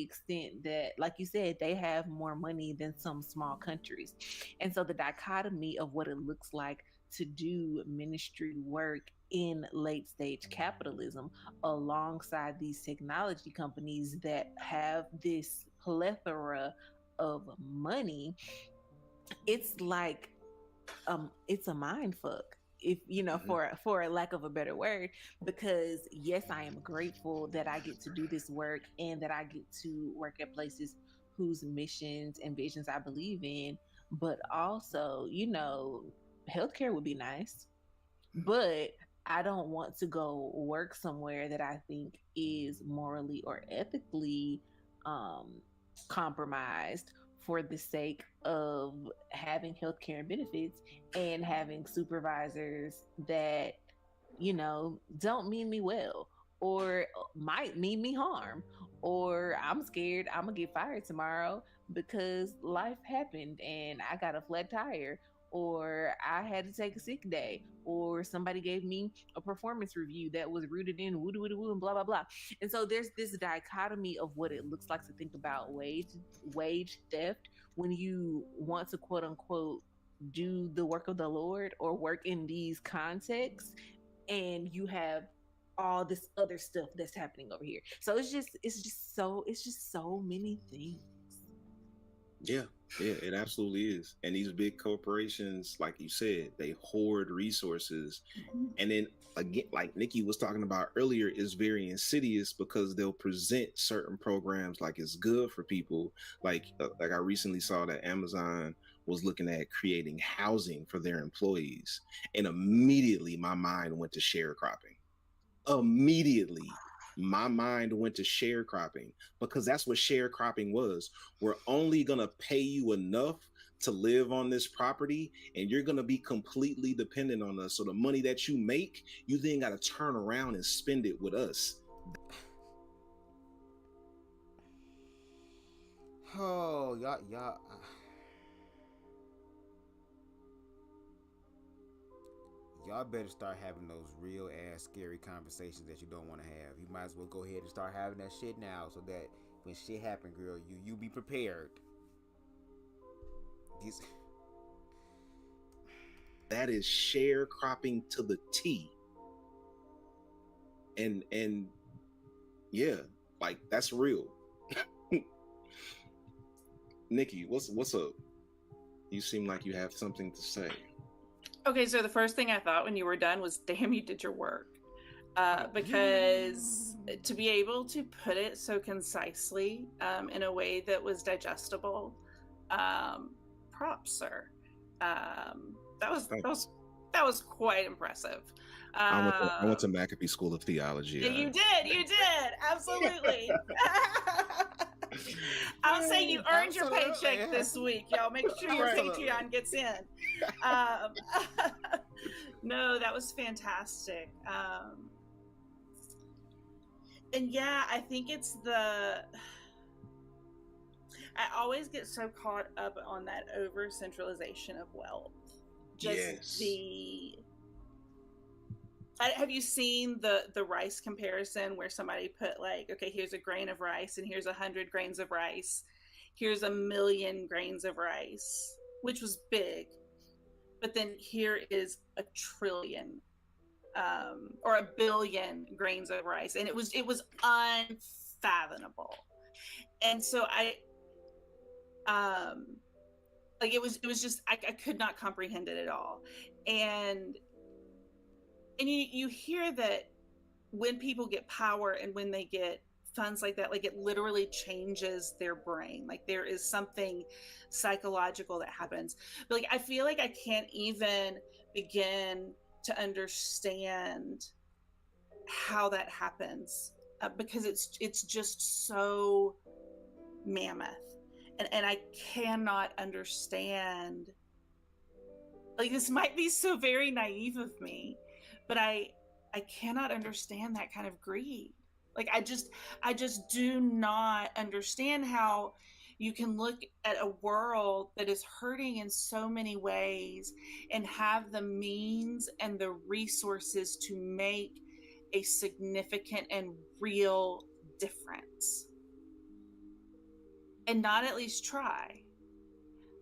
extent that, like you said, they have more money than some small countries. And so the dichotomy of what it looks like to do ministry work in late stage capitalism alongside these technology companies that have this plethora of money, it's like it's a mind fuck, if you know, for a lack of a better word, because yes, I am grateful that I get to do this work and that I get to work at places whose missions and visions I believe in, but also, you know, healthcare would be nice, but I don't want to go work somewhere that I think is morally or ethically compromised for the sake of having healthcare and benefits and having supervisors that, you know, don't mean me well or might mean me harm, or I'm scared I'm gonna get fired tomorrow because life happened and I got a flat tire, or I had to take a sick day, or somebody gave me a performance review that was rooted in woo woo woo and blah blah blah. And so there's this dichotomy of what it looks like to think about wage theft when you want to quote unquote do the work of the Lord or work in these contexts, and you have all this other stuff that's happening over here. So it's just so many things. Yeah, it absolutely is. And these big corporations, like you said, they hoard resources. And then again, like Nikki was talking about earlier, is very insidious because they'll present certain programs like it's good for people. Like I recently saw that Amazon was looking at creating housing for their employees. And immediately my mind went to sharecropping. Immediately my mind went to sharecropping, because that's what sharecropping was. We're only going to pay you enough to live on this property, and you're going to be completely dependent on us. So the money that you make, you then got to turn around and spend it with us. Oh, y'all. Y'all better start having those real ass scary conversations that you don't want to have. You might as well go ahead and start having that shit now, so that when shit happen, girl, you be prepared. That is sharecropping to the T. And yeah, Like, that's real. Nikki, what's up? You seem like you have something to say. Okay, so the first thing I thought when you were done was, damn, you did your work. Because to be able to put it so concisely in a way that was digestible, props, sir. That was quite impressive. I went to Maccabee School of Theology. You did, absolutely. I'll say you earned your paycheck this week, y'all. Make sure your Patreon gets in. No, that was fantastic. And yeah, I think it's I always get so caught up on that over centralization of wealth. Just have you seen the rice comparison where somebody put like, okay, here's a grain of rice and here's 100 grains of rice. Here's 1,000,000 grains of rice, which was big. But then here is 1 trillion or 1 billion grains of rice. And it was unfathomable. And so it was just, I could not comprehend it at all. And you hear that when people get power and when they get funds like that, like it literally changes their brain. Like there is something psychological that happens. But like I feel like I can't even begin to understand how that happens because it's just so mammoth. And I cannot understand. Like this might be so very naive of me, but I cannot understand that kind of greed. Like I just do not understand how you can look at a world that is hurting in so many ways and have the means and the resources to make a significant and real difference and not at least try.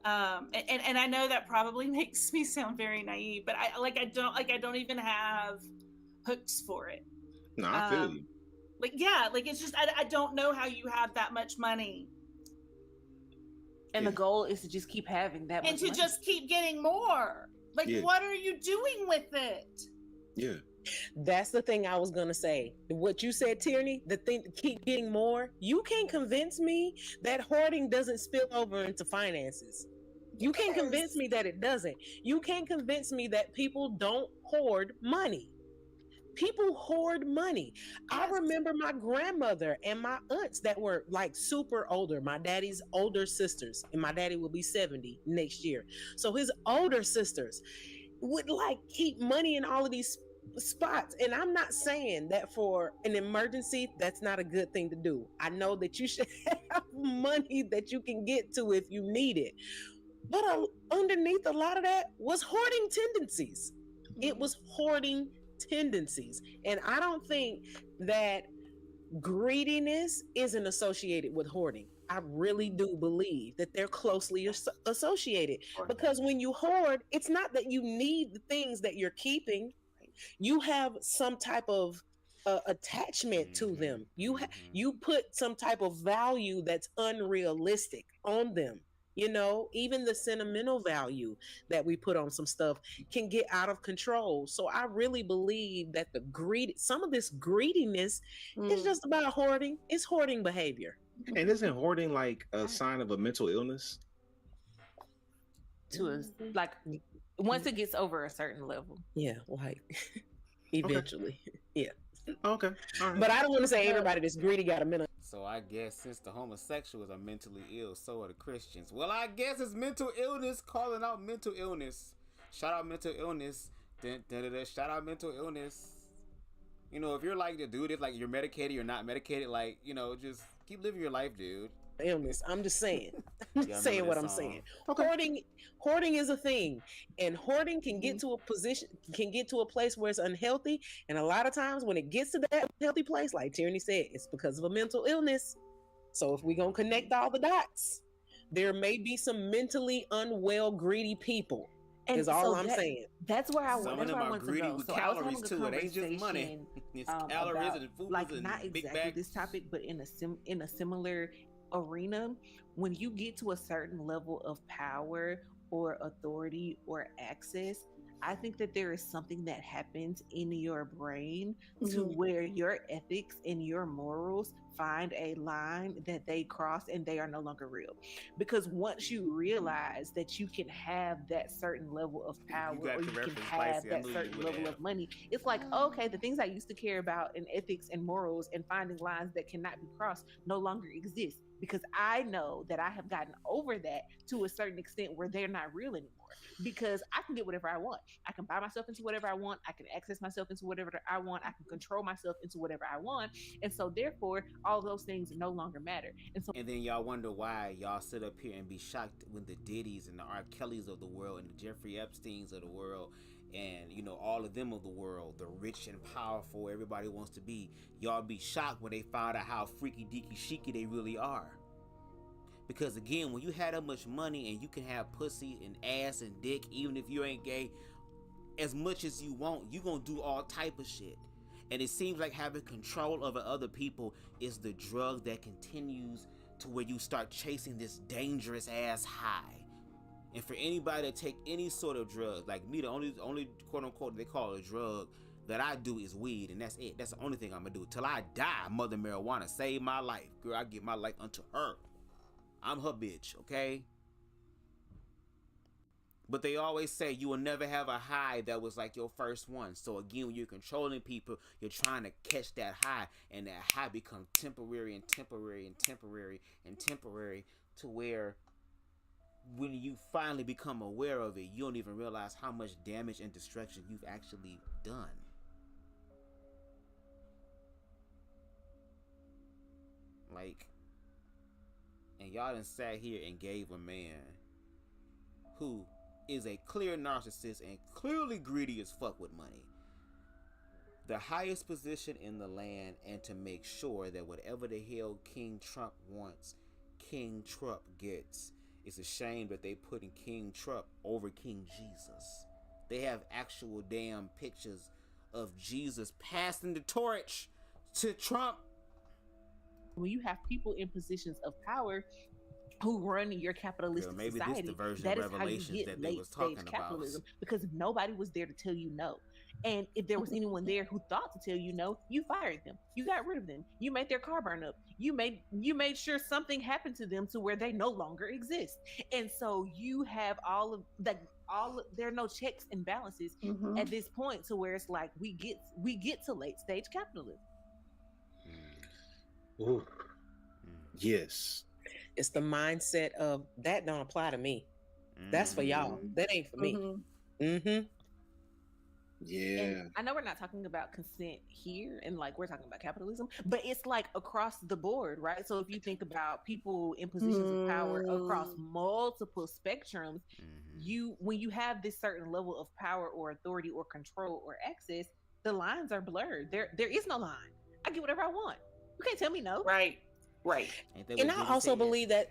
And I know that probably makes me sound very naive, but I don't even have hooks for it. No, I feel you. Like, yeah, like it's just, I don't know how you have that much money. And the goal is to just keep having that much and to money. Just keep getting more. Like, what are you doing with it? Yeah. That's the thing I was going to say. What you said, Tierney, the thing to keep getting more, you can't convince me that hoarding doesn't spill over into finances. You can't convince me that it doesn't. You can't convince me that people don't hoard money. People hoard money. I remember my grandmother and my aunts that were like super older, my daddy's older sisters, and my daddy will be 70 next year. So his older sisters would like keep money in all of these spots. And I'm not saying that for an emergency, that's not a good thing to do. I know that you should have money that you can get to if you need it. But underneath a lot of that was hoarding tendencies. It was hoarding tendencies. And I don't think that greediness isn't associated with hoarding. I really do believe that they're closely associated, because when you hoard, it's not that you need the things that you're keeping. You have some type of attachment to them. You put some type of value that's unrealistic on them. You know, even the sentimental value that we put on some stuff can get out of control. So I really believe that some of this greediness is just about hoarding. It's hoarding behavior. And isn't hoarding like a sign of a mental illness? To us, like once it gets over a certain level. Yeah, like eventually. Yeah. Okay. All right. But I don't want to say everybody that's greedy got a mental. So I guess since the homosexuals are mentally ill, so are the Christians. Well, I guess it's mental illness calling out mental illness. Shout out mental illness. Shout out mental illness. You know, if you're like the dude, if like you're medicated, you're not medicated, like, you know, just keep living your life, dude. Illness. I'm just saying. I'm just saying what I'm saying. Okay. Hoarding is a thing, and hoarding can get to a position, can get to a place where it's unhealthy. And a lot of times when it gets to that healthy place, like Tierney said, it's because of a mental illness. So if we're going to connect all the dots, there may be some mentally unwell, greedy people. And is all so I'm saying. That's where I Some want. of That's them where I are want to greedy go. with So I was calories having a too. It ain't just money. conversation It's calories about and foods like and not big exactly bags. this topic, but in a similar arena. When you get to a certain level of power or authority or access, I think that there is something that happens in your brain to where your ethics and your morals find a line that they cross and they are no longer real. Because once you realize that you can have that certain level of power or you can have that certain level of money, it's like, okay, the things I used to care about in ethics and morals and finding lines that cannot be crossed no longer exist, because I know that I have gotten over that to a certain extent where they're not real anymore. Because I can get whatever I want. I can buy myself into whatever I want. I can access myself into whatever I want. I can control myself into whatever I want. And so therefore, all those things no longer matter. And then y'all wonder why y'all sit up here and be shocked when the Diddy's and the R. Kellys of the world and the Jeffrey Epsteins of the world and, you know, all of them of the world, the rich and powerful everybody wants to be, y'all be shocked when they find out how freaky deaky chicy they really are. Because again, when you have that much money and you can have pussy and ass and dick, even if you ain't gay, as much as you want, you gonna do all type of shit. And it seems like having control over other people is the drug that continues to where you start chasing this dangerous ass high. And for anybody to take any sort of drug, like me, the only quote unquote they call it a drug that I do is weed, and that's it. That's the only thing I'm gonna do till I die. Mother marijuana saved my life, girl. I give my life unto her. I'm her bitch, okay? But they always say you will never have a high that was like your first one. So again, when you're controlling people, you're trying to catch that high, and that high becomes temporary and temporary and temporary and temporary to where when you finally become aware of it, you don't even realize how much damage and destruction you've actually done. Like, and y'all done sat here and gave a man who is a clear narcissist and clearly greedy as fuck with money the highest position in the land, and to make sure that whatever the hell King Trump wants, King Trump gets. It's a shame that they putting King Trump over King Jesus. They have actual damn pictures of Jesus passing the torch to Trump. When you have people in positions of power who run your capitalistic maybe society, this the version that of is how you Revelations get that they late was stage talking capitalism. about. Because nobody was there to tell you no. And if there was anyone there who thought to tell you no, you fired them. You got rid of them. You made their car burn up. You made sure something happened to them to where they no longer exist. And so you have there are no checks and balances at this point to where it's like we get to late stage capitalism. Ooh. Yes. It's the mindset of that don't apply to me. That's for y'all. That ain't for me. Yeah. And I know we're not talking about consent here and like we're talking about capitalism, but it's like across the board, right? So if you think about people in positions of power across multiple spectrums, when you have this certain level of power or authority or control or access, the lines are blurred. There is no line. I get whatever I want. You can't tell me no. Right. And I also believe that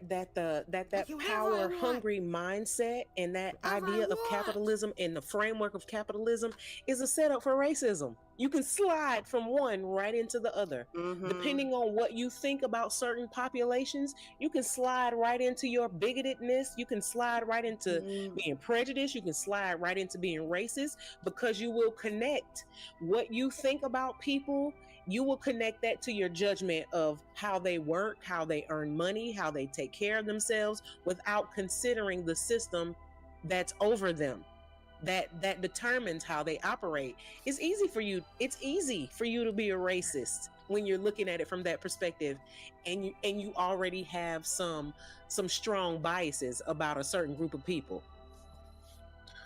power hungry mindset and that idea of capitalism and the framework of capitalism is a setup for racism. You can slide from one right into the other. Depending on what you think about certain populations, you can slide right into your bigotedness. You can slide right into being prejudiced. You can slide right into being racist, because you will connect what you think about people. You will connect that to your judgment of how they work, how they earn money, how they take care of themselves, without considering the system that's over them, that determines how they operate. It's easy for you to be a racist when you're looking at it from that perspective, and you already have some strong biases about a certain group of people.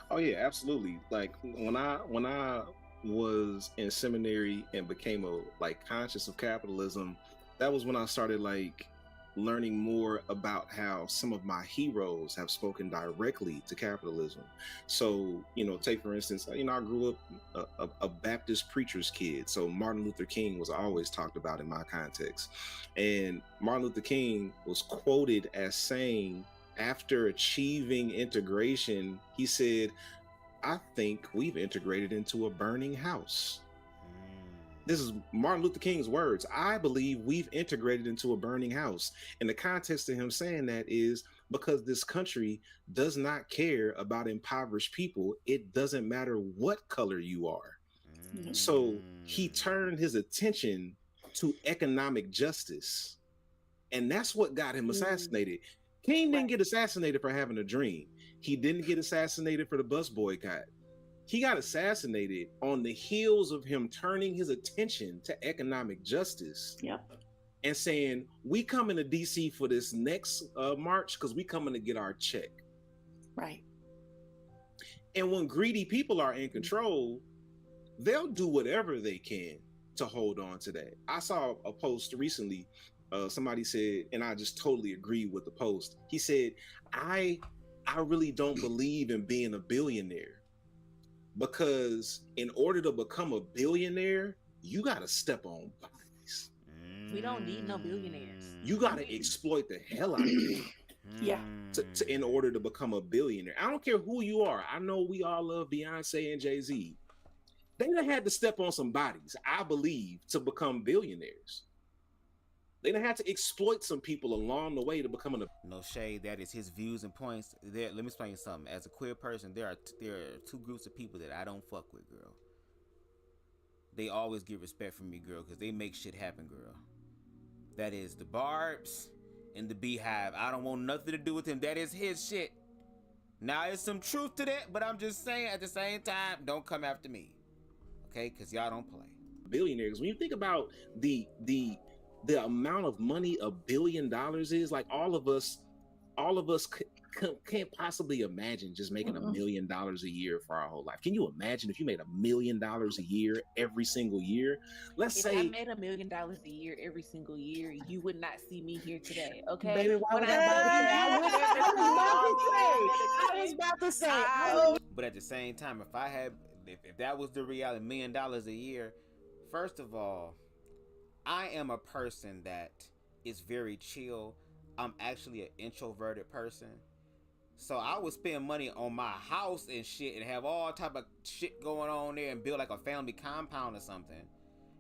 Oh yeah, absolutely. Like when I was in seminary and became conscious of capitalism, that was when I started learning more about how some of my heroes have spoken directly to capitalism. So, take for instance, I grew up a Baptist preacher's kid. So Martin Luther King was always talked about in my context. And Martin Luther King was quoted as saying, after achieving integration, he said, I think we've integrated into a burning house. This is Martin Luther King's words. I believe we've integrated into a burning house. And the context of him saying that is because this country does not care about impoverished people. It doesn't matter what color you are. So he turned his attention to economic justice. And that's what got him assassinated. King didn't get assassinated for having a dream. He didn't get assassinated for the bus boycott. He got assassinated on the heels of him turning his attention to economic justice. And saying, we coming to DC for this next march because we coming to get our check. Right. And when greedy people are in control, they'll do whatever they can to hold on to that. I saw a post recently. Somebody said, and I just totally agree with the post. He said, I really don't believe in being a billionaire. Because in order to become a billionaire, you got to step on bodies. We don't need no billionaires. You got to exploit the hell out of it. Yeah. In order to become a billionaire. I don't care who you are. I know we all love Beyonce and Jay-Z. They done had to step on some bodies, I believe, to become billionaires. They done had to exploit some people along the way to becoming a... No shade, that is his views and points. Let me explain something. As a queer person, there are two groups of people that I don't fuck with, girl. They always get respect from me, girl, because they make shit happen, girl. That is the Barbs and the Beehive. I don't want nothing to do with him. That is his shit. Now, there's some truth to that, but I'm just saying at the same time, don't come after me. Okay? Because y'all don't play. Billionaires. When you think about the amount of money $1 billion is, like all of us can't possibly imagine just making $1 million a year for our whole life. Can you imagine if you made $1 million a year every single year? Let's if say I made $1 million a year every single year, you would not see me here today. Okay, Baby, when I was about to say. But at the same time, if that was the reality, $1 million a year, first of all, I am a person that is very chill. I'm actually an introverted person. So I would spend money on my house and shit and have all type of shit going on there and build like a family compound or something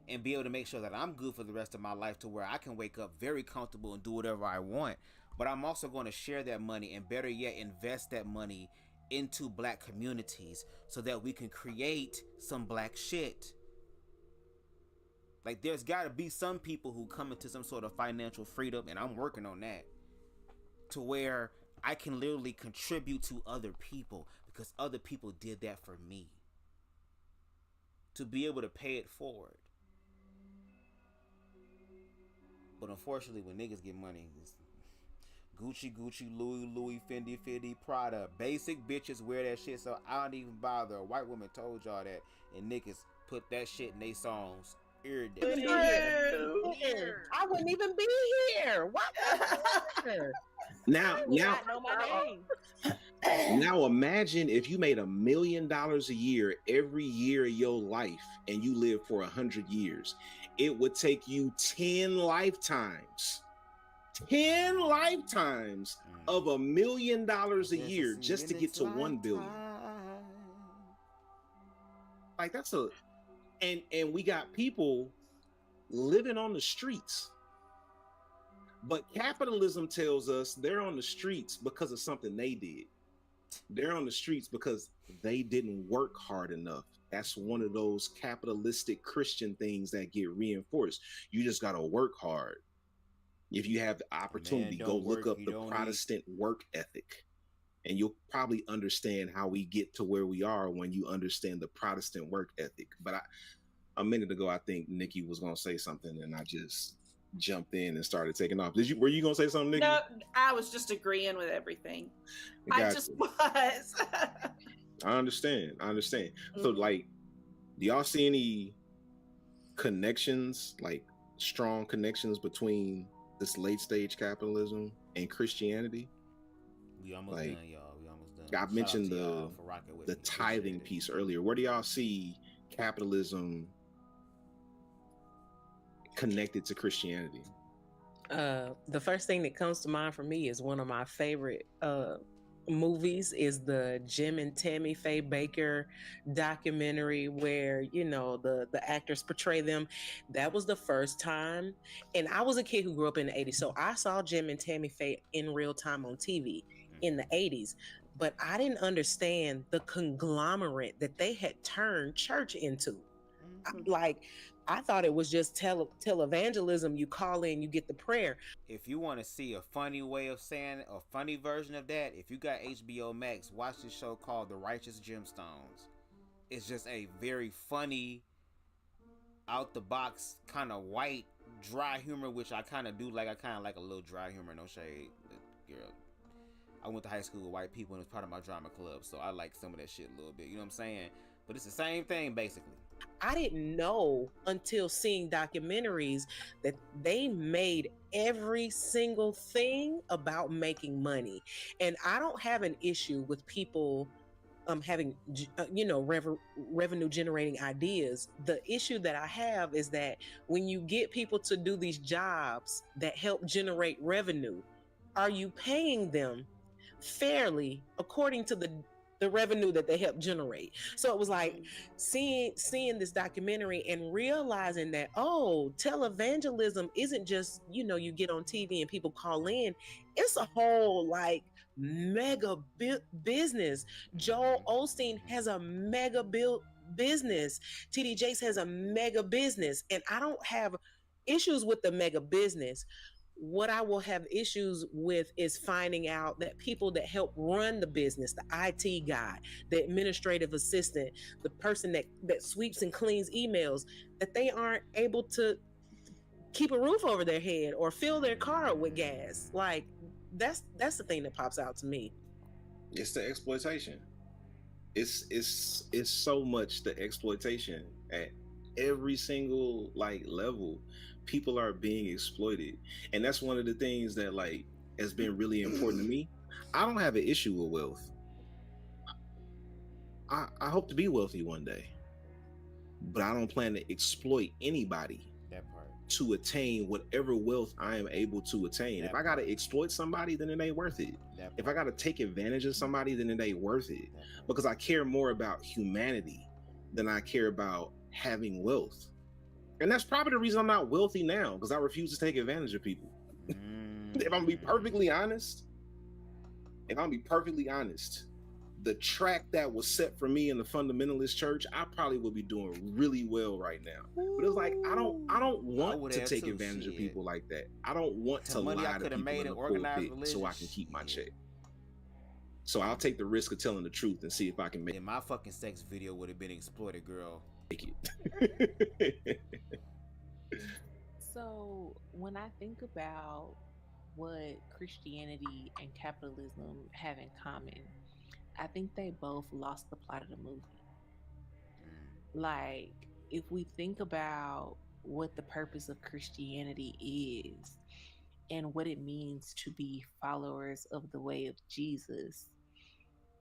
and be able to make sure that I'm good for the rest of my life to where I can wake up very comfortable and do whatever I want. But I'm also going to share that money and better yet invest that money into black communities so that we can create some black shit. Like, there's got to be some people who come into some sort of financial freedom, and I'm working on that, to where I can literally contribute to other people because other people did that for me. To be able to pay it forward. But unfortunately, when niggas get money, it's Gucci, Louis, Fendi, Prada. Basic bitches wear that shit, so I don't even bother. A white woman told y'all that, and niggas put that shit in their songs. I wouldn't even be here. What? Now imagine if you made $1 million a year every year of your life and you live for 100 years. It would take you 10 lifetimes of $1 million a year just to get to 1 billion. Like, that's and we got people living on the streets. But capitalism tells us they're on the streets because of something they did. They're on the streets because they didn't work hard enough. That's one of those capitalistic Christian things that get reinforced. You just got to work hard. If you have the opportunity, go look up the Protestant work ethic. And you'll probably understand how we get to where we are when you understand the Protestant work ethic. But a minute ago, I think Nikki was going to say something, and I just jumped in and started taking off. Were you going to say something, Nikki? No, I was just agreeing with everything. I just was. I understand. So, like, do y'all see any connections, like strong connections between this late stage capitalism and Christianity? We almost done, y'all. We almost done. I mentioned the tithing piece earlier. Where do y'all see capitalism connected to Christianity? The first thing that comes to mind for me is one of my favorite movies is the Jim and Tammy Faye Baker documentary where, you know, the actors portray them. That was the first time. And I was a kid who grew up in the 80s. So I saw Jim and Tammy Faye in real time on TV in the 80s. But I didn't understand the conglomerate that they had turned church into. Like, I thought it was just televangelism. You call in, you get the prayer. If you want to see a funny way of saying a funny version of that, if you got HBO Max, watch this show called The Righteous Gemstones. It's just a very funny, out the box, kind of white, dry humor, which I kind of do like. I kind of like a little dry humor, no shade. Girl, I went to high school with white people and it was part of my drama club, so I like some of that shit a little bit. You know what I'm saying? But it's the same thing, basically. I didn't know until seeing documentaries that they made every single thing about making money. And I don't have an issue with people having, you know, revenue generating ideas. The issue that I have is that when you get people to do these jobs that help generate revenue, are you paying them fairly according to the revenue that they help generate? So it was like seeing this documentary and realizing that, oh, televangelism isn't just, you know, you get on TV and people call in. It's a whole like mega business. Joel Osteen has a mega business. TD Jakes has a mega business. And I don't have issues with the mega business. What I will have issues with is finding out that people that help run the business, the IT guy, the administrative assistant, the person that sweeps and cleans emails, that they aren't able to keep a roof over their head or fill their car up with gas. Like, that's the thing that pops out to me. It's the exploitation. It's so much the exploitation at every single like level. People are being exploited, and that's one of the things that like has been really important to me. I don't have an issue with wealth. I hope to be wealthy one day, but I don't plan to exploit anybody to attain whatever wealth I am able to attain. If I gotta exploit somebody, then it ain't worth it. If I gotta take advantage of somebody, then it ain't worth it, because I care more about humanity than I care about having wealth. And that's probably the reason I'm not wealthy now, because I refuse to take advantage of people. If I'm gonna be perfectly honest, the track that was set for me in the fundamentalist church, I probably would be doing really well right now. But it's like I don't want to take advantage of people like that. I don't want to lie to people in the pulpit so I can keep my check. So I'll take the risk of telling the truth and see if I can make it. My fucking sex video would have been exploited, girl. So when I think about what Christianity and capitalism have in common, I think they both lost the plot of the movie. Like, if we think about what the purpose of Christianity is and what it means to be followers of the way of Jesus,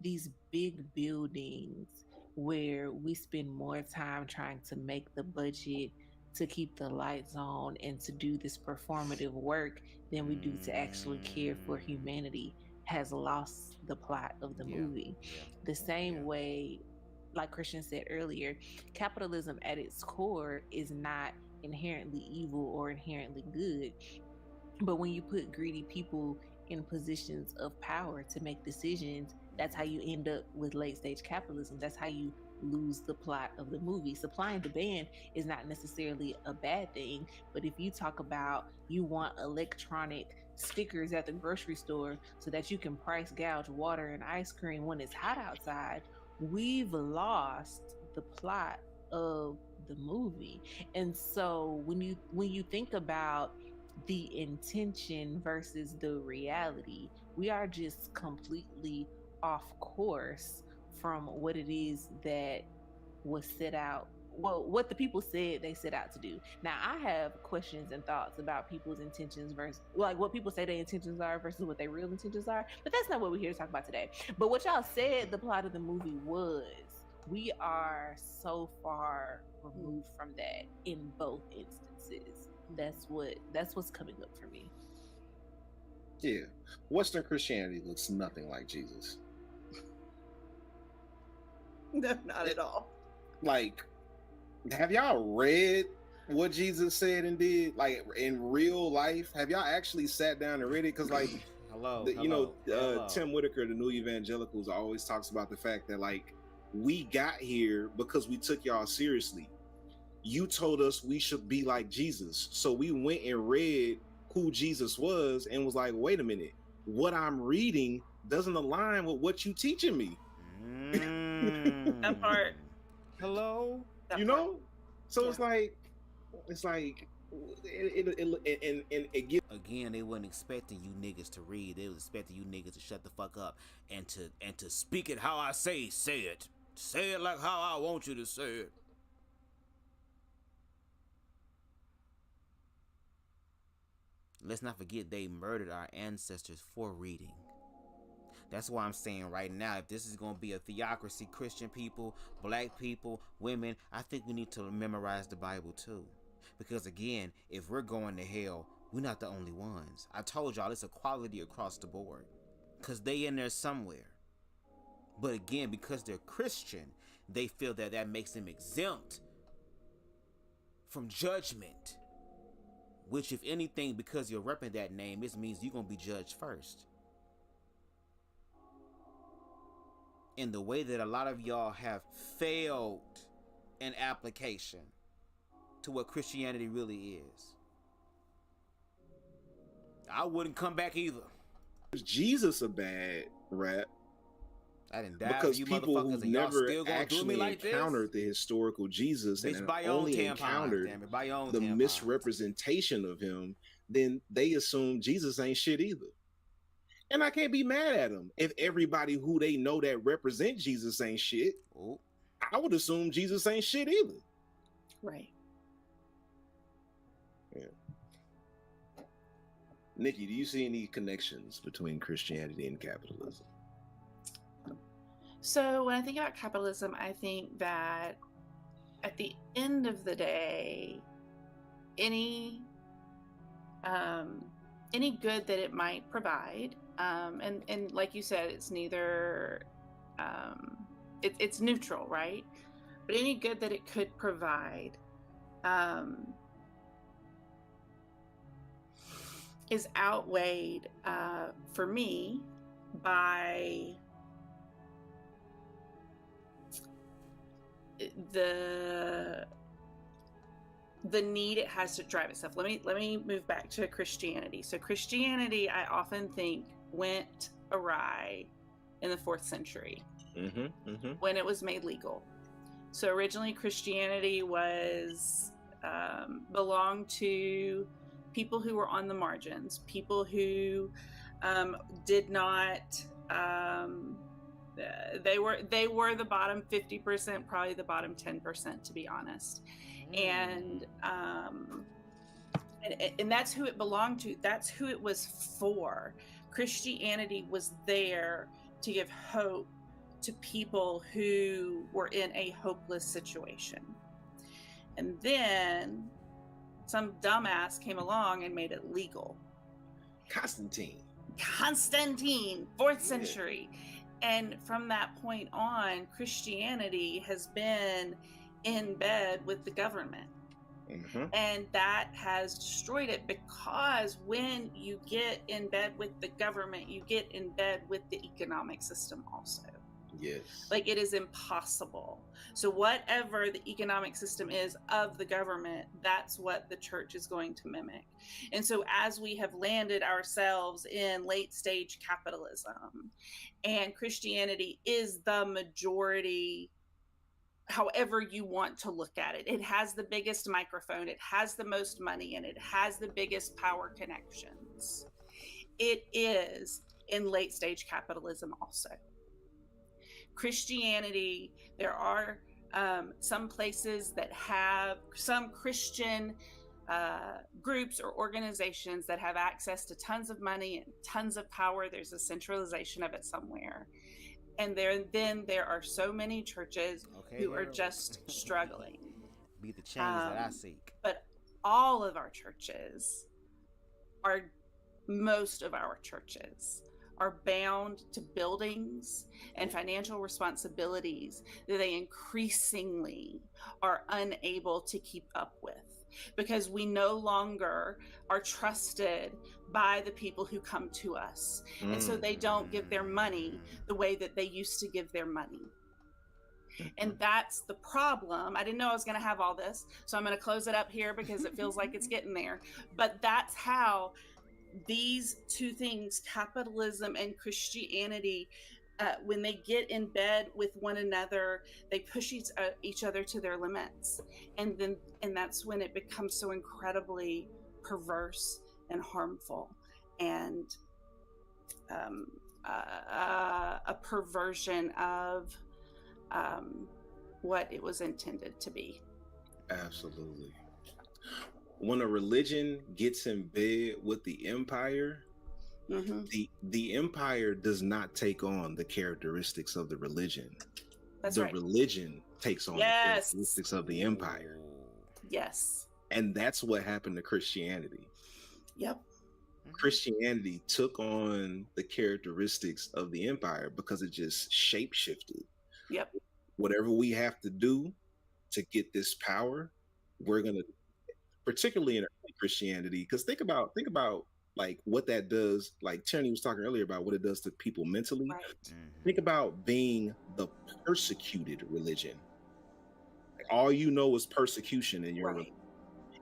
these big buildings where we spend more time trying to make the budget, to keep the lights on, and to do this performative work than we do to actually care for humanity, has lost the plot of the movie. The same way, like Christian said earlier, capitalism at its core is not inherently evil or inherently good. But when you put greedy people in positions of power to make decisions, that's how you end up with late stage capitalism. That's how you lose the plot of the movie. Supply and demand is not necessarily a bad thing, but if you talk about you want electronic stickers at the grocery store so that you can price gouge water and ice cream when it's hot outside, we've lost the plot of the movie. And so when you think about the intention versus the reality, we are just completely off course from what it is that was set out, well, what the people said they set out to do. Now, I have questions and thoughts about people's intentions versus, like, what people say their intentions are versus what their real intentions are, but that's not what we're here to talk about today. But what y'all said the plot of the movie was, we are so far removed from that in both instances. That's what's coming up for me. Yeah. Western Christianity looks nothing like Jesus. No, not at all. Like, have y'all read what Jesus said and did, like, in real life? Have y'all actually sat down and read it? Because, like, Tim Whitaker, the New Evangelicals, always talks about the fact that, like, we got here because we took y'all seriously. You told us we should be like Jesus, so we went and read who Jesus was and was like, wait a minute, what I'm reading doesn't align with what you teaching me. That part. Hello? That you part. know? So it's like it gets. Again, they wasn't expecting you niggas to read. They was expecting you niggas to shut the fuck up and to speak it how I say it. Say it like how I want you to say it. Let's not forget they murdered our ancestors for reading. That's why I'm saying right now, if this is going to be a theocracy, Christian people, black people, women, I think we need to memorize the Bible too. Because again, if we're going to hell, we're not the only ones. I told y'all it's equality across the board. Because they in there somewhere. But again, because they're Christian, they feel that that makes them exempt from judgment. Which, if anything, because you're repping that name, this means you're going to be judged first. In the way that a lot of y'all have failed in application to what Christianity really is. I wouldn't come back either. Is Jesus a bad rap? I didn't die because for you people motherfuckers who and y'all never still gonna do me actually like this? encountered the historical Jesus Bitch, and buy your own only tampons, encountered damn it. Buy your own the tampons. misrepresentation of him, then they assume Jesus ain't shit either. And I can't be mad at them. If everybody who they know that represent Jesus ain't shit, I would assume Jesus ain't shit either. Right. Yeah. Nikki, do you see any connections between Christianity and capitalism? So when I think about capitalism, I think that at the end of the day, any good that it might provide, and like you said, it's neither it's neutral, right? But any good that it could provide is outweighed for me by the need it has to drive itself. Let me move back to Christianity. So Christianity, I often think, went awry in the 4th century when it was made legal. So originally Christianity was belonged to people who were on the margins, people who did not they were the bottom 50%, probably the bottom 10%, to be honest. And that's who it belonged to. That's who it was for. Christianity was there to give hope to people who were in a hopeless situation. And then some dumbass came along and made it legal. Constantine, 4th century. And from that point on, Christianity has been in bed with the government. And that has destroyed it, because when you get in bed with the government, you get in bed with the economic system also. Yes. Like, it is impossible. So whatever the economic system is of the government, that's what the church is going to mimic. And so as we have landed ourselves in late stage capitalism, and Christianity is the majority, however you want to look at it, it has the biggest microphone, it has the most money, and it has the biggest power connections. It is in late stage capitalism also. Christianity, there are some places that have some Christian groups or organizations that have access to tons of money and tons of power. There's a centralization of it somewhere. And then there are so many churches who are just struggling. Be the change that I seek. But all of our churches are most of our churches are bound to buildings and financial responsibilities that they increasingly are unable to keep up with, because we no longer are trusted by the people who come to us. And so they don't give their money the way that they used to give their money. And that's the problem. I didn't know I was going to have all this, so I'm going to close it up here because it feels like it's getting there. But that's how these two things, capitalism and Christianity, when they get in bed with one another, they push each other to their limits. And that's when it becomes so incredibly perverse and harmful, and a perversion of what it was intended to be. Absolutely. When a religion gets in bed with the empire, the empire does not take on the characteristics of the religion. That's right. The religion takes on the characteristics of the empire. Yes. And that's what happened to Christianity. Yep. Christianity took on the characteristics of the empire because it just shape-shifted. Yep. Whatever we have to do to get this power, we're going to, particularly in early Christianity, because think about like what that does. Like Tierney was talking earlier about what it does to people mentally. Right. Think about being the persecuted religion. Like, all you know is persecution in your religion.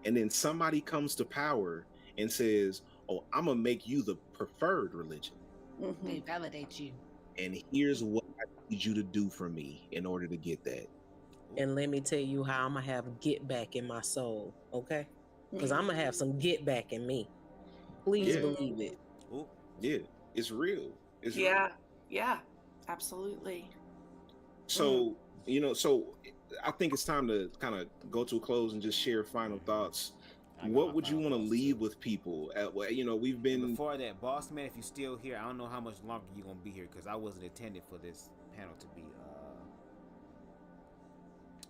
And then somebody comes to power and says, oh, I'm going to make you the preferred religion. They validate you. And here's what I need you to do for me in order to get that. And let me tell you how I'm going to have get back in my soul, okay? Because I'm going to have some get back in me. Please believe it. Yeah, it's real. It's yeah, real. Yeah, absolutely. So, so I think it's time to kind of go to a close and just share final thoughts. What would you want to leave with people? We've been... Before that, boss man, if you're still here, I don't know how much longer you're going to be here because I wasn't attending for this panel to be...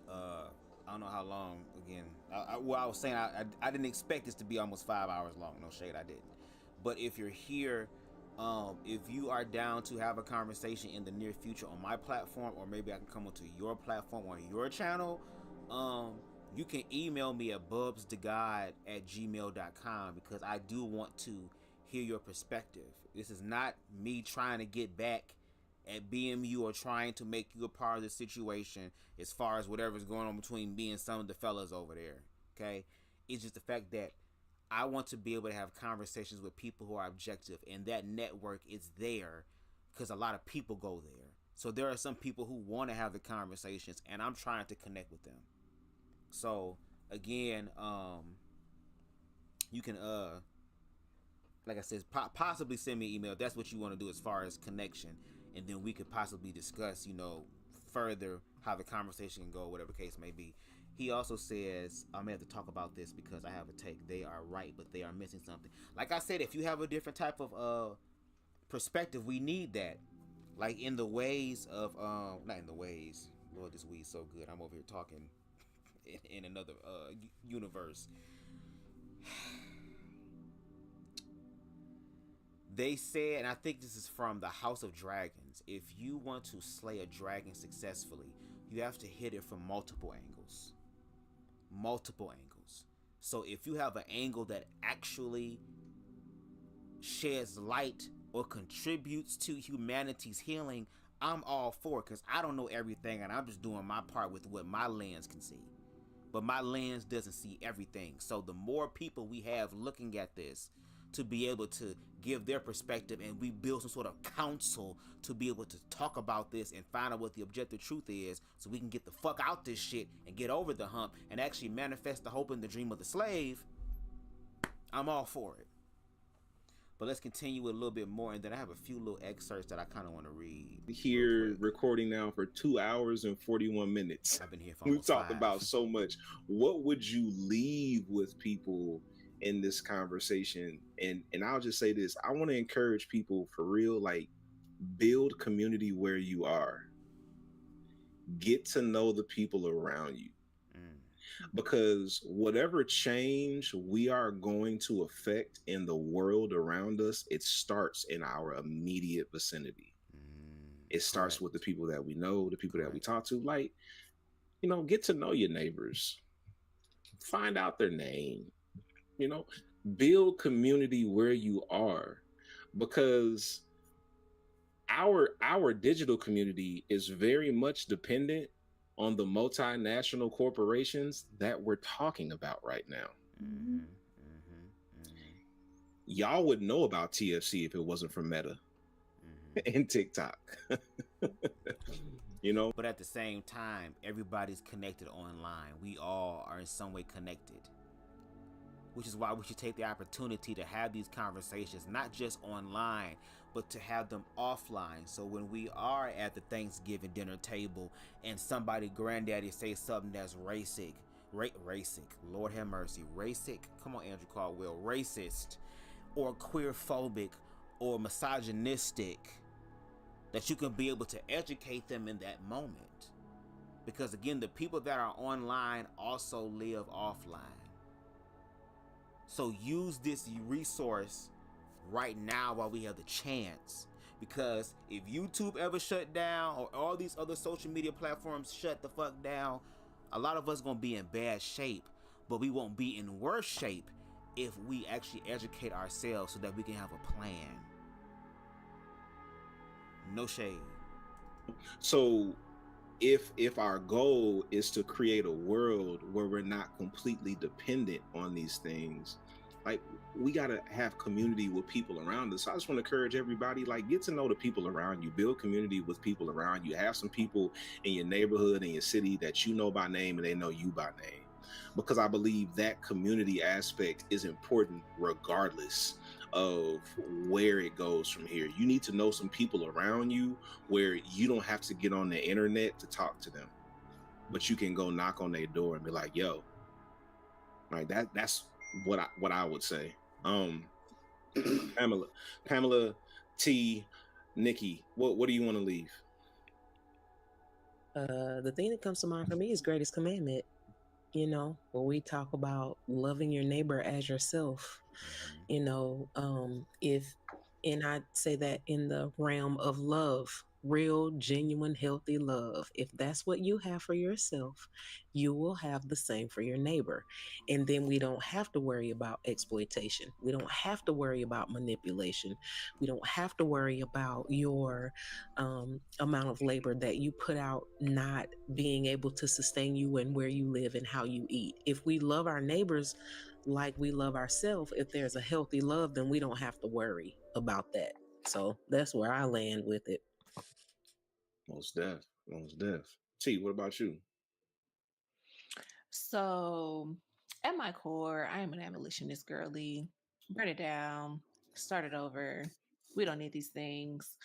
I don't know how long, again. I was saying I didn't expect this to be almost 5 hours long. No shade, I didn't. But if you're here, if you are down to have a conversation in the near future on my platform, or maybe I can come onto your platform on your channel, you can email me at BubzDaGawd@gmail.com because I do want to hear your perspective. This is not me trying to get back at BMU or trying to make you a part of the situation as far as whatever's going on between me and some of the fellas over there, okay? It's just the fact that I want to be able to have conversations with people who are objective, and that network is there because a lot of people go there. So there are some people who want to have the conversations, and I'm trying to connect with them. So again, you can like I said, possibly send me an email if that's what you want to do as far as connection, and then we could possibly discuss, further how the conversation can go, whatever case may be. He also says, I may have to talk about this because I have a take. They are right, but they are missing something. Like I said, if you have a different type of perspective, we need that. Like in the ways of, not in the ways, Lord, this weed's so good. I'm over here talking in another universe. They said, and I think this is from the House of Dragons, if you want to slay a dragon successfully, you have to hit it from multiple angles. Multiple angles. So if you have an angle that actually sheds light or contributes to humanity's healing, I'm all for it, because I don't know everything and I'm just doing my part with what my lens can see. But my lens doesn't see everything. So the more people we have looking at this to be able to give their perspective, and we build some sort of council to be able to talk about this and find out what the objective truth is, so we can get the fuck out this shit and get over the hump and actually manifest the hope and the dream of the slave, I'm all for it. But let's continue with a little bit more, and then I have a few little excerpts that I kind of want to read. Here, recording now for 2 hours and 41 minutes. I've been here for We've talked 5. About so much. What would you leave with people in this conversation? And I'll just say this. I want to encourage people for real, like, build community where you are. Get to know the people around you. because whatever change we are going to affect in the world around us, it starts in our immediate vicinity. It starts with the people that we know, the people that we talk to. Like, you know, get to know your neighbors, find out their name, you know, build community where you are, because our digital community is very much dependent on the multinational corporations that we're talking about right now. Y'all would know about TFC if it wasn't for Meta and TikTok. You know, but at the same time, everybody's connected online. We all are in some way connected, which is why we should take the opportunity to have these conversations, not just online, but to have them offline. So when we are at the Thanksgiving dinner table and somebody granddaddy says something that's racist, Lord have mercy, racist, come on Andrew Caldwell, racist or queerphobic or misogynistic, that you can be able to educate them in that moment. Because again, the people that are online also live offline. So use this resource right now while we have the chance. Because if YouTube ever shut down or all these other social media platforms shut the fuck down, a lot of us gonna be in bad shape, but we won't be in worse shape if we actually educate ourselves so that we can have a plan. No shade. So if our goal is to create a world where we're not completely dependent on these things, like, we gotta have community with people around us. So I just want to encourage everybody, like, get to know the people around you, build community with people around you, have some people in your neighborhood, in your city that you know by name and they know you by name, because I believe that community aspect is important regardless of where it goes from here. You need to know some people around you where you don't have to get on the internet to talk to them, but you can go knock on their door and be like, yo, like that's what I would say. Pamela T, Nikki, what do you want to leave? The thing that comes to mind for me is greatest commandment. You know, when we talk about loving your neighbor as yourself, you know, and I say that in the realm of love, real, genuine, healthy love. If that's what you have for yourself, you will have the same for your neighbor. And then we don't have to worry about exploitation. We don't have to worry about manipulation. We don't have to worry about your amount of labor that you put out not being able to sustain you and where you live and how you eat. If we love our neighbors like we love ourselves, if there's a healthy love, then we don't have to worry about that. So that's where I land with it. Most deaf. T, what about you? So at my core, I am an abolitionist girly. Burn it down, start it over. We don't need these things.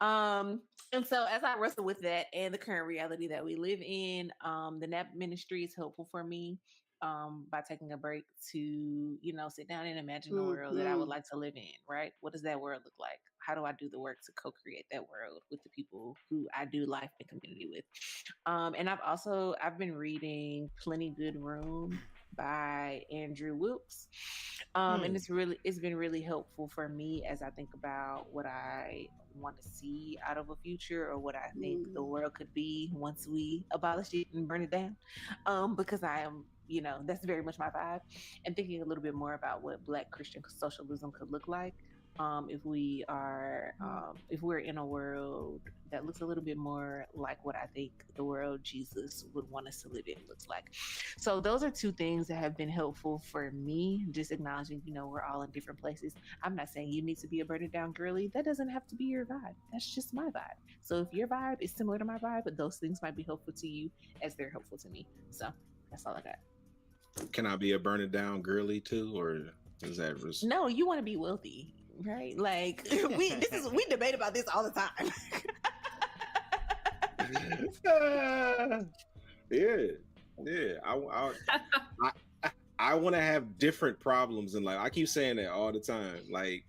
And so as I wrestle with that and the current reality that we live in, the NAP ministry is helpful for me by taking a break to, you know, sit down and imagine the world that I would like to live in, right? What does that world look like? How do I do the work to co-create that world with the people who I do life and community with? And I've been reading Plenty Good Room by Andrew Wilkes. And it's been really helpful for me as I think about what I want to see out of a future, or what I think the world could be once we abolish it and burn it down. Because I am, you know, that's very much my vibe, and thinking a little bit more about what Black Christian socialism could look like. If we're in a world that looks a little bit more like what I think the world Jesus would want us to live in looks like. So those are two things that have been helpful for me, just acknowledging, you know, we're all in different places. I'm not saying you need to be a burn it down girly. That doesn't have to be your vibe. That's just my vibe. So if your vibe is similar to my vibe, but those things might be helpful to you as they're helpful to me. So that's all I got. Can I be a burn it down girly too, or is that No, you want to be wealthy, right? Like we debate about this all the time. Yeah. I want to have different problems in life. I keep saying that all the time. Like,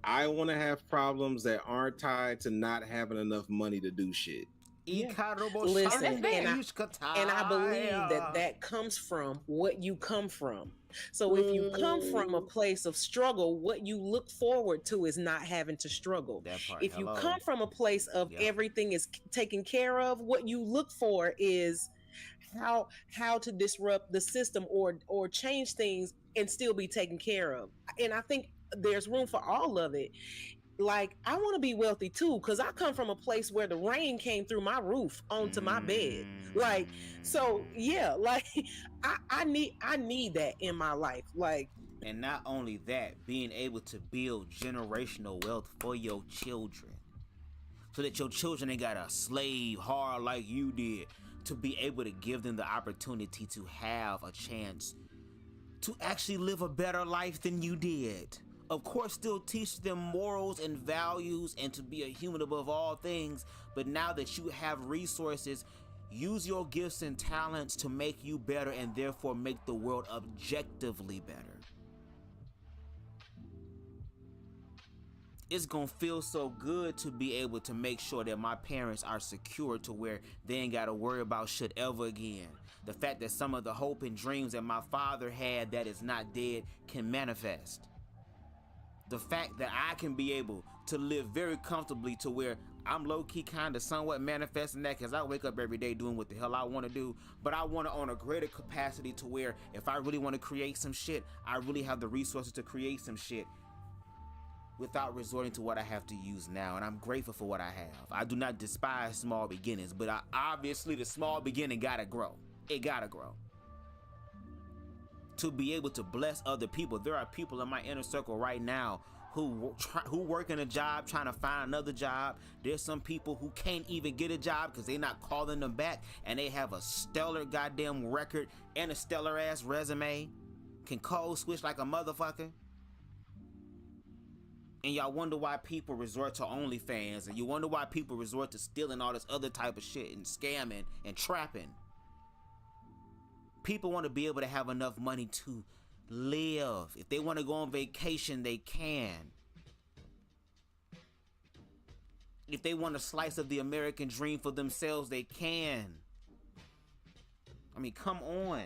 I want to have problems that aren't tied to not having enough money to do shit. Listen, and I believe that comes from what you come from. So if you come from a place of struggle, what you look forward to is not having to struggle. If you come from a place of everything is taken care of, what you look for is how to disrupt the system or change things and still be taken care of. And I think there's room for all of it. Like, I want to be wealthy too, because I come from a place where the rain came through my roof onto my bed. Like, so yeah, like I need that in my life. Like, and not only that, being able to build generational wealth for your children, so that your children ain't gotta slave hard like you did, to be able to give them the opportunity to have a chance to actually live a better life than you did. Of course, still teach them morals and values and to be a human above all things, but now that you have resources, use your gifts and talents to make you better and therefore make the world objectively better. It's gonna feel so good to be able to make sure that my parents are secure to where they ain't gotta worry about shit ever again. The fact that some of the hope and dreams that my father had that is not dead can manifest. The fact that I can be able to live very comfortably to where I'm low-key kind of somewhat manifesting that, because I wake up every day doing what the hell I want to do, but I want to own a greater capacity to where if I really want to create some shit, I really have the resources to create some shit without resorting to what I have to use now. And I'm grateful for what I have. I do not despise small beginnings, but obviously the small beginning gotta grow. It gotta grow. To be able to bless other people. There are people in my inner circle right now who work in a job trying to find another job. There's some people who can't even get a job because they're not calling them back, and they have a stellar goddamn record and a stellar ass resume, can code switch like a motherfucker. And y'all wonder why people resort to OnlyFans, and you wonder why people resort to stealing all this other type of shit and scamming and trapping. People want to be able to have enough money to live. If they want to go on vacation, they can. If they want a slice of the American dream for themselves, they can. I mean, come on.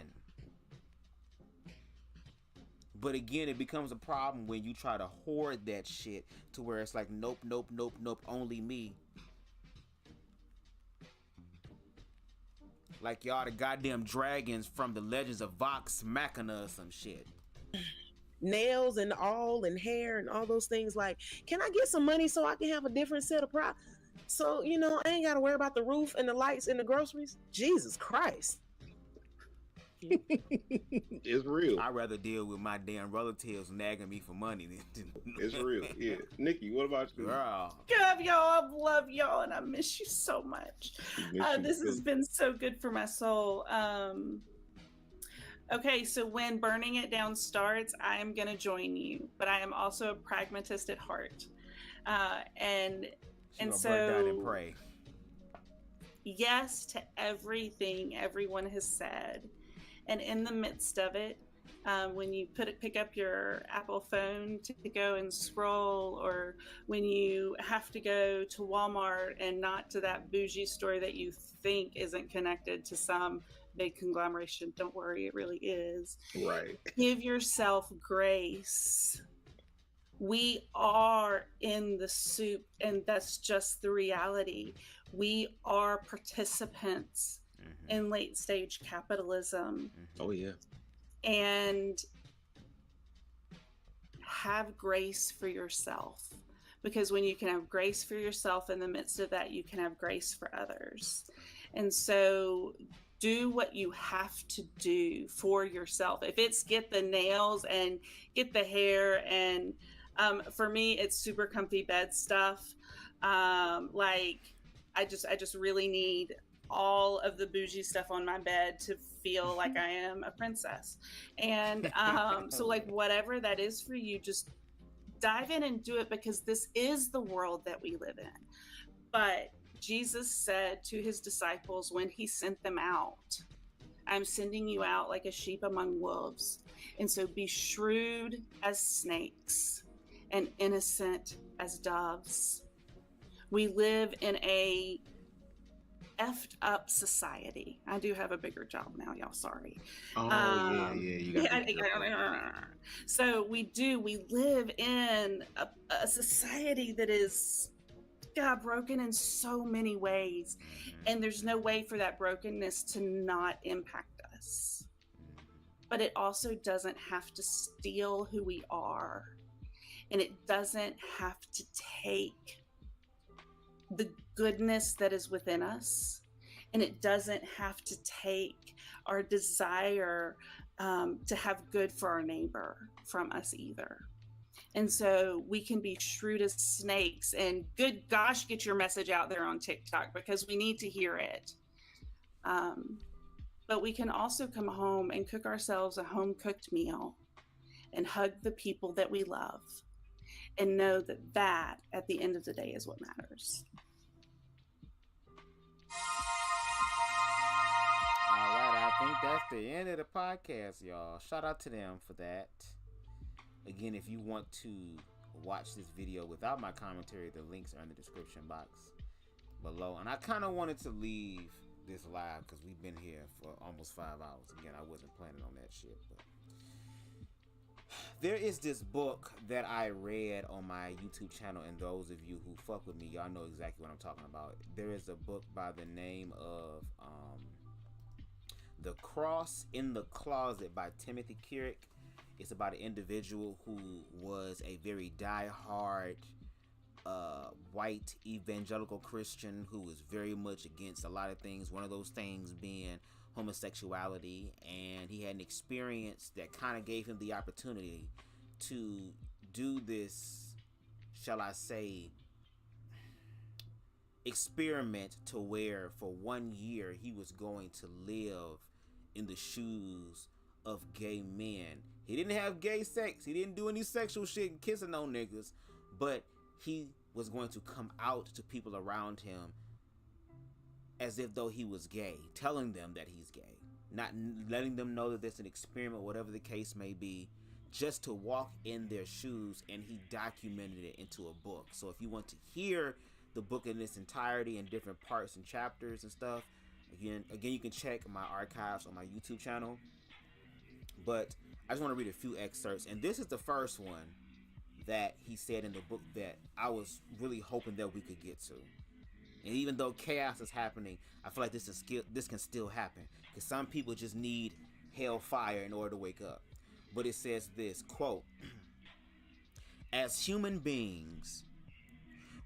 But again, it becomes a problem when you try to hoard that shit to where it's like, nope, nope, nope, nope, only me. Like y'all the goddamn dragons from the Legends of Vox Machina or some shit. Nails and all and hair and all those things. Like, can I get some money so I can have a different set of products? So, you know, I ain't got to worry about the roof and the lights and the groceries. Jesus Christ. It's real. I'd rather deal with my damn relatives nagging me for money than it's real. Yeah. Nikki, what about you? Girl. Love y'all, love y'all, and I miss you so much. This has been so good for my soul. Okay, so when Burning It Down starts, I am going to join you, but I am also a pragmatist at heart. And so burn down and pray. Yes to everything everyone has said. And in the midst of it, when you pick up your Apple phone to go and scroll, or when you have to go to Walmart and not to that bougie store that you think isn't connected to some big conglomeration, don't worry, it really is. Right. Give yourself grace. We are in the soup, and that's just the reality. We are participants in late stage capitalism. Oh yeah. And have grace for yourself, because when you can have grace for yourself in the midst of that, you can have grace for others. And so do what you have to do for yourself. If it's get the nails and get the hair, and for me it's super comfy bed stuff. Like I just really need all of the bougie stuff on my bed to feel like I am a princess. And so like whatever that is for you, just dive in and do it, because this is the world that we live in. But Jesus said to his disciples when he sent them out, I'm sending you out like a sheep among wolves. And so be shrewd as snakes and innocent as doves. We live in a effed up society. I do have a bigger job now, y'all. Sorry. Oh yeah, you got So we live in a society that is, God, broken in so many ways, and there's no way for that brokenness to not impact us. But it also doesn't have to steal who we are, and it doesn't have to take the goodness that is within us, and it doesn't have to take our desire to have good for our neighbor from us either. And so we can be shrewd as snakes, and good gosh, get your message out there on TikTok, because we need to hear it. But we can also come home and cook ourselves a home cooked meal and hug the people that we love, and know that at the end of the day is what matters. All right, I think that's the end of the podcast, y'all. Shout out to them for that. Again, if you want to watch this video without my commentary, the links are in the description box below. And I kind of wanted to leave this live because we've been here for almost 5 hours. Again, I wasn't planning on that shit, but there is this book that I read on my YouTube channel, and those of you who fuck with me, y'all know exactly what I'm talking about. There is a book by the name of The Cross in the Closet by Timothy Kierick. It's about an individual who was a very die-hard white evangelical Christian who was very much against a lot of things, one of those things being homosexuality, and he had an experience that kind of gave him the opportunity to do this, shall I say, experiment to where for 1 year he was going to live in the shoes of gay men. He didn't have gay sex, he didn't do any sexual shit and kissing on niggas, but he was going to come out to people around him as if though he was gay, telling them that he's gay, not letting them know that there's an experiment, whatever the case may be, just to walk in their shoes. And he documented it into a book. So if you want to hear the book in its entirety and different parts and chapters and stuff, again you can check my archives on my YouTube channel. But I just want to read a few excerpts, and this is the first one that he said in the book that I was really hoping that we could get to. And even though chaos is happening, I feel like this can still happen, because some people just need hellfire in order to wake up. But it says this, quote, "As human beings,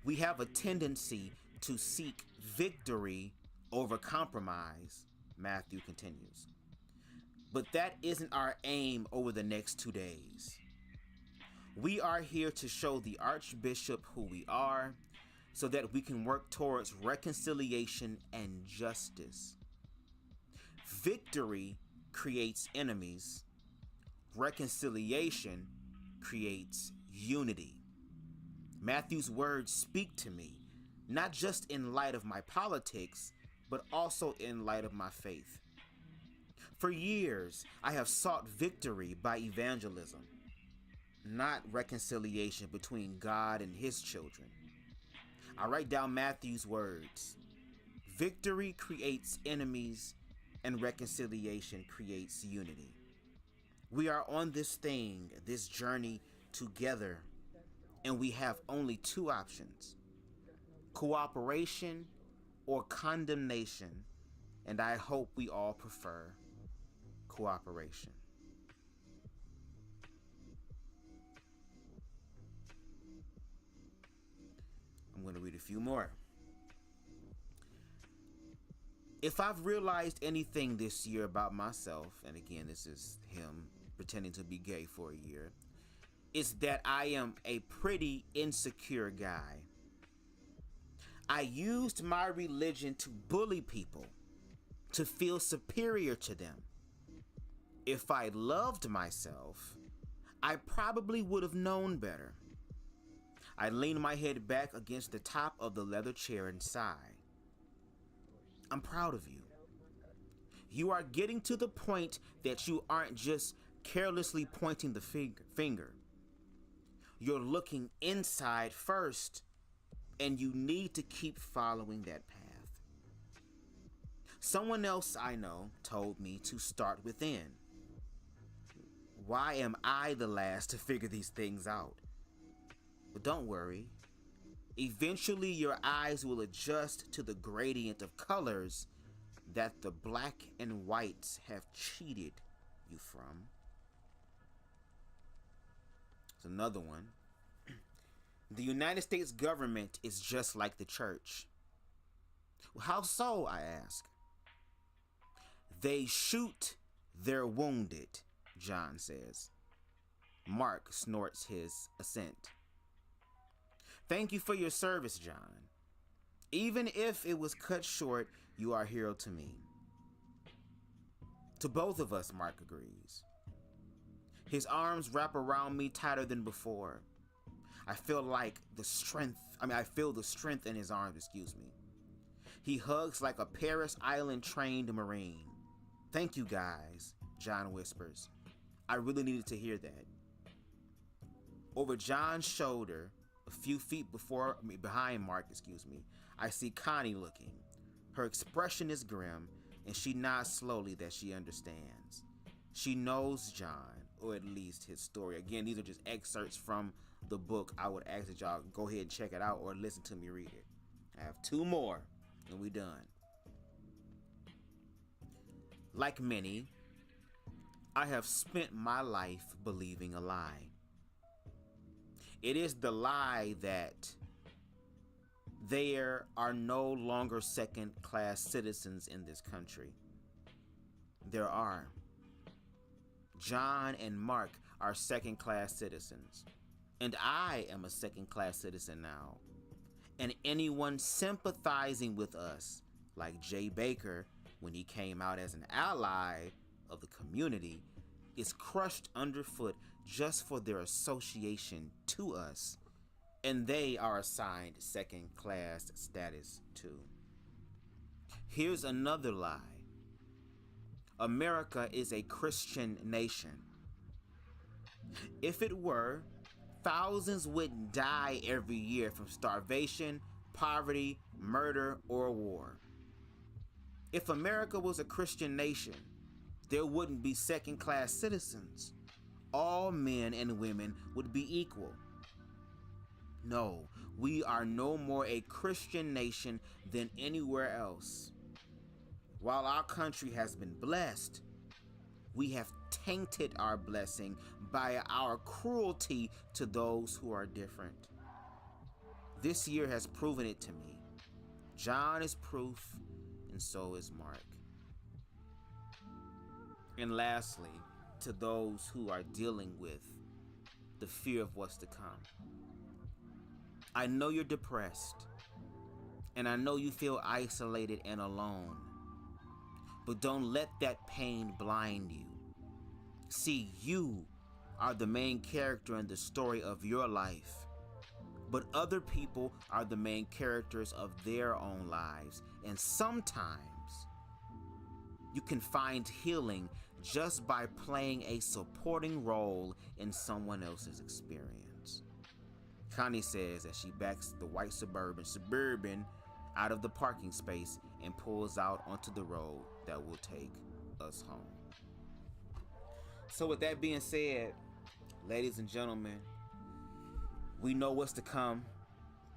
we have a tendency to seek victory over compromise," Matthew continues. "But that isn't our aim over the next 2 days. We are here to show the Archbishop who we are, so that we can work towards reconciliation and justice. Victory creates enemies. Reconciliation creates unity." Matthew's words speak to me, not just in light of my politics, but also in light of my faith. For years, I have sought victory by evangelism, not reconciliation between God and his children. I write down Matthew's words. Victory creates enemies, and reconciliation creates unity. We are on this journey together, and we have only 2 options: cooperation or condemnation, and I hope we all prefer cooperation. I'm going to read a few more. If I've realized anything this year about myself, and again, this is him pretending to be gay for a year, it's that I am a pretty insecure guy. I used my religion to bully people, to feel superior to them. If I loved myself, I probably would have known better. I leaned my head back against the top of the leather chair and sighed. I'm proud of you. You are getting to the point that you aren't just carelessly pointing the finger. You're looking inside first, and you need to keep following that path. Someone else I know told me to start within. Why am I the last to figure these things out? But don't worry. Eventually your eyes will adjust to the gradient of colors that the black and whites have cheated you from. There's another one. The United States government is just like the church. Well, how so, I ask? They shoot their wounded, John says. Mark snorts his assent. Thank you for your service, John. Even if it was cut short, you are a hero to me. To both of us, Mark agrees. His arms wrap around me tighter than before. I feel the strength in his arms, He hugs like a Paris Island trained Marine. Thank you guys, John whispers. I really needed to hear that. Over John's shoulder, a few feet behind Mark, I see Connie looking. Her expression is grim, and she nods slowly that she understands. She knows John, or at least his story. Again, these are just excerpts from the book. I would ask that y'all go ahead and check it out or listen to me read it. I have 2 more, and we done. Like many, I have spent my life believing a lie. It is the lie that there are no longer second-class citizens in this country. There are. John and Mark are second-class citizens, and I am a second-class citizen now. And anyone sympathizing with us, like Jay Baker when he came out as an ally of the community, is crushed underfoot just for their association to us, and they are assigned second-class status too. Here's another lie. America is a Christian nation. If it were, thousands wouldn't die every year from starvation, poverty, murder, or war. If America was a Christian nation, there wouldn't be second-class citizens. All men and women would be equal. No, we are no more a Christian nation than anywhere else. While our country has been blessed, we have tainted our blessing by our cruelty to those who are different. This year has proven it to me. John is proof, and so is Mark. And lastly, to those who are dealing with the fear of what's to come. I know you're depressed, and I know you feel isolated and alone, but don't let that pain blind you. See, you are the main character in the story of your life, but other people are the main characters of their own lives, and sometimes you can find healing just by playing a supporting role in someone else's experience. Connie says as she backs the white Suburban out of the parking space and pulls out onto the road that will take us home. So with that being said, ladies and gentlemen, we know what's to come.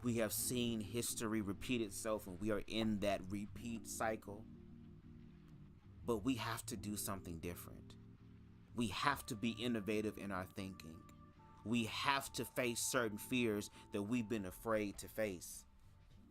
We have seen history repeat itself, and we are in that repeat cycle. But we have to do something different. We have to be innovative in our thinking. We have to face certain fears that we've been afraid to face.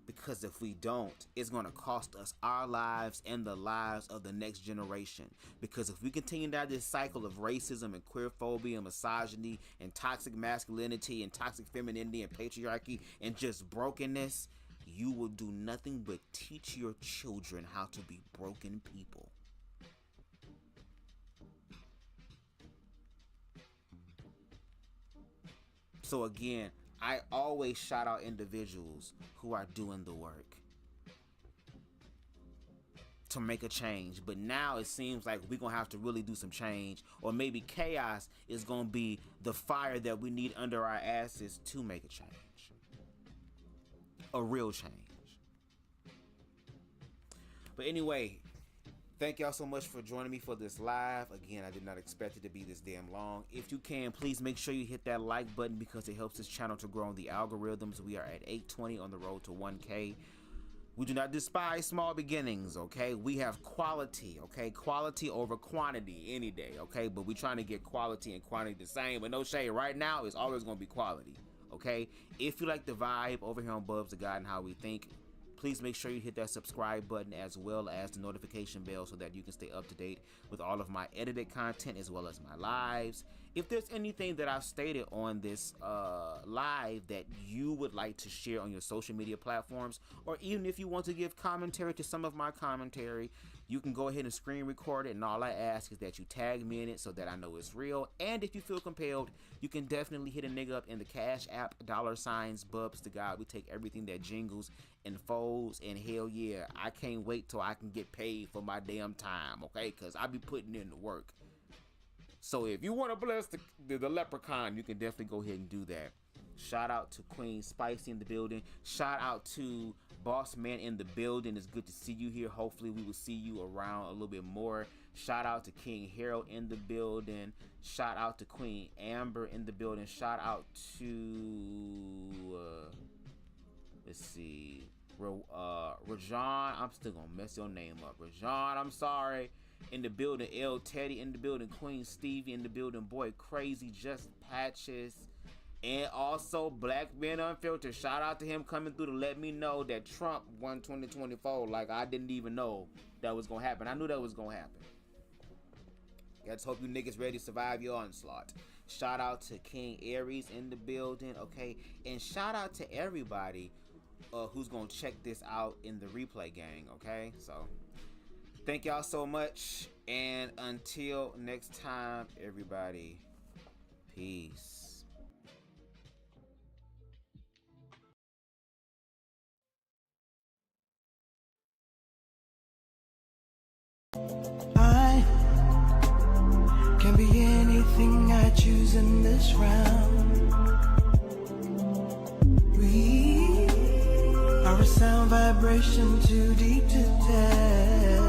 Because if we don't, it's going to cost us our lives and the lives of the next generation. Because if we continue down this cycle of racism and queerphobia and misogyny and toxic masculinity and toxic femininity and patriarchy and just brokenness, you will do nothing but teach your children how to be broken people. So again, I always shout out individuals who are doing the work to make a change. But now it seems like we're going to have to really do some change, or maybe chaos is going to be the fire that we need under our asses to make a change. A real change. But anyway, Thank y'all so much for joining me for this live. Again, I did not expect it to be this damn long. If you can, please make sure you hit that like button because it helps this channel to grow on the algorithms. We are at 820 on the road to 1K. We do not despise small beginnings, okay? We have quality, okay? Quality over quantity any day, okay? But we're trying to get quality and quantity the same. But no shade, right now it's always going to be quality, okay? If you like the vibe over here on BubzDaGawd and How We Think, please make sure you hit that subscribe button as well as the notification bell so that you can stay up to date with all of my edited content as well as my lives. If there's anything that I've stated on this live that you would like to share on your social media platforms, or even if you want to give commentary to some of my commentary, you can go ahead and screen record it, and all I ask is that you tag me in it so that I know it's real. And if you feel compelled, you can definitely hit a nigga up in the Cash App, $signs BubzDaGawd. We take everything that jingles and folds, and hell yeah, I can't wait till I can get paid for my damn time, okay? Because I be putting in the work. So if you want to bless the leprechaun, you can definitely go ahead and do that. Shout out to Queen Spicy in the building. Shout out to Boss Man in the building. It's good to see you here. Hopefully we will see you around a little bit more. Shout out to King Harold in the building. Shout out to Queen Amber in the building. Shout out to let's see, Rajan. I'm still gonna mess your name up. Rajan, I'm sorry. In the building. L Teddy in the building. Queen Stevie in the building. Boy Crazy, Just Patches, and also Black Men Unfiltered. Shout out to him coming through to let me know that Trump won 2024. Like I didn't even know that was gonna happen. I knew that was gonna happen. Let's hope you niggas ready to survive your onslaught. Shout out to King Aries in the building. Okay, and shout out to everybody who's gonna check this out in the replay gang. Okay, so thank y'all so much, and until next time, everybody, peace. I can be anything I choose in this round. We are a sound vibration too deep to tell.